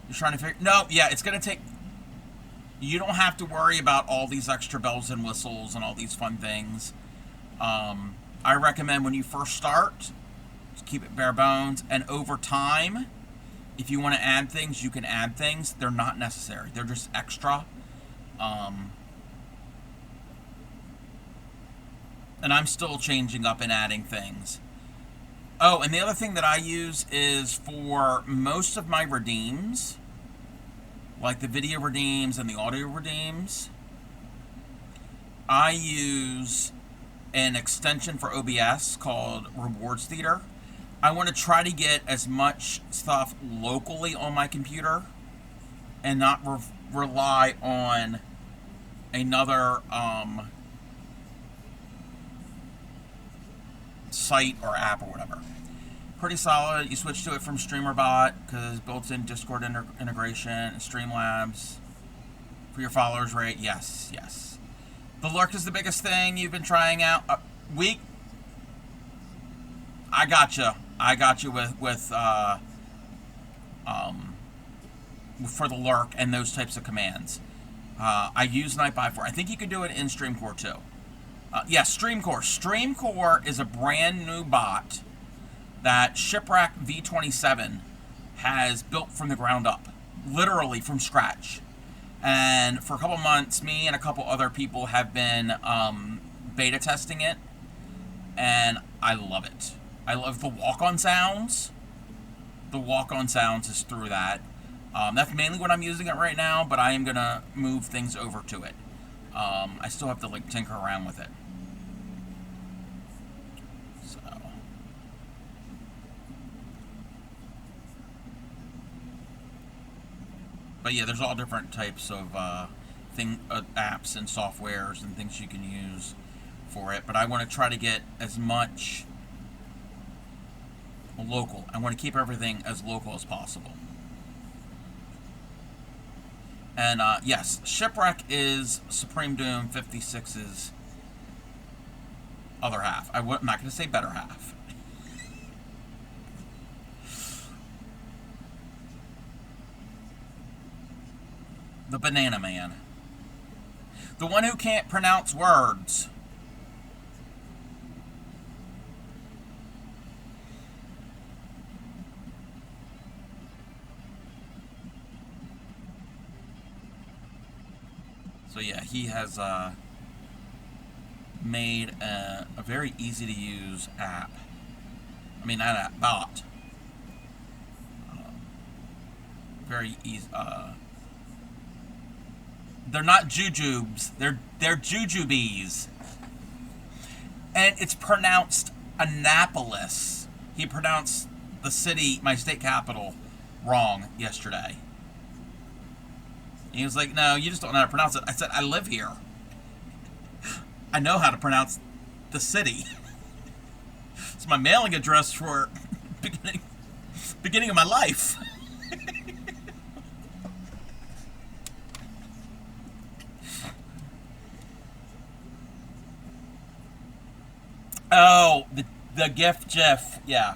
You're trying to figure, no, yeah, it's going to take, you don't have to worry about all these extra bells and whistles and all these fun things. I recommend when you first start, just keep it bare bones, and over time, if you want to add things, you can add things. They're not necessary. They're just extra. And I'm still changing up and adding things. Oh, and the other thing that I use is for most of my redeems, like the video redeems and the audio redeems, I use an extension for OBS called Rewards Theater. I want to try to get as much stuff locally on my computer and not rely on another site or app or whatever. Pretty solid. You switch to it from StreamerBot because built-in Discord integration, Streamlabs for your followers rate. Yes, yes. The lurk is the biggest thing you've been trying out. I got you with for the lurk and those types of commands. I use Nightbot for. I think you can do it in StreamCore too. Yes, StreamCore. StreamCore is a brand new bot that Shipwreck V27 has built from the ground up, literally from scratch. And for a couple months, me and a couple other people have been beta testing it, and I love it. I love the walk-on sounds. The walk-on sounds is through that. That's mainly what I'm using it right now, but I am gonna move things over to it. I still have to like tinker around with it. So, but yeah, there's all different types of apps and softwares and things you can use for it. But I want to try to get as much local. I want to keep everything as local as possible. And yes, Shipwreck is Supreme Doom 56's other half. I'm not going to say better half. The Banana Man. The one who can't pronounce words. So yeah, he has made a very easy to use app. I mean, not app, bot. Very easy. They're not jujubes. They're jujubes. And it's pronounced Annapolis. He pronounced the city, my state capital, wrong yesterday. He was like, no, you just don't know how to pronounce it. I said, I live here. I know how to pronounce the city. It's my mailing address for beginning of my life. Oh, the GIF GIF, yeah.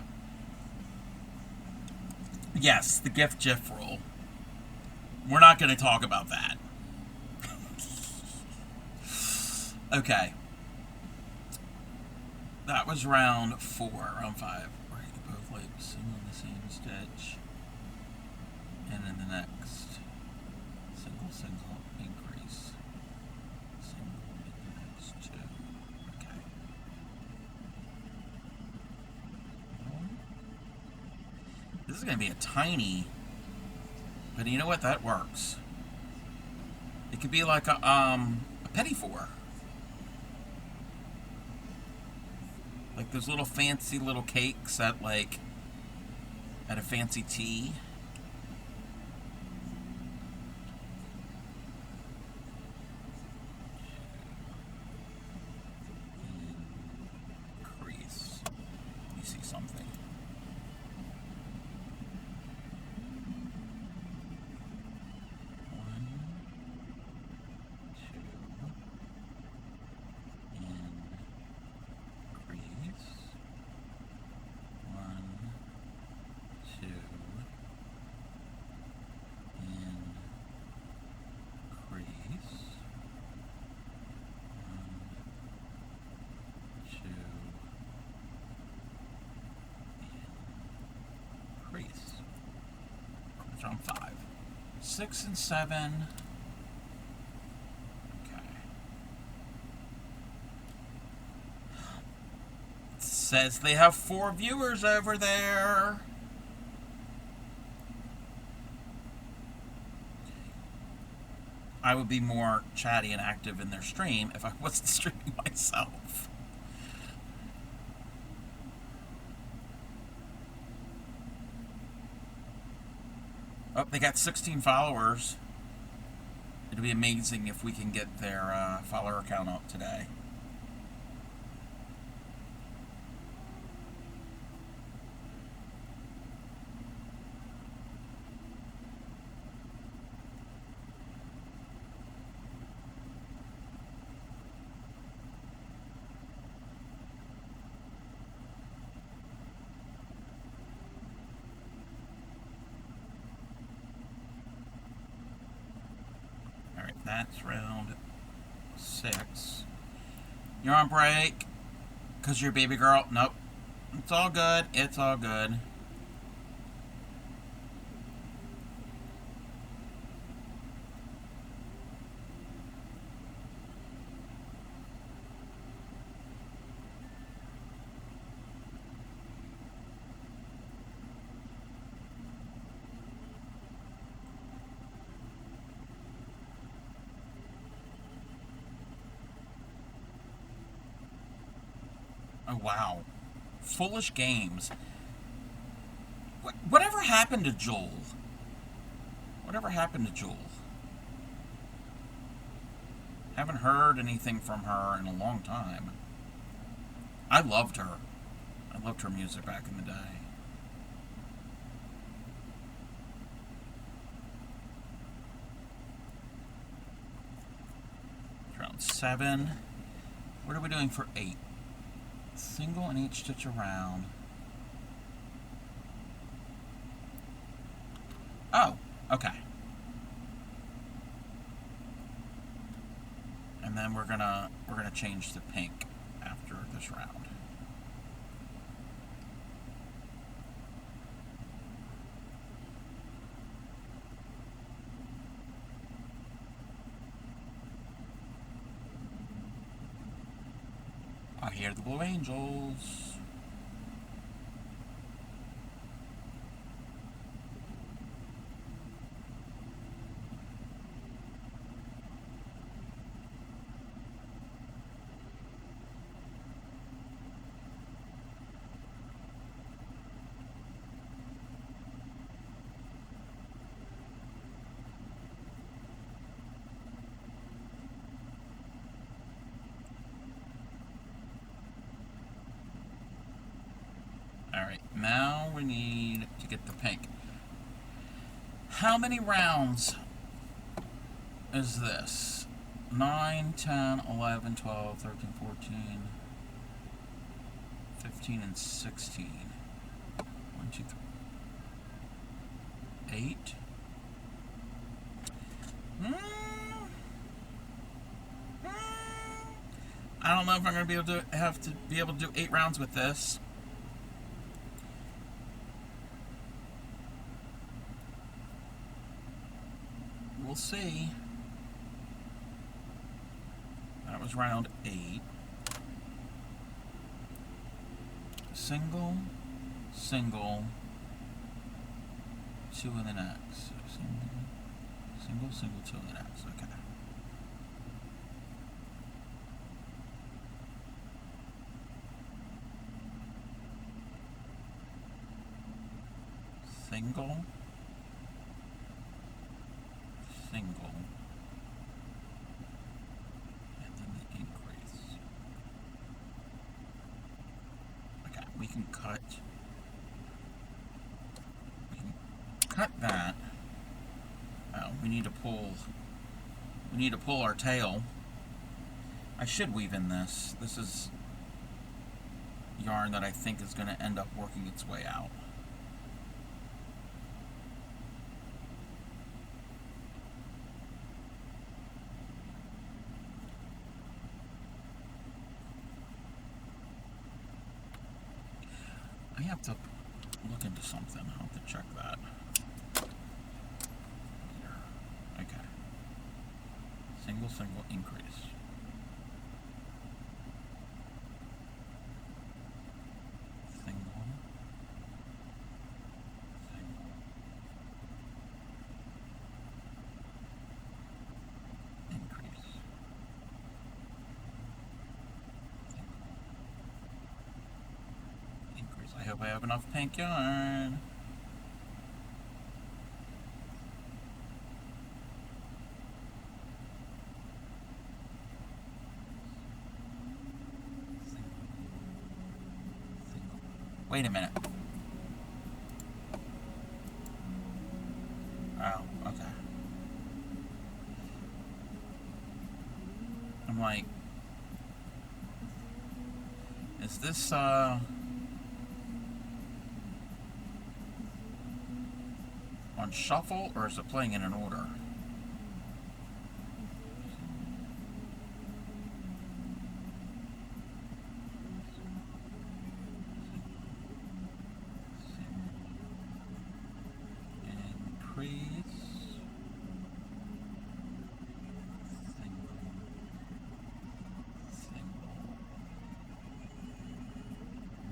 Yes, the GIF GIF rule. We're not going to talk about that. Okay. That was round 4, round 5. Where you both loops in the same stitch. And then the next. Single, single, increase. Single, in the next 2. Okay. This is going to be a tiny, but you know what? That works. It could be like a penny four. Like those little fancy little cakes at at a fancy tea. Crease. You see something. On 5. 6 and 7. Okay. It says they have 4 viewers over there. I would be more chatty and active in their stream if I wasn't streaming myself. Oh, they got 16 followers. It'll be amazing if we can get their follower count up today. That's round 6. You're on break because you're a baby girl. Nope. It's all good. It's all good. Oh, wow. Foolish games. Whatever happened to Joel? Whatever happened to Joel? Haven't heard anything from her in a long time. I loved her. I loved her music back in the day. Round 7. What are we doing for 8? Single in each stitch around. Oh, okay. And then we're gonna change to pink after this round. I hear the Blue Angels. Alright, now we need to get the pink. How many rounds is this? 9, 10, 11, 12, 13, 14, 15, and 16. 1, 2, 3. 8. I don't know if I'm going to be able to do 8 rounds with this. We'll see. That was round 8. Single, single, 2 in the next. Single, single, 2 in the next. Okay. Single, single, and then the increase. Okay, we can cut that. Oh, we need to pull our tail. I should weave in this. This is yarn that I think is going to end up working its way out. I have to look into something. I'll have to check that. Okay. Single, single, increase. Single. Single. Increase. Single. Increase. I hope I have enough pink yarn. Wait a minute. Oh, okay. I'm like, is this, on shuffle, or is it playing in an order?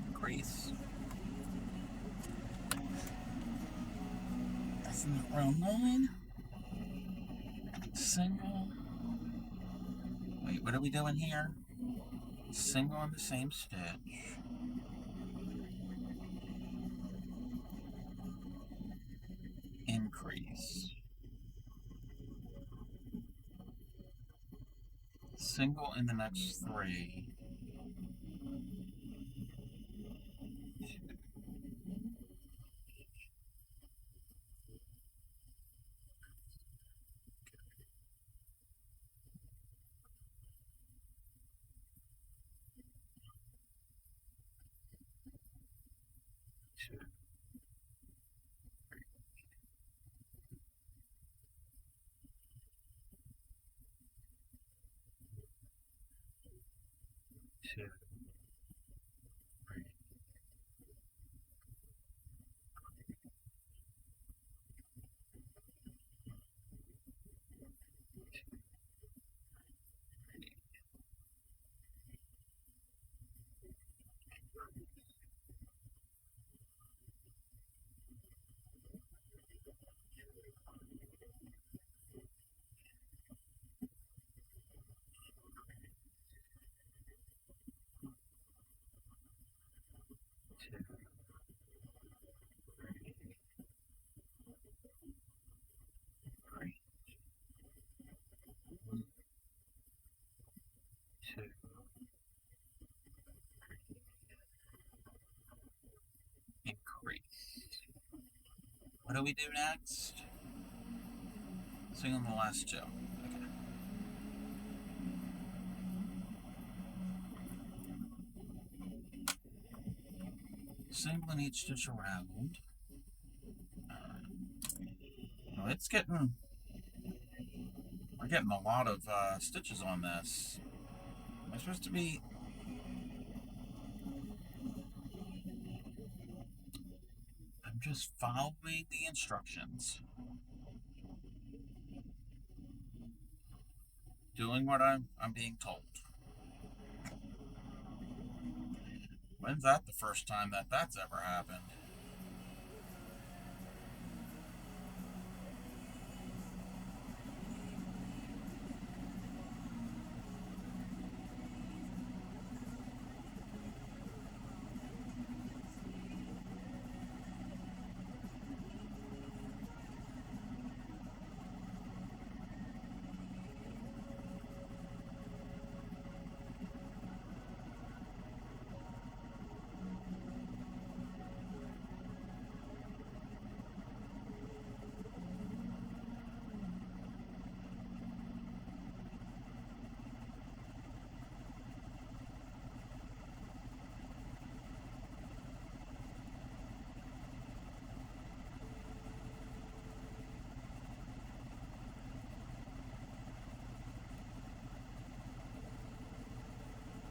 Increase. That's not round 9. Single. Wait, what are we doing here? Single on the same stitch. Increase. Single in the next 3. Two. What do we do next? Single in the last two. Okay. Single in each stitch around. Well, it's getting... We're getting a lot of stitches on this. Am I supposed to be... I'm just following the instructions. Doing what I'm being told. When's that the first time that that's ever happened?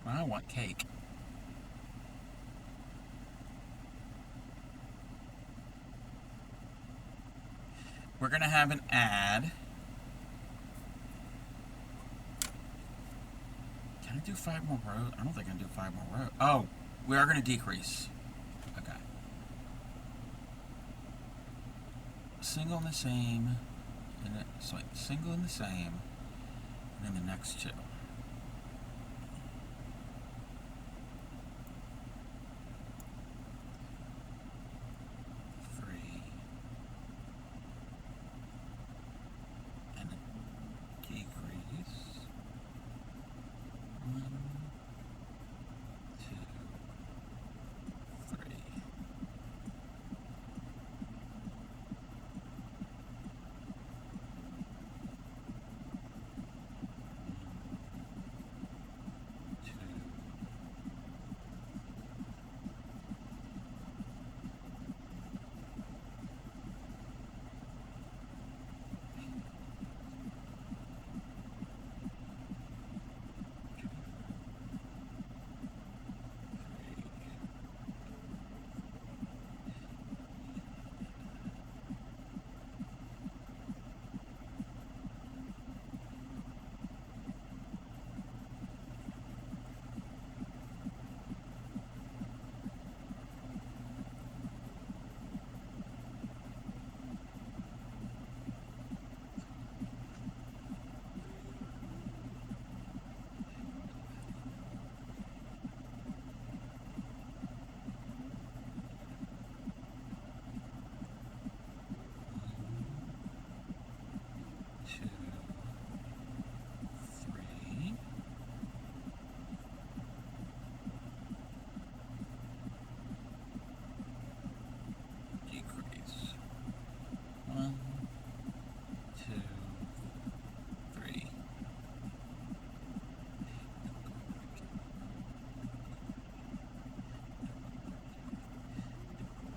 I want cake. We're going to have an ad. Can I do 5 more rows? I don't think I can do 5 more rows. Oh, we are going to decrease. Okay. Single in the same. Sorry, single in the same. And then the next two.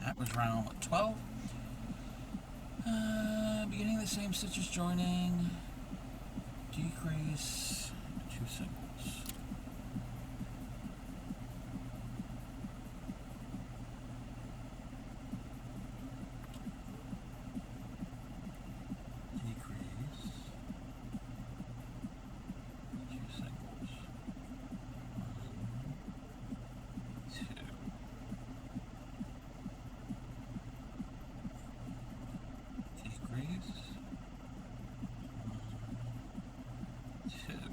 That was round 12. Beginning the same stitches joining. Decrease. 2 singles. Decrease. 2 singles. 1, 2. Decrease. 1, 2.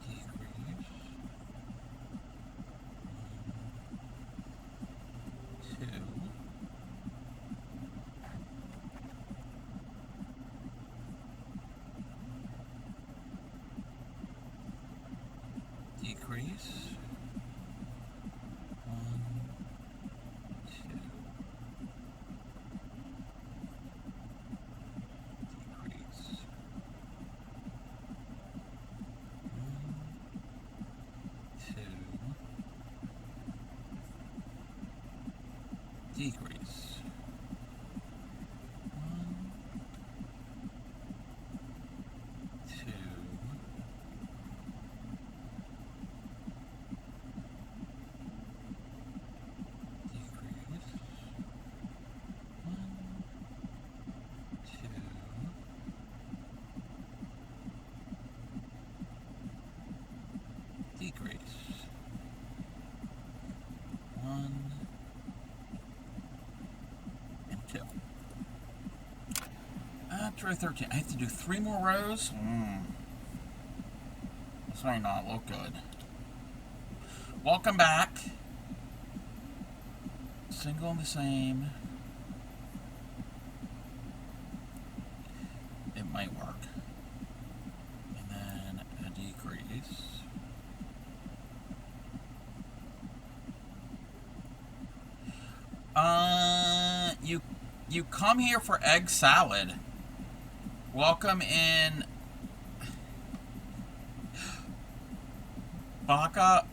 Decrease. 1, 2. Decrease. 1, to row 13. I have to do 3 more rows? This might not look good. Welcome back. Single and the same. It might work. And then a decrease. You come here for egg salad. Welcome in Baka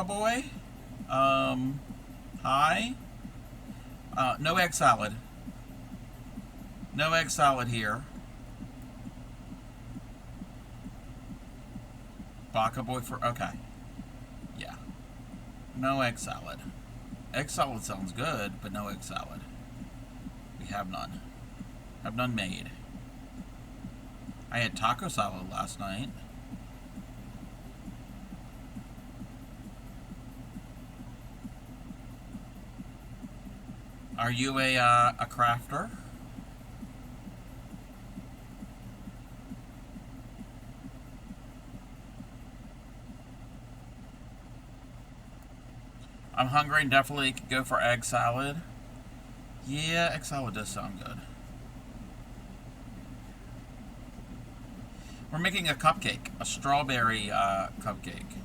boy. Hi. No egg salad. No egg salad here. Baka boy for, okay. Yeah. No egg salad. Egg salad sounds good, but no egg salad. We have none. Have none made. I had taco salad last night. Are you a crafter? I'm hungry and definitely could go for egg salad. Yeah, egg salad does sound good. We're making a cupcake, a strawberry cupcake.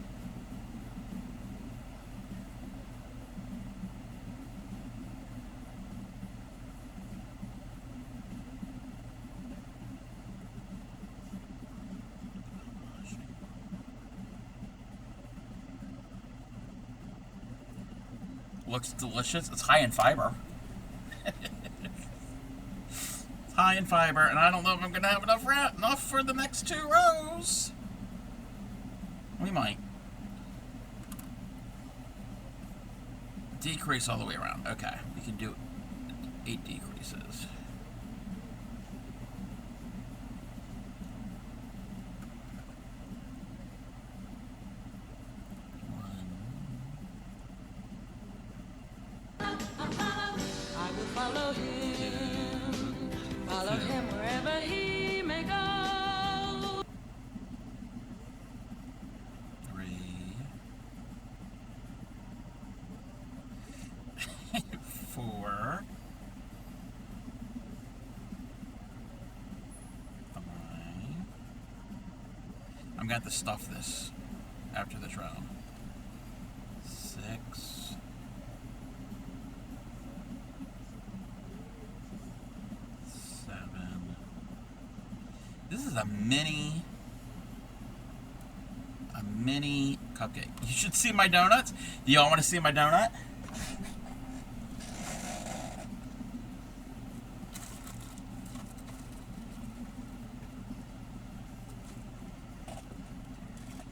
Looks delicious. It's high in fiber. High in fiber, and I don't know if I'm gonna have enough for the next 2 rows. We might. Decrease all the way around. Okay, we can do 8 decreases. I will follow him, follow him wherever he may go. 3. 4. 5. I'm gonna have to stuff this after this round. 6. 7. This is a mini cupcake. You should see my donuts. Do y'all want to see my donut?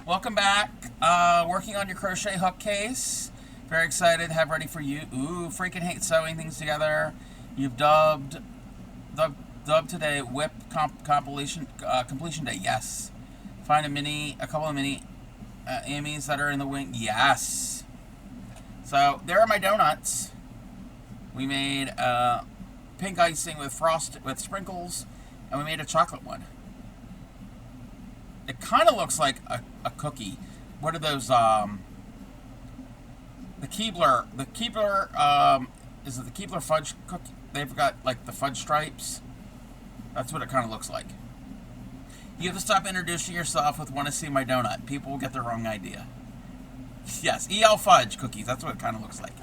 Welcome back. Working on your crochet hook case. Very excited to have ready for you. Ooh, freaking hate sewing things together. You've dubbed today whip completion day. Yes. Find a couple of mini Amy's that are in the wing. Yes. So there are my donuts. We made pink icing with with sprinkles, and we made a chocolate one. It kind of looks like a cookie. What are those? The Keebler. The Keebler. Is it the Keebler fudge cookie? They've got like the fudge stripes. That's what it kind of looks like. You have to stop introducing yourself with "Want to see my donut." People will get the wrong idea. Yes, EL fudge cookies. That's what it kind of looks like.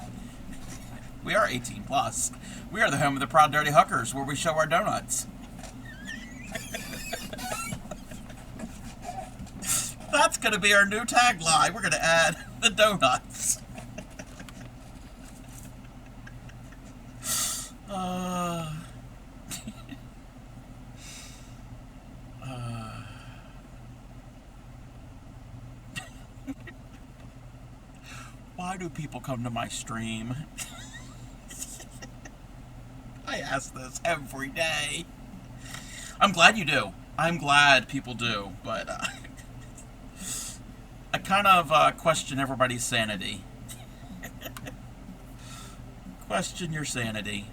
We are 18 plus. We are the home of the Proud Dirty Hookers, where we show our donuts. That's going to be our new tagline. We're going to add the donuts. Why do people come to my stream? I ask this every day. I'm glad you do. I'm glad people do, but I kind of question everybody's sanity. Question your sanity.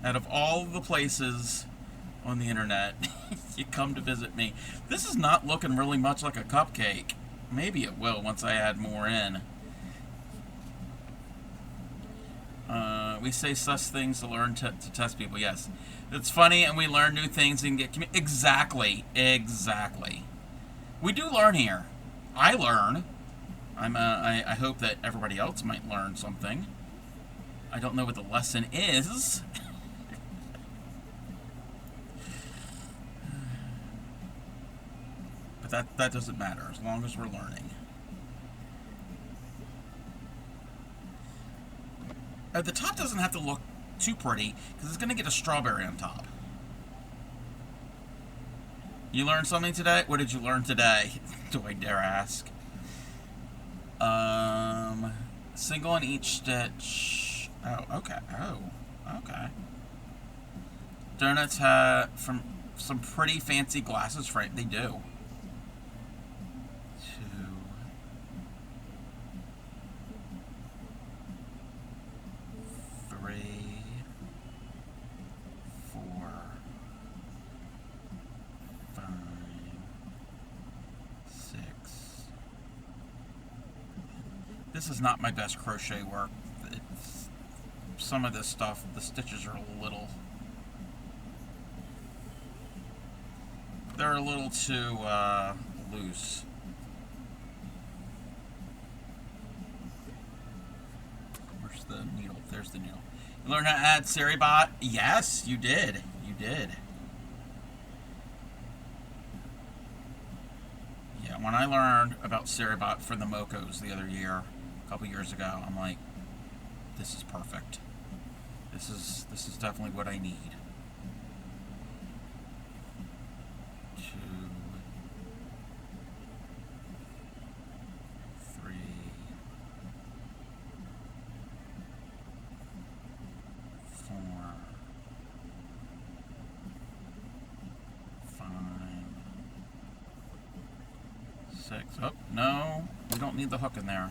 Out of all the places on the internet, you come to visit me. This is not looking really much like a cupcake. Maybe it will once I add more in. We say such things to learn to test people. Yes, it's funny, and we learn new things and get exactly. We do learn here. I learn. I hope that everybody else might learn something. I don't know what the lesson is. But that doesn't matter as long as we're learning. The top doesn't have to look too pretty because it's going to get a strawberry on top. You learned something today? What did you learn today? Do I dare ask? Single in each stitch. Oh, okay. Oh, okay. Donuts have from some pretty fancy glasses frame. They do. 2, 3, 4, 5, 6. This is not my best crochet work. Some of this stuff, the stitches are a little... They're a little too loose. Where's the needle? There's the needle. You learned how to add Seribot? Yes, you did. You did. Yeah, when I learned about Seribot for the Mocos the other year, a couple years ago, I'm like, this is perfect. This is definitely what I need. 2, 3, 4, 5, 6. Oh, no, we don't need the hook in there.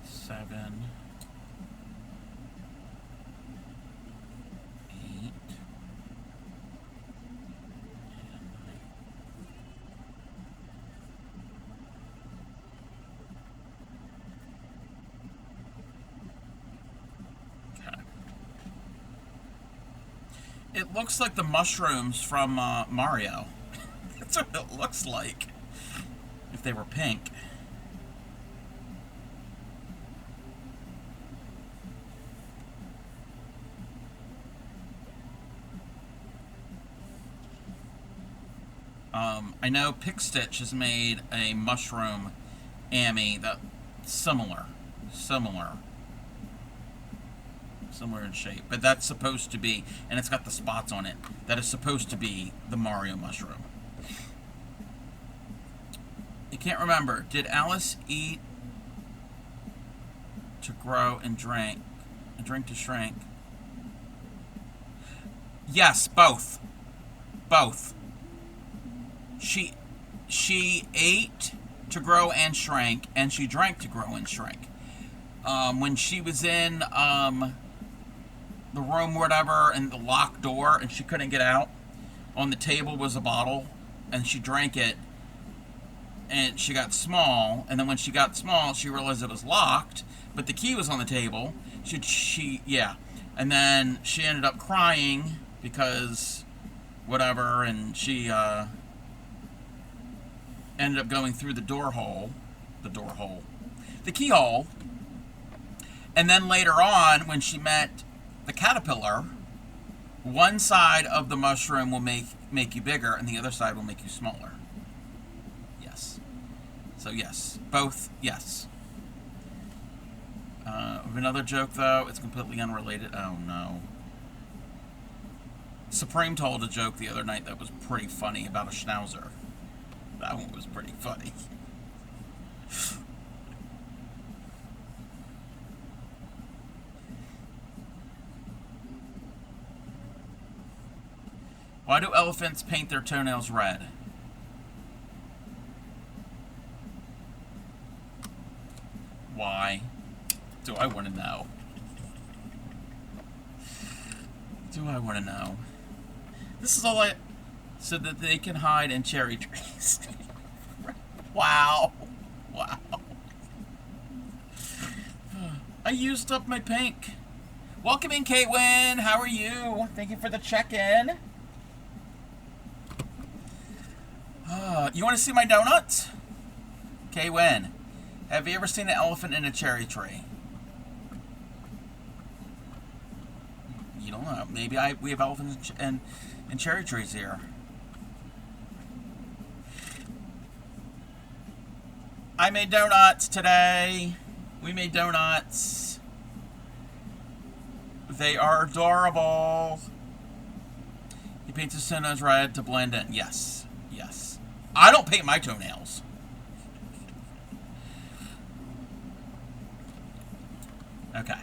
7, 8, okay. It looks like the mushrooms from Mario. That's what it looks like. If they were pink. I know Pick Stitch has made a mushroom Amy that similar in shape, but that's supposed to be, and it's got the spots on it, that is supposed to be the Mario mushroom. You can't remember, did Alice eat to grow and drink to shrink? Yes, both. She ate to grow and shrank, and she drank to grow and shrink. When she was in the room, whatever, and the locked door, and she couldn't get out, on the table was a bottle, and she drank it, and she got small, and then when she got small, she realized it was locked, but the key was on the table. Yeah. And then she ended up crying because whatever, and she ended up going through the keyhole. And then later on, when she met the caterpillar, one side of the mushroom will make you bigger, and the other side will make you smaller. Yes. So yes, both, yes. Another joke, though, it's completely unrelated. Oh, no. Supreme told a joke the other night that was pretty funny about a schnauzer. That one was pretty funny. Why do elephants paint their toenails red? Why? Do I want to know? Do I want to know? This is all I... So that they can hide in cherry trees. Wow. Wow. I used up my pink. Welcome in, Kate Wynn. How are you? Thank you for the check-in. You want to see my donuts? Kate Wynn, have you ever seen an elephant in a cherry tree? You don't know. Maybe we have elephants and cherry trees here. I made donuts today. We made donuts. They are adorable. He paints his toenails red to blend in. Yes. Yes. I don't paint my toenails. Okay.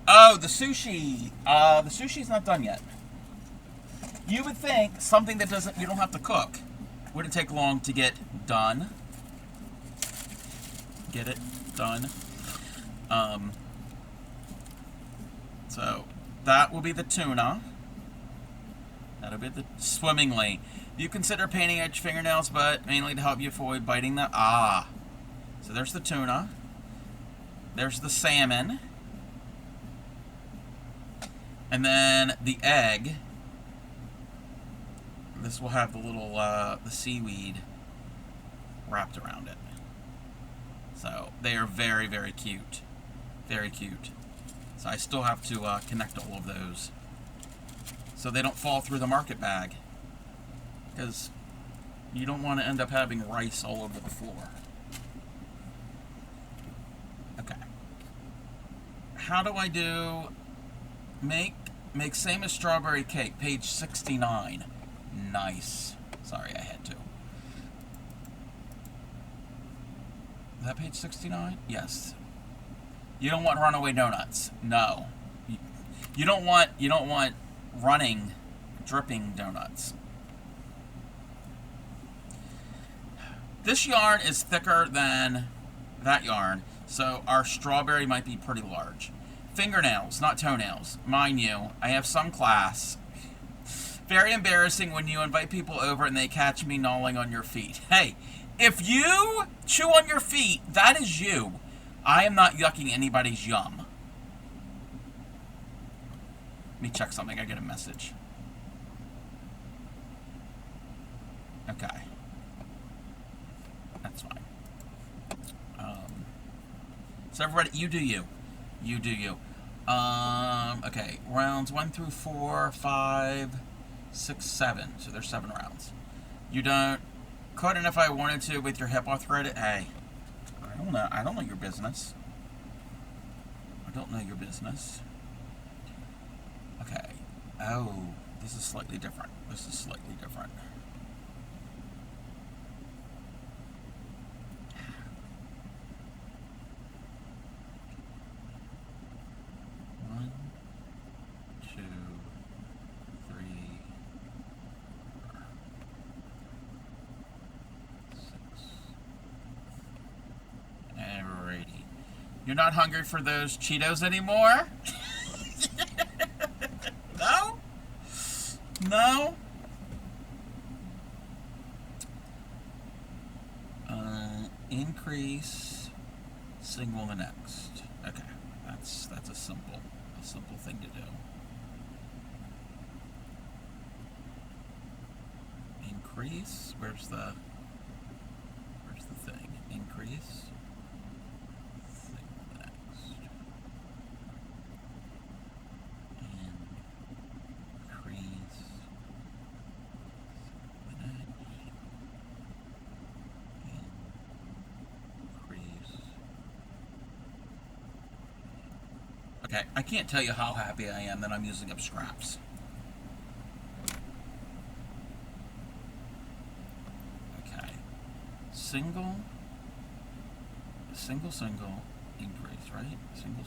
Oh, the sushi. The sushi's not done yet. You would think something that you don't have to cook wouldn't take long to get done. Get it done. So that will be the tuna. That'll be the swimmingly. Do you consider painting edge fingernails, but mainly to help you avoid biting them? Ah. So there's the tuna. There's the salmon. And then the egg. This will have the little, the seaweed wrapped around it. So they are very, very cute. Very cute. So I still have to connect all of those so they don't fall through the market bag, because you don't want to end up having rice all over the floor. Okay. How do I do make same as strawberry cake, page 69. Nice. Sorry, I had to. Is that page 69? Yes. You don't want runaway donuts. No. You don't want running, dripping donuts. This yarn is thicker than that yarn, so our strawberry might be pretty large. Fingernails, not toenails. Mind you, I have some class. Very embarrassing when you invite people over and they catch me gnawing on your feet. Hey, if you chew on your feet, that is you. I am not yucking anybody's yum. Let me check something. I get a message. Okay. That's fine. So everybody, you do you. You do you. Okay. Rounds 1 through 4, 5, 6, 7. So there's 7 rounds. You don't. Couldn't if I wanted to with your hip arthritis. Hey. I don't know. I don't know your business. I don't know your business. Okay. Oh, this is slightly different. This is slightly different. One, 2, 3, 4, 6. Alrighty. You're not hungry for those Cheetos anymore? No? No? Increase, single the next. Okay, that's a simple thing to do. Increase, where's the thing? Increase, single the next. Increase, single the next. Okay, I can't tell you how happy I am that I'm using up scraps. Okay. Single, increase, right? Single.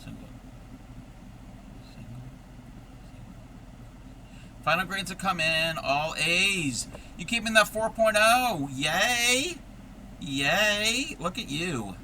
Final grades have come in, all A's. You keeping that 4.0, yay! Yay! Look at you.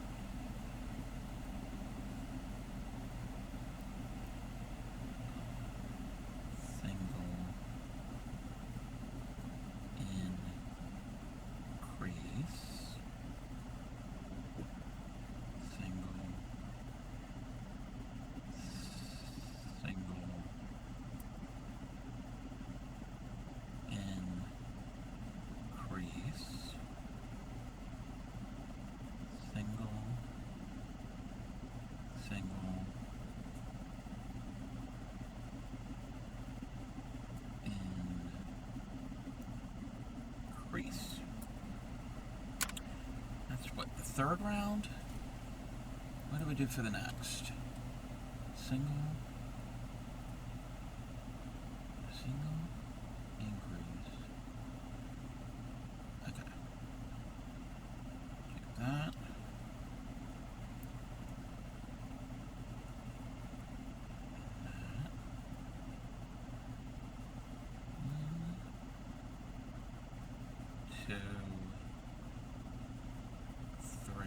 Increase. That's what, the third round? What do we do for the next? Single, increase. Okay. Do that. Two, three.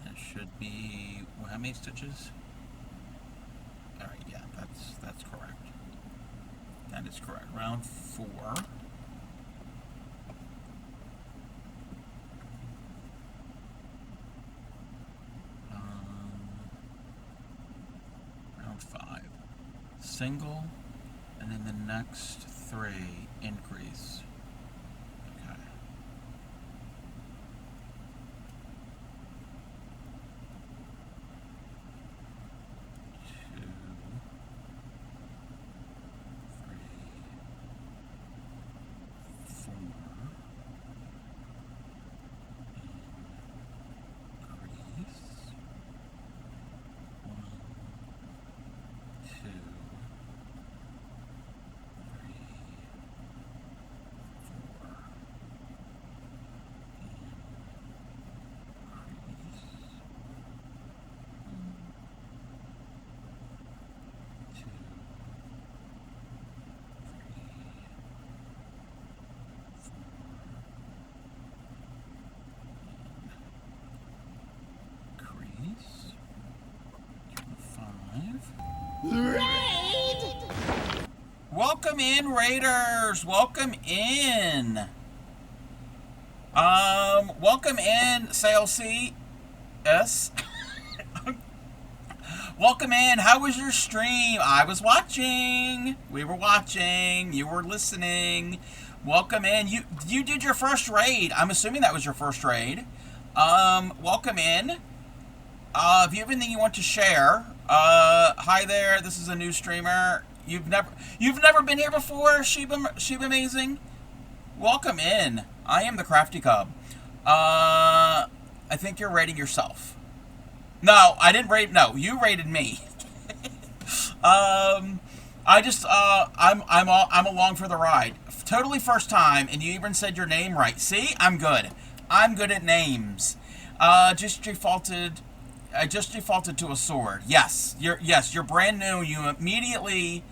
That should be, well, how many stitches? All right, yeah, that's correct. That is correct. Round 4. Round 5. Single, and then the next 3 increase. Okay. 2, 3, 4. Increase. 1, 2, 3, 4. Welcome in, Raiders. Welcome in. Welcome in, Sale C. S. Welcome in. How was your stream? I was watching. We were watching. You were listening. Welcome in. You did your first raid. I'm assuming that was your first raid. Welcome in. If you have anything you want to share, hi there. This is a new streamer. You've never been here before, Sheba Amazing. Welcome in. I am the Crafty Cub. I think you're raiding yourself. No, I didn't raid. No, you raided me. I'm along for the ride. Totally first time, and you even said your name right. See, I'm good. I'm good at names. I just defaulted to a sword. Yes, you're brand new. You immediately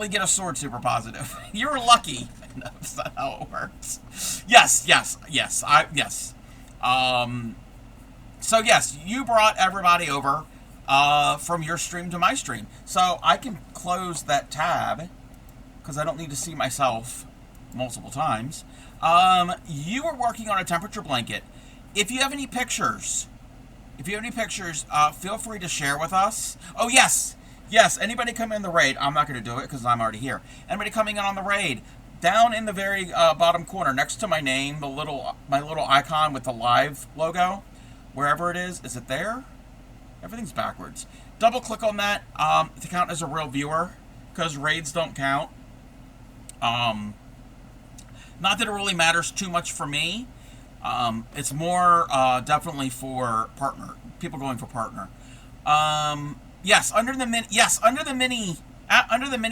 get a sword super positive. You're lucky. That's not how it works. Yes. So yes, you brought everybody over from your stream to my stream. So I can close that tab because I don't need to see myself multiple times. You were working on a temperature blanket. If you have any pictures, feel free to share with us. Oh, yes. Anybody come in the raid? I'm not going to do it because I'm already here. Anybody coming in on the raid? Down in the very bottom corner, next to my name, my little icon with the live logo, wherever it is it there? Everything's backwards. Double click on that to count as a real viewer, because raids don't count. Not that it really matters too much for me. It's more definitely for people going for partner. Yes, under the mini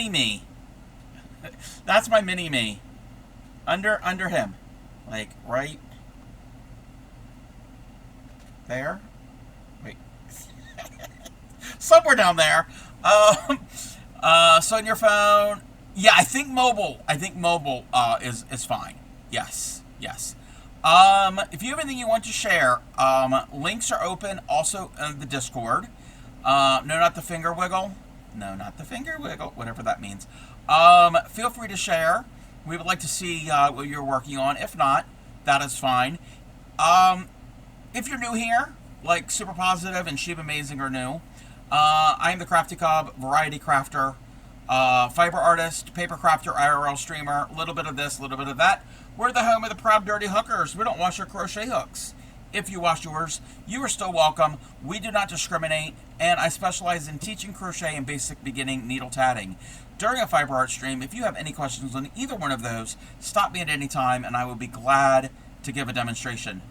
me. That's my mini me. Under him. Like, right there? Wait. Somewhere down there. So on your phone, yeah, I think mobile is fine. Yes, yes. If you have anything you want to share, links are open also in the Discord. No, not the finger wiggle. No, not the finger wiggle, whatever that means. Feel free to share. We would like to see what you're working on. If not, that is fine. If you're new here, like Super Positive and Sheep Amazing are new, I am the Crafty Cub, variety crafter, fiber artist, paper crafter, IRL streamer, a little bit of this, a little bit of that. We're the home of the proud dirty hookers. We don't wash our crochet hooks. If you wash yours, you are still welcome. We do not discriminate, and I specialize in teaching crochet and basic beginning needle tatting. During a fiber art stream, if you have any questions on either one of those, stop me at any time, and I will be glad to give a demonstration.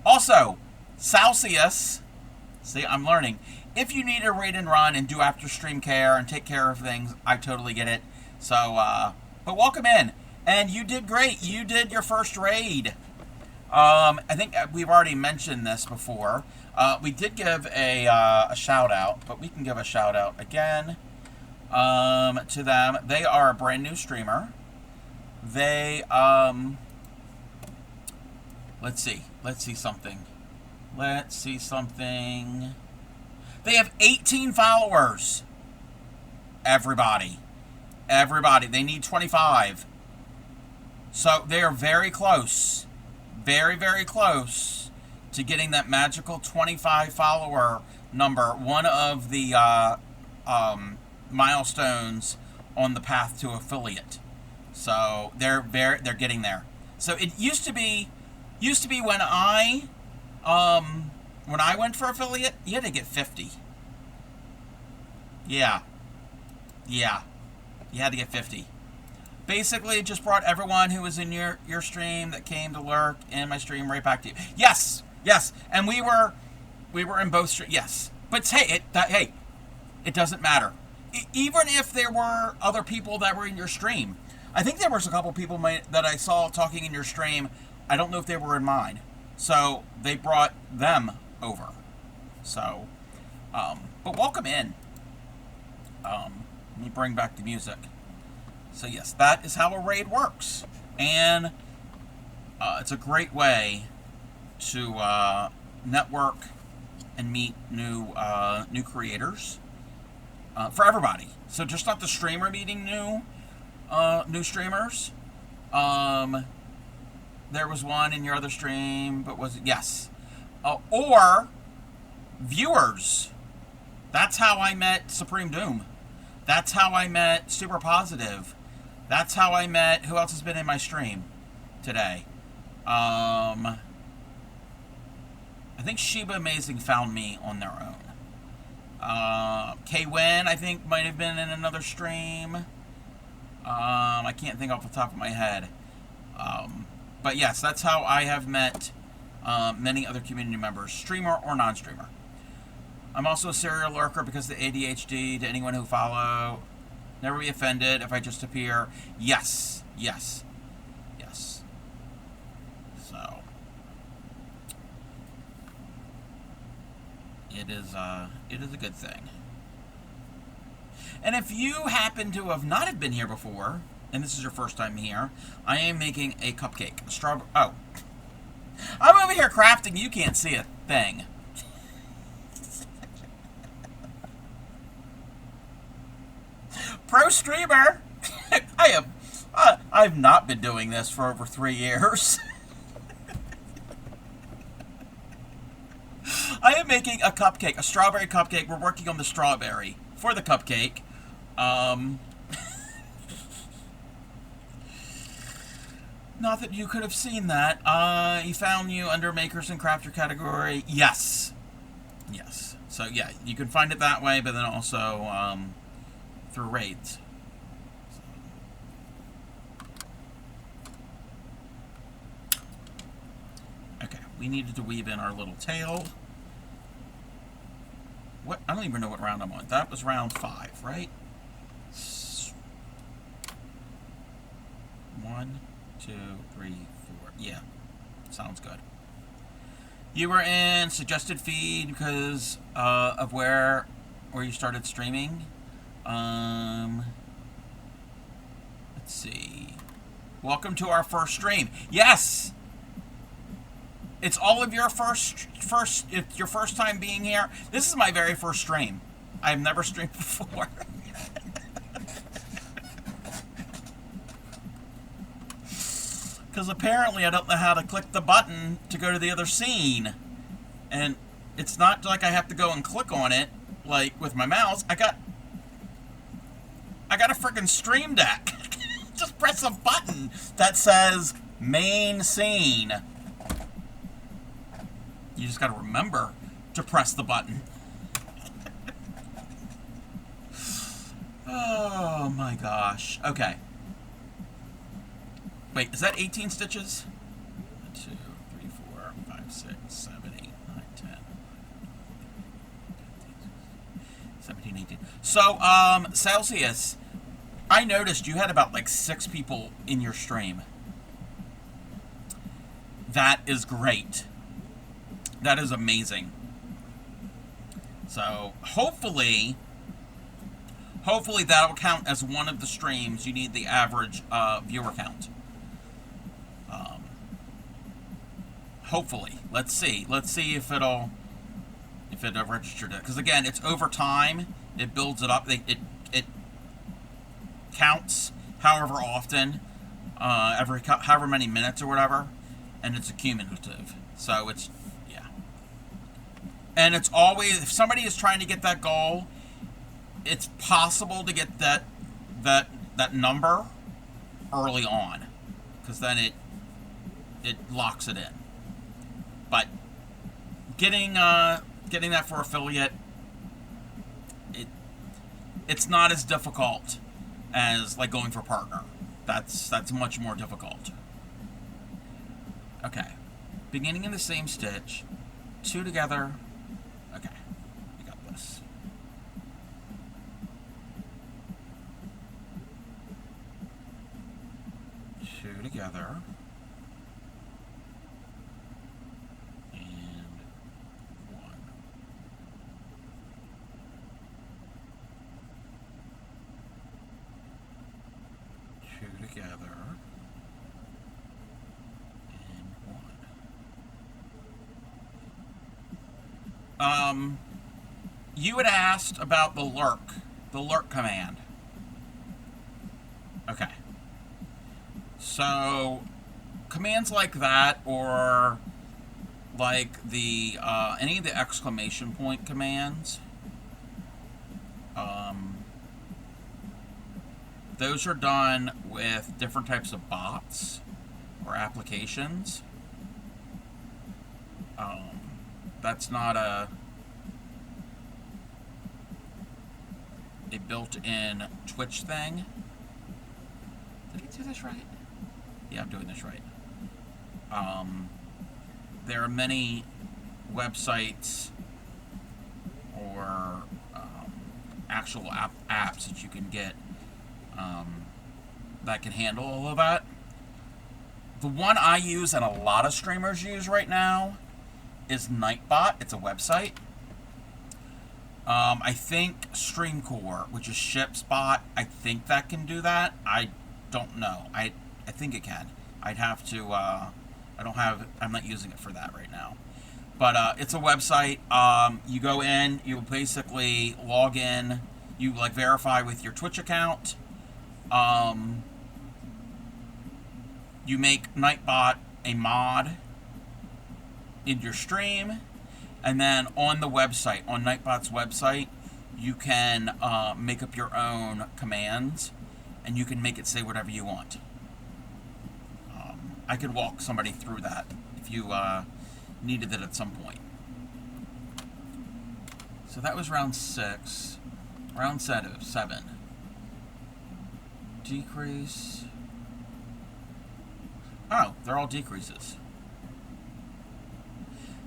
Also, Celsius, see, I'm learning. If you need a raid and run and do after stream care and take care of things, I totally get it. So, but welcome in. And you did great. You did your first raid. I think we've already mentioned this before. We did give a shout out, but we can give a shout out again to them. They are a brand new streamer. They, let's see something. Let's see something. They have 18 followers. Everybody. They need 25. So they are very close. Very, very close to getting that magical 25 follower number. One of the milestones on the path to affiliate. So they're getting there. So it used to be when I went for affiliate, you had to get 50. Yeah. You had to get 50. Basically, it just brought everyone who was in your stream that came to lurk in my stream right back to you. Yes. And we were in both streams. Yes. But hey, it doesn't matter. Even if there were other people that were in your stream. I think there was a couple people that I saw talking in your stream. I don't know if they were in mine. So they brought them over. So, but welcome in. Let me bring back the music. So yes, that is how a raid works. And it's a great way to network and meet new creators for everybody. So just not the streamer meeting new streamers. There was one in your other stream, but was it? Yes. Or viewers. That's how I met Supreme Doom. That's how I met Super Positive. That's how I met, who else has been in my stream today? I think Sheba Amazing found me on their own. K-Win, I think, might have been in another stream. I can't think off the top of my head. But yes, that's how I have met many other community members, streamer or non-streamer. I'm also a serial lurker because of the ADHD. To anyone who follow, never be offended if I just appear. Yes. So it is a good thing. And if you happen to have not have been here before, and this is your first time here, I am making a cupcake. Oh, I'm over here crafting. You can't see a thing. Pro streamer. I've not been doing this for over 3 years. I am making a cupcake, a strawberry cupcake. We're working on the strawberry for the cupcake. Not that you could have seen that. He found you under Makers and Crafter category. Yes. So yeah, you can find it that way, but then also through raids. Okay, we needed to weave in our little tail. What? I don't even know what round I'm on. That was round 5, right? 1, 2, 3, 4. Yeah, sounds good. You were in suggested feed because of where you started streaming. Let's see. Welcome to our first stream. Yes, it's all of your first. It's your first time being here. This is my very first stream. I've never streamed before. Because apparently I don't know how to click the button to go to the other scene. And it's not like I have to go and click on it, like, with my mouse. I got a freaking Stream Deck. Just press a button that says main scene. You just gotta remember to press the button. Oh my gosh. Okay. Wait, is that 18 stitches? 1, 2, 3, 4, 5, 6, 7, 8, 9, 10, 17, 18. So, Celsius, I noticed you had about like 6 people in your stream. That is great. That is amazing. So, hopefully that'll count as one of the streams. You need the average viewer count. Hopefully. Let's see if it'll register it. Because again, it's over time. It builds it up. It counts however often, however many minutes or whatever, and it's cumulative. So it's, yeah. And it's always, if somebody is trying to get that goal, it's possible to get that number early on, because then it locks it in. But getting that for affiliate, it's not as difficult as like going for partner. That's much more difficult. Okay, beginning in the same stitch, 2 together. Okay, we got this. Two together. Together, and 1. You had asked about the lurk command. Okay. So, commands like that, or like the any of the exclamation point commands, those are done with different types of bots or applications. That's not a built-in Twitch thing. Did I do this right? Yeah, I'm doing this right. There are many websites or actual apps that you can get that can handle all of that. The one I use and a lot of streamers use right now is Nightbot. It's a website. I think Streamcore, which is ShipSpot, I think that can do that. I don't know. I think it can. I'd have to, I'm not using it for that right now. But it's a website. You go in, you basically log in, you like verify with your Twitch account. You make Nightbot a mod in your stream, and then on the website, on Nightbot's website, you can make up your own commands, and you can make it say whatever you want. I could walk somebody through that if you needed it at some point. So that was round 6. Round 7. Decrease. Oh, they're all decreases.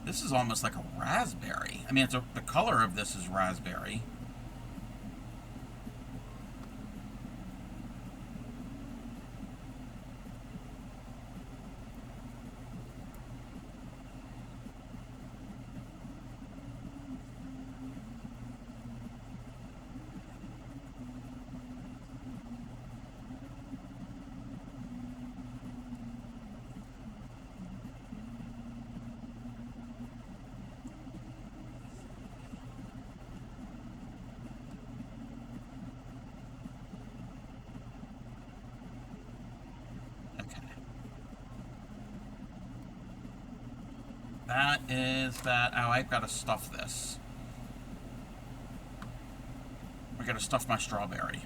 This is almost like a raspberry. I mean, the color of this is raspberry. that is that. Oh, I've got to stuff this. I got to stuff my strawberry.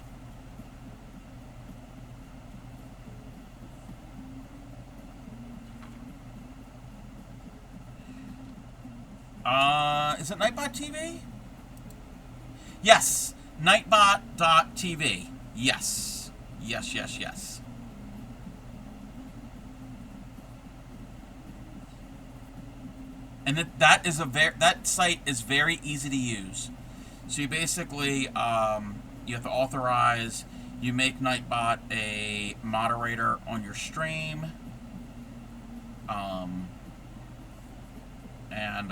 Is it Nightbot TV? Yes, Nightbot.tv. Yes. Yes, yes, yes. And that site is very easy to use. So you basically, you have to authorize, you make Nightbot a moderator on your stream. And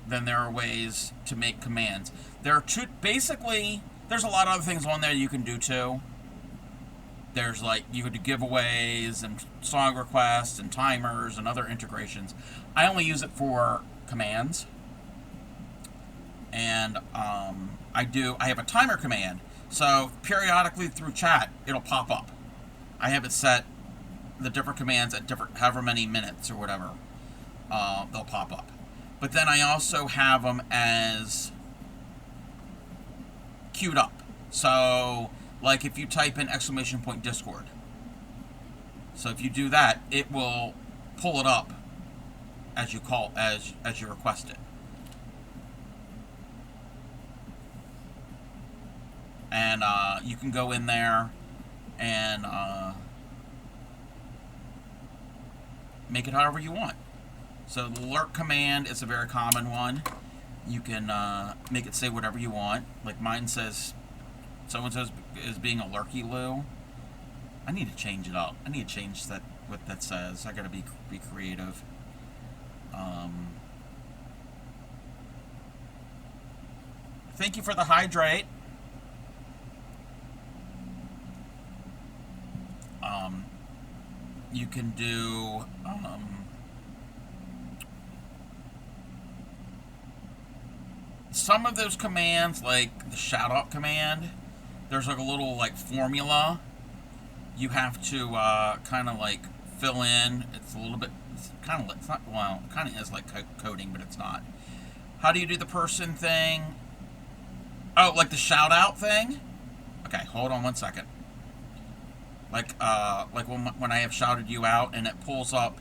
then there are ways to make commands. There are basically, there's a lot of other things on there you can do too. There's like, you could do giveaways and song requests and timers and other integrations. I only use it for commands. And I have a timer command. So periodically through chat, it'll pop up. I have it set, the different commands at different, however many minutes or whatever, they'll pop up. But then I also have them as queued up. So, like if you type in !Discord. So if you do that, it will pull it up as you as you request it. And you can go in there and make it however you want. So the lurk command is a very common one. You can make it say whatever you want. Like mine says, so-and-so is being a lurky Lou. I need to change it up. I need to change that, what that says. I gotta be creative. Thank you for the hydrate. You can do some of those commands, like the shout out command. There's like a little like formula you have to kind of like fill in. It's a little bit, it's kind of, it's not, well, it kind of is like coding, but it's not. How do you do the person thing? Oh, like the shout out thing? Okay, hold on one second. Like when I have shouted you out and it pulls up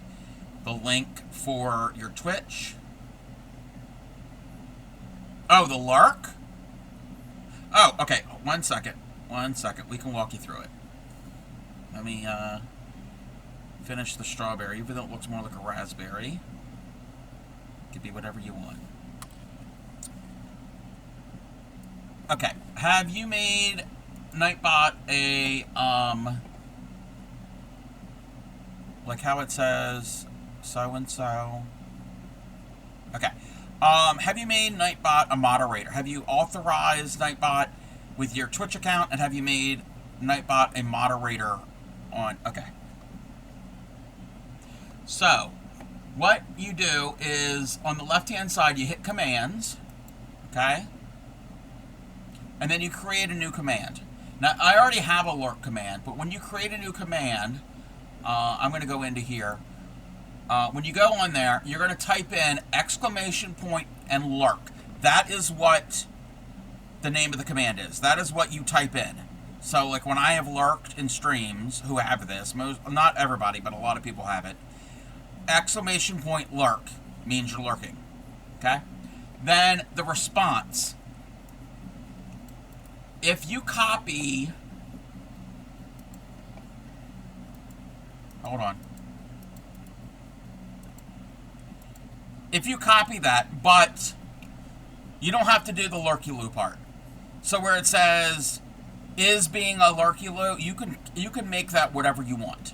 the link for your Twitch. Oh, the lurk? Oh, okay, one second. We can walk you through it. Let me finish the strawberry, even though it looks more like a raspberry. It could be whatever you want. Okay, have you made Nightbot a like how it says so and so? Okay. Have you made Nightbot a moderator? Have you authorized Nightbot with your Twitch account, and have you made Nightbot a moderator on? Okay. So, what you do is on the left-hand side, you hit commands, okay? And then you create a new command. Now, I already have a lurk command, but when you create a new command, I'm going to go into here. When you go on there, you're going to type in ! and lurk. That is what the name of the command is. That is what you type in. So, like when I have lurked in streams, who have this, not everybody, but a lot of people have it. ! Lurk means you're lurking. Okay? Then the response. If you copy... Hold on. If you copy that, but you don't have to do the lurky Lou part. So where it says is being a lurky Lou, you can make that whatever you want.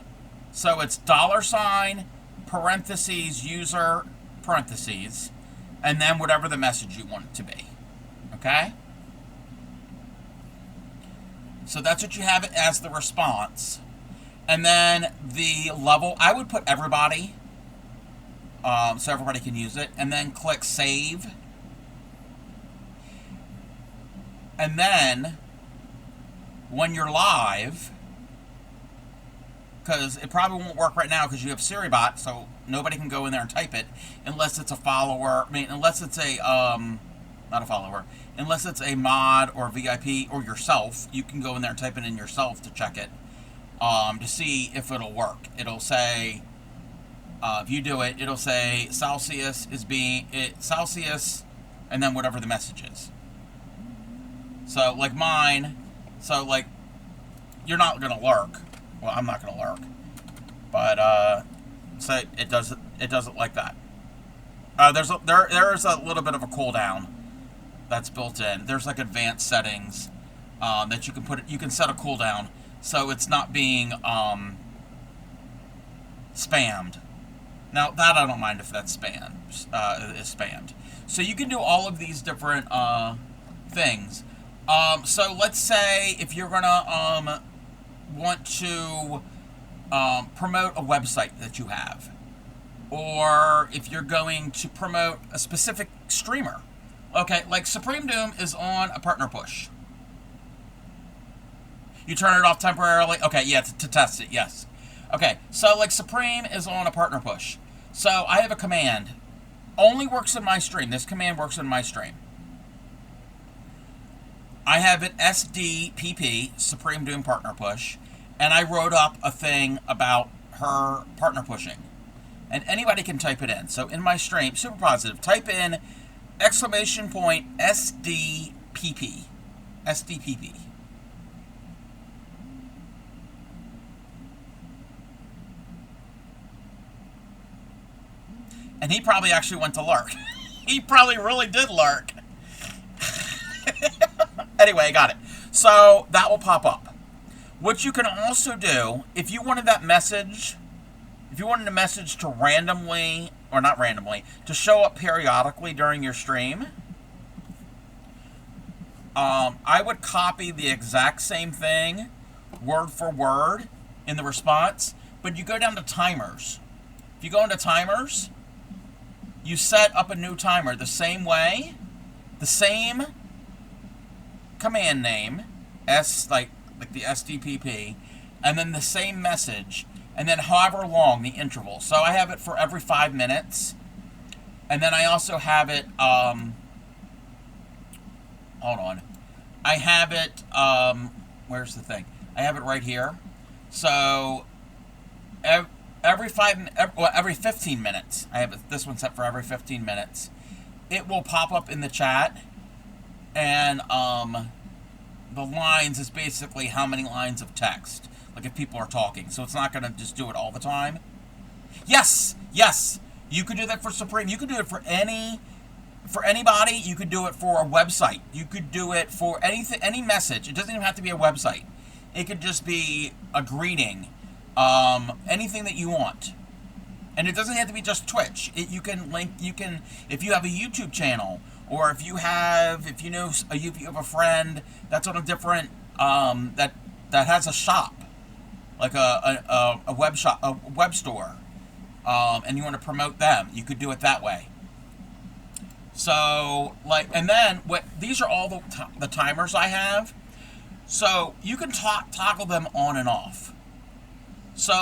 So it's $, parentheses, user, parentheses, and then whatever the message you want it to be. Okay? So that's what you have it as the response. And then the level, I would put everybody, so everybody can use it, and then click save. And then when you're live, because it probably won't work right now because you have SiriBot, so nobody can go in there and type it unless it's a follower. I mean, unless it's a not a follower, unless it's a mod or VIP or yourself. You can go in there and type it in yourself to check it, to see if it'll work. It'll say, if you do it, it'll say Celsius, and then whatever the message is. So like mine, so like you're not gonna lurk. Well, I'm not gonna lurk, but so it does it like that. There's a little bit of a cooldown that's built in. There's like advanced settings that you can put. You can set a cooldown so it's not being spammed. Now that I don't mind if that's is spammed. So you can do all of these different things. So let's say if you're gonna want to promote a website that you have, or if you're going to promote a specific streamer. Okay, like Supreme Doom is on a partner push. You turn it off temporarily. Okay, yeah, to test it, yes. Okay, so like Supreme is on a partner push. So I have a command. Only works in my stream. This command works in my stream. I have it SDPP, Supreme Doom Partner Push, and I wrote up a thing about her partner pushing. And anybody can type it in. So in my stream, super positive, type in !SDPP. SDPP. And he probably actually went to lurk. He probably really did lurk. Anyway, I got it. So that will pop up. What you can also do, if you wanted that message, if you wanted a message to randomly, or not randomly, to show up periodically during your stream, I would copy the exact same thing, word for word, in the response, but you go down to timers. If you go into timers, you set up a new timer the same way, the same command name, like the SDPP, and then the same message, and then however long the interval. So I have it for every 5 minutes, and then I also have it, hold on, I have it, where's the thing? I have it right here. So every 15 minutes, I have this one set for every 15 minutes. It will pop up in the chat, and the lines is basically how many lines of text, like if people are talking. So it's not going to just do it all the time. Yes, you could do that for Supreme. You could do it for anybody. You could do it for a website. You could do it for anything, any message. It doesn't even have to be a website. It could just be a greeting, anything that you want. And it doesn't have to be just Twitch. You can link, if you have a YouTube channel, or if you have a friend that's on a different, that has a shop, like a web shop, a web store, and you want to promote them, you could do it that way. So, and then these are all the timers I have. So you can toggle them on and off. So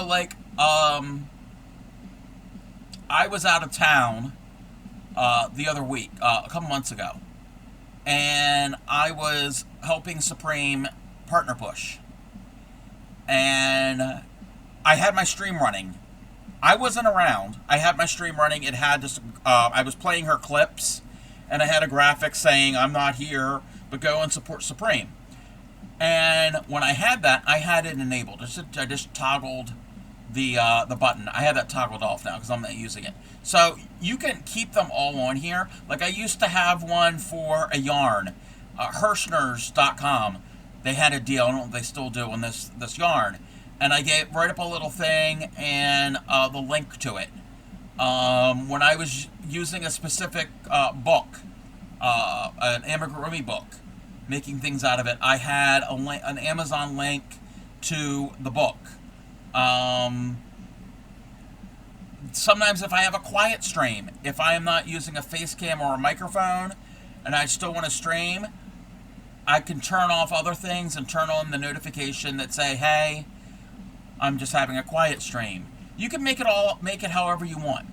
I was out of town the other week, a couple months ago, and I was helping Supreme partner push, and I had my stream running. I wasn't around. I had my stream running. It had just I was playing her clips, and I had a graphic saying I'm not here, but go and support Supreme. And when I had that, I had it enabled. I just toggled the button. I have that toggled off now because I'm not using it. So you can keep them all on here. Like I used to have one for a yarn, Hirschners.com. They had a deal. I don't know if they still do on this yarn. And I gave right up a little thing and the link to it. When I was using a specific book, an amigurumi book, making things out of it, I had an Amazon link to the book. Sometimes if I have a quiet stream, if I am not using a face cam or a microphone, and I still want to stream, I can turn off other things and turn on the notification that say, hey, I'm just having a quiet stream. You can make it however you want.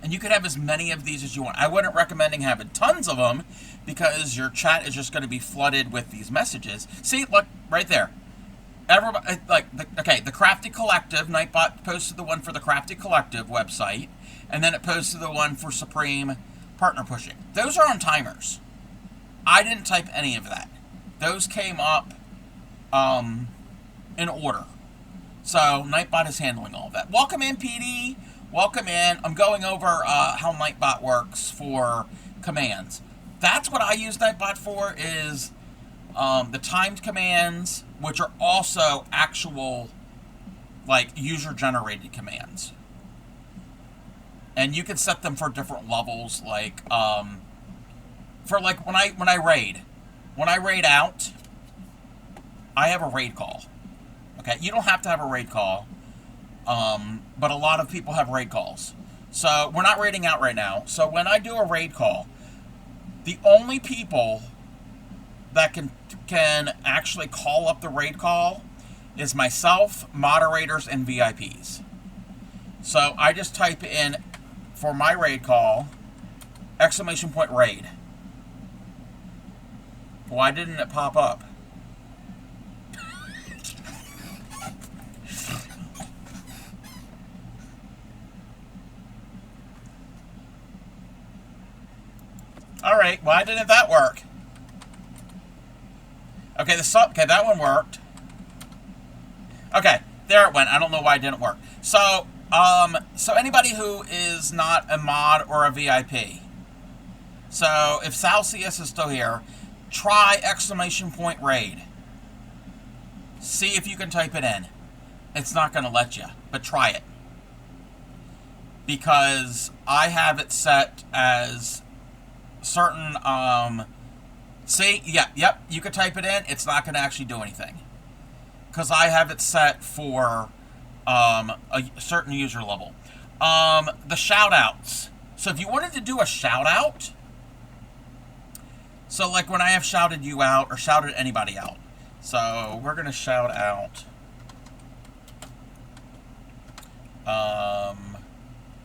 And you could have as many of these as you want. I wouldn't recommend having tons of them because your chat is just going to be flooded with these messages. See, look, right there. Everybody, the Crafty Collective, Nightbot posted the one for the Crafty Collective website, and then it posted the one for Supreme Partner Pushing. Those are on timers. I didn't type any of that. Those came up in order. So Nightbot is handling all of that. Welcome in, PD. Welcome in. I'm going over how Nightbot works for commands. That's what I use Nightbot for, is the timed commands, which are also actual, like, user-generated commands. And you can set them for different levels, like, for, like, when I raid. When I raid out, I have a raid call. Okay, you don't have to have a raid call, but a lot of people have raid calls. So, we're not raiding out right now. So, when I do a raid call, the only people that can actually call up the raid call is myself, moderators, and VIPs. So I just type in, for my raid call, !raid. Why didn't it pop up? Alright, why didn't that work? Okay, that one worked. Okay, there it went. I don't know why it didn't work. So anybody who is not a mod or a VIP. So if Celsius is still here, try !raid. See if you can type it in. It's not going to let you, but try it. Because I have it set as certain, see, yep, you can type it in. It's not going to actually do anything. Because I have it set for a certain user level. The shout-outs. So if you wanted to do a shout-out, so like when I have shouted you out or shouted anybody out. So we're going to shout out.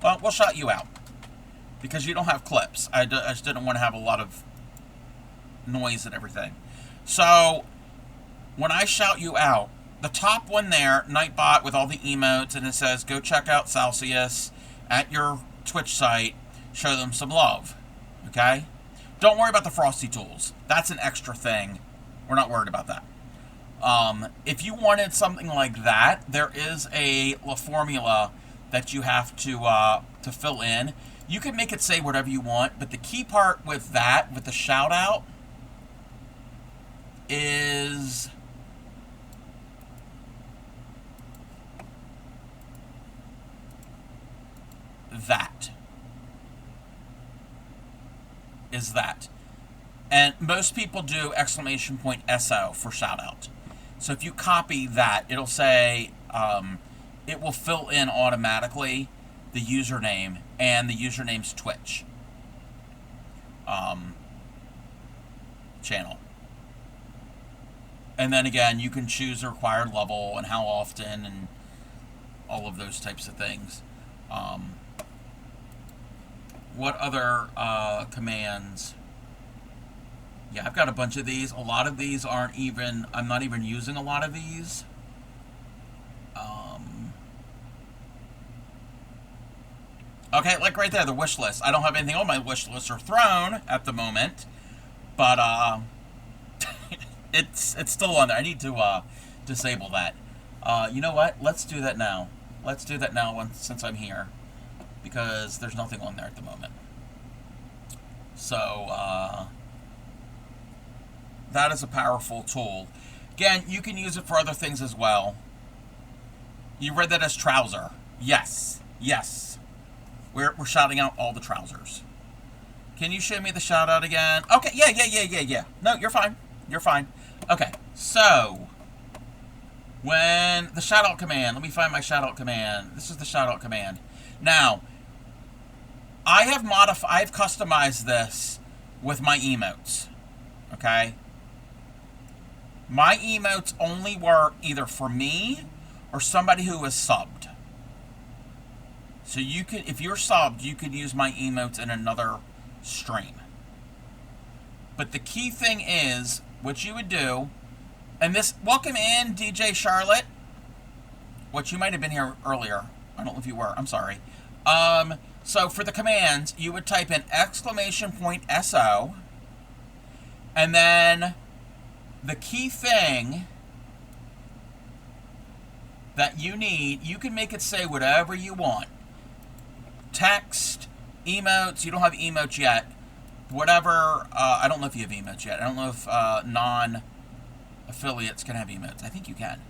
Well, we'll shout you out. Because you don't have clips. I just didn't want to have a lot of noise and everything. So when I shout you out, the top one there, Nightbot with all the emotes, and it says, go check out Celsius at your Twitch site, show them some love, okay? Don't worry about the Frosty Tools. That's an extra thing. We're not worried about that. If you wanted something like that, there is a formula that you have to fill in. You can make it say whatever you want, but the key part with that, with the shout-out, is that. And most people do !SO for shout-out. So if you copy that, it'll say, it will fill in automatically the username, and the username's Twitch channel. And then again, you can choose the required level and how often and all of those types of things. What other commands? Yeah, I've got a bunch of these. A lot of these aren't even, I'm not even using a lot of these. Okay, like right there, the wish list. I don't have anything on my wish list or throne at the moment, but it's still on there. I need to disable that. You know what? Let's do that now. Let's do that now since I'm here, because there's nothing on there at the moment. So that is a powerful tool. Again, you can use it for other things as well. You read that as trouser. Yes. Yes. We're shouting out all the trousers. Can you show me the shout out again? Okay, yeah. No, you're fine. You're fine. Okay, so when the shout out command, let me find my shout out command. This is the shout out command. Now, I've customized this with my emotes. Okay? My emotes only work either for me or somebody who is subbed. So you could, if you're subbed, you could use my emotes in another stream. But the key thing is, what you would do, and this, welcome in, DJ Charlotte. What, you might have been here earlier. I don't know if you were, I'm sorry. So for the commands, you would type in !SO, and then the key thing that you need, you can make it say whatever you want. Text, emotes, you don't have emotes yet. Whatever, I don't know if you have emotes yet. I don't know if non-affiliates can have emotes. I think you can.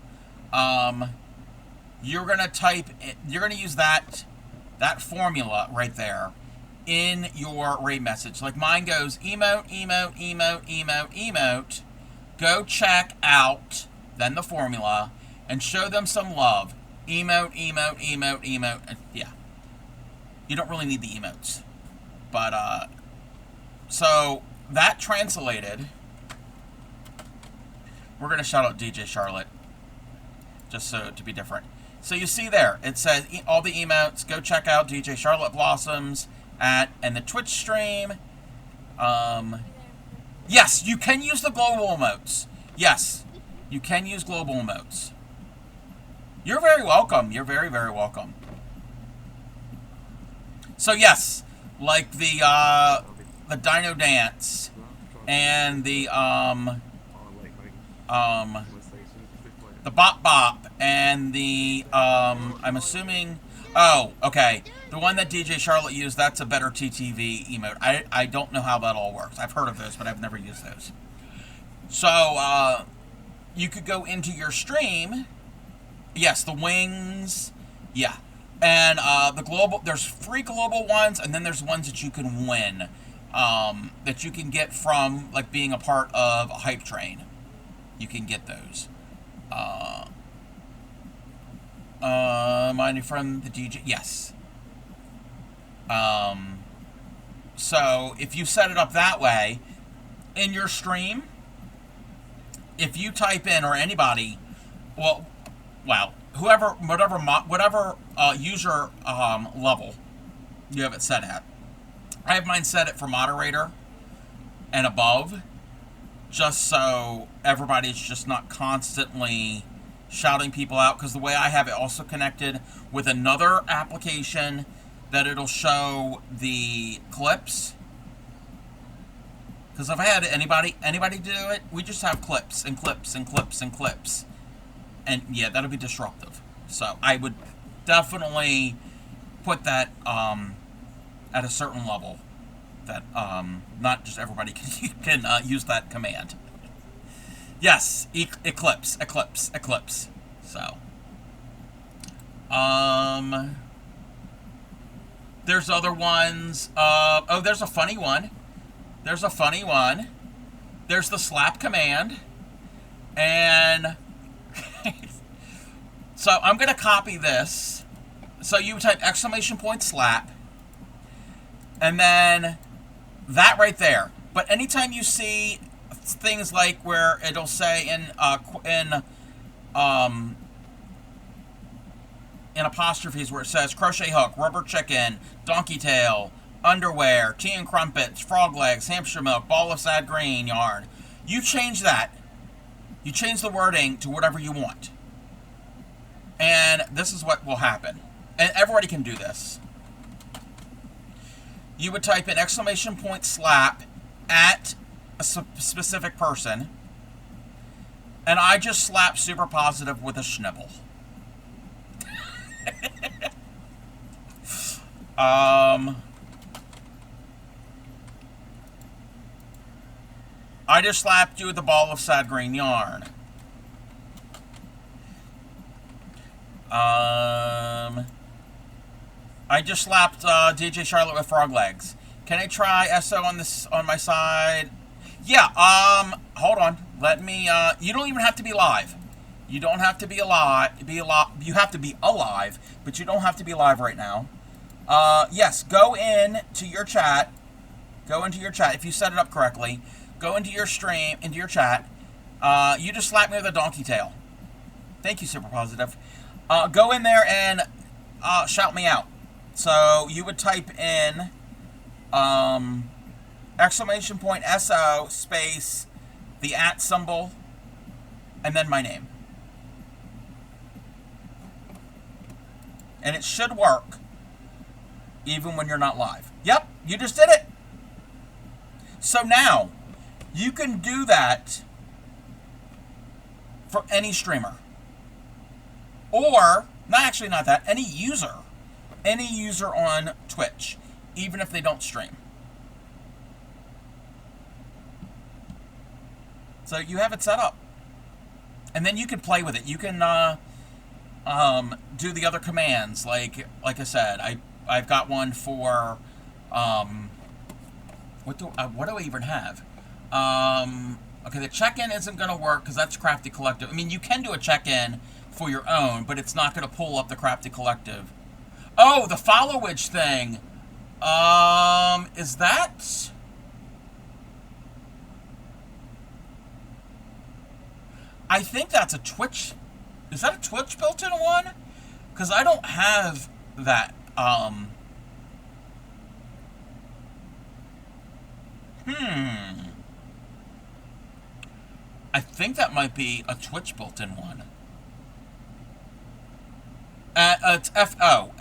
You're going to type, you're going to use that formula right there in your raid message. Like mine goes emote, emote, emote, emote, emote. Go check out, then the formula, and show them some love. Emote, emote, emote, emote. Yeah. You don't really need the emotes. But, so that translated, we're going to shout out DJ Charlotte, just so to be different. So you see there, it says all the emotes, go check out DJ Charlotte Blossoms and the Twitch stream. Yes, you can use the global emotes. Yes, you can use global emotes. You're very welcome. You're very, very welcome. So yes, like the Dino Dance and the Bop Bop and the I'm assuming, oh, okay, the one that DJ Charlotte used, that's a better TTV emote. I don't know how that all works. I've heard of those, but I've never used those. So you could go into your stream. Yes, the wings. Yeah. And the global, there's free global ones, and then there's ones that you can win, that you can get from like being a part of a hype train. You can get those. Mine from the DJ. Yes. So if you set it up that way in your stream, if you type in, or anybody, well, whoever, whatever user level you have it set at. I have mine set it for moderator and above, just so everybody's just not constantly shouting people out, because the way I have it also connected with another application that it'll show the clips. Because if I had anybody do it, we just have clips and clips and clips and clips. And yeah, that'll be disruptive. So I would definitely put that at a certain level, that not just everybody can use that command. Yes, eclipse. So, there's other ones. Oh, there's a funny one. There's the slap command, and so I'm gonna copy this. So you type !slap, and then that right there. But anytime you see things like where it'll say in apostrophes where it says crochet hook, rubber chicken, donkey tail, underwear, tea and crumpets, frog legs, Hampshire milk, ball of sad green yarn, you change that. You change the wording to whatever you want. And this is what will happen. And everybody can do this. You would type in !slap at a specific person. And I just slap super positive with a schnibble. I just slapped you with a ball of sad green yarn. I just slapped DJ Charlotte with frog legs. Can I try SO on this on my side? Yeah. Hold on. Let me. You don't even have to be live. You don't have to be alive. You have to be alive, but you don't have to be live right now. Yes. Go in to your chat. Go into your chat if you set it up correctly. Go into your stream, into your chat. You just slapped me with a donkey tail. Thank you, Super Positive. go in there and shout me out. So you would type in exclamation point SO space the @ symbol and then my name. And it should work even when you're not live. Yep, you just did it. So now you can do that for any streamer. Or, not that, any user on Twitch, even if they don't stream. So you have it set up. And then you can play with it. You can do the other commands. Like I said, I've got one for what do I even have? Okay, the check-in isn't going to work because that's Crafty Collective. I mean, you can do a check-in for your own, but it's not going to pull up the Crafty Collective. Oh, the followage thing. Is that? I think that's a Twitch. Is that a Twitch built-in one? Because I don't have that. I think that might be a Twitch built-in one. It's FOLLOW.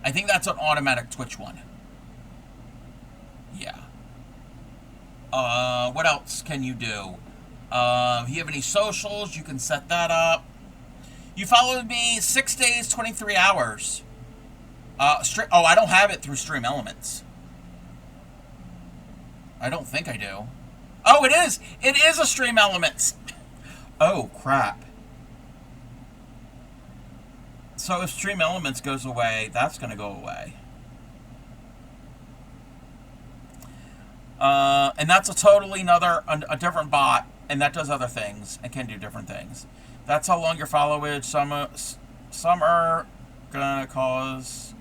I think that's an automatic Twitch one. Yeah. What else can you do? If you have any socials, you can set that up. You followed me 6 days, 23 hours. I don't have it through Stream Elements. I don't think I do. Oh, it is! It is a Stream Elements! Oh, crap. So if Stream Elements goes away, that's going to go away. And that's a totally a different bot, and that does other things, and can do different things. That's how long your followage, some are gonna cause...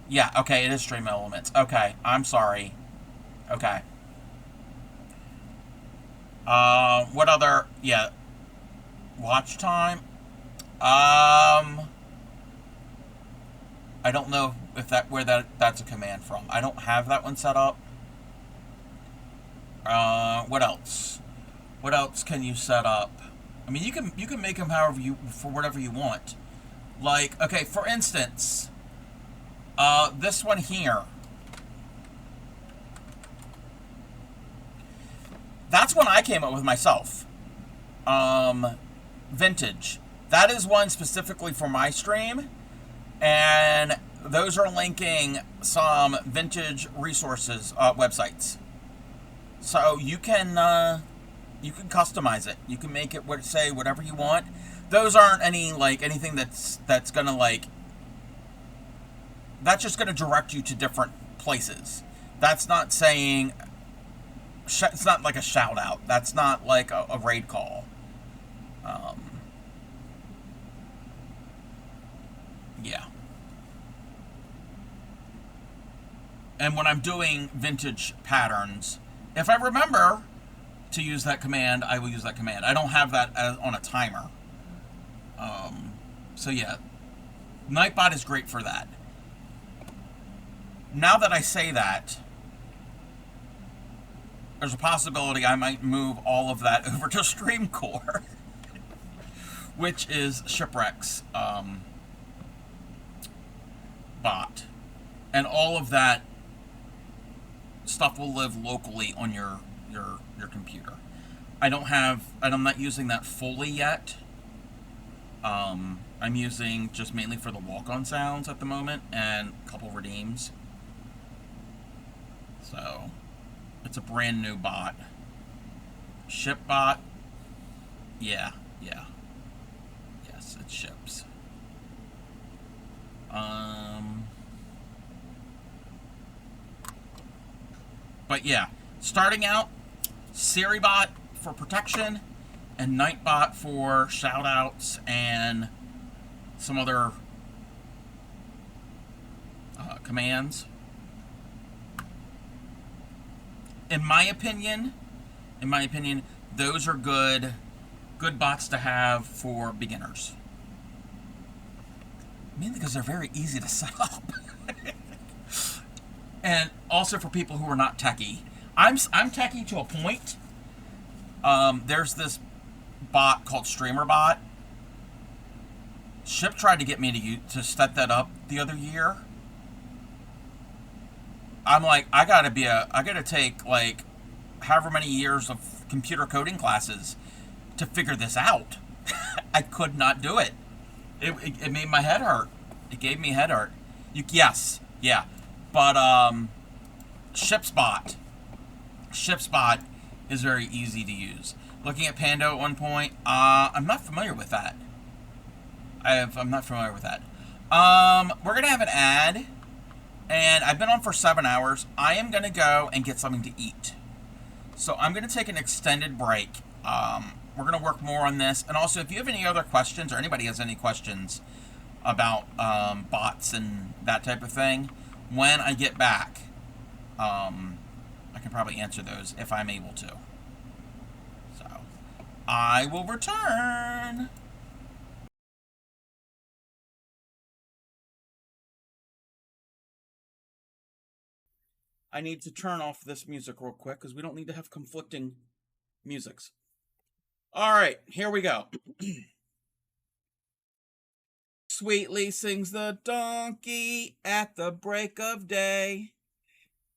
Yeah, okay, it is Stream Elements. Okay, I'm sorry. Okay. What other... Yeah. Watch time? I don't know if that's a command from. I don't have that one set up. What else? What else can you set up? I mean, you can make them for whatever you want. Like, okay, for instance, this one here. That's one I came up with myself. Vintage. That is one specifically for my stream, and those are linking some vintage resources websites. So you can customize it. You can make it say whatever you want. Those aren't anything that's gonna that's just gonna direct you to different places. That's not saying it's not like a shout out. That's not like a raid call. Yeah. And when I'm doing vintage patterns, if I remember to use that command, I will use that command. I don't have that on a timer. So yeah, Nightbot is great for that. Now that I say that, there's a possibility I might move all of that over to StreamCore, which is Shipwreck's bot. And all of that stuff will live locally on your computer. I'm not using that fully yet. I'm using just mainly for the walk-on sounds at the moment and a couple redeems. So it's a brand new bot. ShipBot. Yeah. Yes, it ships. But yeah, starting out, SiriBot for protection, and Nightbot for shoutouts and some other commands. In my opinion, those are good good bots to have for beginners. Mainly because they're very easy to set up. And also for people who are not techie. I'm techie to a point. There's this bot called StreamerBot. Ship tried to get me to set that up the other year. I'm like, I gotta take like however many years of computer coding classes to figure this out. I could not do it. It made my head hurt. It gave me head hurt. Yes, yeah, but ShipSpot is very easy to use. Looking at Pando at one point, I'm not familiar with that. I'm not familiar with that. We're gonna have an ad, and I've been on for 7 hours. I am gonna go and get something to eat. So I'm gonna take an extended break. We're gonna work more on this, and also if you have any other questions or anybody has any questions about bots and that type of thing, when I get back, I can probably answer those if I'm able to. So I will return. I need to turn off this music real quick because we don't need to have conflicting musics. All right, here we go. Sweetly sings the donkey at the break of day.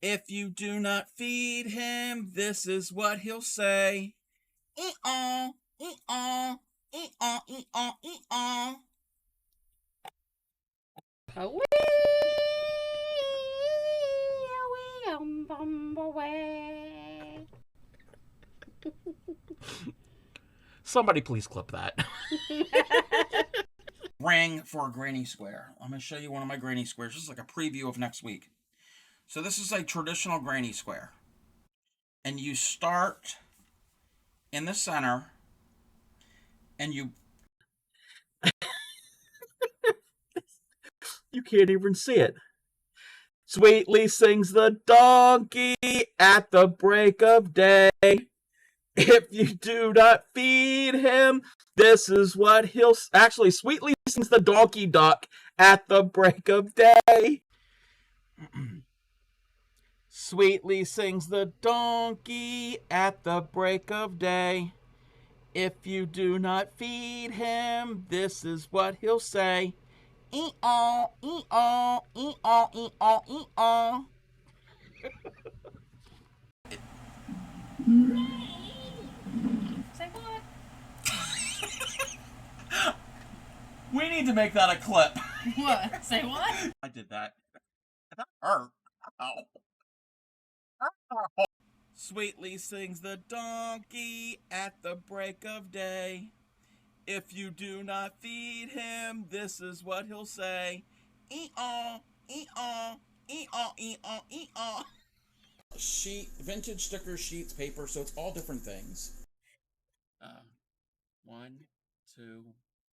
If you do not feed him, this is what he'll say. Ee-aw, ee-aw, ee-aw, ee-aw, ee-aw. Somebody please clip that. Ring for a granny square. I'm going to show you one of my granny squares. This is like a preview of next week. So this is a traditional granny square. And you start in the center and you can't even see it. Sweetly sings the donkey at the break of day. If you do not feed him, this is what he'll... Actually, sweetly sings the donkey duck at the break of day. Sweetly sings the donkey at the break of day. If you do not feed him, this is what he'll say. Ee-aw, ee-aw, ee-aw, ee-aw, ee-aw. Say what? We need to make that a clip. What? Say what? I did that. That hurt. Ow. Sweetly sings the donkey at the break of day. If you do not feed him, this is what he'll say. Ee-aw, ee-aw, ee-aw, ee-aw, ee-aw. Vintage sticker sheets, paper, so it's all different things. 1, 2,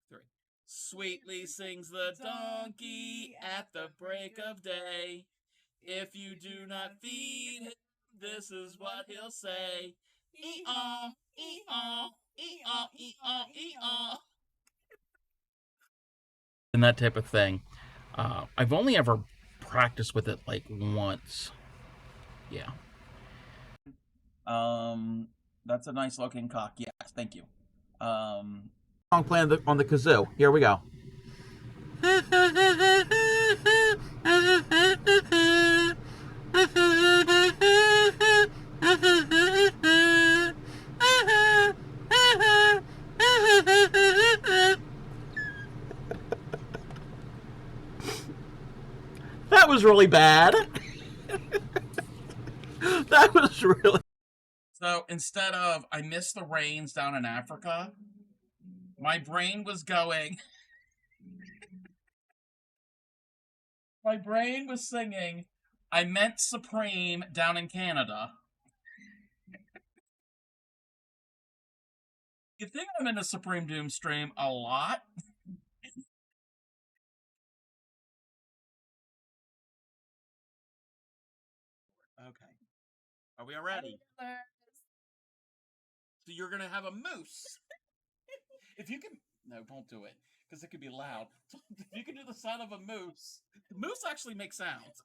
3. Sweetly sings the donkey at the break of day. If you do not feed him, this is what he'll say. Ee-aw, ee-aw, ee-aw, ee-aw, ee-aw. And that type of thing. I've only ever practiced with it like once. Yeah. That's a nice looking cock. Yes, thank you. Song playing on the kazoo. Here we go. That was really bad. That was really... So instead of I miss the rains down in Africa, my brain was going... My brain was singing I meant Supreme down in Canada. You think I'm in a Supreme Doom stream a lot? Okay. Are we ready? So you're gonna have a moose. If you can, no, don't do it because it could be loud. If you can do the sound of a moose, moose actually make sounds.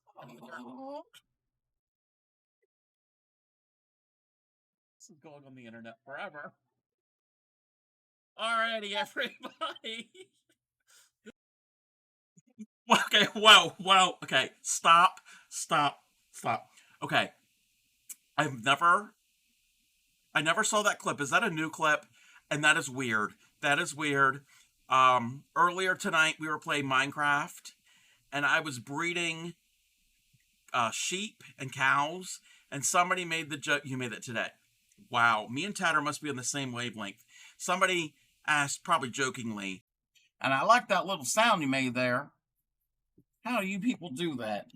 This is going on the internet forever. Alrighty, everybody. Okay, whoa. Okay, stop. Okay, I've never I never saw that clip. Is that a new clip? And that is weird. That is weird. Earlier tonight we were playing Minecraft, and I was breeding sheep and cows, and somebody made the joke. You made it today. Wow, me and Tatter must be on the same wavelength. Somebody asked, probably jokingly, and I like that little sound you made there. How do you people do that?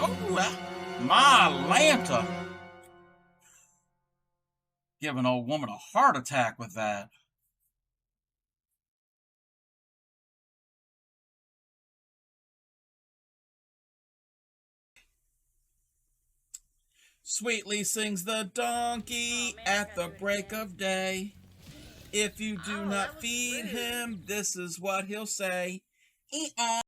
Oh, my Lanta. Give an old woman a heart attack with that. Sweetly sings the donkey at the break of day. If you do not feed him, this is what he'll say. Eat-on.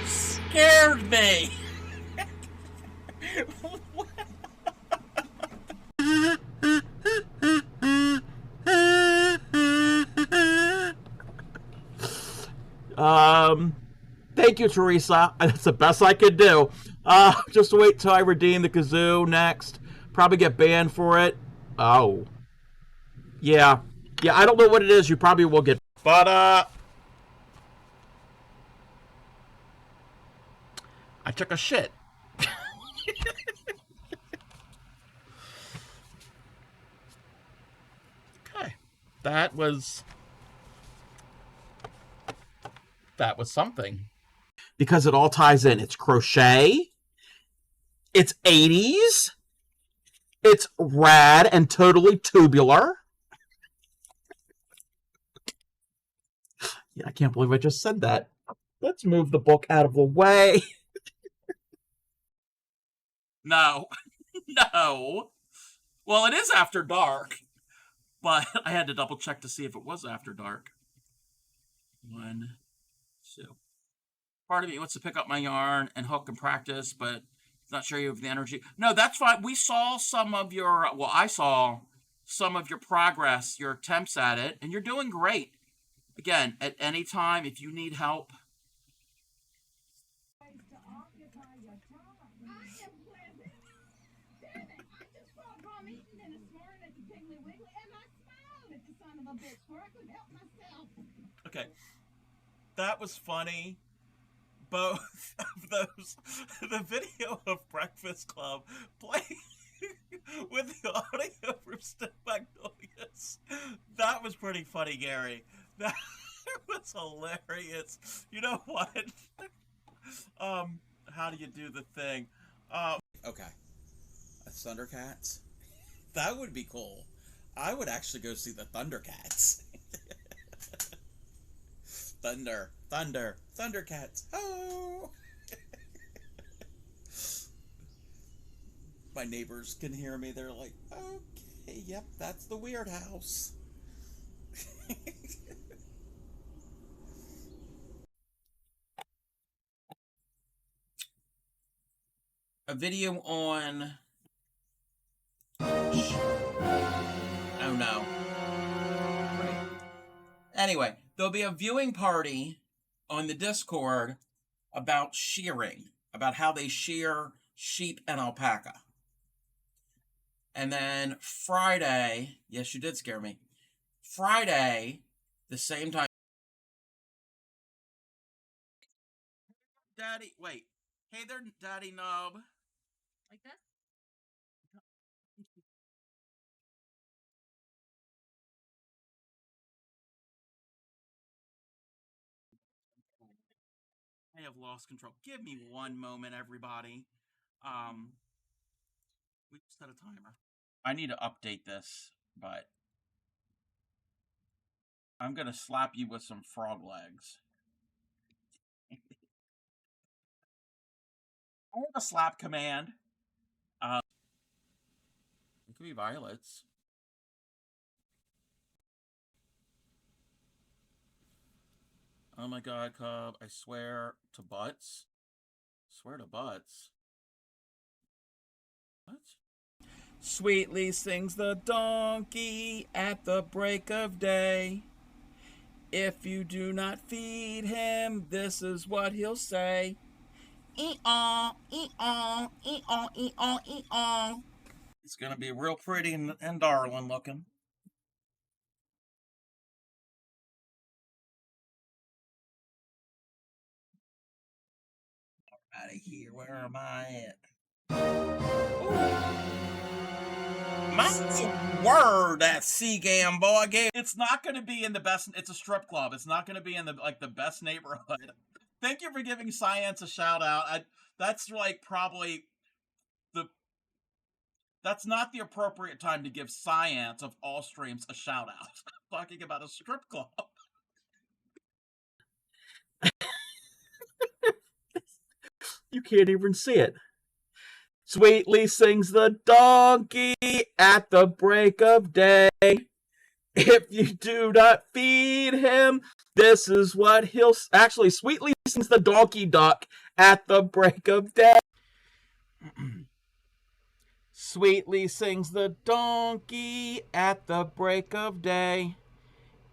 Scared me. Thank you, Teresa. That's the best I could do. Just wait till I redeem the kazoo next. Probably get banned for it. Oh. Yeah. Yeah, I don't know what it is. You probably will get. But, I took a shit. Okay. That was something. Because it all ties in. It's crochet. It's 80s. It's rad and totally tubular. Yeah, I can't believe I just said that. Let's move the book out of the way. No. No. Well, it is after dark, but I had to double check to see if it was after dark. 1, 2. Part of me wants to pick up my yarn and hook and practice, but not sure you have the energy. No, that's fine. We saw some of your, well, I saw some of your progress, your attempts at it, and you're doing great. Again, at any time, if you need help. Okay. That was funny. Both of those, the video of Breakfast Club playing with the audio from Stick Magnolias. That was pretty funny, Gary. That was hilarious. You know what? How do you do the thing? Okay. Thundercats? That would be cool. I would actually go see the Thundercats. Thundercats. Oh! My neighbors can hear me. They're like, okay, yep, that's the weird house. A video on... Oh no. Right. Anyway, there'll be a viewing party on the Discord about shearing, about how they shear sheep and alpaca. And then Friday, yes, you did scare me. Friday, the same time. Daddy, wait. Hey there, Daddy Knob. Like this? have lost control. Give me one moment, everybody. We set a timer. I need to update this, but I'm gonna slap you with some frog legs. I have a slap command. It could be violets. Oh my god, Cub, I swear to butts. Swear to butts. What? Sweetly sings the donkey at the break of day. If you do not feed him, this is what he'll say. Ee-aw, ee-aw, ee-aw, ee-aw, ee-aw. It's gonna be real pretty and darling looking. Out of here, where am I at? My word, that Seagam boy game. It's not going to be in the best. It's a strip club. It's not going to be in the best neighborhood. Thank you for giving Science a shout out. That's like probably the. That's not the appropriate time to give Science of all streams a shout out. Talking about a strip club. You can't even see it. Sweetly sings the donkey at the break of day. If you do not feed him, this is what he'll... Actually, sweetly sings the donkey duck at the break of day. Sweetly sings the donkey at the break of day.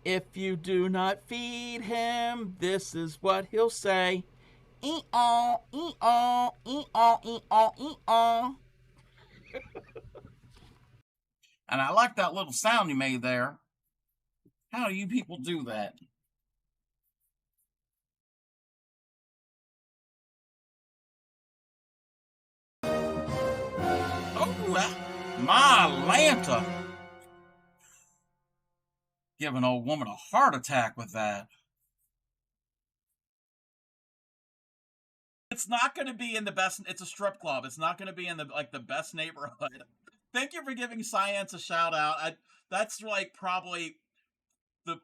If you do not feed him, this is what he'll say. Ee-aw, ee-aw, ee-aw, ee-aw, ee-aw. And I like that little sound you made there. How do you people do that? Oh, my Lanta. Give an old woman a heart attack with that. It's not going to be in the best. It's a strip club. It's not going to be in the best neighborhood. Thank you for giving Science a shout out. That's like probably the.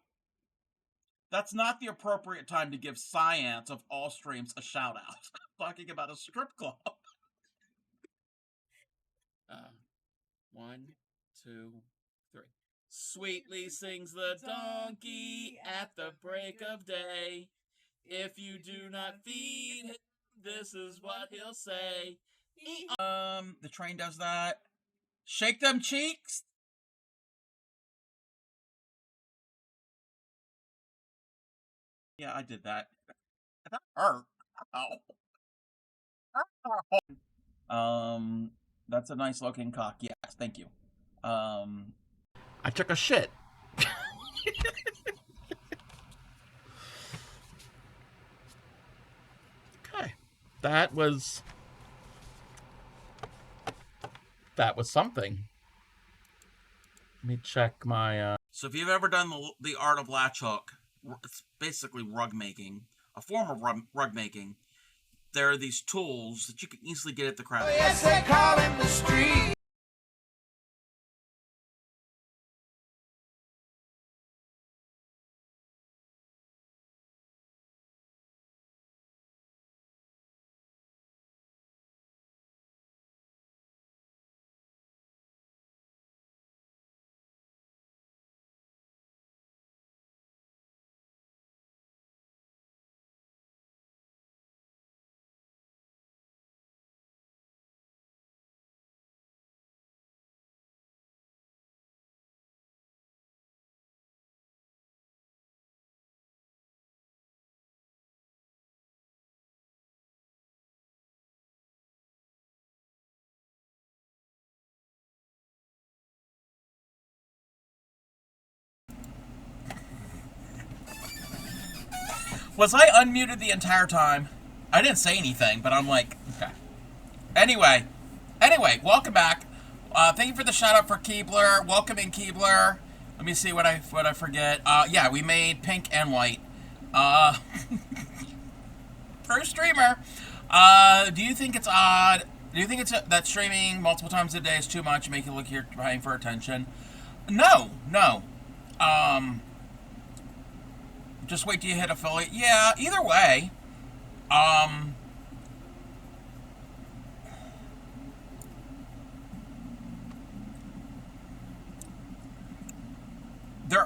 That's not the appropriate time to give Science of all streams a shout out. Talking about a strip club. 1, 2, 3. Sweetly sings the donkey at the break of day. If you do not feed him, this is what he'll say. The train does that. Shake them cheeks. Yeah, I did that. That hurt. Ow. That's a nice looking cock. Yes, thank you. I took a shit. Okay. That was something. Let me check my So if you've ever done the art of latch hook, it's basically rug making, a form of rug making. There are these tools that you can easily get at the craft. Yes, they call him the street. Was I unmuted the entire time? I didn't say anything, but I'm like, okay. Anyway, welcome back. Thank you for the shout out for Keebler. Welcome in, Keebler. Let me see what I forget. Yeah, we made pink and white. pro streamer. Do you think it's odd? Do you think it's that streaming multiple times a day is too much? Make it look you're trying for attention? No, no. Just wait till you hit affiliate. Yeah, either way.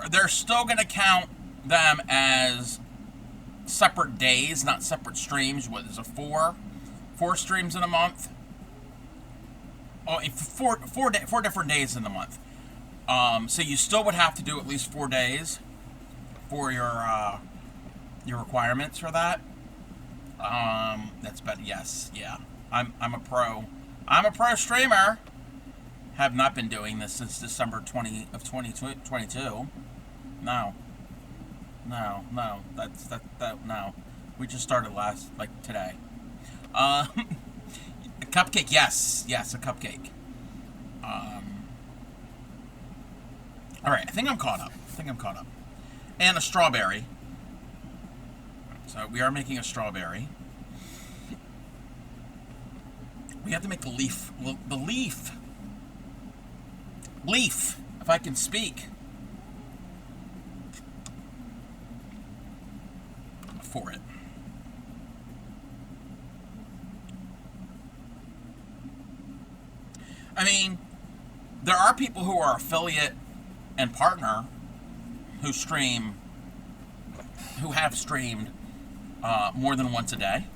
They're still going to count them as separate days, not separate streams. What is it, four streams in a month? Oh, four different days in the month. So you still would have to do at least 4 days for your requirements for that. That's better. Yes, yeah. I'm a pro. I'm a pro streamer. Have not been doing this since December 2022. No. No. We just started today. A cupcake, yes, a cupcake. All right, I think I'm caught up. And a strawberry. So we are making a strawberry. We have to make the leaf. The leaf. Leaf, if I can speak. For it. I mean, there are people who are affiliate and partner who have streamed more than once a day.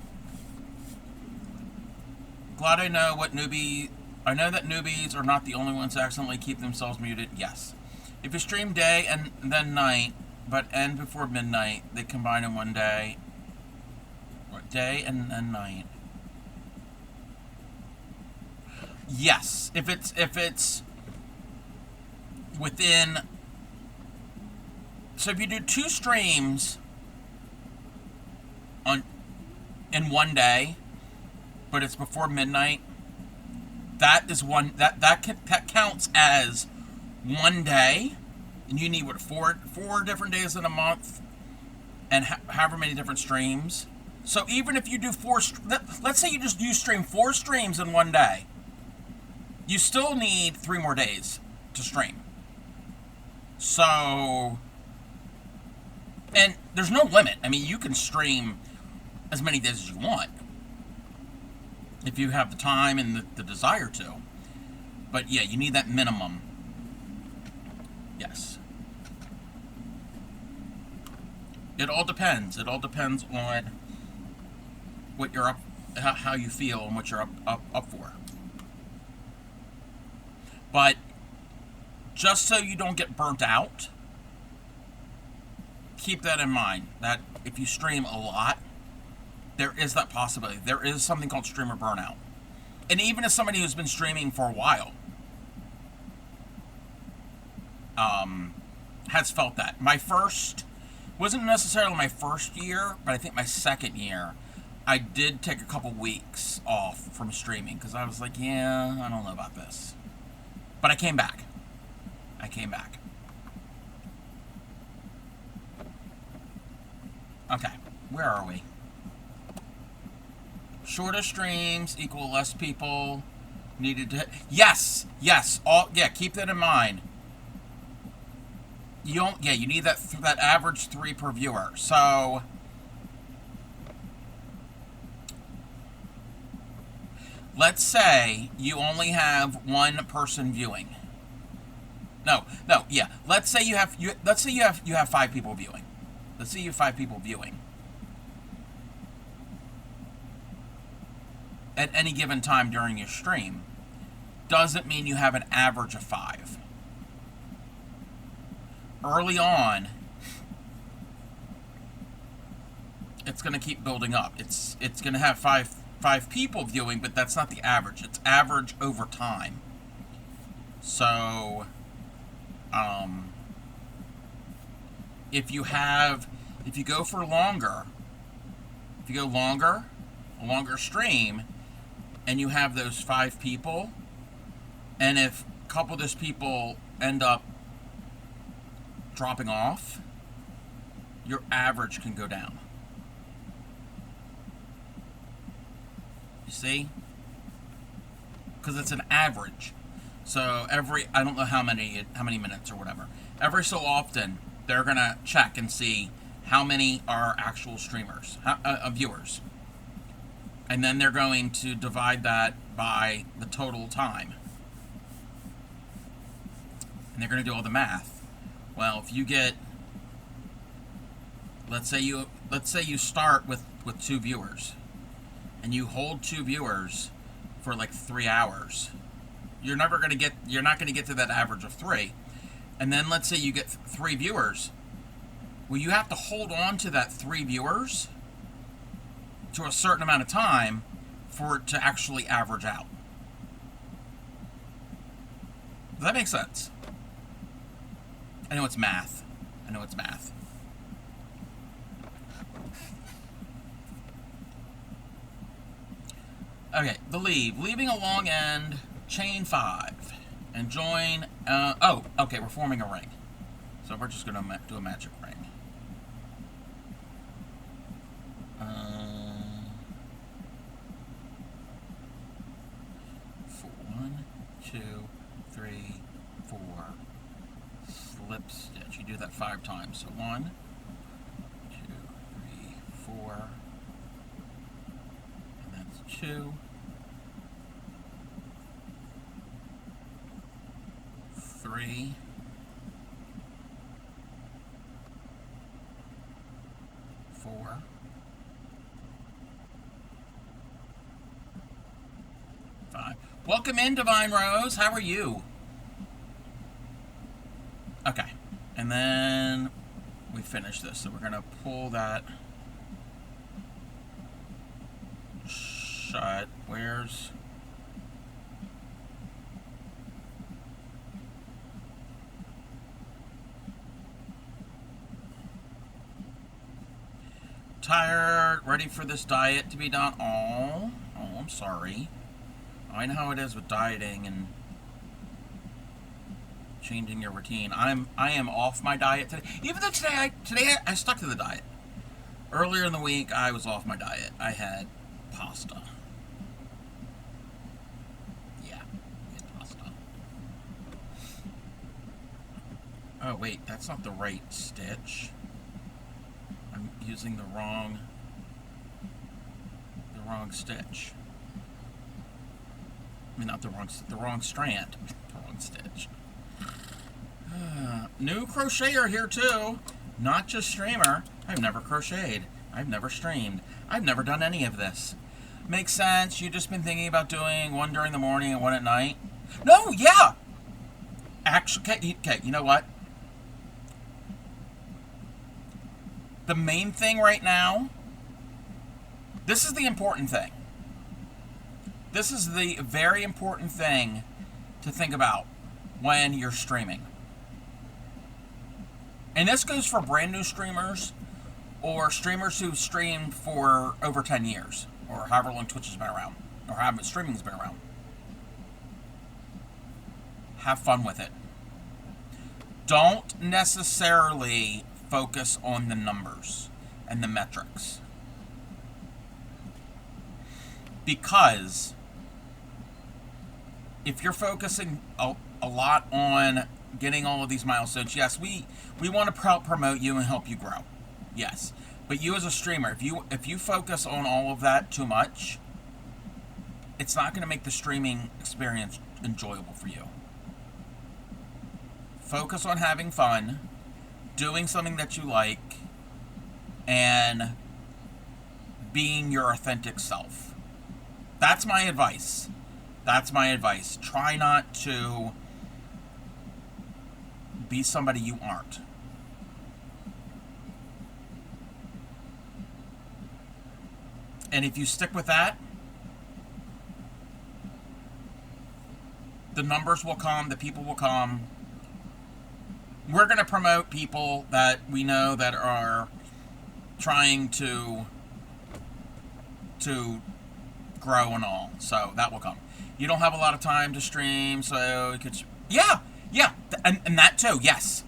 Glad I know that newbies are not the only ones who accidentally keep themselves muted. Yes. If you stream day and then night, but end before midnight, they combine in one day. Day and night. Yes. If it's within. So if you do 2 streams in one day, but it's before midnight, that is one that counts as one day, and you need four different days in a month, and however many different streams. So even if you do let's say you stream 4 streams in one day, you still need 3 more days to stream. So, and there's no limit. I mean, you can stream as many days as you want if you have the time and the desire to. But yeah, you need that minimum. Yes. It all depends. It all depends on what you're how you feel and what you're up for. But just so you don't get burnt out, keep that in mind, that if you stream a lot, there is that possibility. There is something called streamer burnout. And even as somebody who's been streaming for a while, has felt that. Wasn't necessarily my first year, but I think my second year, I did take a couple weeks off from streaming because I was like, yeah, I don't know about this. But I came back. Okay, where are we? Shorter streams equal less people needed to. Yes. Keep that in mind. You need that average 3 per viewer. So let's say you only have 1 person viewing. Let's say you have 5 people viewing. Let's say you have 5 people viewing at any given time during your stream. Doesn't mean you have an average of 5. Early on, it's going to keep building up. It's going to have 5 people viewing, but that's not the average. It's average over time. So, if you go for longer, a longer stream, and you have those 5 people, and if a couple of those people end up dropping off, your average can go down. You see? Because it's an average. So I don't know how many minutes or whatever. Every so often, they're gonna check and see how many are actual streamers, viewers, and then they're going to divide that by the total time, and they're gonna do all the math. Well, if you get, let's say you start with 2 viewers, and you hold 2 viewers for like 3 hours. You're not going to get to that average of 3. And then let's say you get 3 viewers. Well, you have to hold on to that 3 viewers to a certain amount of time for it to actually average out. Does that make sense? I know it's math. Okay, leaving a long end, chain 5, and join, okay, we're forming a ring. So we're just gonna do a magic ring. 1, 2, 3, 4, slip stitch. You do that 5 times. So 1, 2, 3, 4, and that's 2. 3, 4, 5. Welcome in, Divine Rose. How are you? Okay. And then we finish this. So we're going to pull that shut. Where's... Tired, ready for this diet to be done. Oh, I'm sorry. I know how it is with dieting and changing your routine. I am off my diet today. Even though today I stuck to the diet. Earlier in the week I was off my diet. I had pasta. Yeah, I had pasta. Oh wait, that's not the right stitch. I'm using the wrong stitch. I mean, not the wrong strand. The wrong stitch. New crocheter here too. Not just streamer. I've never crocheted. I've never streamed. I've never done any of this. Makes sense. You've just been thinking about doing one during the morning and one at night. No, yeah. Actually, okay, you know what? The main thing right now, this is the important thing. This is the very important thing to think about when you're streaming. And this goes for brand new streamers or streamers who've streamed for over 10 years or however long Twitch has been around or however streaming's been around. Have fun with it. Don't necessarily focus on the numbers and the metrics. Because if you're focusing a lot on getting all of these milestones, yes, we want to promote you and help you grow. Yes. But you as a streamer, if you focus on all of that too much, it's not going to make the streaming experience enjoyable for you. Focus on having fun, doing something that you like, and being your authentic self. That's my advice. That's my advice. Try not to be somebody you aren't. And if you stick with that, the numbers will come, the people will come. We're going to promote people that we know that are trying to grow and all. So that will come. You don't have a lot of time to stream, so you could... Yeah, and that too, yes.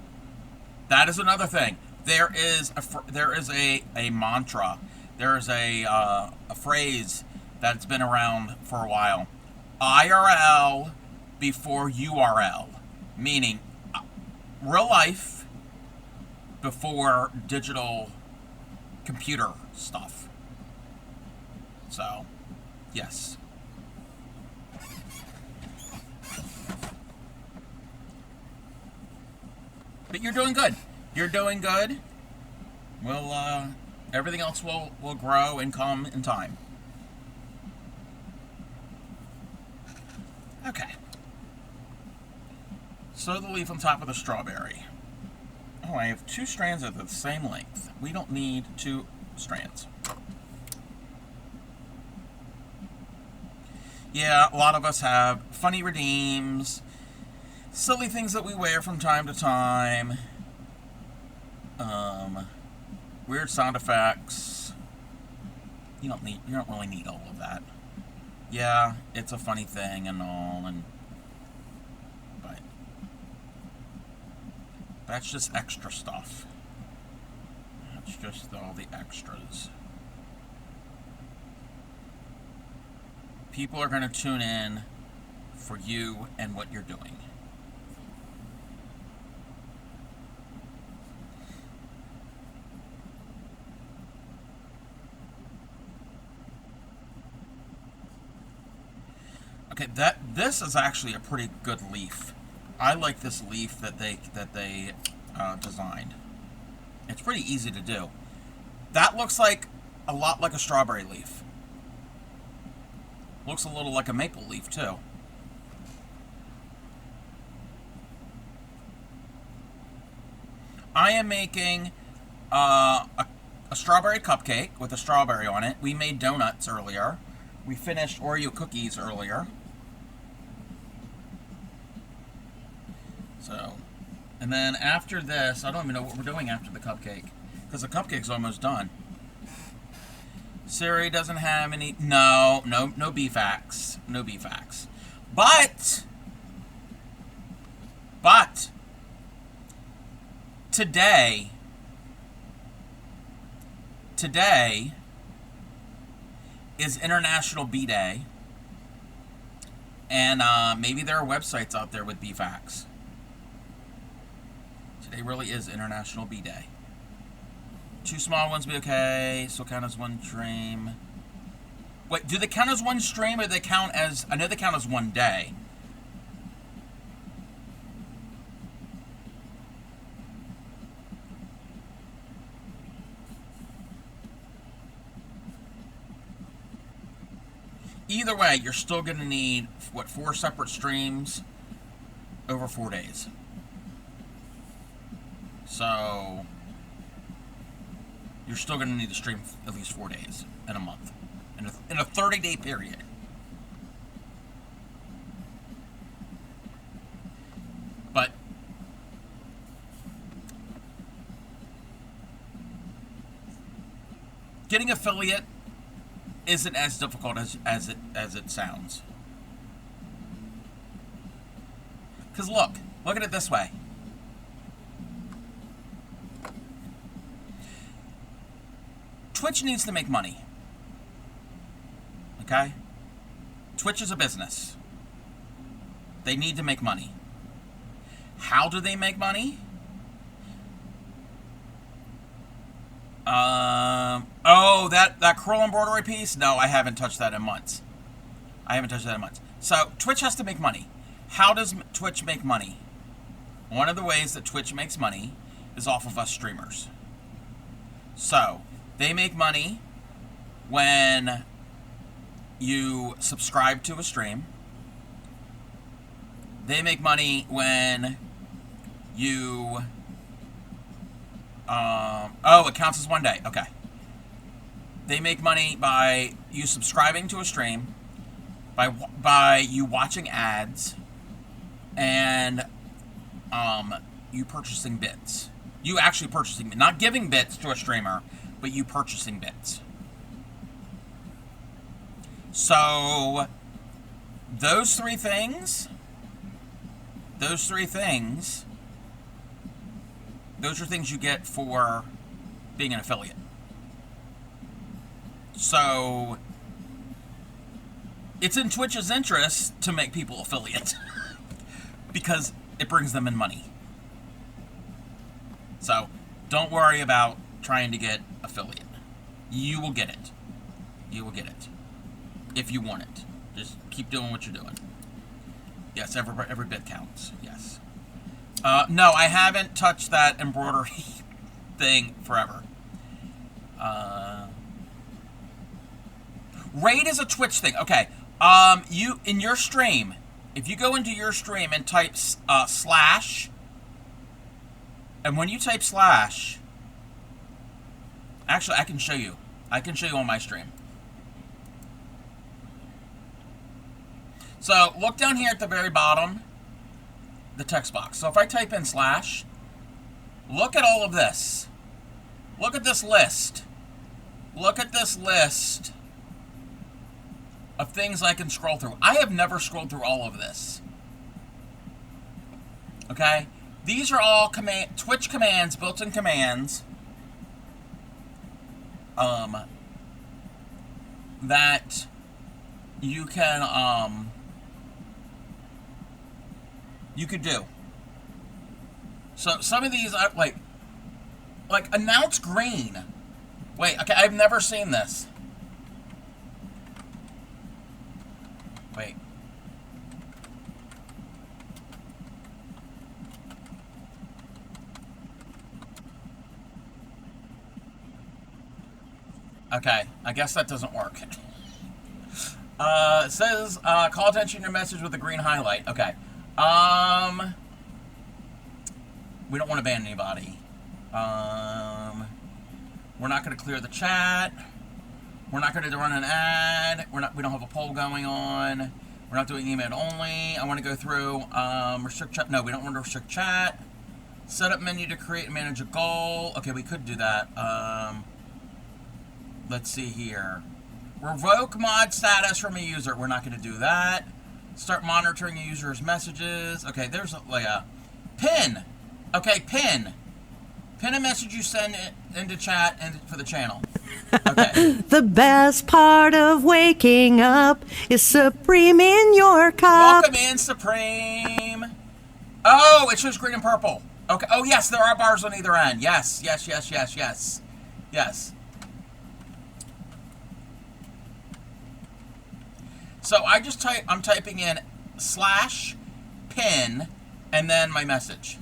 That is another thing. There is a mantra. There is a phrase that's been around for a while. IRL before URL, meaning real life before digital computer stuff. So, yes. But you're doing good. You're doing good. We'll, everything else will grow and come in time. Okay. Sew the leaf on top of the strawberry. Oh, I have 2 strands of the same length. We don't need 2 strands. Yeah, a lot of us have funny redeems, silly things that we wear from time to time, weird sound effects. You don't really need all of that. Yeah, it's a funny thing and all, but that's just extra stuff. That's just all the extras. People are going to tune in for you and what you're doing. Okay, this is actually a pretty good leaf. I like this leaf that they designed. It's pretty easy to do. That looks like a lot like a strawberry leaf. Looks a little like a maple leaf too. I am making a strawberry cupcake with a strawberry on it. We made donuts earlier. We finished Oreo cookies earlier. So, and then after this, I don't even know what we're doing after the cupcake, because the cupcake's almost done. Siri doesn't have any, no BFAX, no BFAX. But, today is International Bee Day, and maybe there are websites out there with BFAX. Today really is International Bee Day. 2 small ones be okay, so count as 1 stream. Wait, do they count as 1 stream, or they count as, I know they count as 1 day. Either way, you're still going to need, what, 4 separate streams over 4 days. So, you're still going to need to stream at least 4 days in a month, in a 30-day period. But getting affiliate isn't as difficult as it sounds. Because look at it this way. Twitch needs to make money. Okay? Twitch is a business. They need to make money. How do they make money? Oh, that curl embroidery piece? No, I haven't touched that in months. So, Twitch has to make money. How does Twitch make money? One of the ways that Twitch makes money is off of us streamers. So, they make money when you subscribe to a stream. They make money when you... oh, it counts as 1 day. Okay. They make money by you subscribing to a stream, by you watching ads, and you purchasing bits. You actually purchasing, not giving bits to a streamer, but you purchasing bits. So, those three things, those are things you get for being an affiliate. So, it's in Twitch's interest to make people affiliate because it brings them in money. So don't worry about trying to get affiliate. You will get it. You will get it if you want it. Just keep doing what you're doing. Yes, every bit counts. Yes. No, I haven't touched that embroidery thing forever. Raid is a Twitch thing. Okay. You in your stream, if you go into your stream and type slash, and when you type slash, actually, I can show you. I can show you on my stream. So look down here at the very bottom, the text box. So if I type in slash, look at all of this. Look at this list. Look at this list of things I can scroll through. I have never scrolled through all of this. Okay? These are all Twitch commands, built-in commands, that you can, you could do. So some of these are like announce green. Wait, okay, I've never seen this. Wait. Okay, I guess that doesn't work. It says, call attention to your message with a green highlight. Okay. We don't want to ban anybody. We're not going to clear the chat. We're not going to run an ad. We don't have a poll going on. We're not doing email only. I want to go through, restrict chat. No, we don't want to restrict chat. Set up menu to create and manage a goal. Okay, we could do that. Let's see here. Revoke mod status from a user. We're not going to do that. Start monitoring a user's messages. Okay, there's like a pin. Okay, pin. Pin a message you send it into chat and for the channel. Okay. The best part of waking up is Supreme in your cup. Welcome in, Supreme. Oh, it shows green and purple. Okay. Oh, yes, there are bars on either end. Yes, yes, yes, yes, yes. Yes. So I'm typing in slash pin and then my message.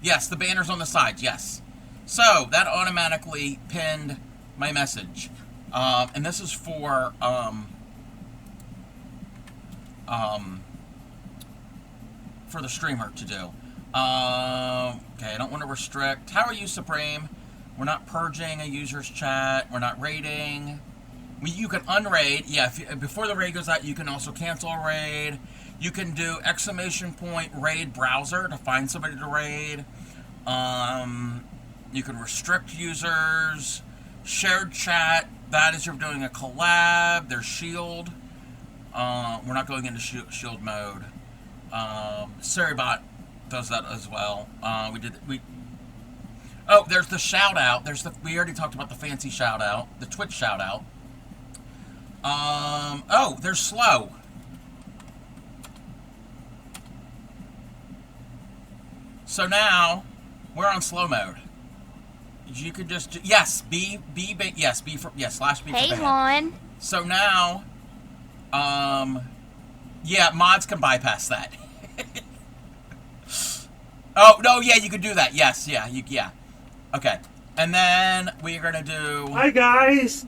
Yes, the banner's on the sides, yes. So that automatically pinned my message. And this is for the streamer to do. Okay, I don't want to restrict. How are you, Supreme? We're not purging a user's chat. We're not raiding. You can unraid. Yeah, before the raid goes out, you can also cancel a raid. You can do ! raid browser to find somebody to raid. You can restrict users. Shared chat. That is, you're doing a collab. There's shield. We're not going into shield mode. Seribot does that as well. Oh, there's the shout out. We already talked about the fancy shout out, the Twitch shout out. Oh, there's slow. So now we're on slow mode. You could just yes, slash B for Hey, ban. Juan. So now, yeah, mods can bypass that. Oh no, yeah, you could do that. Yes, yeah, yeah. Okay, and then we're gonna do. Hi guys.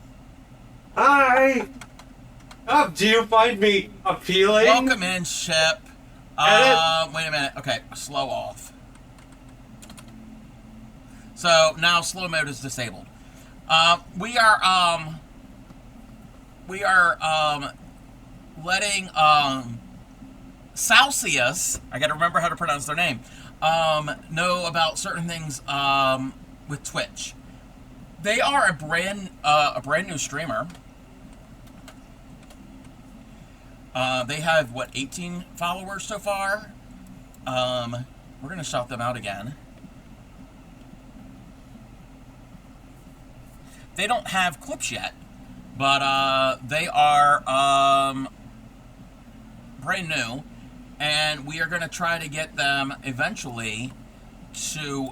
Hi. Do you find me appealing? Welcome in, Ship. Wait a minute. Okay, slow off. So now slow mode is disabled. We are letting Celsius, I gotta remember how to pronounce their name, know about certain things with Twitch. They are a brand new streamer. They have what, 18 followers so far. We're gonna shout them out again. They don't have clips yet, but they are brand new, and we are going to try to get them eventually to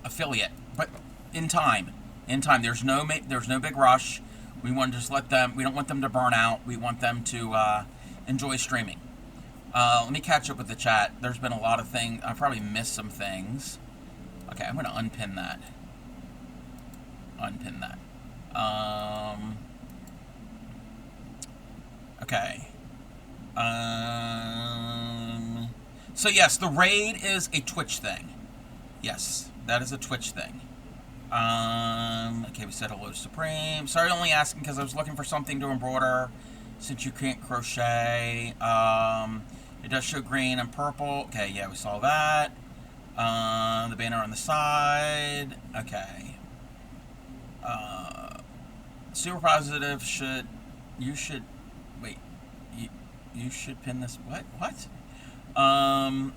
affiliate, but in time. There's no big rush. We want to just let them. We don't want them to burn out. We want them to enjoy streaming. Let me catch up with the chat. There's been a lot of things. I probably missed some things. Okay, I'm going to unpin that. Okay. So yes, the raid is a Twitch thing. Yes, that is a Twitch thing. Okay, we said hello to Supreme. Sorry, only asking because I was looking for something to embroider since you can't crochet. It does show green and purple. Okay, yeah, we saw that. The banner on the side. Okay. Super positive you should pin this. What?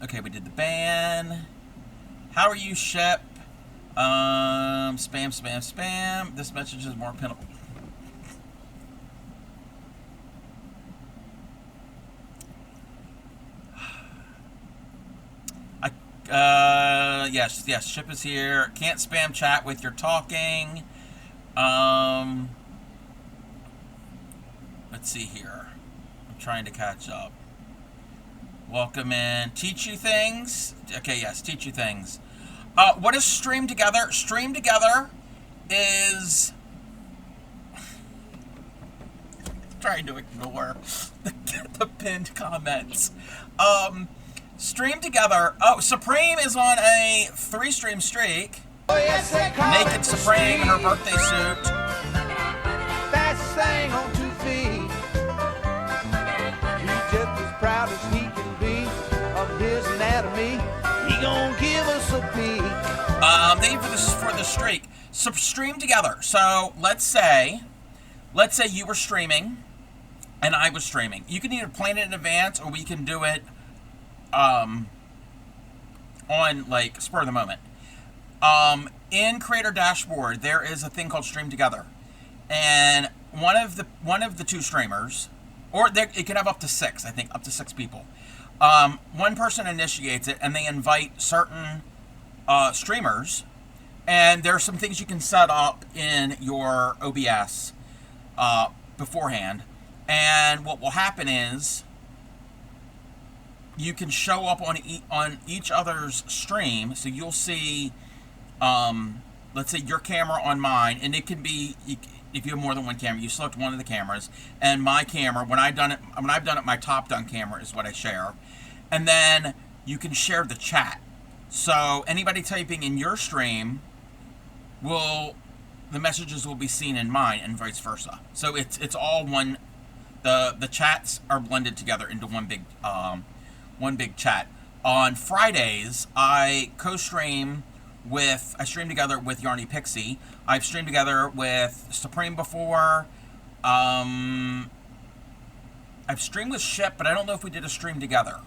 Okay, we did the ban. How are you, Shep? Spam. This message is more pinnable. Yes, Ship is here. Can't spam chat with your talking. Let's see here. I'm trying to catch up. Welcome in. Teach you things? Okay, yes, teach you things. What is Stream Together? Stream Together is... trying to ignore the pinned comments. Stream Together. Oh, Supreme is on a 3-stream streak. Naked Supreme in her birthday suit. Fastest thing on 2 feet. He's just as proud as he can be of his anatomy. He gon' give us a peek. Thank you for the streak. So Stream Together. So let's say you were streaming and I was streaming. You can either plan it in advance or we can do it on like spur of the moment. In Creator Dashboard there is a thing called Stream Together, and one of the 2 streamers, or it can have up to 6, I think up to 6 people. One person initiates it and they invite certain streamers, and there are some things you can set up in your OBS beforehand, and what will happen is you can show up on each other's stream. So you'll see, let's say your camera on mine, and it can be, if you have more than one camera, you select one of the cameras, and my camera, when I've done it, my top done camera is what I share, and then you can share the chat. So anybody typing in your stream the messages will be seen in mine, and vice versa. So it's all one. The chats are blended together into one big chat. On Fridays, I stream together with Yarny Pixie. I've streamed together with Supreme before. I've streamed with Ship, but I don't know if we did a stream together.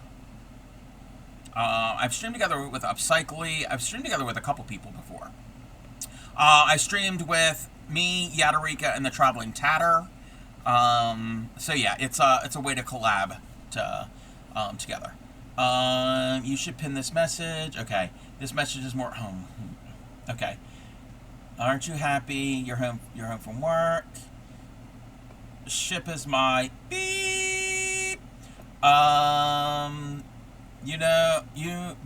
I've streamed together with Upcycly. I've streamed together with a couple people before. I streamed with me, Yadarika, and the Traveling Tatter. So yeah, it's a way to collab together. You should pin this message. Okay, this message is more home. Okay, aren't you happy? You're home from work. Ship is my beep. You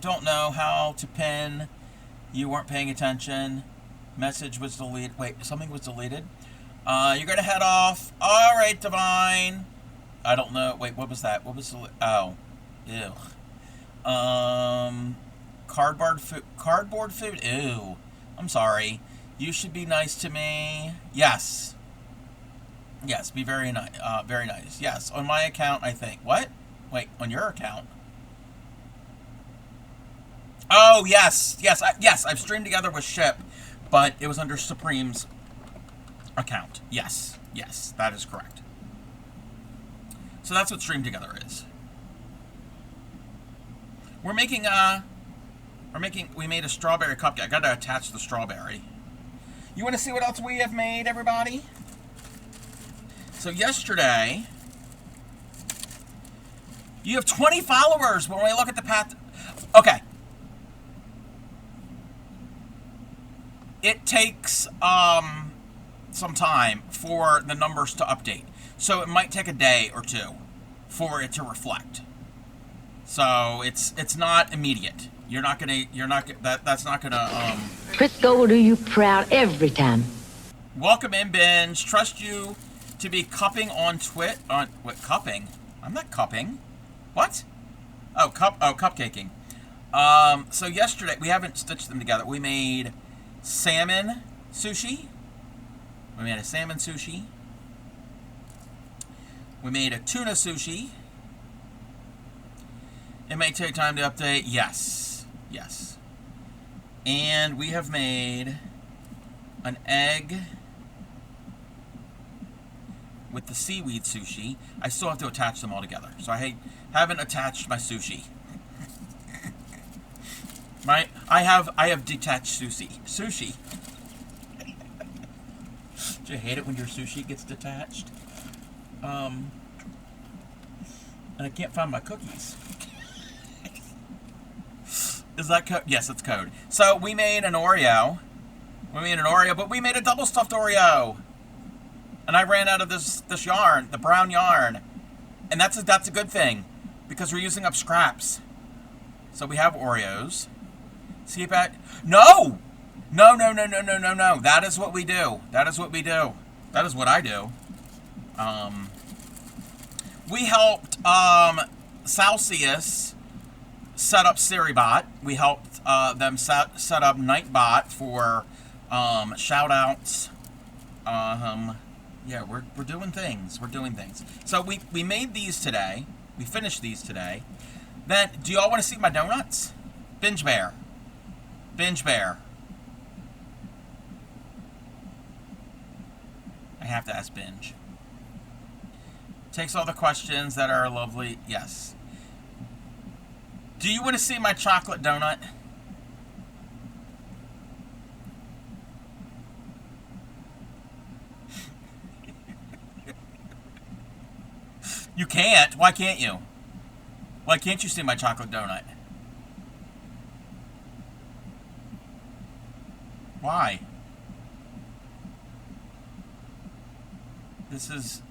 don't know how to pin. You weren't paying attention. Message was deleted. Wait, something was deleted. You're gonna head off. All right, Divine. I don't know. Wait, what was that? What was the? Oh, ew. Cardboard food. Ew. I'm sorry. You should be nice to me. Yes. Yes, be very nice. Very nice. Yes, on my account, I think. What? Wait, on your account? Oh, yes. Yes, I've streamed together with Ship, but it was under Supreme's account. Yes, that is correct. So that's what Stream Together is. We made a strawberry cupcake. I gotta attach the strawberry. You want to see what else we have made, everybody? So yesterday, you have 20 followers when we look at the path. Okay. It takes some time for the numbers to update. So it might take a day or two for it to reflect. So it's not immediate. That's not gonna Crisco will do you proud every time. Welcome in, Binge. Trust you to be cupping on what, cupping? I'm not cupping. What? Cupcaking. So yesterday, we haven't stitched them together. We made salmon sushi. We made a salmon sushi. We made a tuna sushi. It may take time to update. Yes. Yes. And we have made an egg with the seaweed sushi. I still have to attach them all together. So I haven't attached my sushi. I have detached sushi. Do you hate it when your sushi gets detached? And I can't find my cookies. Is that code? Yes, it's code. So we made an Oreo. But we made a double stuffed Oreo. And I ran out of this yarn, the brown yarn. And that's a good thing, because we're using up scraps. So we have Oreos. See about No! No. That is what we do. That is what I do. We helped Celsius set up Siribot. We helped them set up Nightbot for shout outs. Yeah, we're doing things. So we made these today. We finished these today. Then, do y'all want to see my donuts? Binge Bear. I have to ask Binge. Takes all the questions that are lovely. Yes. Do you want to see my chocolate donut? You can't. Why can't you? Why can't you see my chocolate donut? Why? This is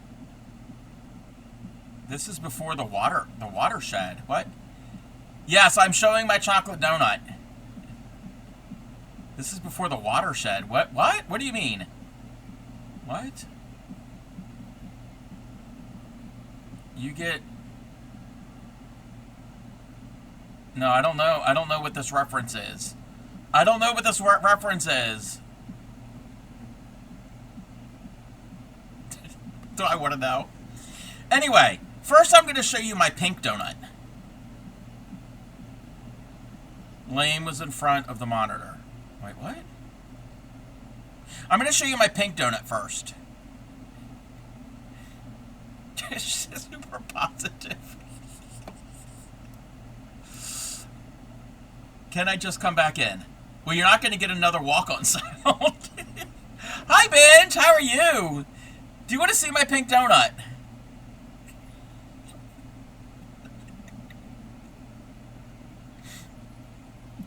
before the watershed. What? Yes, I'm showing my chocolate donut. This is before the watershed. What? What do you mean? What? You get... No, I don't know. I don't know what this reference is. Do I want to know? Anyway, first I'm going to show you my pink donut. Lane was in front of the monitor. Wait, what? I'm going to show you my pink donut first. Super positive. Can I just come back in? Well, you're not going to get another walk-on sound. Hi, Benj. How are you? Do you want to see my pink donut?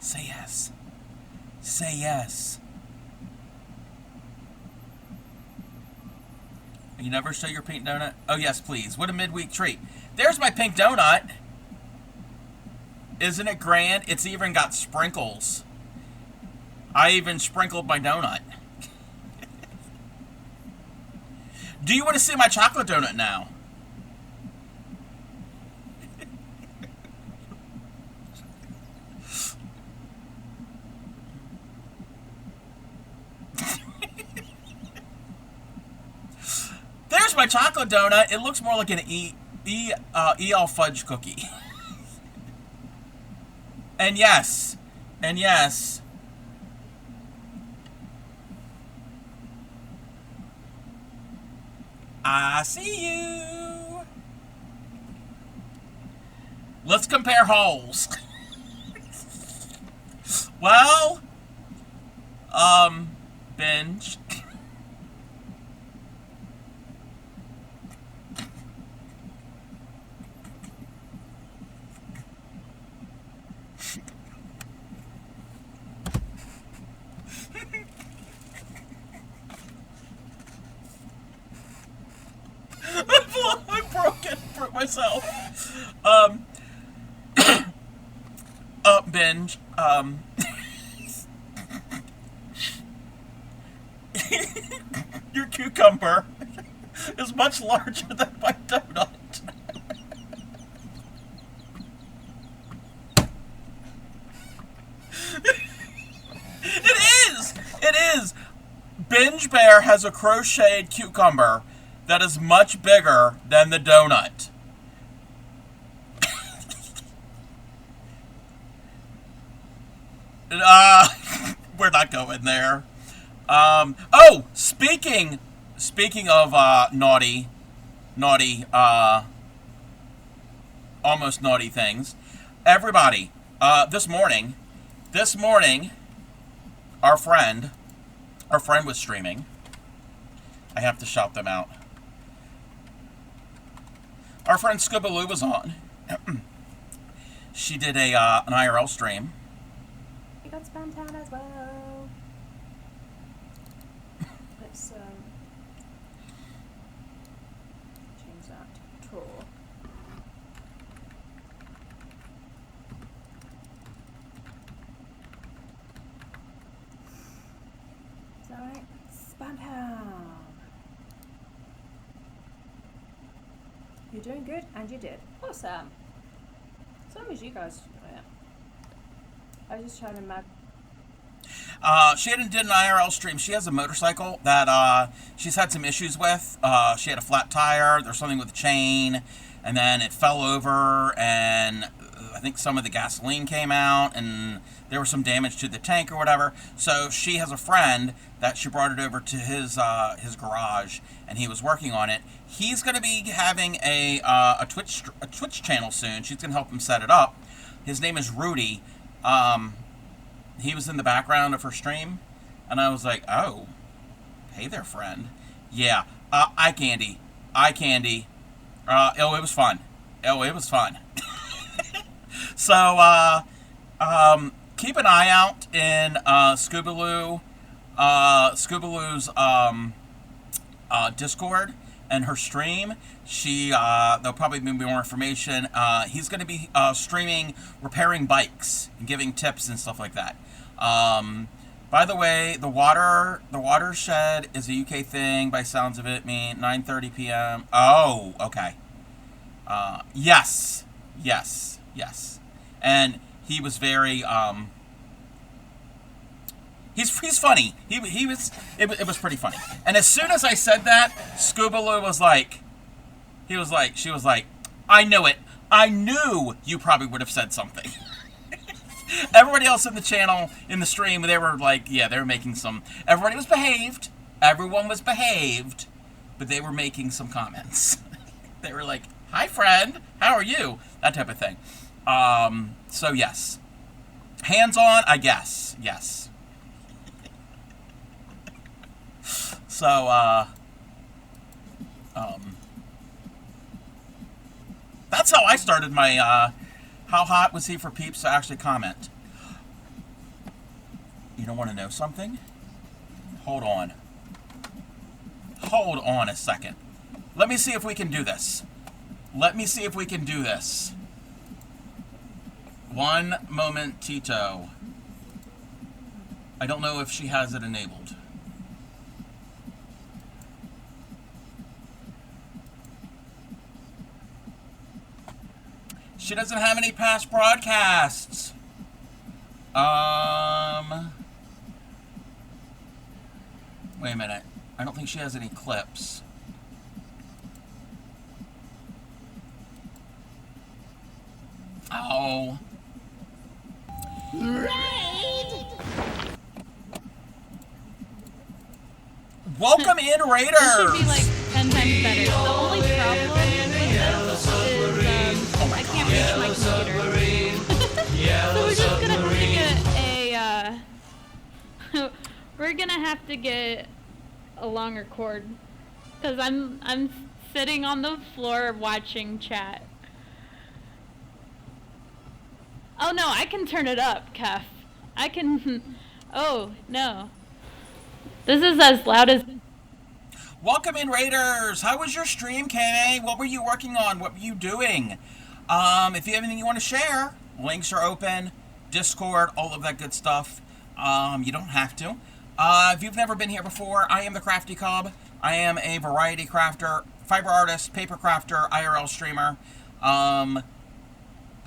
Say yes. Say yes. You never show your pink donut? Oh, yes, please. What a midweek treat. There's my pink donut. Isn't it grand? It's even got sprinkles. I even sprinkled my donut. Do you want to see my chocolate donut now? There's my chocolate donut. It looks more like an EL fudge cookie. And yes, I see you. Let's compare holes. binge. I broke myself. Binge. Your cucumber is much larger than my donut. It is! It is! Binge Bear has a crocheted cucumber that is much bigger than the donut. We're not going there. Oh, speaking of naughty, almost naughty things. Everybody, this morning, our friend was streaming. I have to shout them out. Our friend Scoobaloo was on. She did an IRL stream. We got Spam Town as well. Let's change that to tour. Is that right? Spam Town. You're doing good, and you did. Awesome. As long as you guys do it. I was just trying to imagine. She did an IRL stream. She has a motorcycle that she's had some issues with. She had a flat tire. There's something with the chain, and then it fell over, and I think some of the gasoline came out, and there was some damage to the tank or whatever. So she has a friend that she brought it over to his garage, and he was working on it. He's going to be having a Twitch channel soon. She's going to help him set it up. His name is Rudy. He was in the background of her stream, and I was like, oh, hey there, friend. Yeah, eye candy. Oh, it was fun. So, keep an eye out in Scoobaloo's Discord and her stream. There'll probably be more information. He's going to be streaming repairing bikes and giving tips and stuff like that. By the way, the watershed is a UK thing by sounds of it. 9:30 p.m. Oh, okay. Yes. And he was very he's funny. It was pretty funny. And as soon as I said that, Scoobaloo was like, she was like, I knew it. I knew you probably would have said something. Everybody else in the channel, in the stream, they were like, yeah, they were making some, everyone was behaved, but they were making some comments. They were like, hi friend, how are you? That type of thing. So yes. Hands on, I guess, yes. So, that's how I started my, how hot was he for peeps to actually comment? You don't want to know something? Hold on a second. Let me see if we can do this. One moment, Tito. I don't know if she has it enabled. She doesn't have any past broadcasts. Wait a minute. I don't think she has any clips. Oh. Welcome in, Raiders! This should be like 10 times better. The only problem with this is I can't reach my computer. So we're just gonna have to get a We're gonna have to get a longer cord, cause I'm sitting on the floor watching chat. Oh no, I can turn it up, Kef. I can. Oh no, this is as loud as. Welcome in, Raiders. How was your stream, Kay? What were you working on? What were you doing? If you have anything you want to share, links are open. Discord, all of that good stuff. You don't have to. If you've never been here before, I am the Crafty Cub. I am a variety crafter, fiber artist, paper crafter, IRL streamer. The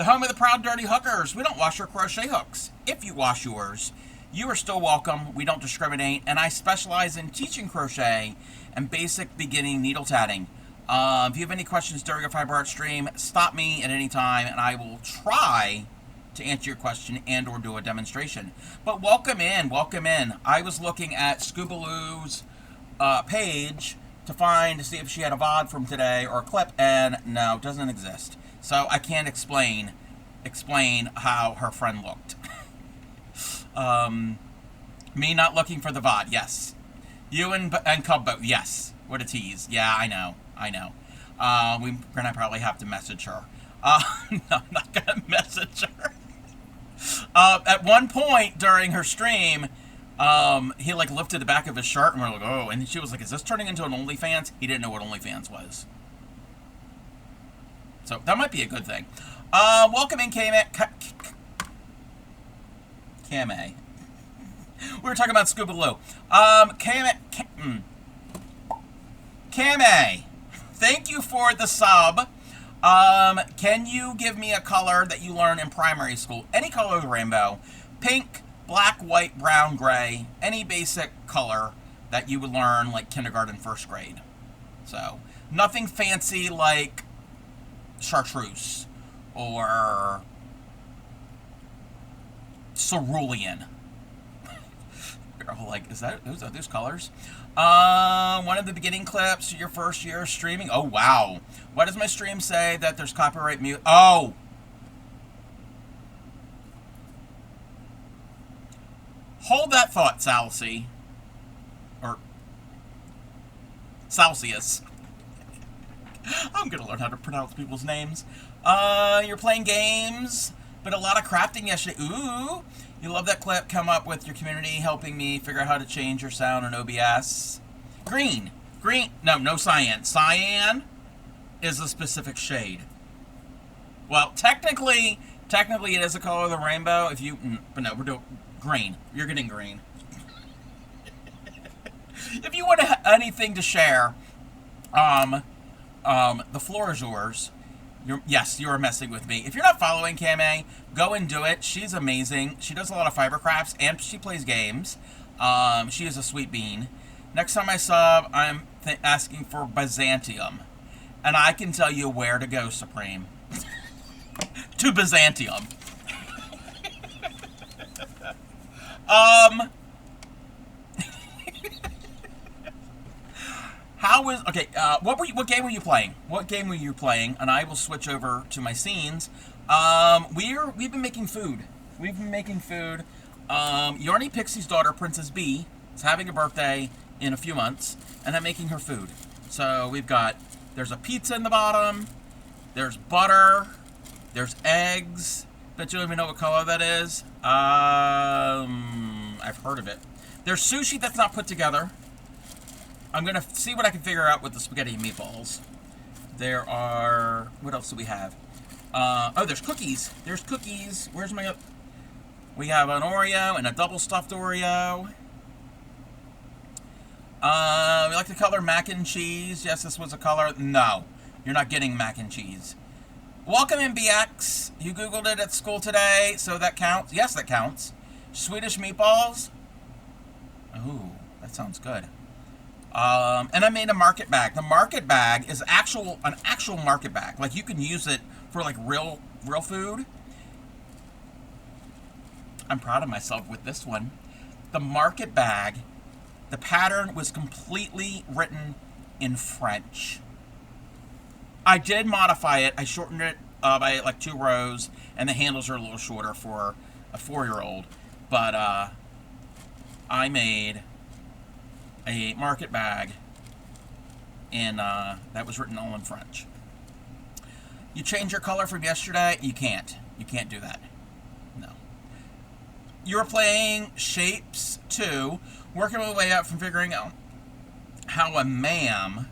home of the proud dirty hookers. We don't wash your crochet hooks. If you wash yours, you are still welcome. We don't discriminate. And I specialize in teaching crochet and basic beginning needle tatting. If you have any questions during a fiber art stream, stop me at any time and I will try to answer your question and or do a demonstration. But welcome in, welcome in. I was looking at Scoobaloo's page to see if she had a VOD from today or a clip, and no, it doesn't exist. So I can't explain how her friend looked. Me not looking for the VOD, yes. You and Cub both, yes. What a tease. Yeah, I know. We're gonna probably have to message her. No, I'm not gonna message her. At one point during her stream, he like lifted the back of his shirt and we're like, oh, and she was like, is this turning into an OnlyFans? He didn't know what OnlyFans was. So that might be a good thing. Welcome in, Kame. We were talking about Scoobaloo. Kame, thank you for the sub. Can you give me a color that you learn in primary school? Any color of the rainbow. Pink, black, white, brown, gray. Any basic color that you would learn like kindergarten, first grade. So, nothing fancy like chartreuse or cerulean. Like, is that those colors? One of the beginning clips, your first year of streaming. Oh wow! Why does my stream say that there's copyright music? Oh, hold that thought, Salcy, or Celsius. I'm gonna learn how to pronounce people's names. You're playing games, but a lot of crafting yesterday. Ooh. You love that clip. Come up with your community helping me figure out how to change your sound in OBS. Green. No cyan. Cyan is a specific shade. Well, technically it is a color of the rainbow. But no, we're doing green. You're getting green. If you want anything to share, the floor is yours. Yes, you are messing with me. If you're not following Kame, go and do it. She's amazing. She does a lot of fiber crafts and she plays games. She is a sweet bean. Next time I sub, I'm asking for Byzantium. And I can tell you where to go, Supreme. To Byzantium. What game were you playing? What game were you playing? And I will switch over to my scenes. We've been making food. Yarny Pixie's daughter, Princess B, is having a birthday in a few months, and I'm making her food. So there's a pizza in the bottom, there's butter, there's eggs. Bet you don't even know what color that is. I've heard of it. There's sushi that's not put together. I'm going to see what I can figure out with the spaghetti and meatballs. What else do we have? There's cookies. There's cookies. Where's my... We have an Oreo and a double stuffed Oreo. We like the color mac and cheese. Yes, this was a color. No, you're not getting mac and cheese. Welcome in, BX. You Googled it at school today, so that counts. Yes, that counts. Swedish meatballs. Ooh, that sounds good. And I made a market bag. The market bag is an actual market bag. Like, you can use it for like real food. I'm proud of myself with this one. The market bag, the pattern was completely written in French. I did modify it. I shortened it by like 2 rows, and the handles are a little shorter for a 4-year-old. But I made a market bag in that was written all in French. You change your color from yesterday? You can't. You can't do that. No. You were playing Shapes 2, working my way up from figuring out how a ma'am...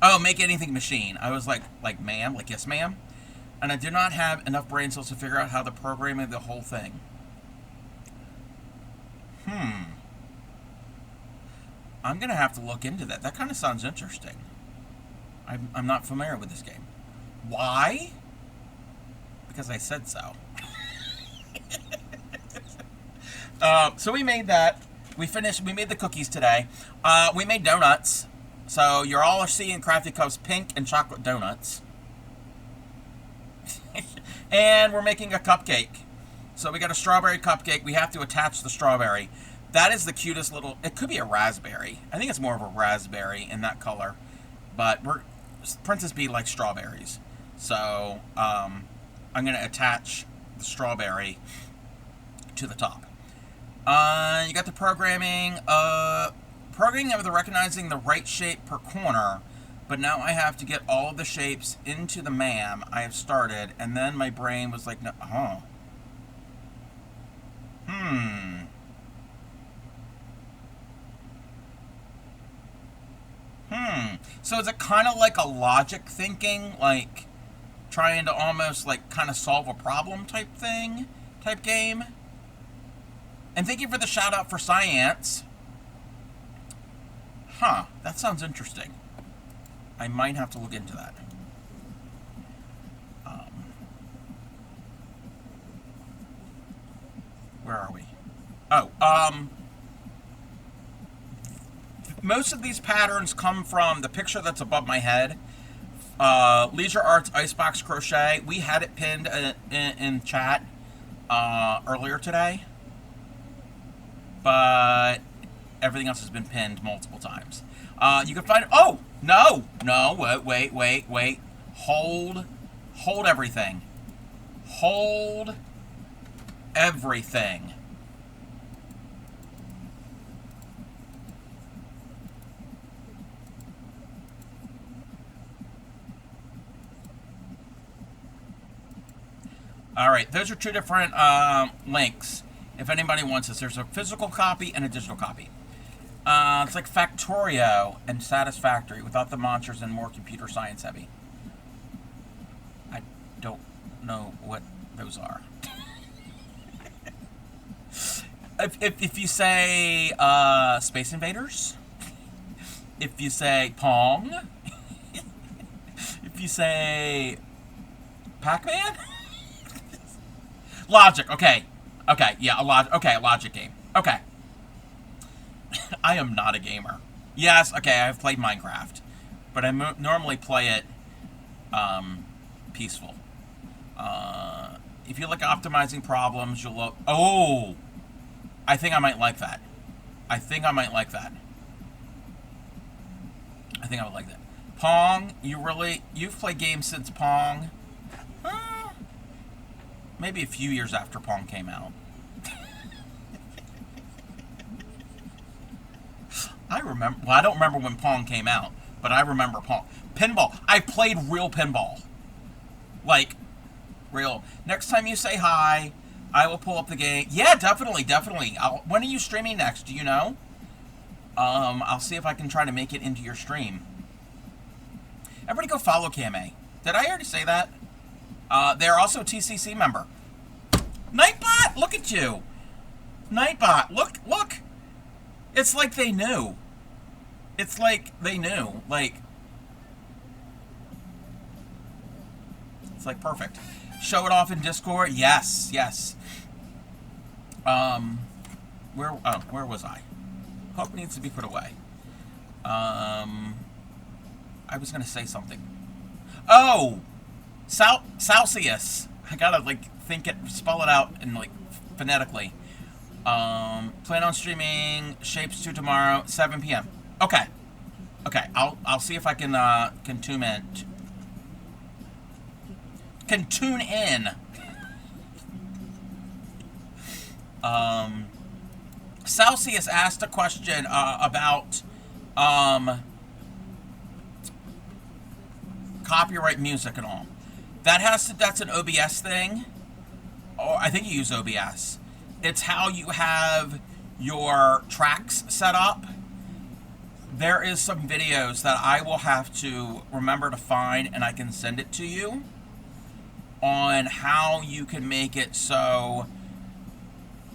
Oh, make anything machine. I was like ma'am, like yes ma'am. And I did not have enough brain cells to figure out how to program the whole thing. I'm going to have to look into that. That kind of sounds interesting. I'm not familiar with this game. Why? Because I said so. So we made that. We made the cookies today. We made donuts. So you're all seeing Crafty Cups pink and chocolate donuts. And we're making a cupcake. So we got a strawberry cupcake. We have to attach the strawberry. That is the cutest little... It could be a raspberry. I think it's more of a raspberry in that color. But Princess Bee likes strawberries. So I'm going to attach the strawberry to the top. You got the programming. Programming of the recognizing the right shape per corner. But now I have to get all of the shapes into the ma'am I have started. And then my brain was like, no, So is it kind of like a logic thinking, like trying to almost like kind of solve a problem type game? And thank you for the shout out for science. That sounds interesting. I might have to look into that. Where are we? Most of these patterns come from the picture that's above my head. Leisure Arts Icebox Crochet. We had it pinned in chat earlier today. But everything else has been pinned multiple times. You can find it. Oh! No! Wait. Hold everything. Hold everything. Alright, those are two different links. If anybody wants this, there's a physical copy and a digital copy. It's like Factorio and Satisfactory without the monsters and more computer science heavy. I don't know what those are. If you say Space Invaders, if you say Pong, if you say Pac-Man, Logic. Okay, yeah, a Logic game. Okay. I am not a gamer. Yes, okay, I've played Minecraft, but I normally play it peaceful. If you like optimizing problems, you'll look. Oh, I think I might like that. I think I would like that. Pong, you've played games since Pong? Maybe a few years after Pong came out. I remember, well, I don't remember when Pong came out, but I remember Pong. Pinball. I played real pinball. Like, real. Next time you say hi, I will pull up the game. Yeah, definitely. When are you streaming next? Do you know? I'll see if I can try to make it into your stream. Everybody go follow Kame. Did I already say that? They're also a TCC member. Nightbot, look at you. Nightbot, look. It's like they knew. Like, it's like perfect. Show it off in Discord. Yes. Where was I? Hope needs to be put away. I was gonna say something. Oh, Celsius. I gotta spell it out and phonetically. Plan on streaming Shapes 2 tomorrow, 7 p.m. Okay. I'll see if I can tune in. Can tune in. Celsius asked a question about copyright music and all. That's an OBS thing. Or I think you use OBS. It's how you have your tracks set up. There is some videos that I will have to remember to find, and I can send it to you, on how you can make it so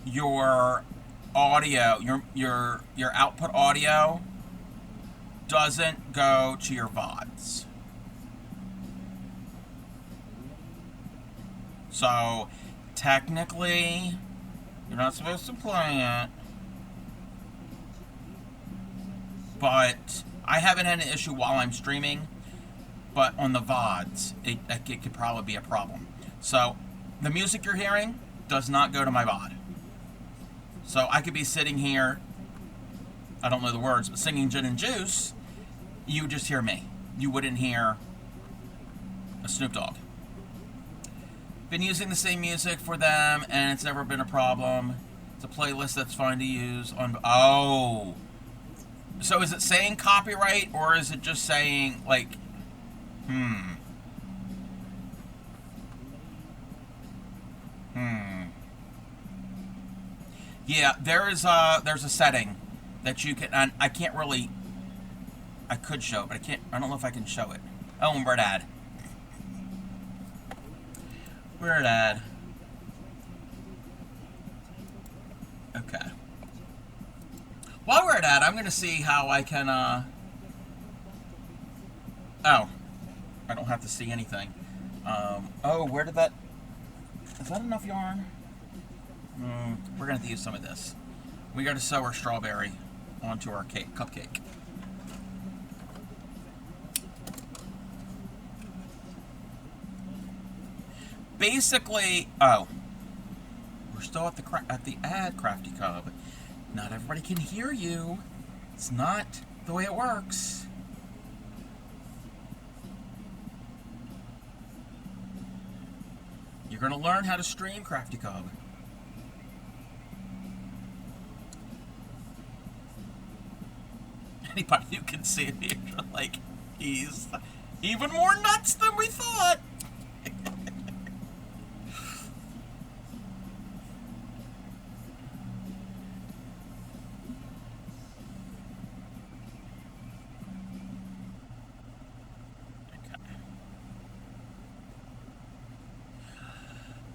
your audio, your output audio doesn't go to your VODs. So technically, you're not supposed to play it, but I haven't had an issue while I'm streaming. But on the VODs, it could probably be a problem. So the music you're hearing does not go to my VOD. So I could be sitting here, I don't know the words, but singing Gin and Juice, you would just hear me. You wouldn't hear a Snoop Dogg. Been using the same music for them, and it's never been a problem. It's a playlist that's fine to use on... Oh! So is it saying copyright, or is it just saying, like... Yeah, there's a setting that you can, and I can't really, I could show it, but I don't know if I can show it. Oh, and we're at ad. We're at ad. Okay. While we're at ad, I'm going to see how I can, oh. I don't have to see anything. Oh, where did that... Is that enough yarn? We're going to have to use some of this. We got to sew our strawberry onto our cupcake. Basically... Oh. We're still at the ad, Crafty Cub. Not everybody can hear you. It's not the way it works. You're going to learn how to stream, Crafty Cub. Anybody who can see me, like, he's even more nuts than we thought.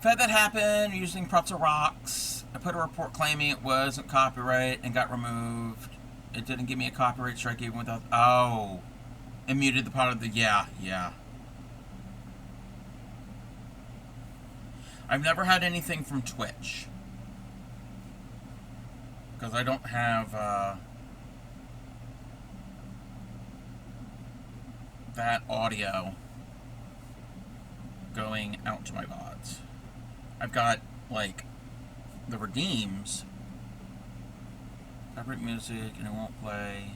Had that happen using Pretzel Rocks. I put a report claiming it wasn't copyright and got removed. It didn't give me a copyright strike even without... Oh. It muted the part of the... Yeah. I've never had anything from Twitch. Because I don't have, that audio going out to my VODs. I've got, like, the redeems, fabric music, and it won't play.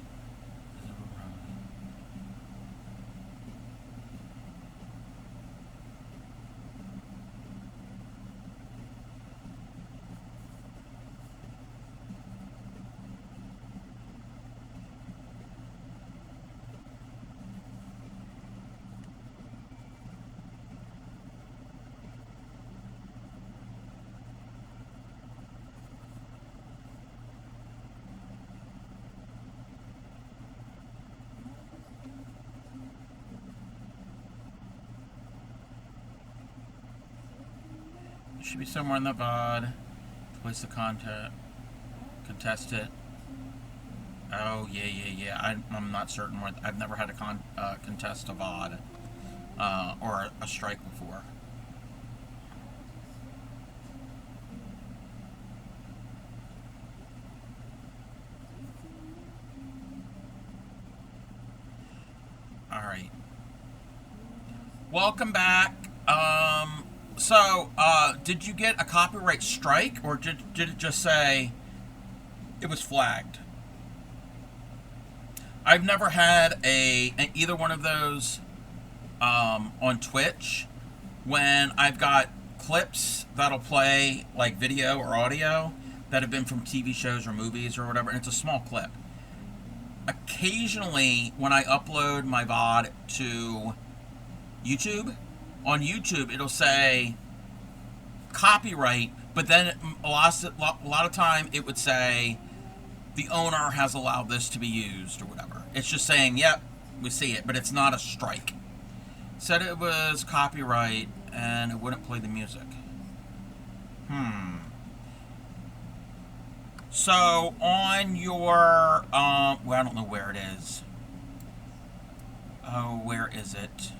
Should be somewhere in the VOD. Place the content. Contest it. Oh, yeah. I'm not certain where... I've never had a contest a VOD. Or a strike before. Alright. Welcome back. So, did you get a copyright strike, or did it just say it was flagged? I've never had either one of those on Twitch. When I've got clips that'll play, like video or audio, that have been from TV shows or movies or whatever, and it's a small clip. Occasionally, when I upload my VOD to YouTube, on YouTube it'll say copyright, but then a lot of time it would say the owner has allowed this to be used or whatever. It's just saying, yep, we see it, but it's not a strike. Said it was copyright and it wouldn't play the music. So on your, well, I don't know where it is. Oh, where is it?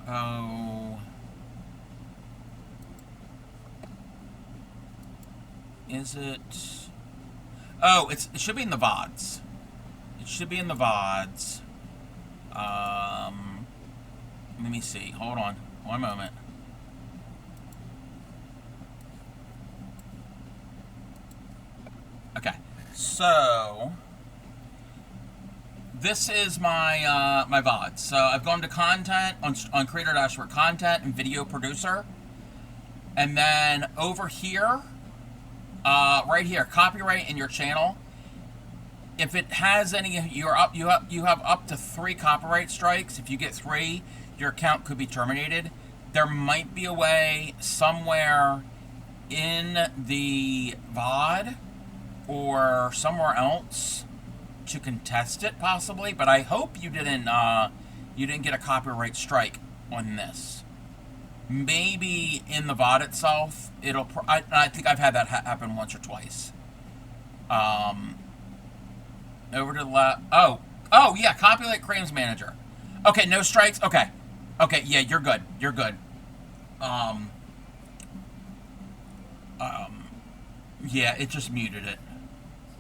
Oh. Is it? Oh, it should be in the VODs. It should be in the VODs. Let me see. Hold on. One moment. Okay. So this is my my VOD. So I've gone to content on Creator Dashboard, content and video producer, and then over here, right here, copyright in your channel. If it has any, you have up to 3 copyright strikes. If you get 3, your account could be terminated. There might be a way somewhere in the VOD or somewhere else to contest it, possibly. But I hope you didn't get a copyright strike on this. Maybe in the VOD itself, it'll. I think I've had that happen once or twice. Over to the left. Oh, yeah, copyright claims manager. Okay, no strikes. Okay, yeah, you're good. You're good. Yeah, it just muted it.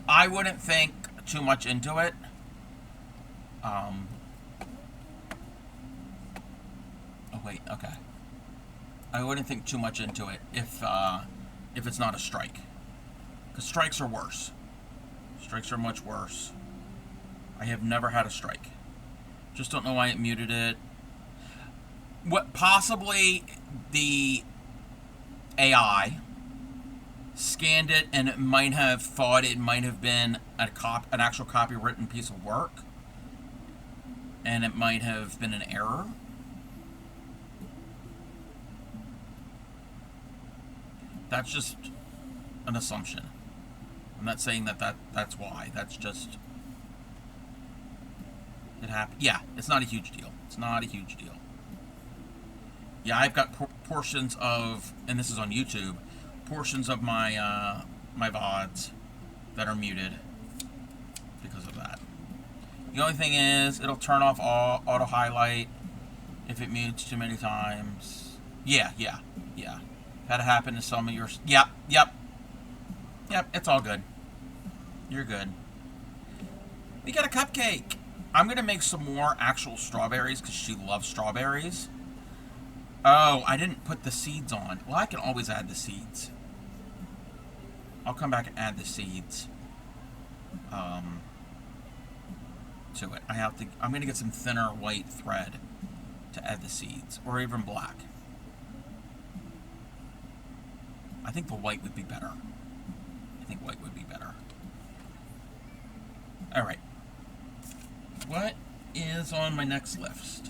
I wouldn't think too much into it. Oh wait, okay. I wouldn't think too much into it if it's not a strike, because strikes are worse. Strikes are much worse. I have never had a strike. Just don't know why it muted it. What, possibly the AI scanned it and it might have thought it might have been an actual copywritten piece of work, and it might have been an error. That's just an assumption. I'm not saying that's why. That's just, it happened. Yeah, it's not a huge deal. It's not a huge deal. Yeah, I've got portions of, and this is on YouTube, portions of my my VODs that are muted because of that. The only thing is, it'll turn off auto highlight if it mutes too many times. Yeah. Had it happen to some of yours. Yep. It's all good. You're good. We got a cupcake. I'm gonna make some more actual strawberries because she loves strawberries. Oh, I didn't put the seeds on. Well, I can always add the seeds. I'll come back and add the seeds to it. I'm gonna get some thinner white thread to add the seeds, or even black. I think the white would be better. All right. What is on my next list,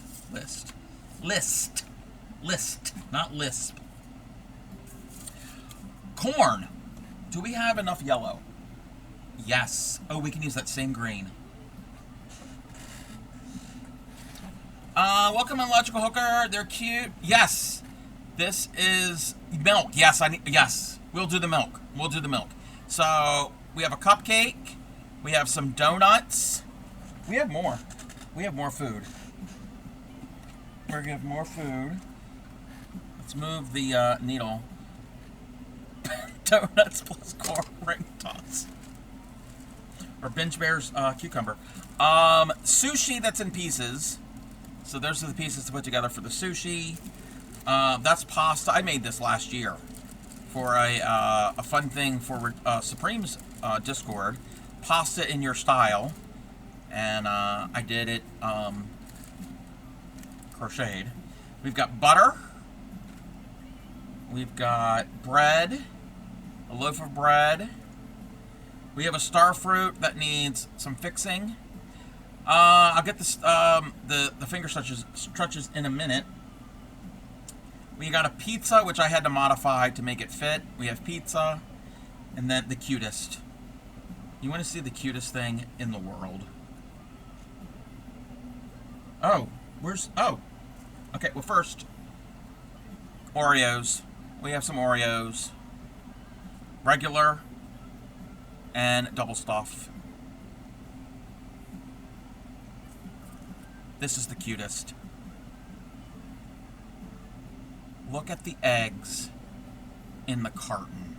not lisp. Corn. Do we have enough yellow? Yes. Oh, we can use that same green. Welcome on Logical Hooker. They're cute. Yes. This is milk. Yes, yes. We'll do the milk. So we have a cupcake. We have some donuts. We have more. Food. We're gonna have more food. Let's move the needle. Donuts plus corn ring toss. Or Binge Bear's cucumber. Sushi that's in pieces. So those are the pieces to put together for the sushi. That's pasta. I made this last year for a fun thing for Supreme's Discord. Pasta in your style. And I did it crocheted. We've got butter. We've got bread, a loaf of bread. We have a star fruit that needs some fixing. I'll get this, the finger stretches in a minute. We got a pizza, which I had to modify to make it fit. We have pizza, and then the cutest. You want to see the cutest thing in the world? Oh, okay, well first, Oreos. We have some Oreos. Regular and double stuff. This is the cutest. Look at the eggs in the carton.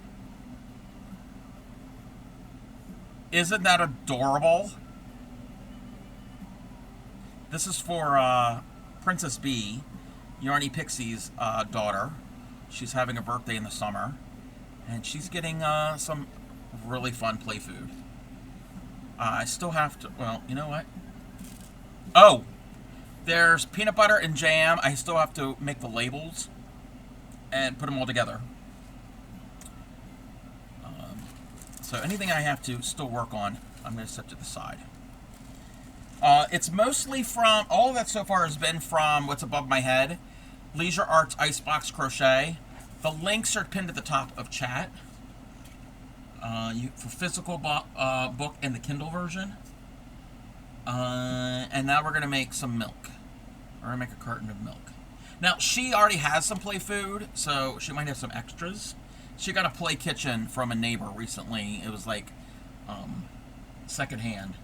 Isn't that adorable? This is for Princess Bee, Yarny Pixie's daughter. She's having a birthday in the summer, and she's getting some really fun play food. I still have to, well, you know what? Oh, there's peanut butter and jam. I still have to make the labels and put them all together. So anything I have to still work on, I'm going to set to the side. It's mostly from, all of that so far has been from what's above my head. Leisure Arts Icebox Crochet. The links are pinned at the top of chat. For physical book and the Kindle version. And now we're going to make some milk. We're going to make a carton of milk. Now, she already has some play food, so she might have some extras. She got a play kitchen from a neighbor recently. It was like secondhand.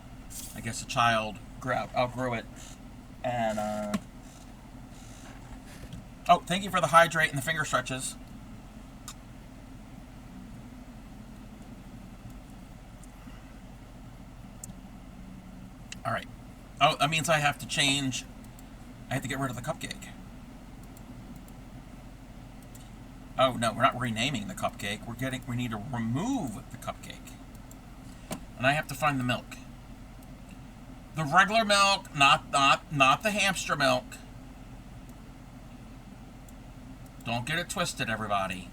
I guess a child outgrew it. And, oh, thank you for the hydrate and the finger stretches. All right. Oh, that means I have to change. I have to get rid of the cupcake. Oh no, we're not renaming the cupcake. We need to remove the cupcake. And I have to find the milk. The regular milk, not the hamster milk. Don't get it twisted, everybody.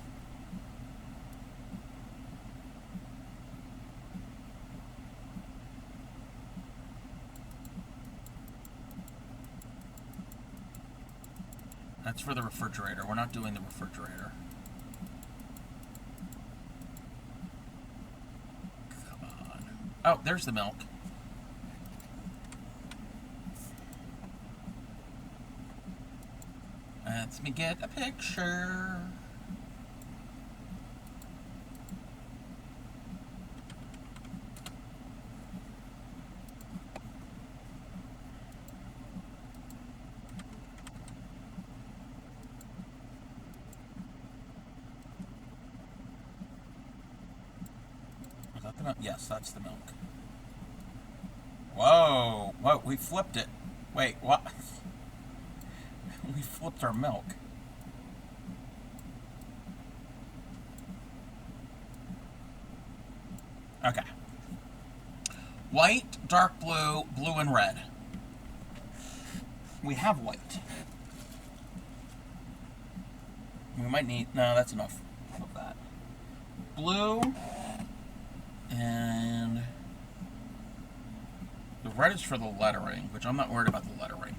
That's for the refrigerator. We're not doing the refrigerator. Come on. Oh, there's the milk. Let me get a picture. Is that the milk? Yes, that's the milk. Whoa! Whoa, we flipped it. Wait, what? We flipped our milk. Okay. White, dark blue, blue and red. We have white. We might need, no, that's enough of that. Blue, and the red is for the lettering, which I'm not worried about the lettering.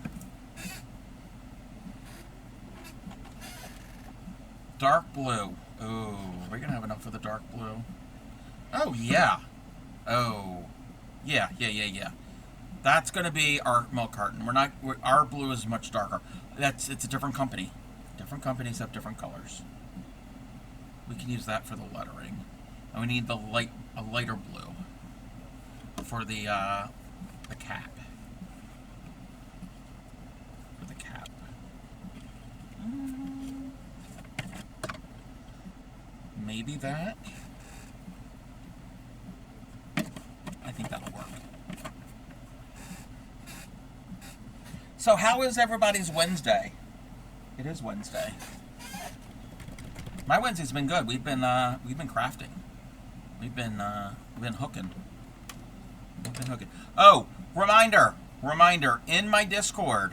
Dark blue. Oh, are we gonna have enough for the dark blue? Oh, yeah. Oh, yeah. That's gonna be our milk carton. Our blue is much darker. It's a different company. Different companies have different colors. We can use that for the lettering. And we need a lighter blue for the cap. For the cap. Maybe that. I think that'll work. So how is everybody's Wednesday? It is Wednesday. My Wednesday's been good. We've been crafting. We've been hooking. Oh, reminder. In my Discord.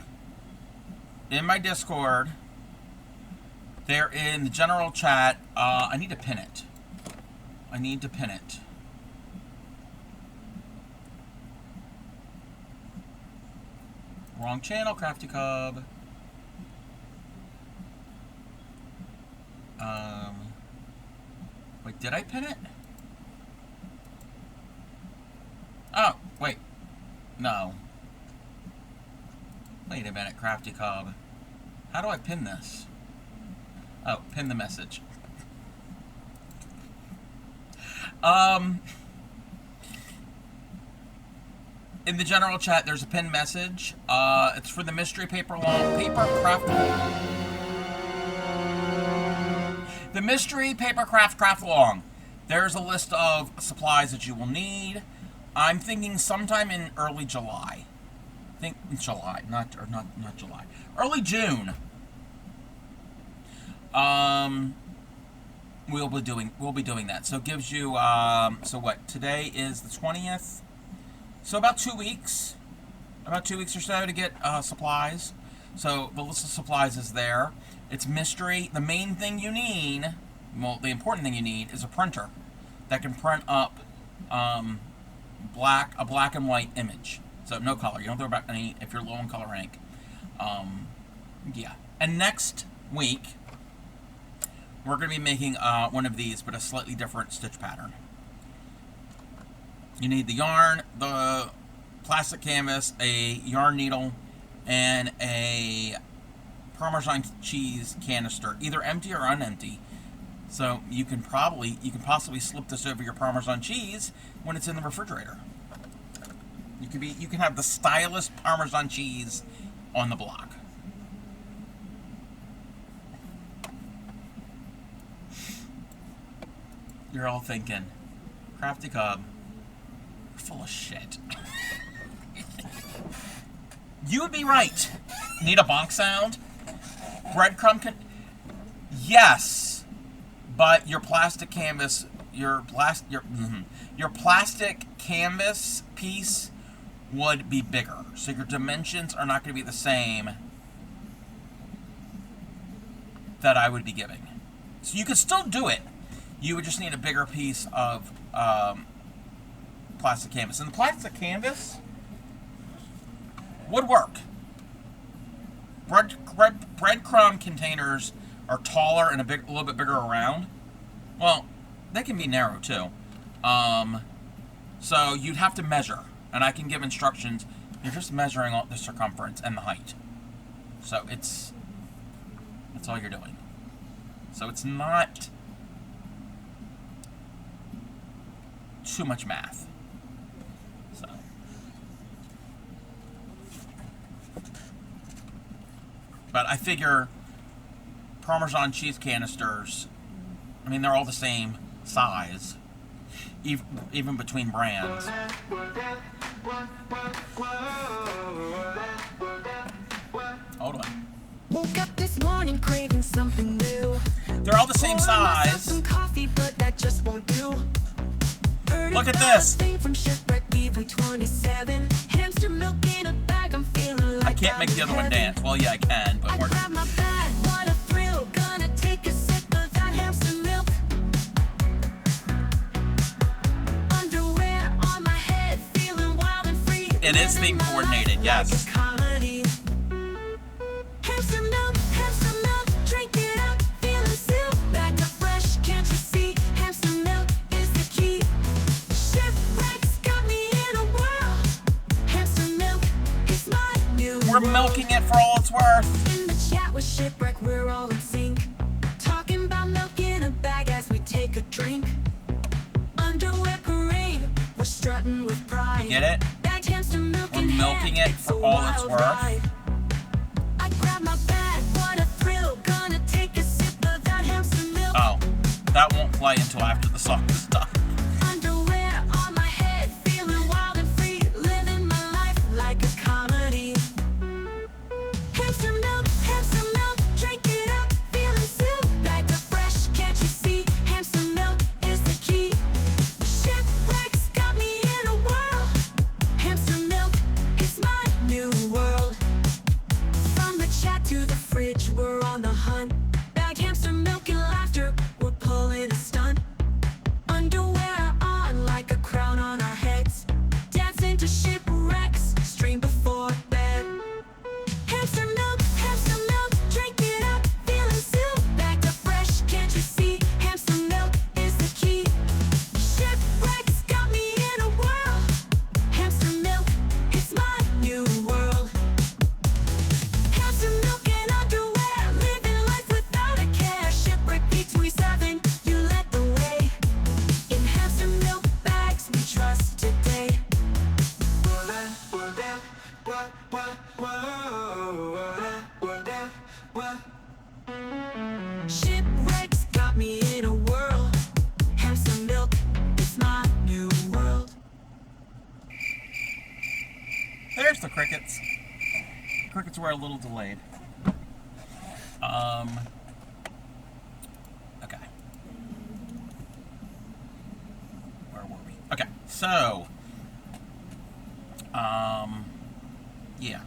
They're in the general chat. I need to pin it. I need to pin it. Wrong channel, Crafty Cub. Wait, did I pin it? Oh, wait. No. Wait a minute, Crafty Cub. How do I pin this? Oh, pin the message. In the general chat, there's a pinned message. It's for the mystery paper craft. The mystery paper craft along. There's a list of supplies that you will need. I'm thinking sometime in early July. I think July, not July. Early June. We'll be doing that. So it gives you so what? Today is the 20th. So about 2 weeks. About 2 weeks or so to get supplies. So the list of supplies is there. It's mystery. The main thing you need, well, the important thing you need is a printer that can print up a black and white image. So no color. You don't throw back any if you're low on color ink. Yeah. And next week we're going to be making one of these, but a slightly different stitch pattern. You need the yarn, the plastic canvas, a yarn needle, and a Parmesan cheese canister, either empty or unempty. So you can possibly slip this over your Parmesan cheese when it's in the refrigerator. You can have the stylish Parmesan cheese on the block. You're all thinking, Crafty Cub, you're full of shit. You would be right. Need a bonk sound? Breadcrumb yes, but your plastic canvas, your plastic canvas piece would be bigger, so your dimensions are not going to be the same that I would be giving. So you could still do it. You would just need a bigger piece of plastic canvas, and the plastic canvas would work. Breadcrumb containers are taller and a little bit bigger around. Well, they can be narrow too. So you'd have to measure, and I can give instructions. You're just measuring the circumference and the height. So that's all you're doing. So it's not too much math. So. But I figure Parmesan cheese canisters, I mean, they're all the same size, even between brands. Hold on. Woke up this morning craving something new. They're all the same size. Some coffee, but that just won't do. Look at this. I can't make the other one dance. Well, yeah, I can, but we're... It is theme coordinated, yes. We're milking it for all it's worth. In the chat with Shipwreck, we're all in sync. Talking about milk in a bag as we take a drink. Underwear parade, we're strutting with pride. You get it? We're milking it for all it's worth. I grab my bag, what a thrill. Gonna take a sip of that hamster milk. Oh, that won't play until after the song is done. Underwear on my head, feeling wild and free, living my life like a comedy. Hamster milk, drink it up, feeling silk, back to fresh, can't you see? Hamster milk is the key. Shipwrecks got me in a whirl. Hamster milk is my new world. From the chat to the fridge, we're on the hunt. Bag hamster That's where a little delayed. Okay. Where were we? Okay, so, yeah.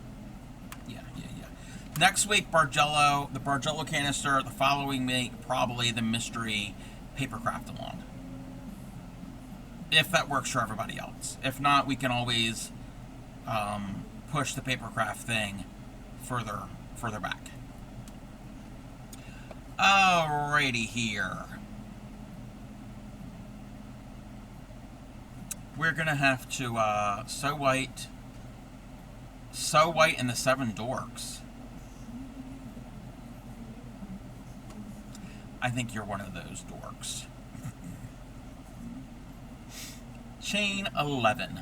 Next week, Bargello, the Bargello canister. The following week, probably the mystery papercraft along. If that works for everybody else. If not, we can always push the papercraft thing further back. Alrighty here. We're gonna have to So White and the Seven Dorks. I think you're one of those dorks. Chain 11.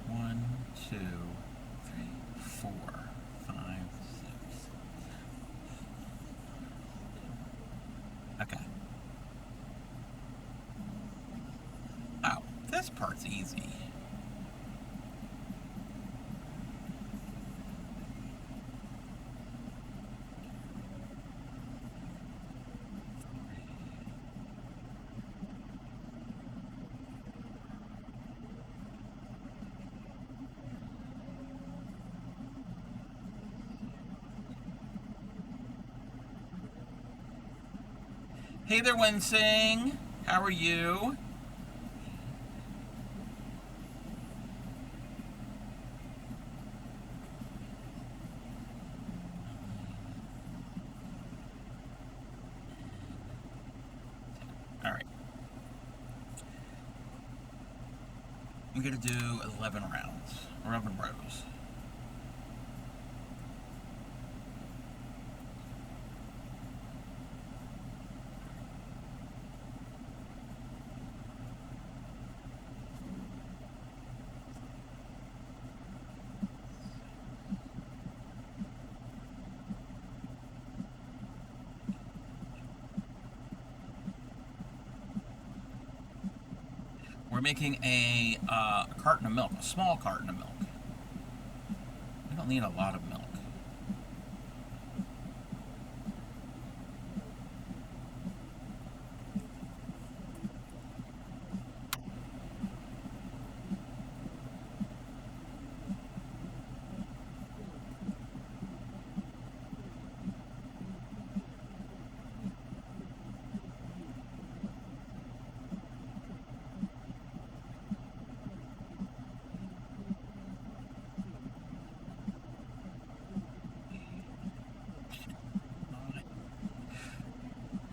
1, 2, 3, 4, 5, 6. Okay. Oh, this part's easy. Hey there, Winsing. How are you? All right. I'm gonna do 11 rounds, 11 rows. We're making a carton of milk, a small carton of milk. We don't need a lot of milk.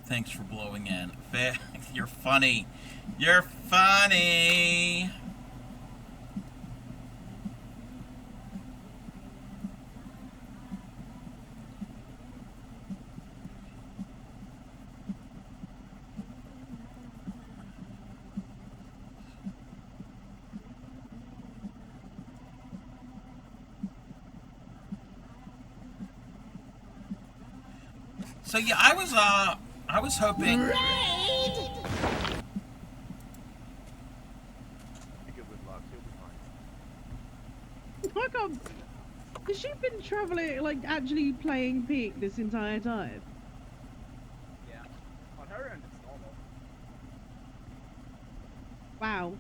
Thanks for blowing in. You're funny. You're funny. So yeah, I was hoping. I can't. Has she been traveling, like actually playing Peak this entire time? Yeah. On her end, it's normal. Wow.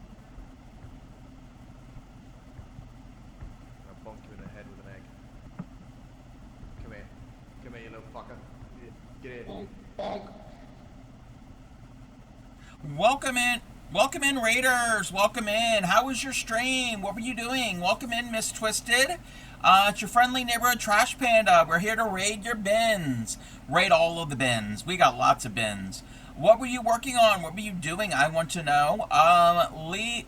I'll bonk you in the head with an egg. Come here. Come here, you little fucker. Get in. Welcome in, Raiders. Welcome in. How was your stream? What were you doing? Welcome in, Miss Twisted. It's your friendly neighborhood Trash Panda. We're here to raid your bins. Raid all of the bins. We got lots of bins. What were you working on? What were you doing? I want to know. Lee,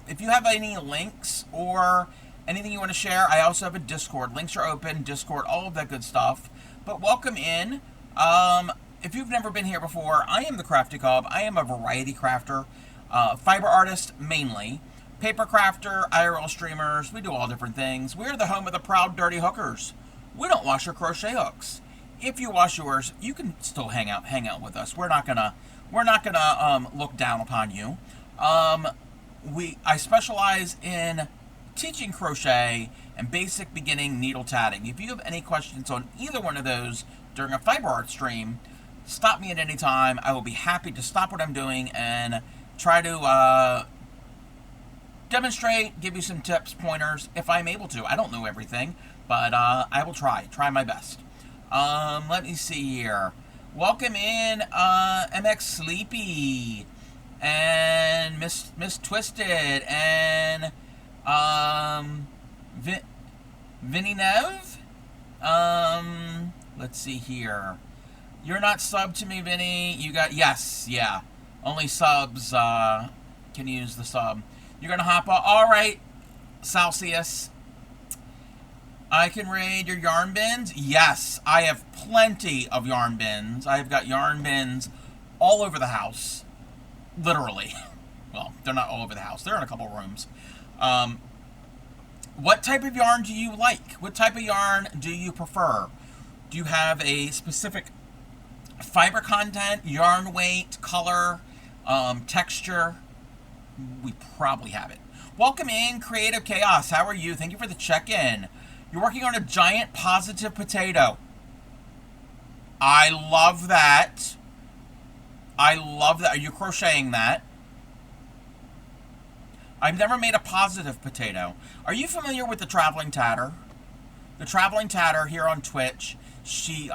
if you have any links or anything you want to share, I also have a Discord. Links are open, Discord, all of that good stuff. But welcome in. If you've never been here before, I am the Crafty Cobb. I am a variety crafter, fiber artist mainly, paper crafter, IRL streamers. We do all different things. We're the home of the proud dirty hookers. We don't wash your crochet hooks. If you wash yours, you can still hang out with us. We're not gonna look down upon you. I specialize in teaching crochet and basic beginning needle tatting. If you have any questions on either one of those during a fiber art stream, stop me at any time. I will be happy to stop what I'm doing and try to demonstrate, give you some tips, pointers, if I'm able to. I don't know everything, but I will try my best. Let me see here. Welcome in, MX Sleepy, and Miss Twisted, and Vinny Nev. Let's see here. You're not subbed to me, Vinny. You got, yes, yeah. Only subs can use the sub. You're gonna hop on. All right, Celsius. I can raid your yarn bins. Yes, I have plenty of yarn bins. I've got yarn bins all over the house, literally. Well, they're not all over the house. They're in a couple rooms. What type of yarn do you like? What type of yarn do you prefer? Do you have a specific fiber content, yarn weight, color, texture? We probably have it. Welcome in, Creative Chaos. How are you? Thank you for the check-in. You're working on a giant positive potato. I love that. I love that. Are you crocheting that? I've never made a positive potato. Are you familiar with the Traveling Tatter? The Traveling Tatter here on Twitch, she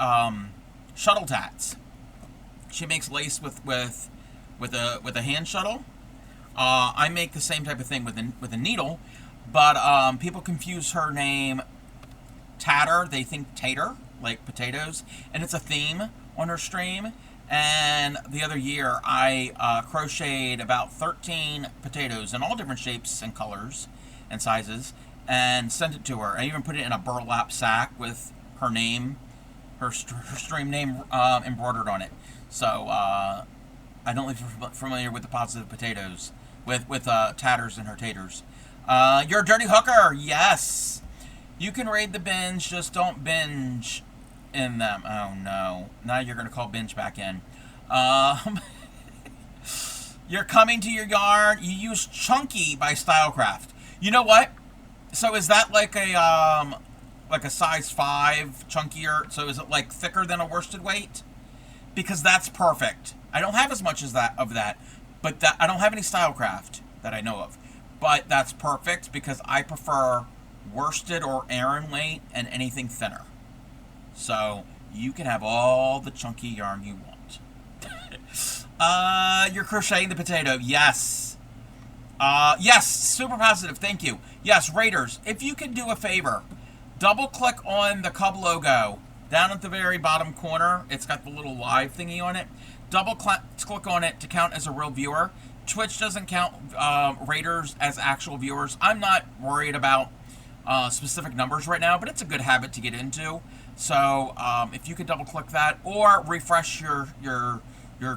shuttle tats. She makes lace with a hand shuttle. I make the same type of thing with a needle, but people confuse her name Tatter. They think tater, like potatoes, and it's a theme on her stream. And the other year, I crocheted about 13 potatoes in all different shapes and colors and sizes, and sent it to her. I even put it in a burlap sack with her name, her stream name embroidered on it. So I don't know if you're familiar with the positive potatoes, with tatters and her taters. You're a dirty hooker, yes. You can raid the bins, just don't binge in them. Oh no, now you're gonna call binge back in. You're coming to your yarn. You use Chunky by Stylecraft. You know what? So is that like a size 5 chunkier? So is it like thicker than a worsted weight? Because that's perfect. I don't have as much as that but I don't have any Stylecraft that I know of. But that's perfect because I prefer worsted or Aran weight and anything thinner. So you can have all the chunky yarn you want. You're crocheting the potato. Yes. Yes, super positive. Thank you. Yes, Raiders, if you could do a favor, double click on the Cub logo down at the very bottom corner. It's got the little live thingy on it. Double click on it to count as a real viewer. Twitch doesn't count Raiders as actual viewers. I'm not worried about specific numbers right now, but it's a good habit to get into. So if you could double click that or refresh your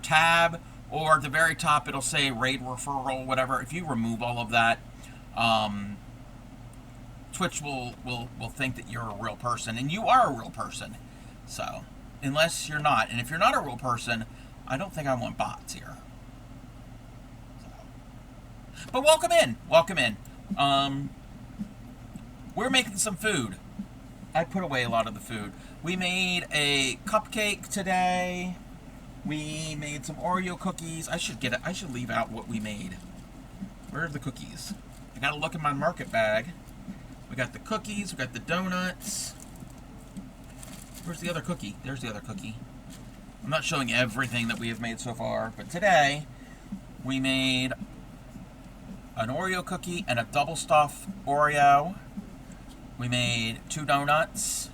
tab, or at the very top it'll say raid referral, whatever. If you remove all of that, Twitch will think that you're a real person, and you are a real person. So unless you're not, and if you're not a real person, I don't think I want bots here. So. But welcome in. We're making some food. I put away a lot of the food. We made a cupcake today. We made some Oreo cookies. I should leave out what we made. Where are the cookies? I gotta look in my market bag. We got the cookies, we got the donuts. Where's the other cookie? There's the other cookie. I'm not showing everything that we have made so far, but today we made an Oreo cookie and a double stuffed Oreo. We made 2 donuts.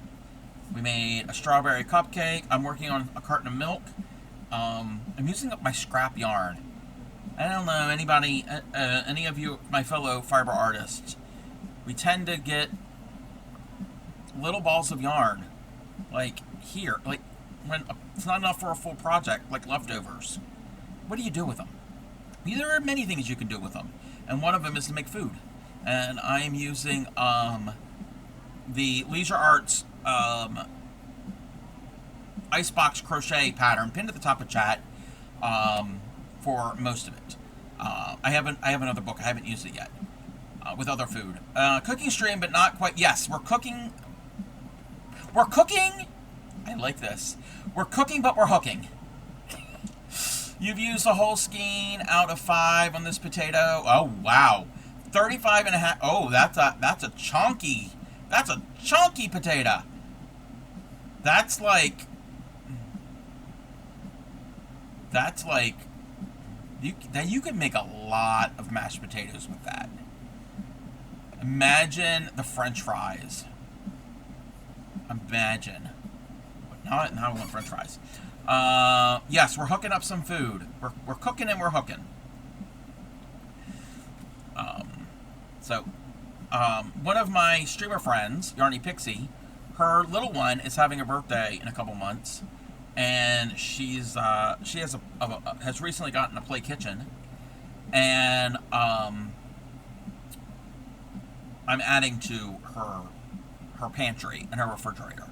We made a strawberry cupcake. I'm working on a carton of milk. I'm using up my scrap yarn. I don't know anybody, any of you, my fellow fiber artists. We tend to get little balls of yarn, like here, like when it's not enough for a full project, like leftovers. What do you do with them? There are many things you can do with them, and one of them is to make food. And I am using the Leisure Arts icebox crochet pattern pinned at the top of chat for most of it. I have another book. I haven't used it yet. with other food. Cooking stream, but not quite. Yes, we're cooking. We're cooking. I like this. We're cooking, but we're hooking. You've used a whole skein out of 5 on this potato. Oh, wow. 35 and a half. Oh, that's a chunky potato. That's like you can make a lot of mashed potatoes with that. Imagine the French fries. Imagine. Now I want French fries. Yes, we're hooking up some food. We're cooking and we're hooking. One of my streamer friends, Yarny Pixie, her little one is having a birthday in a couple months, and she has recently gotten a play kitchen, and I'm adding to her pantry and her refrigerator.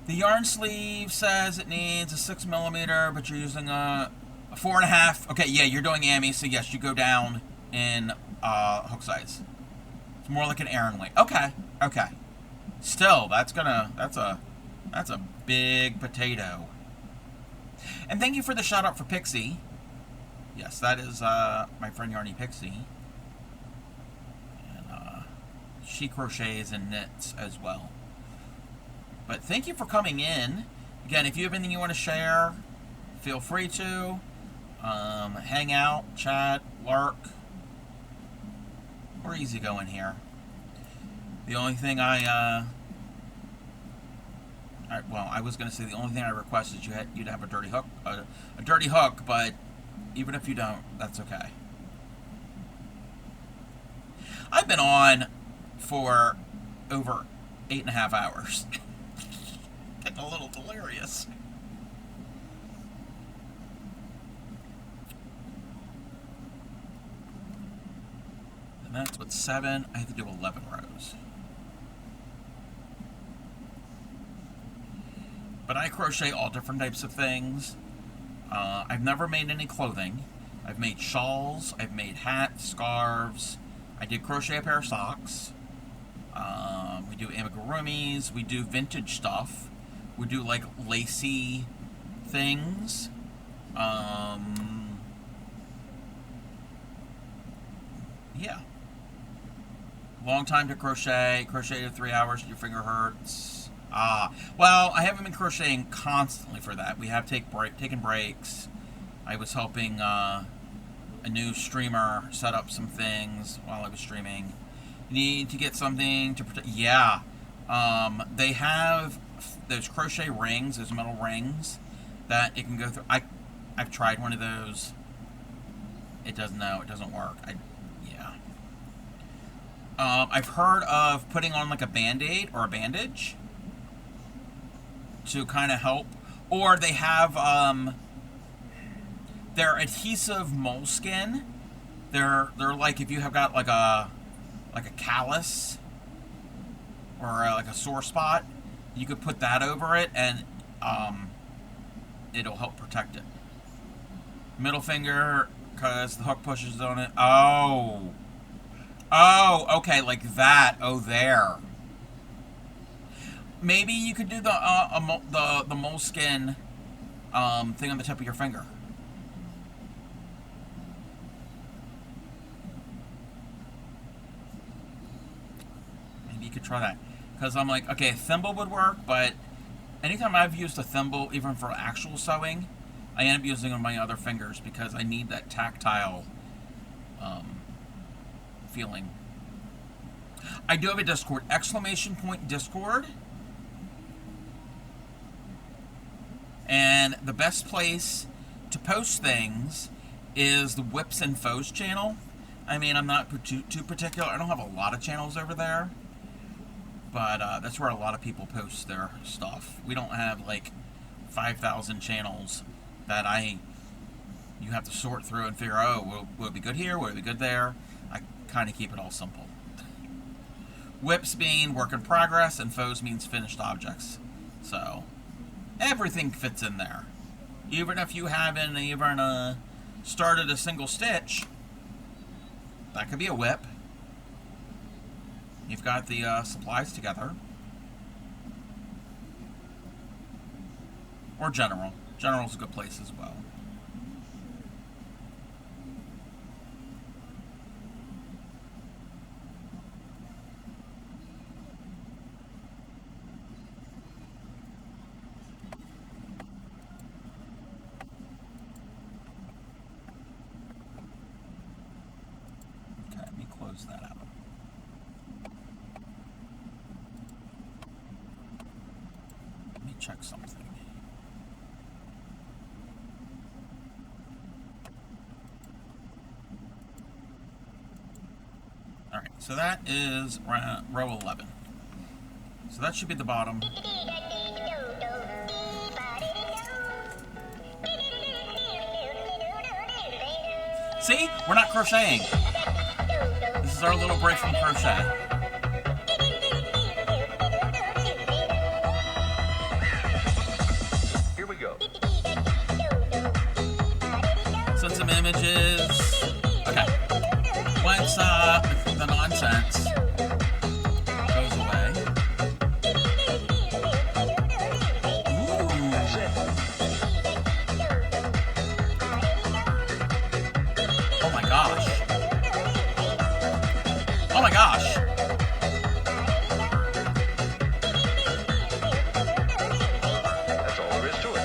The yarn sleeve says it needs a 6mm, but you're using a 4.5. Okay, yeah, you're doing Amy, so yes, you go down in hook size. It's more like an Aran weight. Okay. Still, that's a big potato. And thank you for the shout out for Pixie. Yes, that is my friend Yarny Pixie. And she crochets and knits as well. But thank you for coming in. Again, if you have anything you want to share, feel free to. Hang out, chat, lurk. We're easy going here. The only thing I was going to say the only thing I request is you'd have a dirty hook, but even if you don't, that's okay. I've been on for over 8.5 hours. Getting a little delirious. And that's with 7. I have to do 11 rows. But I crochet all different types of things. I've never made any clothing. I've made shawls. I've made hats, scarves. I did crochet a pair of socks. We do amigurumis. We do vintage stuff. We do like lacy things. Yeah. Long time to crochet. Crocheted 3 hours. Your finger hurts. Well, I haven't been crocheting constantly for that. We have taken breaks. I was helping a new streamer set up some things while I was streaming. You need to get something to protect. Yeah. They have those crochet rings, those metal rings that it can go through. I've tried one of those. It doesn't work. Yeah. I've heard of putting on like a band-aid or a bandage to kind of help, or they have their adhesive moleskin. They're like if you have got like a callus or like a sore spot, you could put that over it and it'll help protect it. Middle finger, because the hook pushes on it. Oh, okay, like that. Oh, there. Maybe you could do the moleskin thing on the tip of your finger. Maybe you could try that. Because I'm like, okay, a thimble would work, but anytime I've used a thimble, even for actual sewing, I end up using it on my other fingers because I need that tactile feeling. I do have a Discord, ! Discord. And the best place to post things is the Whips and Foes channel. I mean, I'm not too particular. I don't have a lot of channels over there. But that's where a lot of people post their stuff. We don't have like 5,000 channels that you have to sort through and figure, oh, will it be good here? Will it be good there? I kind of keep it all simple. Whips mean work in progress, and foes means finished objects. So everything fits in there. Even if you haven't even started a single stitch, That could be a whip. You've got the supplies together. Or general. General's a good place as well. Okay, let me close that out. Let me check something. Alright, so that is row 11. So that should be the bottom. See? We're not crocheting. This is our little break from crochet. Here we go. Send some images. Okay. Once the nonsense goes away. Oh my gosh. Oh my gosh. That's all there is to it.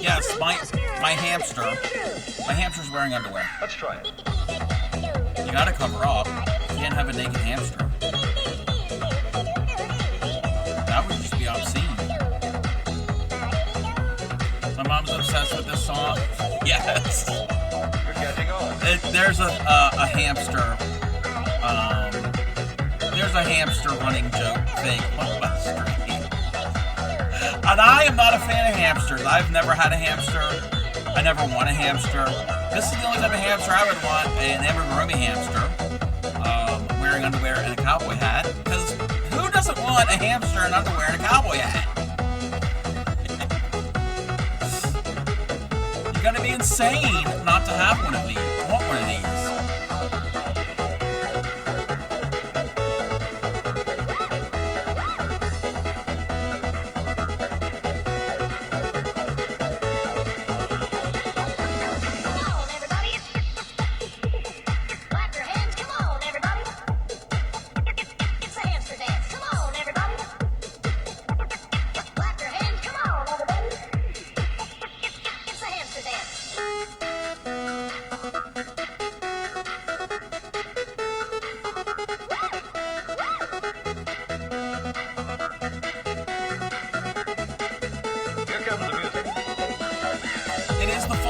Yes, my hamster. My hamster's wearing underwear. Let's try it. You gotta cover up. You can't have a naked hamster. That would just be obscene. My mom's obsessed with this song. Yes. You're catching on. There's a hamster. There's a hamster running joke thing on my street. And I am not a fan of hamsters. I've never had a hamster. I never want a hamster. This is the only type of hamster I would want, an amigurumi hamster. Wearing underwear and a cowboy hat. Because who doesn't want a hamster in underwear and a cowboy hat? You gotta be insane not to have one of these. Want one of these.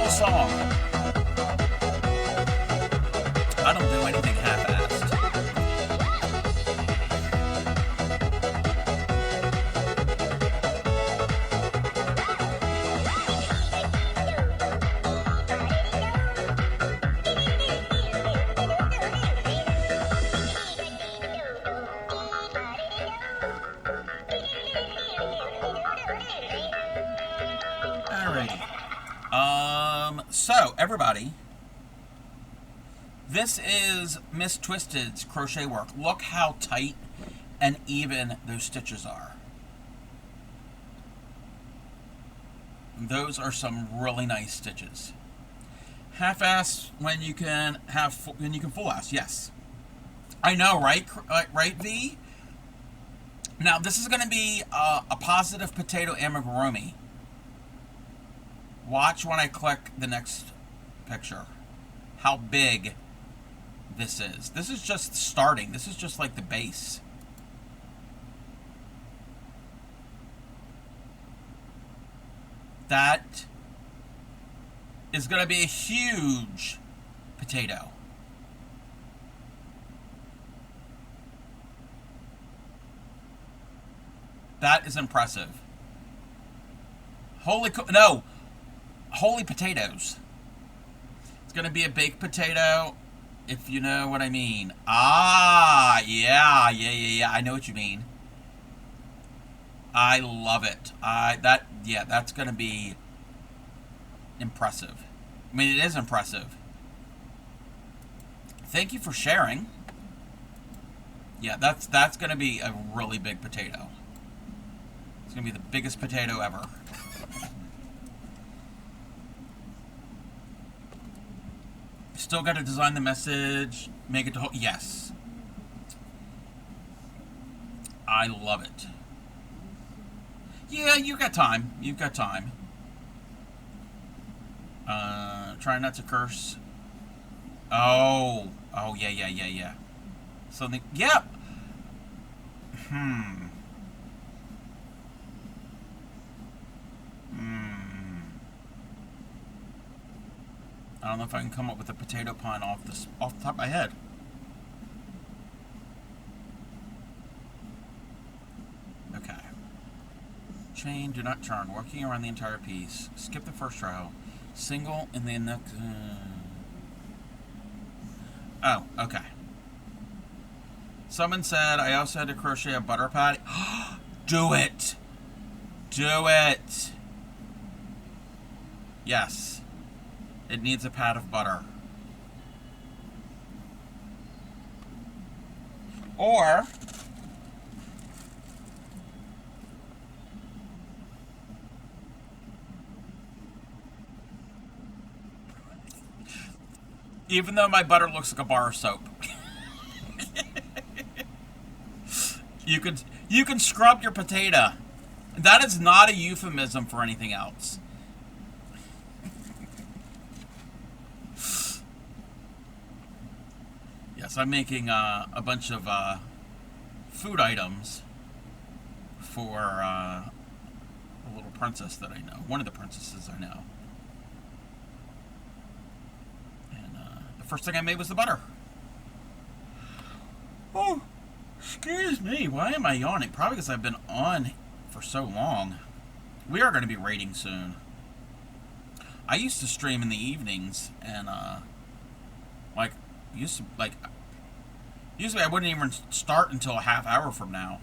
Song. I don't do anything half-assed. Alrighty. So, everybody, this is Miss Twisted's crochet work. Look how tight and even those stitches are. Those are some really nice stitches. Half-ass when you can full-ass. Yes, I know, right? Right, V. Now this is going to be a positive potato amigurumi. Watch when I click the next picture. How big this is. This is just starting. This is just like the base. That is going to be a huge potato. That is impressive. Holy potatoes. It's going to be a baked potato, if you know what I mean. Ah, yeah. I know what you mean. I love it. That's going to be impressive. I mean, it is impressive. Thank you for sharing. Yeah, that's going to be a really big potato. It's going to be the biggest potato ever. Still got to design the message, make it to yes. I love it. Yeah, you got time. You've got time. Try not to curse. Oh, yeah. Something, yeah. I don't know if I can come up with a potato pun off the top of my head. Okay. Chain, do not turn. Working around the entire piece. Skip the first row. Single in the next. Oh, okay. Someone said I also had to crochet a butter patty. Do it! Do it! Yes. It needs a pat of butter. Or even though my butter looks like a bar of soap. You can scrub your potato. That is not a euphemism for anything else. Yes, I'm making a bunch of food items for a little princess that I know. One of the princesses I know. And the first thing I made was the butter. Oh, excuse me. Why am I yawning? Probably because I've been on for so long. We are going to be raiding soon. I used to stream in the evenings, and usually I wouldn't even start until a half hour from now.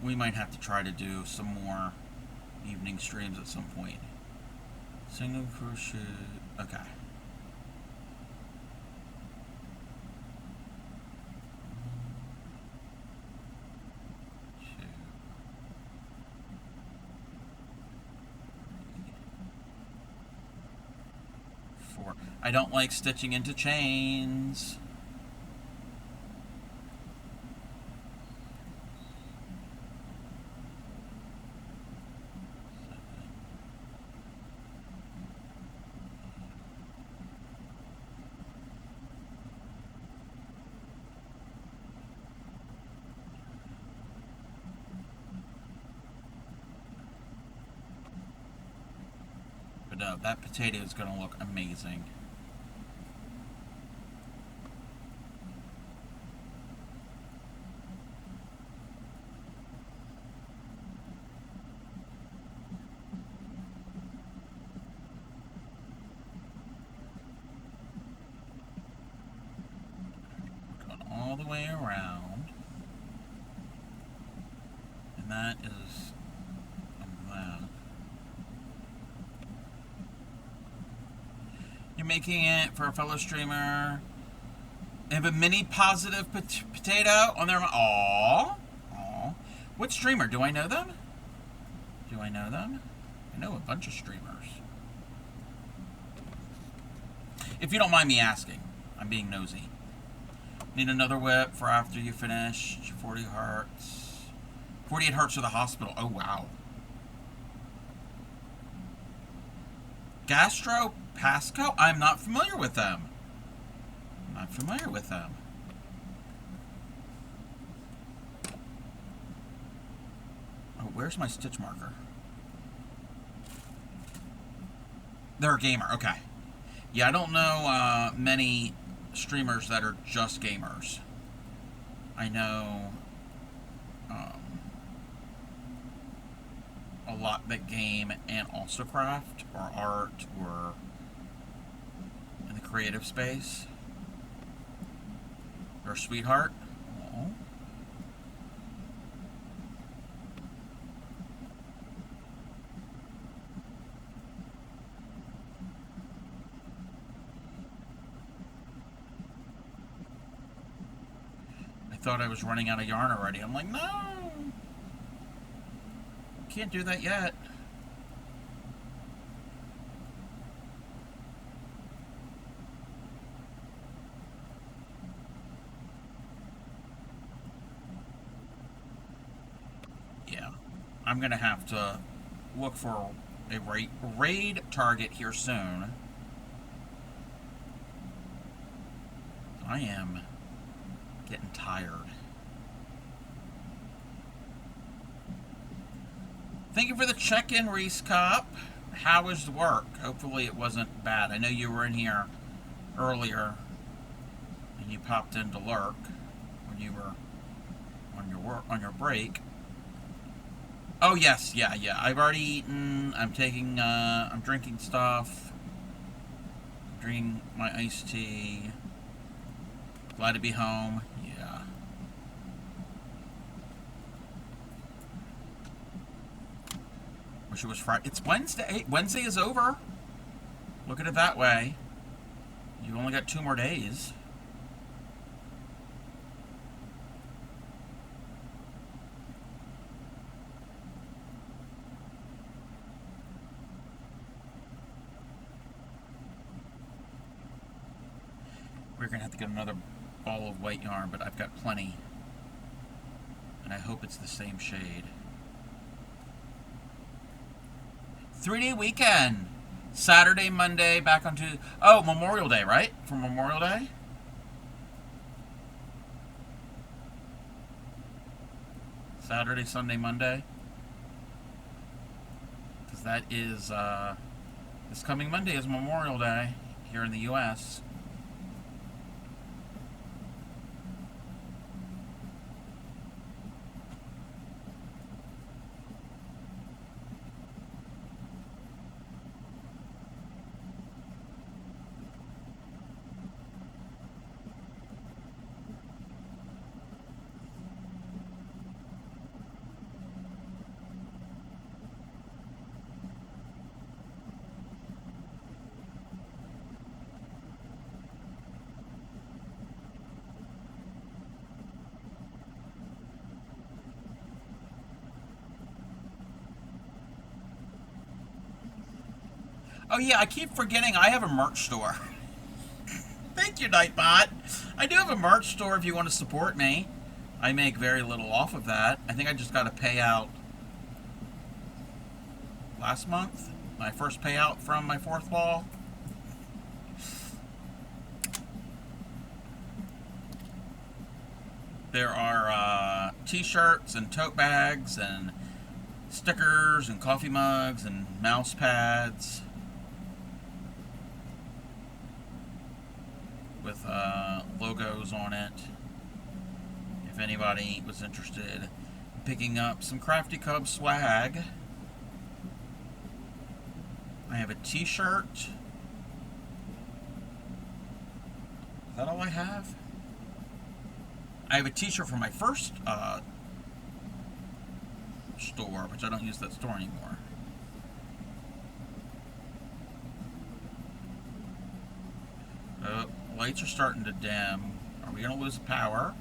We might have to try to do some more evening streams at some point. Single crochet. Okay. I don't like stitching into chains. But no, that potato is going to look amazing. All the way around, and that is that. You're making it for a fellow streamer. They have a mini positive potato on their. Aww. What streamer? Do I know them? I know a bunch of streamers. If you don't mind me asking, I'm being nosy. Need another whip for after you finish. 40 hearts. 48 hearts for the hospital. Oh, wow. Gastro Pasco? I'm not familiar with them. Oh, where's my stitch marker? They're a gamer. Okay. Yeah, I don't know many streamers that are just gamers. I know a lot that game and also craft or art or in the creative space. Or sweetheart. Aww. I thought I was running out of yarn already. I'm like, no! Can't do that yet. Yeah. I'm gonna have to look for a raid target here soon. I am getting tired. Thank you for the check-in, Reese Cop. How was work? Hopefully it wasn't bad. I know you were in here earlier and you popped in to lurk when you were on your break. Oh yes, yeah. I've already eaten. I'm drinking stuff. Drinking my iced tea. Glad to be home. Yeah. Wish it was Friday. It's Wednesday. Wednesday is over. Look at it that way. You only got 2 more days. We're gonna have to get another ball of white yarn, but I've got plenty. And I hope it's the same shade. 3-day weekend. Saturday, Monday, back on Tuesday. Oh, Memorial Day, right? For Memorial Day? Saturday, Sunday, Monday. Because that is, this coming Monday is Memorial Day here in the U.S. Oh yeah, I keep forgetting I have a merch store. Thank you, Nightbot. I do have a merch store if you want to support me. I make very little off of that. I think I just got a payout last month. My first payout from my 4th ball. There are t-shirts and tote bags and stickers and coffee mugs and mouse pads with logos on it. If anybody was interested in picking up some Crafty Cub swag. I have a t-shirt. Is that all I have? I have a t-shirt from my first store, which I don't use that store anymore. Lights are starting to dim. Are we going to lose power?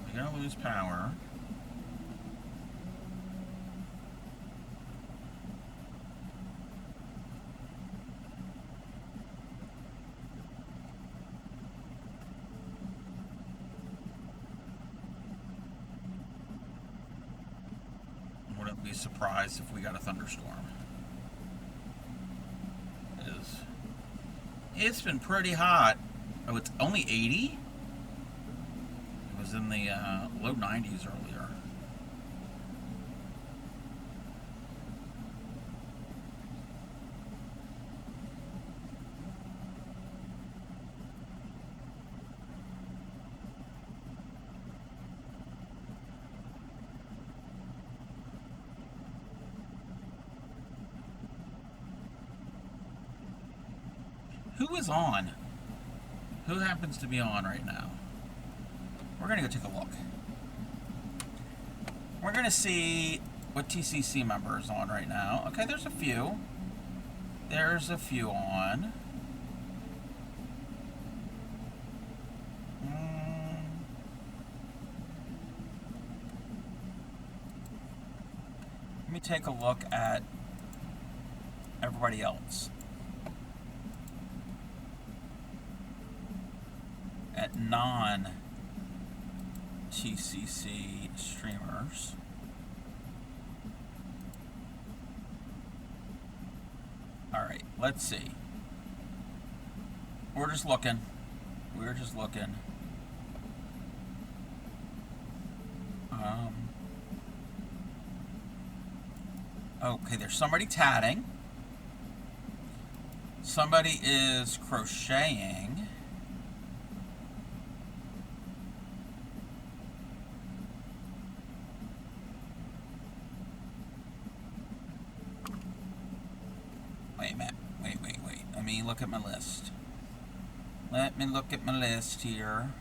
We're going to lose power. Wouldn't be surprised if we got a thunderstorm. It's been pretty hot. Oh, it's only 80? It was in the low 90s earlier. Who is on? Who happens to be on right now? We're gonna go take a look. We're gonna see what TCC member is on right now. Okay, there's a few. There's a few on. Let me take a look at everybody else. At non-TCC streamers. Alright, let's see. We're just looking. We're just looking. Okay, there's somebody tatting. Somebody is crocheting. Wait a minute. Wait. Let me look at my list. Let me look at my list here.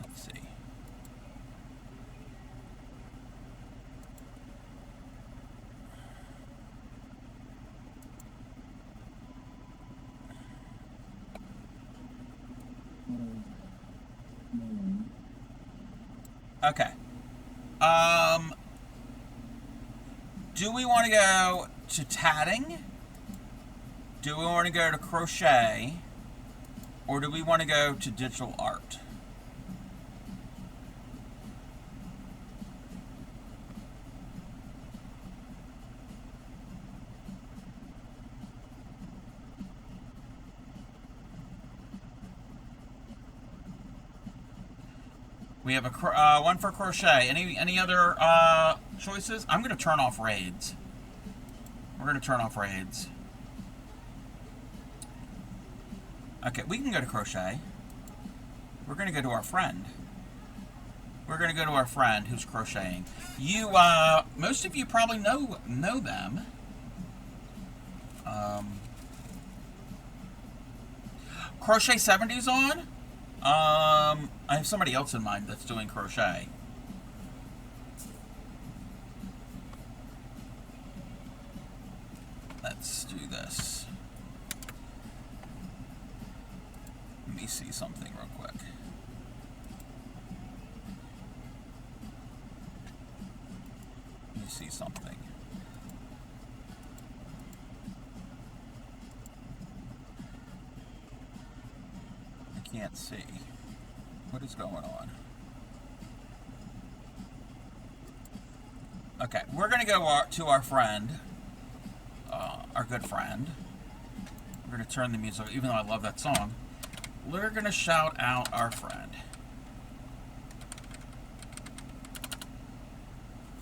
Let's see. Okay. Do we want to go to tatting? Do we want to go to crochet? Or do we want to go to digital art? We have a one for crochet. Any other choices? I'm going to turn off raids. We're going to turn off raids. Okay, we can go to crochet. We're going to go to our friend. We're going to go to our friend who's crocheting. You, most of you probably know them. Crochet 70's on. I have somebody else in mind that's doing crochet. Let's do this. Let me see something real quick. Let me see something. I can't see. What is going on? Okay, we're going to go to our friend, our good friend. We're going to turn the music, even though I love that song. We're going to shout out our friend.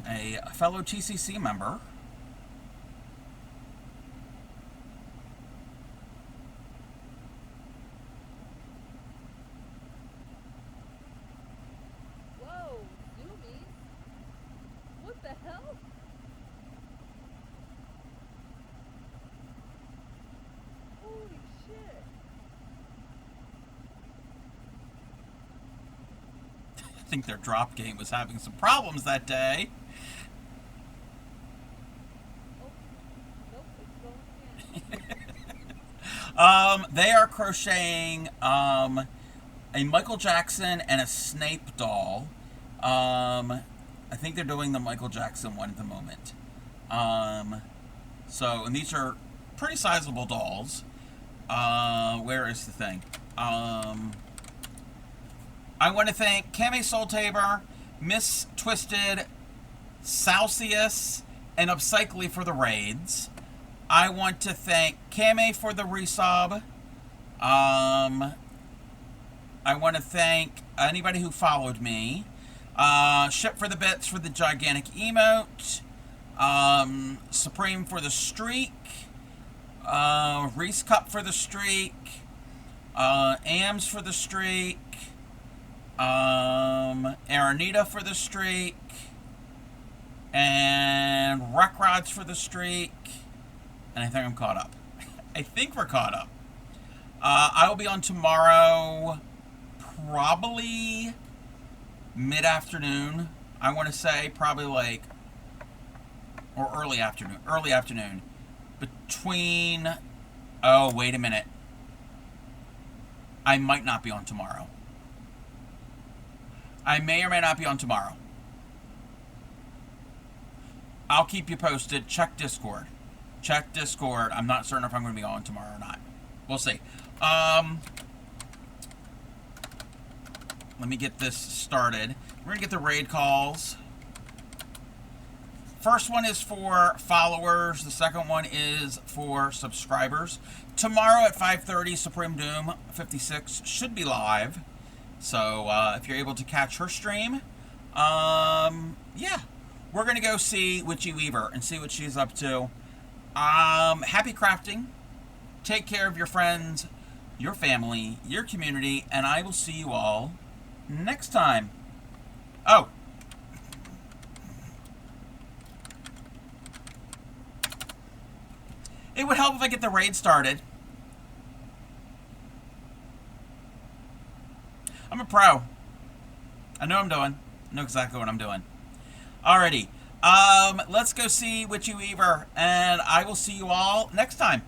A fellow TCC member. Whoa, zoomies. What the hell? Holy shit. I think their drop game was having some problems that day. They are crocheting a Michael Jackson and a Snape doll. I think they're doing the Michael Jackson one at the moment. And these are pretty sizable dolls. Where is the thing? I want to thank Kame Soul Tabor, Miss Twisted, Salcius, and Upcycly for the raids. I want to thank Kame for the resub. I want to thank anybody who followed me. Ship for the Bits for the gigantic emote. Supreme for the streak. Reese Cup for the streak. Ams for the streak. Aranita for the streak. And Wreck Rods for the streak. And I think I'm caught up. I think we're caught up. I will be on tomorrow, probably mid-afternoon. I want to say probably like, or early afternoon. Early afternoon. Between, oh, wait a minute. I might not be on tomorrow. I may or may not be on tomorrow. I'll keep you posted. Check Discord. Check Discord. I'm not certain if I'm going to be on tomorrow or not. We'll see. Let me get this started. We're going to get the raid calls. First one is for followers. The second one is for subscribers. Tomorrow at 5:30, Supreme Doom 56 should be live. So if you're able to catch her stream, yeah. We're going to go see Witchy Weaver and see what she's up to. Happy crafting. Take care of your friends, your family, your community, and I will see you all next time. Oh. It would help if I get the raid started. I'm a pro. I know what I'm doing. I know exactly what I'm doing. Alrighty. Let's go see Witchy Weaver, and I will see you all next time.